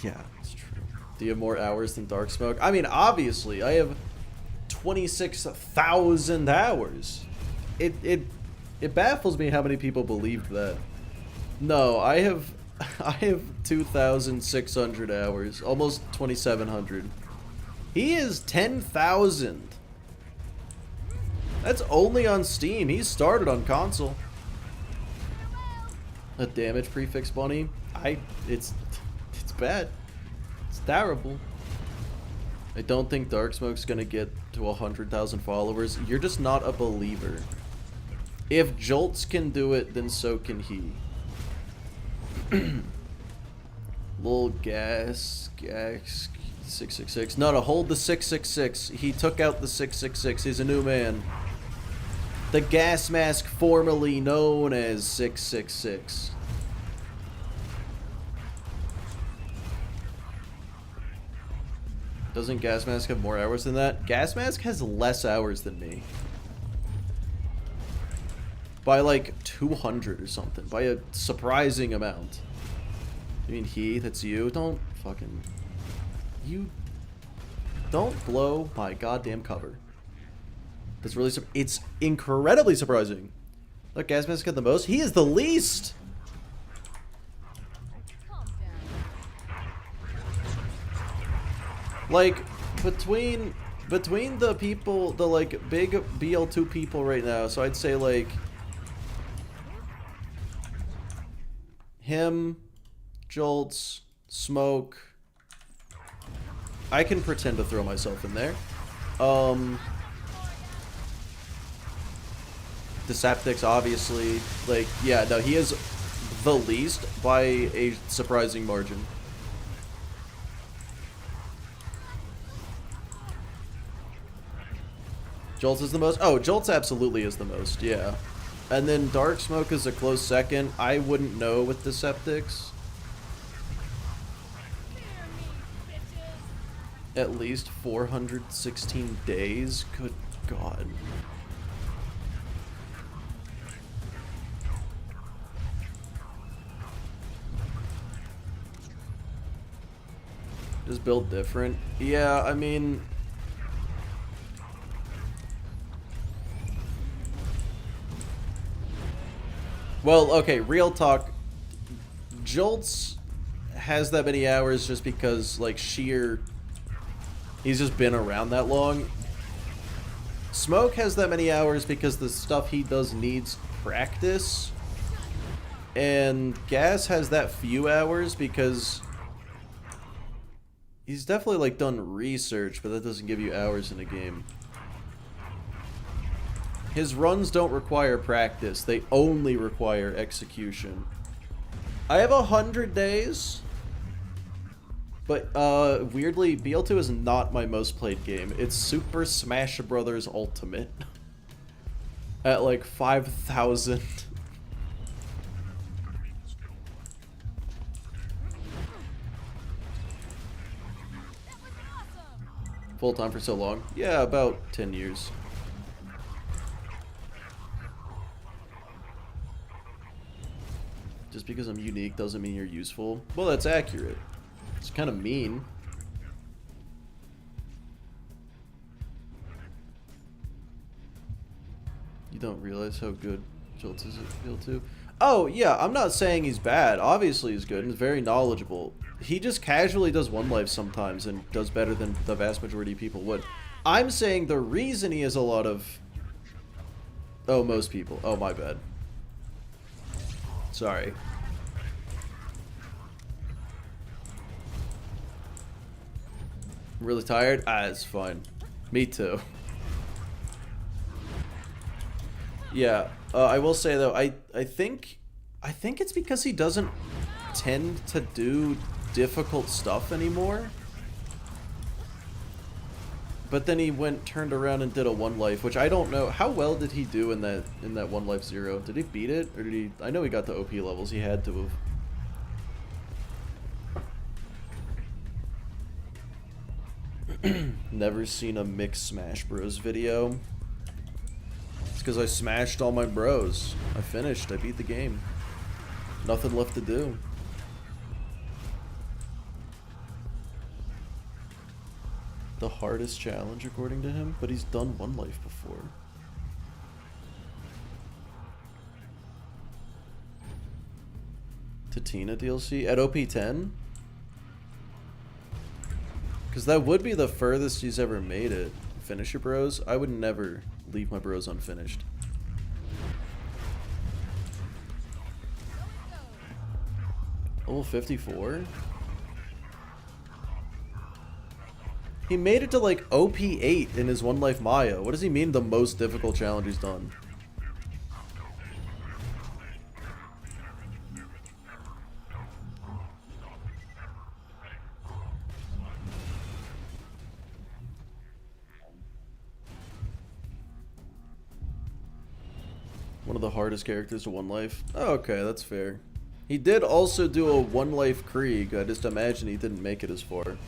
Yeah, it's true. Do you have more hours than Dark Smoke? I mean, obviously, I have 26,000 hours. It baffles me how many people believed that. No, I have 2,600 hours, almost 2,700. He is 10,000. That's only on Steam. He started on console. A damage prefix bunny. It's bad. It's terrible. I don't think Dark Smoke's gonna get to 100,000 followers. You're just not a believer. If Jolts can do it, then so can he. Lil gas 666. No, hold the 666. He took out the 666. He's a new man. The gas mask formerly known as 666. Doesn't gas mask have more hours than that? Gas mask has less hours than me. By like 200 or something. By a surprising amount. I mean, that's you. Don't fucking... You... Don't blow my goddamn cover. That's really... It's incredibly surprising. Look, gas mask got the most. He is the least! Like, between the people, the like big BL2 people right now, so I'd say like him, Jolts, Smoke. I can pretend to throw myself in there. Deceptic's obviously, like, yeah, no, he is the least by a surprising margin. Jolts is the most? Oh, Jolts absolutely is the most, yeah. And then Dark Smoke is a close second. I wouldn't know with Deceptics. At least 416 days? Good God. Just build different. Yeah, I mean... Well, okay, real talk. Jolts has that many hours just because, like, sheer... He's just been around that long. Smoke has that many hours because the stuff he does needs practice. And Gas has that few hours because he's definitely like done research, but that doesn't give you hours in a game. His runs don't require practice, they only require execution. I have 100 days, but weirdly, BL2 is not my most played game. It's Super Smash Bros. Ultimate at like 5,000. Full time for so long? Yeah, about 10 years. Just because I'm unique doesn't mean you're useful. Well, that's accurate. It's kind of mean. You don't realize how good Jolts is at BL2? Oh, yeah, I'm not saying he's bad. Obviously he's good and he's very knowledgeable. He just casually does one life sometimes and does better than the vast majority of people would. I'm saying the reason he has a lot of... Oh, most people. Oh, my bad. Sorry. I'm really tired? Ah, it's fine. Me too. Yeah, I will say though, I think it's because he doesn't tend to do difficult stuff anymore. But then he turned around and did a one life, which I don't know. How well did he do in that one life 0? Did he beat it, or did he? I know he got the OP levels. He had to have. Never seen a mixed Smash Bros video. It's because I smashed all my bros. I finished. I beat the game. Nothing left to do. The hardest challenge according to him, but he's done one life before. Tatina DLC at OP10? Because that would be the furthest he's ever made it. Finish your bros? I would never leave my bros unfinished. Level 54? He made it to like OP 8 in his one life Maya. What does he mean the most difficult challenge he's done? One of the hardest characters to one life. Oh, okay, that's fair. He did also do a one life Krieg. I just imagine he didn't make it as far.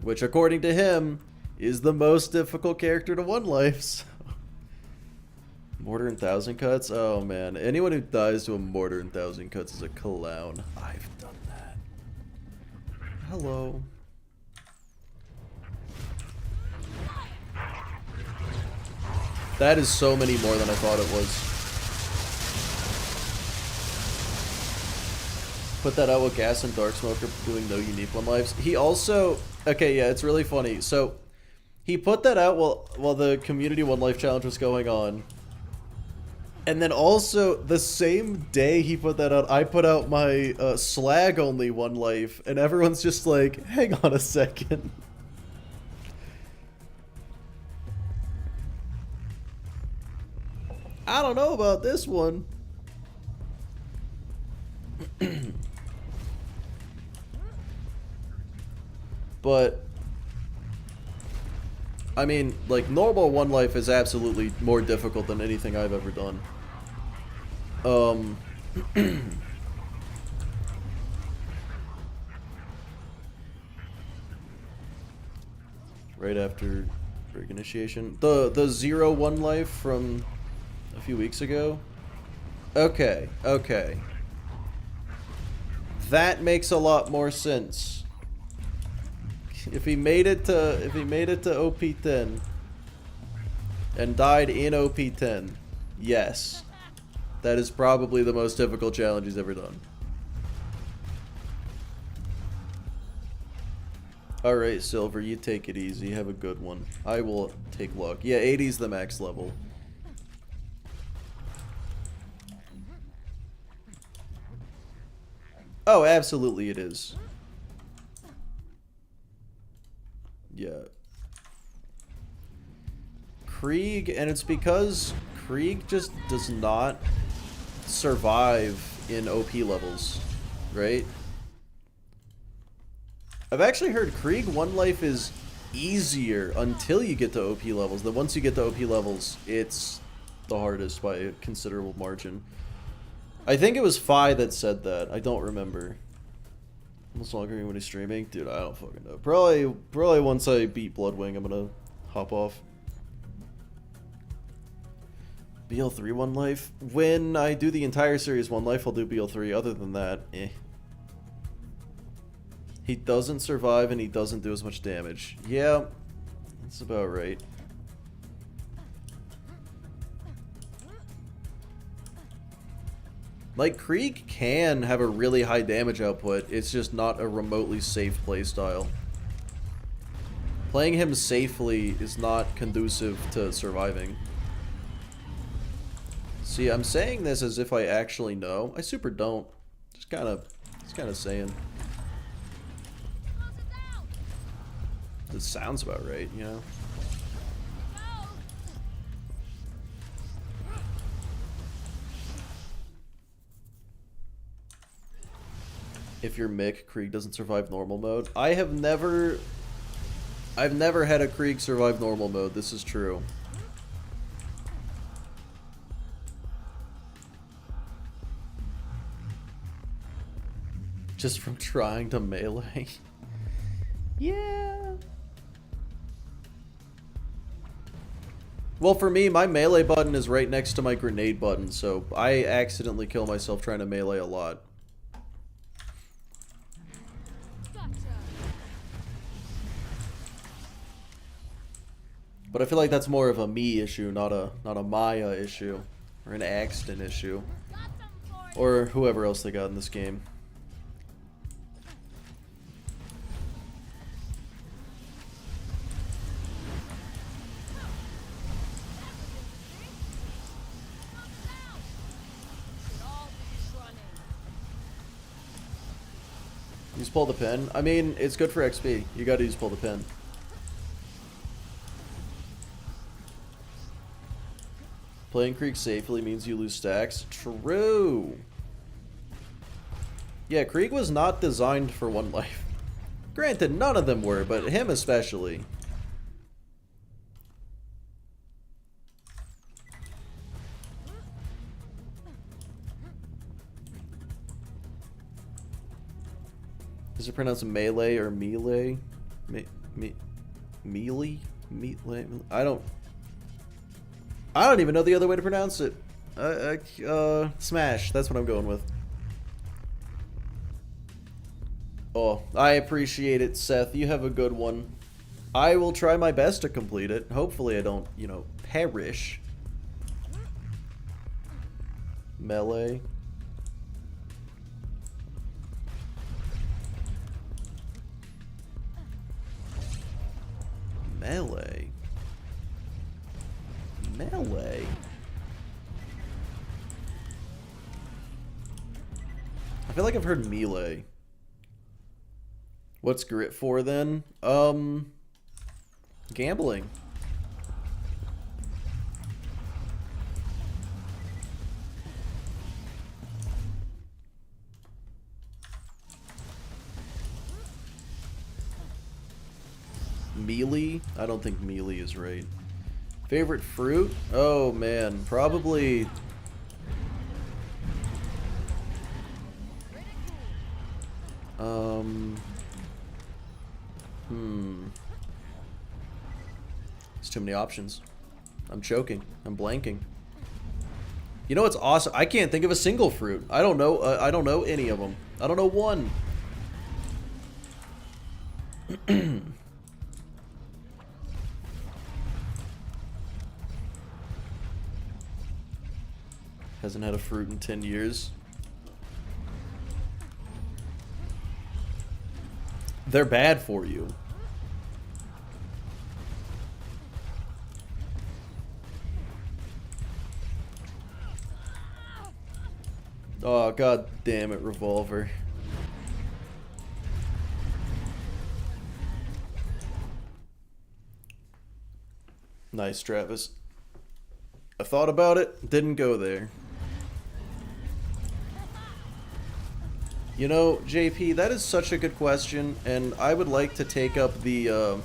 Which, according to him, is the most difficult character to one life. So. Mortar and Thousand Cuts? Oh man, anyone who dies to a Mortar and Thousand Cuts is a clown. I've done that. Hello. That is so many more than I thought it was. Put that out with Gas and Dark Smoker doing no unique one lives. He also... Okay, yeah, it's really funny. So, he put that out while the community one life challenge was going on. And then also, the same day he put that out, I put out my slag only one life. And everyone's just like, hang on a second. I don't know about this one. But I mean, like, normal one life is absolutely more difficult than anything I've ever done. Right after break initiation. The 0-1 life from a few weeks ago. Okay, okay. That makes a lot more sense. If he made it to OP10 and died in OP10, yes. That is probably the most difficult challenge he's ever done. Alright, Silver, you take it easy. Have a good one. I will take luck. Yeah, 80's the max level. Oh, absolutely it is. Yeah. Krieg, and it's because Krieg just does not survive in OP levels, right? I've actually heard Krieg one life is easier until you get to OP levels. Then once you get to OP levels, it's the hardest by a considerable margin. I think it was Fi that said that. I don't remember. Almost longer when he's streaming, dude. I don't fucking know. Probably once I beat Bloodwing, I'm gonna hop off. BL3 one life. When I do the entire series one life, I'll do BL3. Other than that, eh. He doesn't survive and he doesn't do as much damage. Yeah, that's about right. Like, Krieg can have a really high damage output, it's just not a remotely safe playstyle. Playing him safely is not conducive to surviving. See, I'm saying this as if I actually know. I super don't. Just kind of saying. It sounds about right, you know? If your Mick, Krieg doesn't survive normal mode. I've never had a Krieg survive normal mode, this is true. Just from trying to melee. Yeah. Well, for me, my melee button is right next to my grenade button, so I accidentally kill myself trying to melee a lot. But I feel like that's more of a me issue, not a Maya issue, or an Axton issue, or whoever else they got in this game. Use pull the pin. I mean, it's good for XP. You gotta use pull the pin. Playing Krieg safely means you lose stacks. True. Yeah, Krieg was not designed for one life. Granted, none of them were, but him especially. Is it pronounced melee or melee? Melee? I don't even know the other way to pronounce it. Smash. That's what I'm going with. Oh, I appreciate it, Seth. You have a good one. I will try my best to complete it. Hopefully I don't, you know, perish. Melee. Melee. Melee. I feel like I've heard melee. What's grit for then? Gambling. Melee? I don't think melee is right. Favorite fruit? Oh man, probably... There's too many options. I'm choking. I'm blanking. You know what's awesome? I can't think of a single fruit. I don't know. I don't know any of them. I don't know one. Hasn't had a fruit in 10 years. They're bad for you. Oh, god damn it, revolver. Nice, Travis. I thought about it, didn't go there. You know, JP, that is such a good question, and I would like to take up the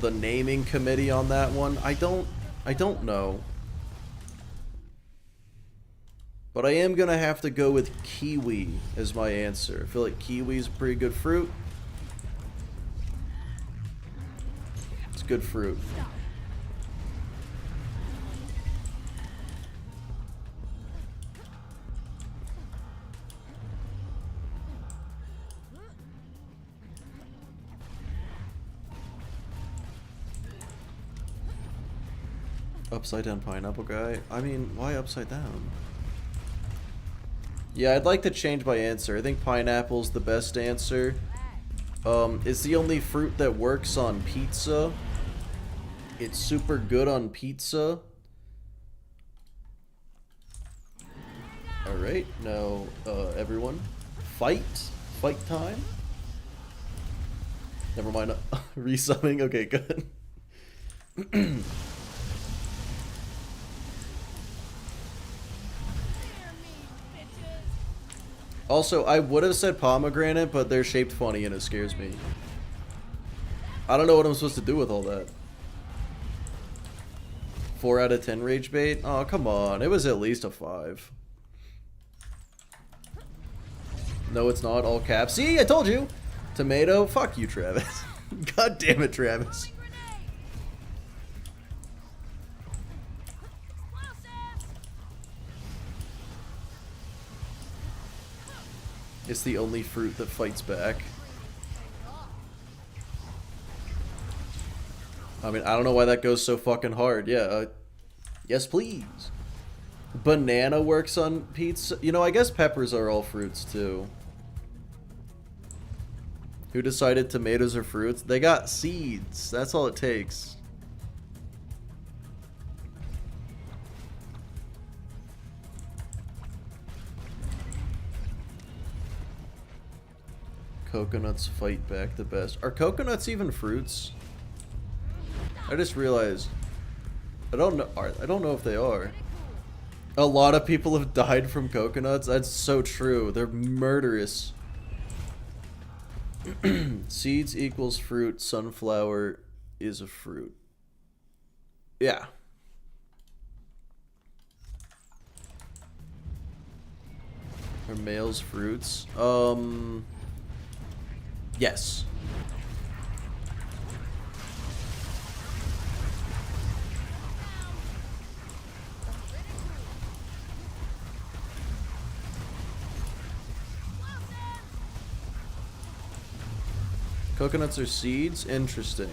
naming committee on that one. I don't know. But I am gonna have to go with kiwi as my answer. I feel like kiwi's a pretty good fruit. It's good fruit. Upside down pineapple guy? I mean, why upside down? Yeah, I'd like to change my answer. I think pineapple's the best answer. It's the only fruit that works on pizza. It's super good on pizza. Alright, now, everyone. Fight time? Never mind, resumming? Okay, good. Also, I would have said pomegranate, but they're shaped funny and it scares me. I don't know what I'm supposed to do with all that. 4 out of 10 rage bait? Oh, come on. It was at least a 5. No, it's not. All caps. See, I told you. Tomato. Fuck you, Travis. God damn it, Travis. It's the only fruit that fights back. I mean, I don't know why that goes so fucking hard. Yeah, yes please. Banana works on pizza. You know, I guess peppers are all fruits too. Who decided tomatoes are fruits? They got seeds. That's all it takes. Coconuts fight back the best. Are coconuts even fruits? I just realized. I don't know if they are. A lot of people have died from coconuts. That's so true. They're murderous. Seeds equals fruit. Sunflower is a fruit. Yeah. Are males fruits? Yes. Coconuts are seeds? Interesting.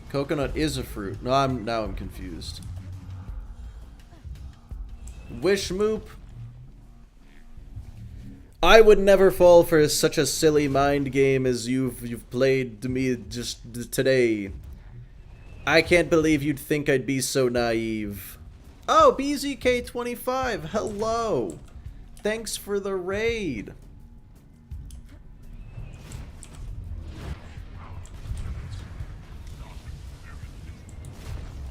Coconut is a fruit. No, now I'm confused. Wishmoop? I would never fall for such a silly mind game as you've played to me just today. I can't believe you'd think I'd be so naive. Oh, BZK25, hello. Thanks for the raid.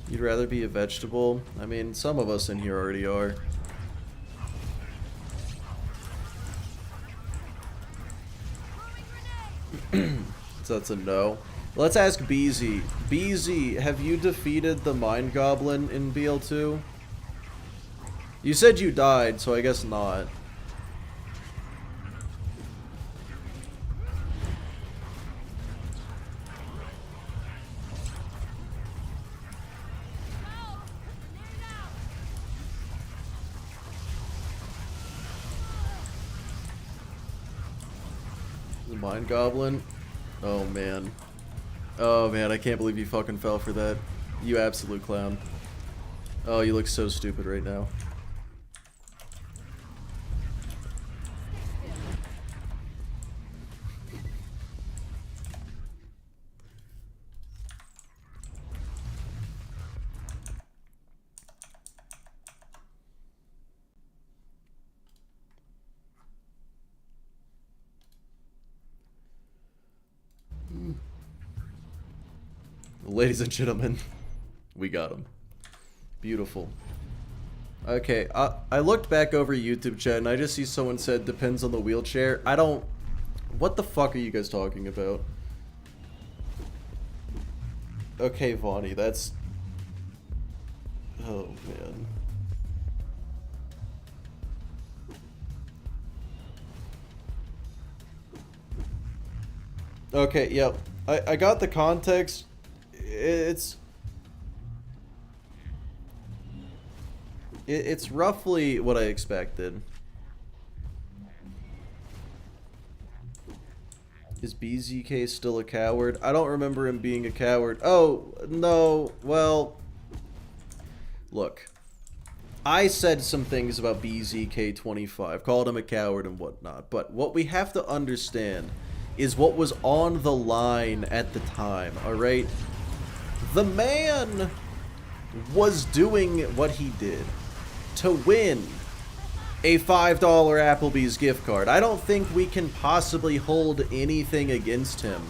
You'd rather be a vegetable? I mean, some of us in here already are. So that's a no. Let's ask BZ. BZ, have you defeated the Mind Goblin in BL2? You said you died, so I guess not. The Mind Goblin? Oh man. Oh man, I can't believe you fucking fell for that. You absolute clown. Oh, you look so stupid right now. Ladies and gentlemen, we got him. Beautiful. Okay, I looked back over YouTube chat and I just see someone said depends on the wheelchair. I don't... What the fuck are you guys talking about? Okay, Vonnie, that's... Oh, man. Okay, yep. I got the context. It's roughly what I expected. Is BZK still a coward? I don't remember him being a coward. Oh, no. Well, look. I said some things about BZK25, called him a coward and whatnot, but what we have to understand is what was on the line at the time, alright? The man was doing what he did to win a $5 Applebee's gift card. I don't think we can possibly hold anything against him.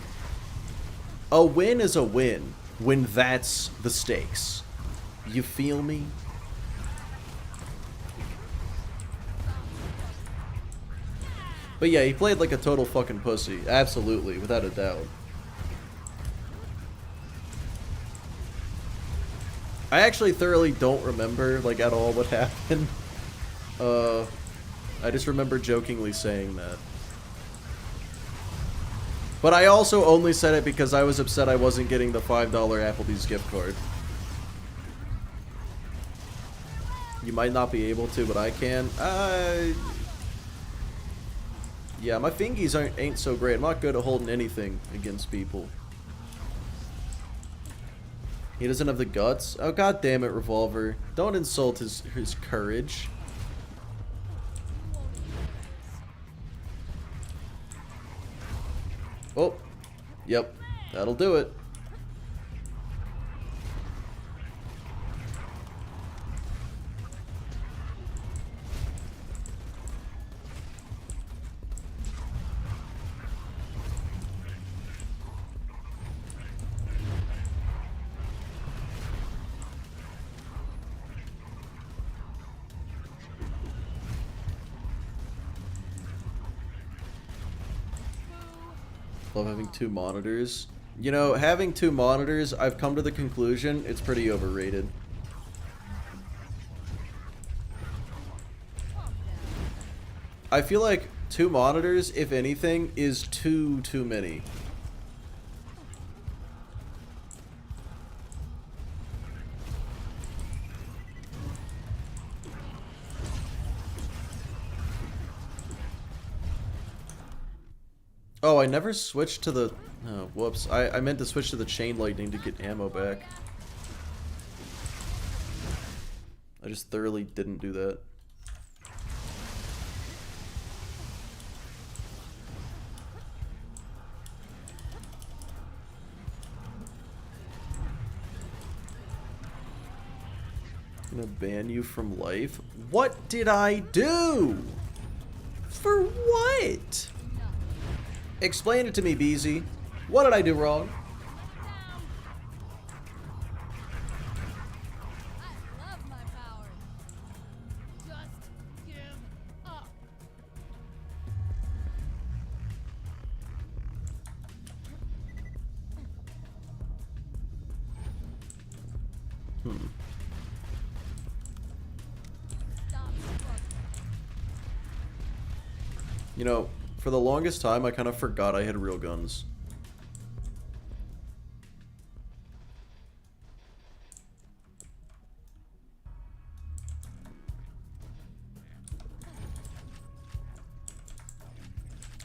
A win is a win when that's the stakes. You feel me? But yeah, he played like a total fucking pussy. Absolutely, without a doubt. I actually thoroughly don't remember, like, at all what happened. I just remember jokingly saying that. But I also only said it because I was upset I wasn't getting the $5 Applebee's gift card. You might not be able to, but I can. Yeah, my fingies ain't so great. I'm not good at holding anything against people. He doesn't have the guts? Oh, god damn it, Revolver. Don't insult his courage. Oh, yep, that'll do it. Love having two monitors. You know, having two monitors, I've come to the conclusion it's pretty overrated. I feel like two monitors, if anything, is too many. Oh, I never switched to the... Oh, whoops. I meant to switch to the chain lightning to get ammo back. I just thoroughly didn't do that. I'm gonna ban you from life? What did I do? For what? Explain it to me, BZ. What did I do wrong? I love my power. Just give up. Stop struggling. You know, for the longest time, I kind of forgot I had real guns.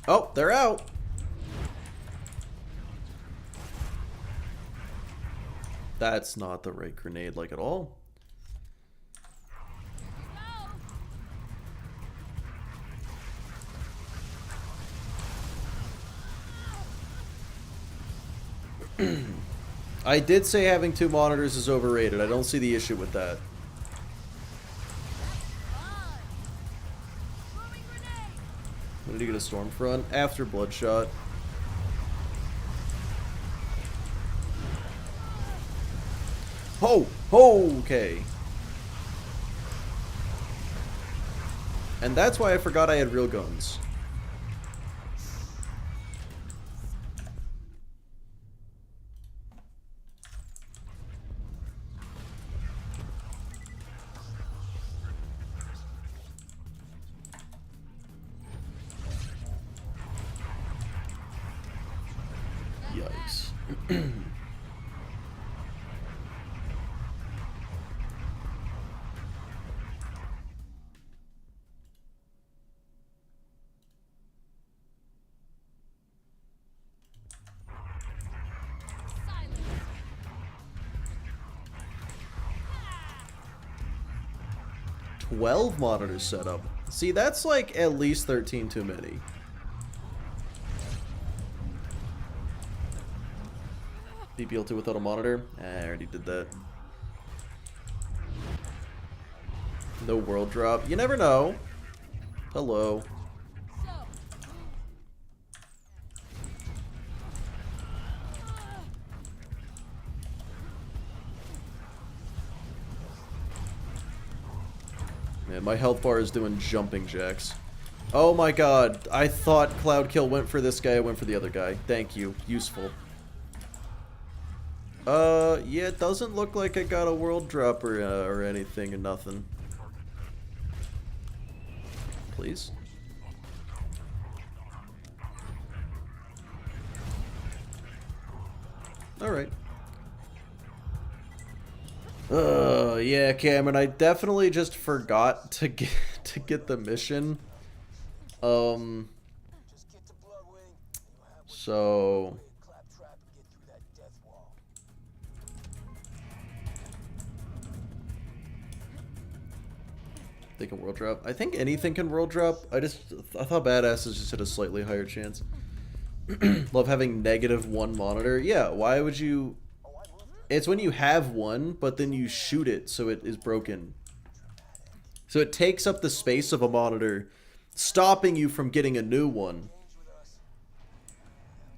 Oh, they're out! That's not the right grenade, like, at all. I did say having two monitors is overrated. I don't see the issue with that. When did you get a Stormfront? After Bloodshot. Ho! Ho! Okay. And that's why I forgot I had real guns. Yikes. 12 monitors set up. See, that's like at least 13 too many. BPL2 without a monitor? I already did that. No world drop. You never know. Hello. Man, my health bar is doing jumping jacks. Oh my god. I thought Cloud Kill went for this guy. I went for the other guy. Thank you. Useful. Yeah, it doesn't look like I got a world drop or anything or nothing. Please? Alright. Yeah, Cameron, I definitely just forgot to get the mission. Just get to Bloodwing, and you'll have what So you need to claptrap and get through that death wall. they can world drop. I think anything can world drop. I thought badasses just had a slightly higher chance. Love having -1 monitor. Yeah, why would you? It's when you have one, but then you shoot it, so it is broken. So it takes up the space of a monitor, stopping you from getting a new one.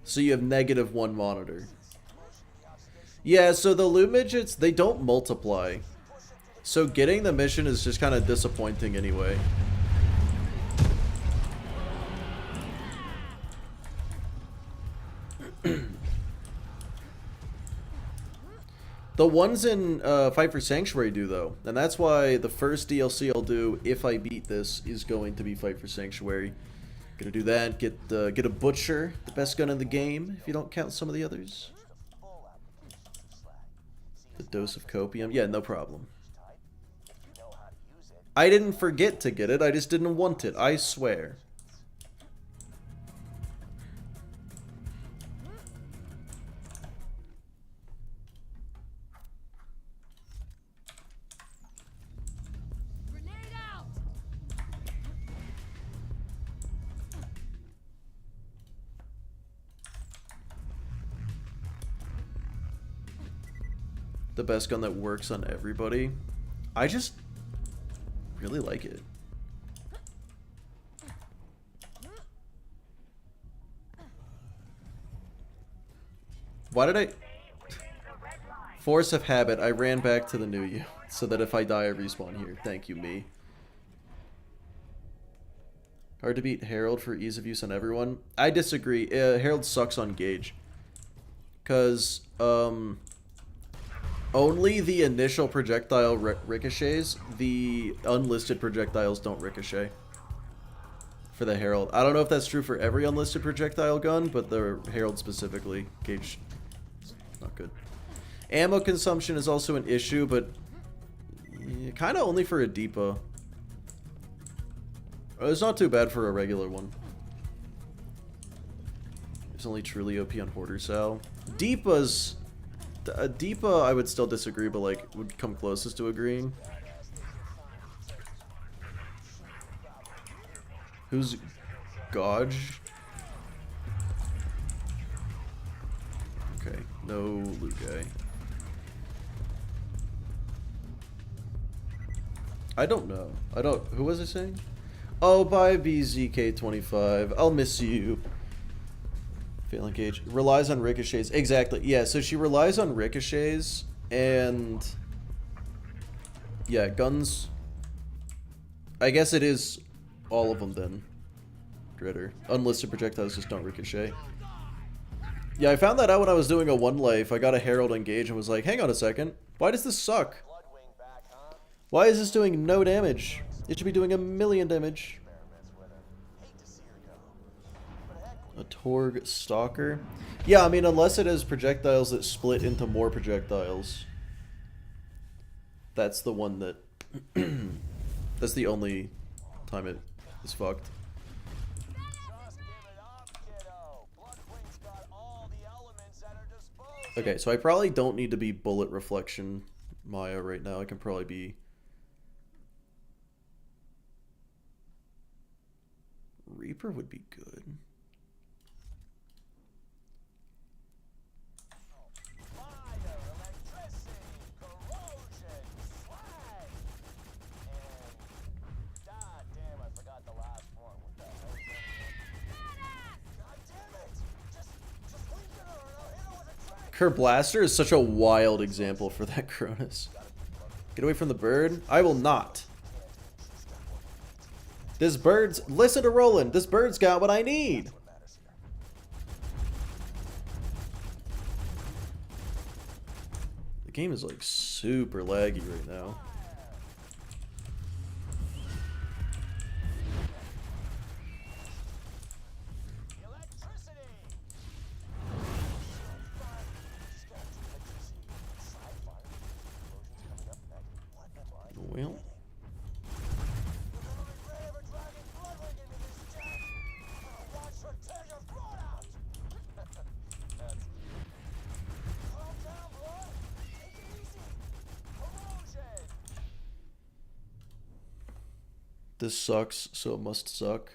So you have -1 monitor. Yeah, so the loot midgets, they don't multiply. So getting the mission is just kind of disappointing anyway. The ones in Fight for Sanctuary do, though. And that's why the first DLC I'll do, if I beat this, is going to be Fight for Sanctuary. Gonna do that, get a Butcher, the best gun in the game, if you don't count some of the others. The dose of copium. Yeah, no problem. I didn't forget to get it, I just didn't want it, I swear. Grenade out! The best gun that works on everybody. I just really like it. Why did I... Force of habit, I ran back to the new you, so that if I die I respawn here. Thank you, me. Hard to beat Herald for ease of use on everyone. I disagree. Herald sucks on Gauge. Because, only the initial projectile ricochets. The unlisted projectiles don't ricochet. For the Herald. I don't know if that's true for every unlisted projectile gun, but the Herald specifically. Gauge, not good. Ammo consumption is also an issue, but kind of only for a Deepa. It's not too bad for a regular one. It's only truly OP on Hoarder Sal. Deepa's... Deepa, I would still disagree, but like, would come closest to agreeing. Who's Gauge? Okay, no loot guy. I don't know. Who was I saying? Oh, bye BZK25. I'll miss you. Failing Gauge. Relies on ricochets. Exactly. Yeah, so she relies on ricochets And yeah, guns. I guess it is all of them then. Dritter. Unlisted projectiles just don't ricochet. Yeah, I found that out when I was doing a one life. I got a Herald engage and was like, hang on a second. Why does this suck? Bloodwing back, huh? Why is this doing no damage? It should be doing 1,000,000 damage. Experiments with her. Hate to see her go. But heck with A Torg Stalker? Yeah, I mean, unless it has projectiles that split into more projectiles. That's the one that... that's the only time it is fucked. just give it up, kiddo. Bloodwing's got all the elements at her disposal. Okay, so I probably don't need to be Bullet Reflection Maya right now. I can probably be... Reaper would be good. Fire, electricity, corrosion, slag. And god damn, I forgot the last one. What the hell is that? God damn it! Just wink at her and I'll hit her with a track. Her Blaster is such a wild example for that Cronus. Get away from the bird. I will not. This bird's... Listen to Roland. This bird's got what I need. The game is like super laggy right now. Electricity. Well... This sucks, so it must suck.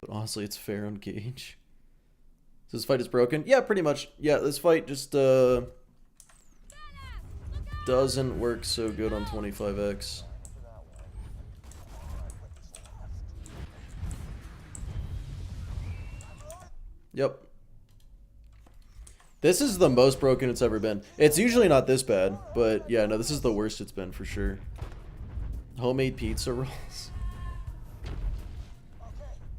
But honestly, it's fair on Gage. So this fight is broken? Yeah, pretty much. Yeah, this fight just doesn't work so good on 25x. Yep. This is the most broken it's ever been. It's usually not this bad, but yeah, no, this is the worst it's been for sure. Homemade pizza rolls.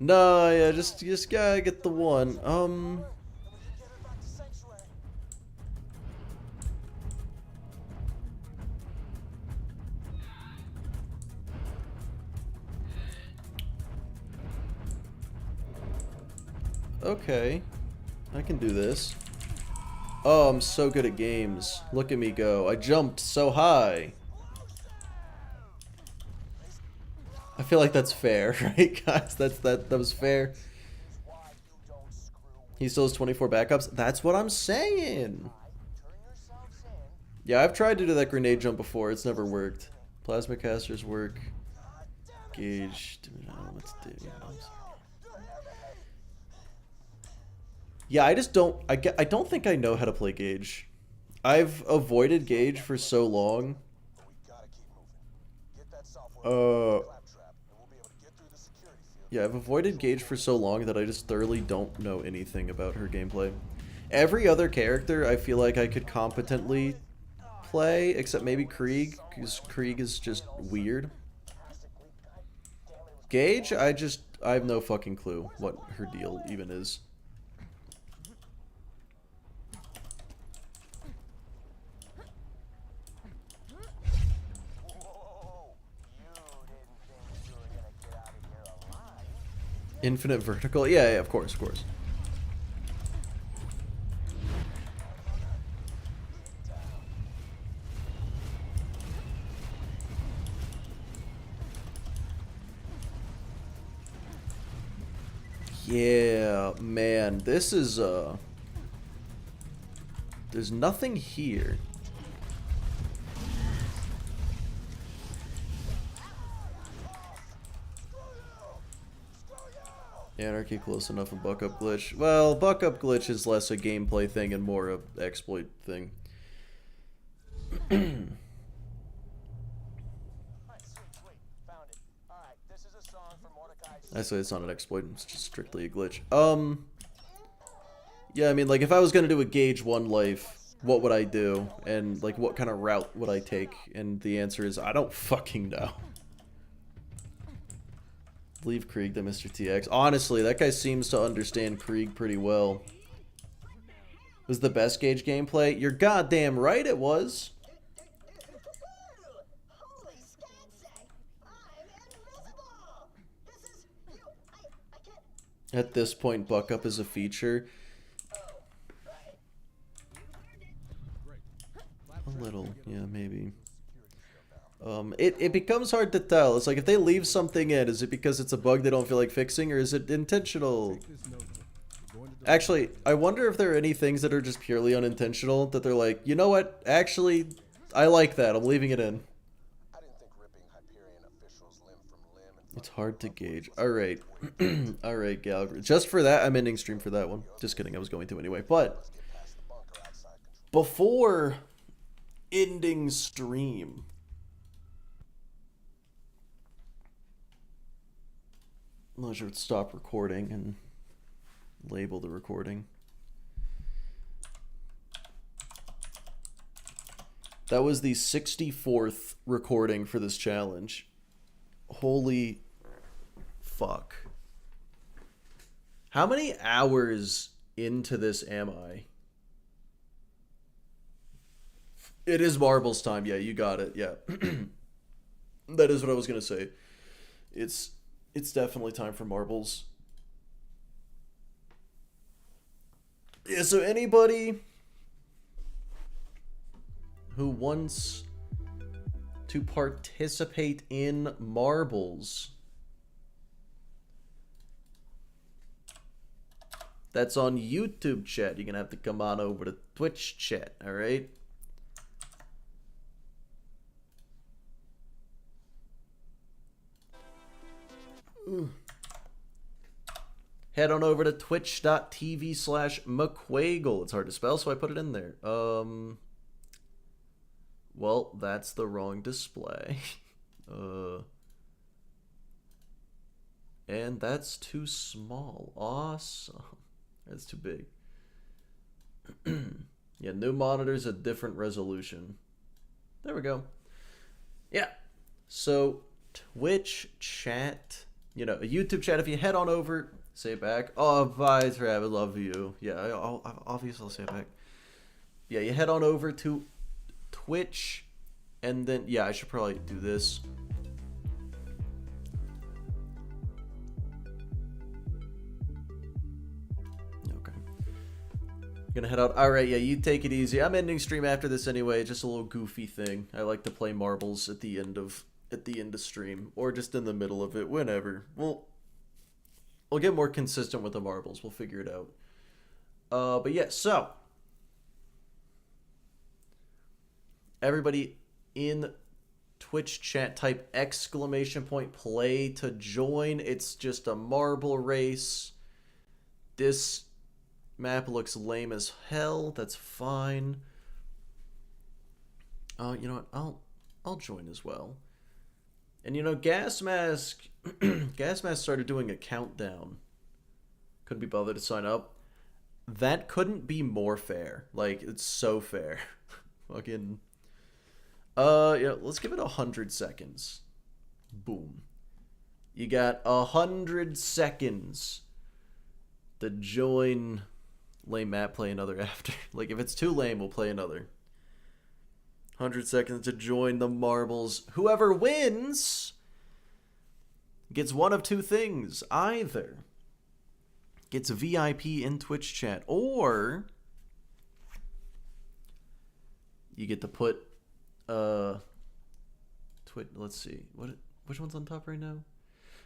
No, yeah, just gotta get the one. Okay. I can do this. Oh, I'm so good at games. Look at me go. I jumped so high. I feel like that's fair, right, guys? That was fair. He still has 24 backups. That's what I'm saying. Yeah, I've tried to do that grenade jump before. It's never worked. Plasma casters work. Gauge. I don't know what to do. Yeah, I just don't. I don't think I know how to play Gauge. I've avoided Gauge for so long. Yeah, I've avoided Gauge for so long that I just thoroughly don't know anything about her gameplay. Every other character I feel like I could competently play, except maybe Krieg, because Krieg is just weird. Gauge, I have no fucking clue what her deal even is. Infinite vertical? Yeah, of course, of course. Yeah, man, this is, there's nothing here. Anarchy close enough and buck up glitch. Well, buck up glitch is less a gameplay thing and more a exploit thing. I say it's not an exploit, it's just strictly a glitch. Yeah, I mean, like, if I was gonna do a Gauge one life, what would I do, and like what kind of route would I take, and the answer is I don't fucking know. Leave Krieg to Mr. TX. Honestly, that guy seems to understand Krieg pretty well. Was the best Gage gameplay? You're goddamn right it was. Holy scansay! I'm invisible! This is you. I can't. At this point, buck up is a feature. A little, yeah, maybe. It becomes hard to tell. It's like if they leave something in, is it because it's a bug they don't feel like fixing, or is it intentional? Actually, I wonder if there are any things that are just purely unintentional, that they're like, you know what, actually, I like that, I'm leaving it in. I didn't think ripping Hyperion officials limb from limb and It's hard to gauge. Alright. Alright, Gal. Just for that, I'm ending stream for that one. Just kidding, I was going to anyway. But, past the bunker outside control. before ending stream, I should stop recording and label the recording. That was the 64th recording for this challenge. Holy fuck. How many hours into this am I? It is marbles time. Yeah, you got it. Yeah. That is what I was going to say. It's definitely time for marbles. Yeah, so anybody who wants to participate in marbles, that's on YouTube chat. You're gonna have to come on over to Twitch chat, all right? Head on over to twitch.tv/McQuagle. It's hard to spell, so I put it in there. Well, that's the wrong display. And that's too small. Awesome. That's too big. Yeah, new monitors, a different resolution. There we go. Yeah. So, Twitch chat, you know, a YouTube chat, if you head on over, say it back. Oh, bye, Trav, I love you. Yeah, obviously I'll say it back. Yeah, you head on over to Twitch, and then, yeah, I should probably do this. Okay. Gonna head out. Alright, yeah, you take it easy. I'm ending stream after this anyway, just a little goofy thing. I like to play marbles at the end of stream, or just in the middle of it, whenever. We'll get more consistent with the marbles. We'll figure it out. But yeah, so everybody in Twitch chat, type !play to join. It's just a marble race. This map looks lame as hell. That's fine. You know what? I'll join as well. And you know, Gas Mask started doing a countdown. Couldn't be bothered to sign up. That couldn't be more fair. Like, it's so fair. Fucking. Yeah, let's give it 100 seconds. Boom. You got 100 seconds to join lame map, play another after. Like, if it's too lame, we'll play another. 100 seconds to join the marbles. Whoever wins gets one of two things. Either gets a VIP in Twitch chat, or you get to put let's see. Which one's on top right now?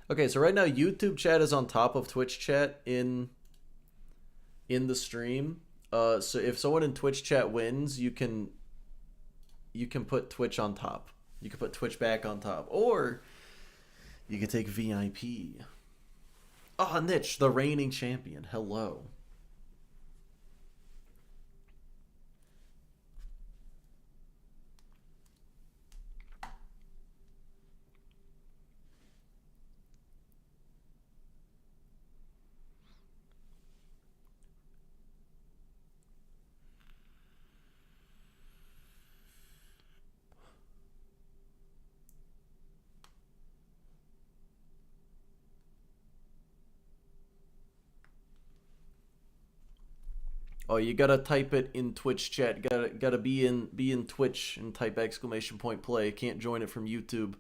Okay, so right now YouTube chat is on top of Twitch chat in the stream. So if someone in Twitch chat wins, you can put Twitch on top. You can put Twitch back on top. Or you can take VIP. Oh, Nitch, the reigning champion. Hello. Oh, you gotta type it in Twitch chat. Gotta be in Twitch and type !play. Can't join it from YouTube.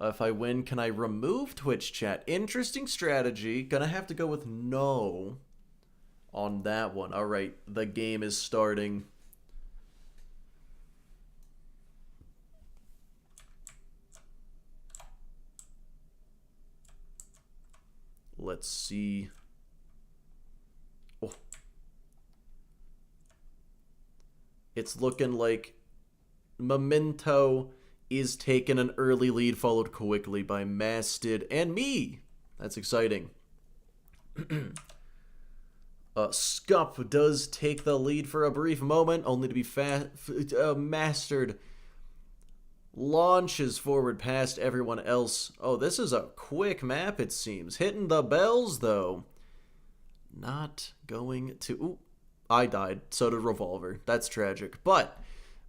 If I win, can I remove Twitch chat? Interesting strategy. Gonna have to go with no on that one. All right, the game is starting. Let's see. Oh. It's looking like Memento is taking an early lead, followed quickly by Mastid and me. That's exciting. Scup does take the lead for a brief moment, only to be mastered. Launches forward past everyone else. Oh, this is a quick map, it seems. Hitting the bells, though. Not going to... Ooh, I died. So did Revolver. That's tragic. But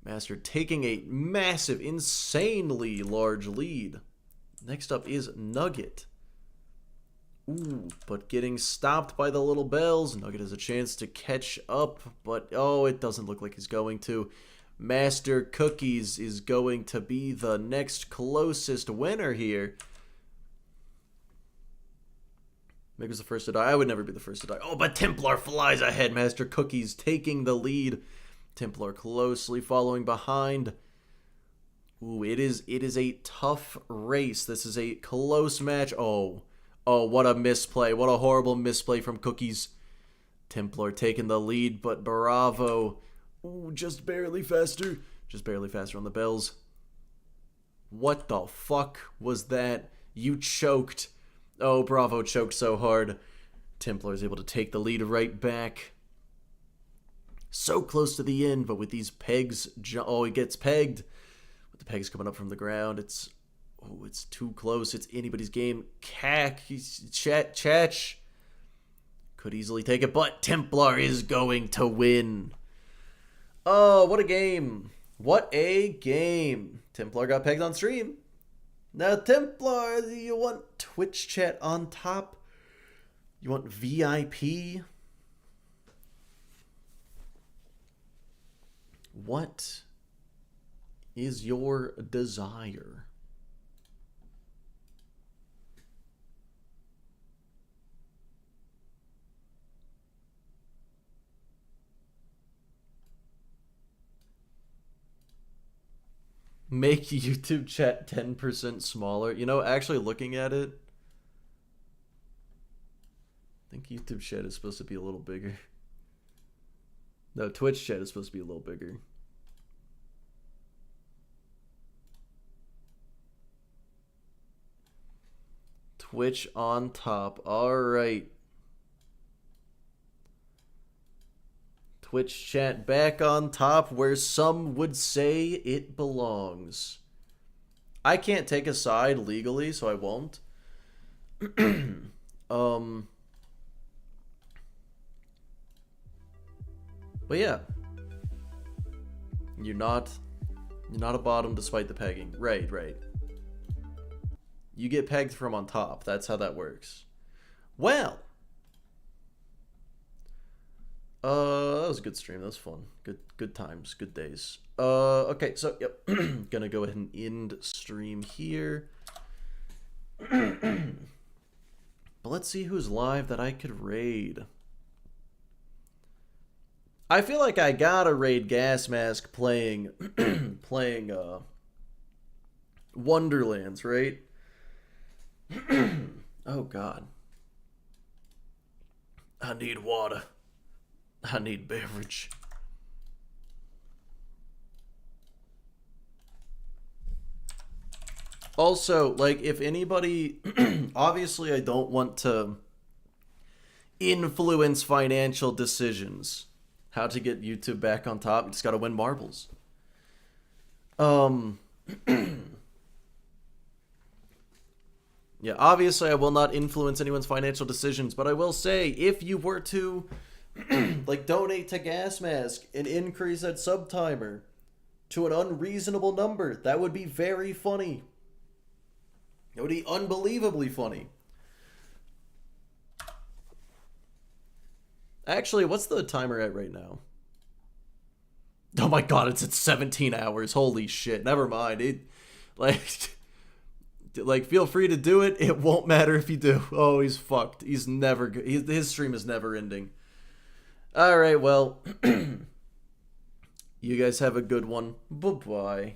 Master taking a massive, insanely large lead. Next up is Nugget. Ooh, but getting stopped by the little bells. Nugget has a chance to catch up, but oh, it doesn't look like he's going to. Master Cookies is going to be the next closest winner here. Meg was the first to die. I would never be the first to die. Oh, but Templar flies ahead. Master Cookies taking the lead. Templar closely following behind. Ooh, it is a tough race. This is a close match. Oh, what a misplay. What a horrible misplay from Cookies. Templar taking the lead, but Bravo... Ooh, just barely faster. Just barely faster on the bells. What the fuck was that? You choked. Oh, Bravo choked so hard. Templar is able to take the lead right back. So close to the end, but with these pegs... Oh, he gets pegged. With the pegs coming up from the ground, it's... Oh, it's too close. It's anybody's game. Chach could easily take it, but Templar is going to win. Oh, what a game. What a game. Templar got pegged on stream. Now, Templar, you want Twitch chat on top? You want VIP? What is your desire? Make YouTube chat 10% smaller. You know, actually looking at it, I think YouTube chat is supposed to be a little bigger. No, Twitch chat is supposed to be a little bigger. Twitch on top. All right. Twitch chat back on top where some would say it belongs. I can't take a side legally, so I won't. But yeah. You're not a bottom despite the pegging. Right. You get pegged from on top. That's how that works. Well, that was a good stream. That was fun. Good times, good days. Okay, so yep, gonna go ahead and end stream here. But let's see who's live that I could raid. I feel like I gotta raid Gas Mask playing Wonderlands, right? Oh God. I need water. I need beverage. Also, like, if anybody... obviously, I don't want to influence financial decisions. How to get YouTube back on top. You just gotta win marbles. Yeah, obviously, I will not influence anyone's financial decisions, but I will say, if you were to... like, donate to Gas Mask and increase that sub timer to an unreasonable number, that would be very funny. It would be unbelievably funny. Actually, what's the timer at right now? Oh my god, it's at 17 hours. Holy shit. Never mind. It, like, like, feel free to do it. It won't matter if you do. Oh, he's fucked. He's never, his stream is never ending. Alright, well, you guys have a good one. Bye-bye.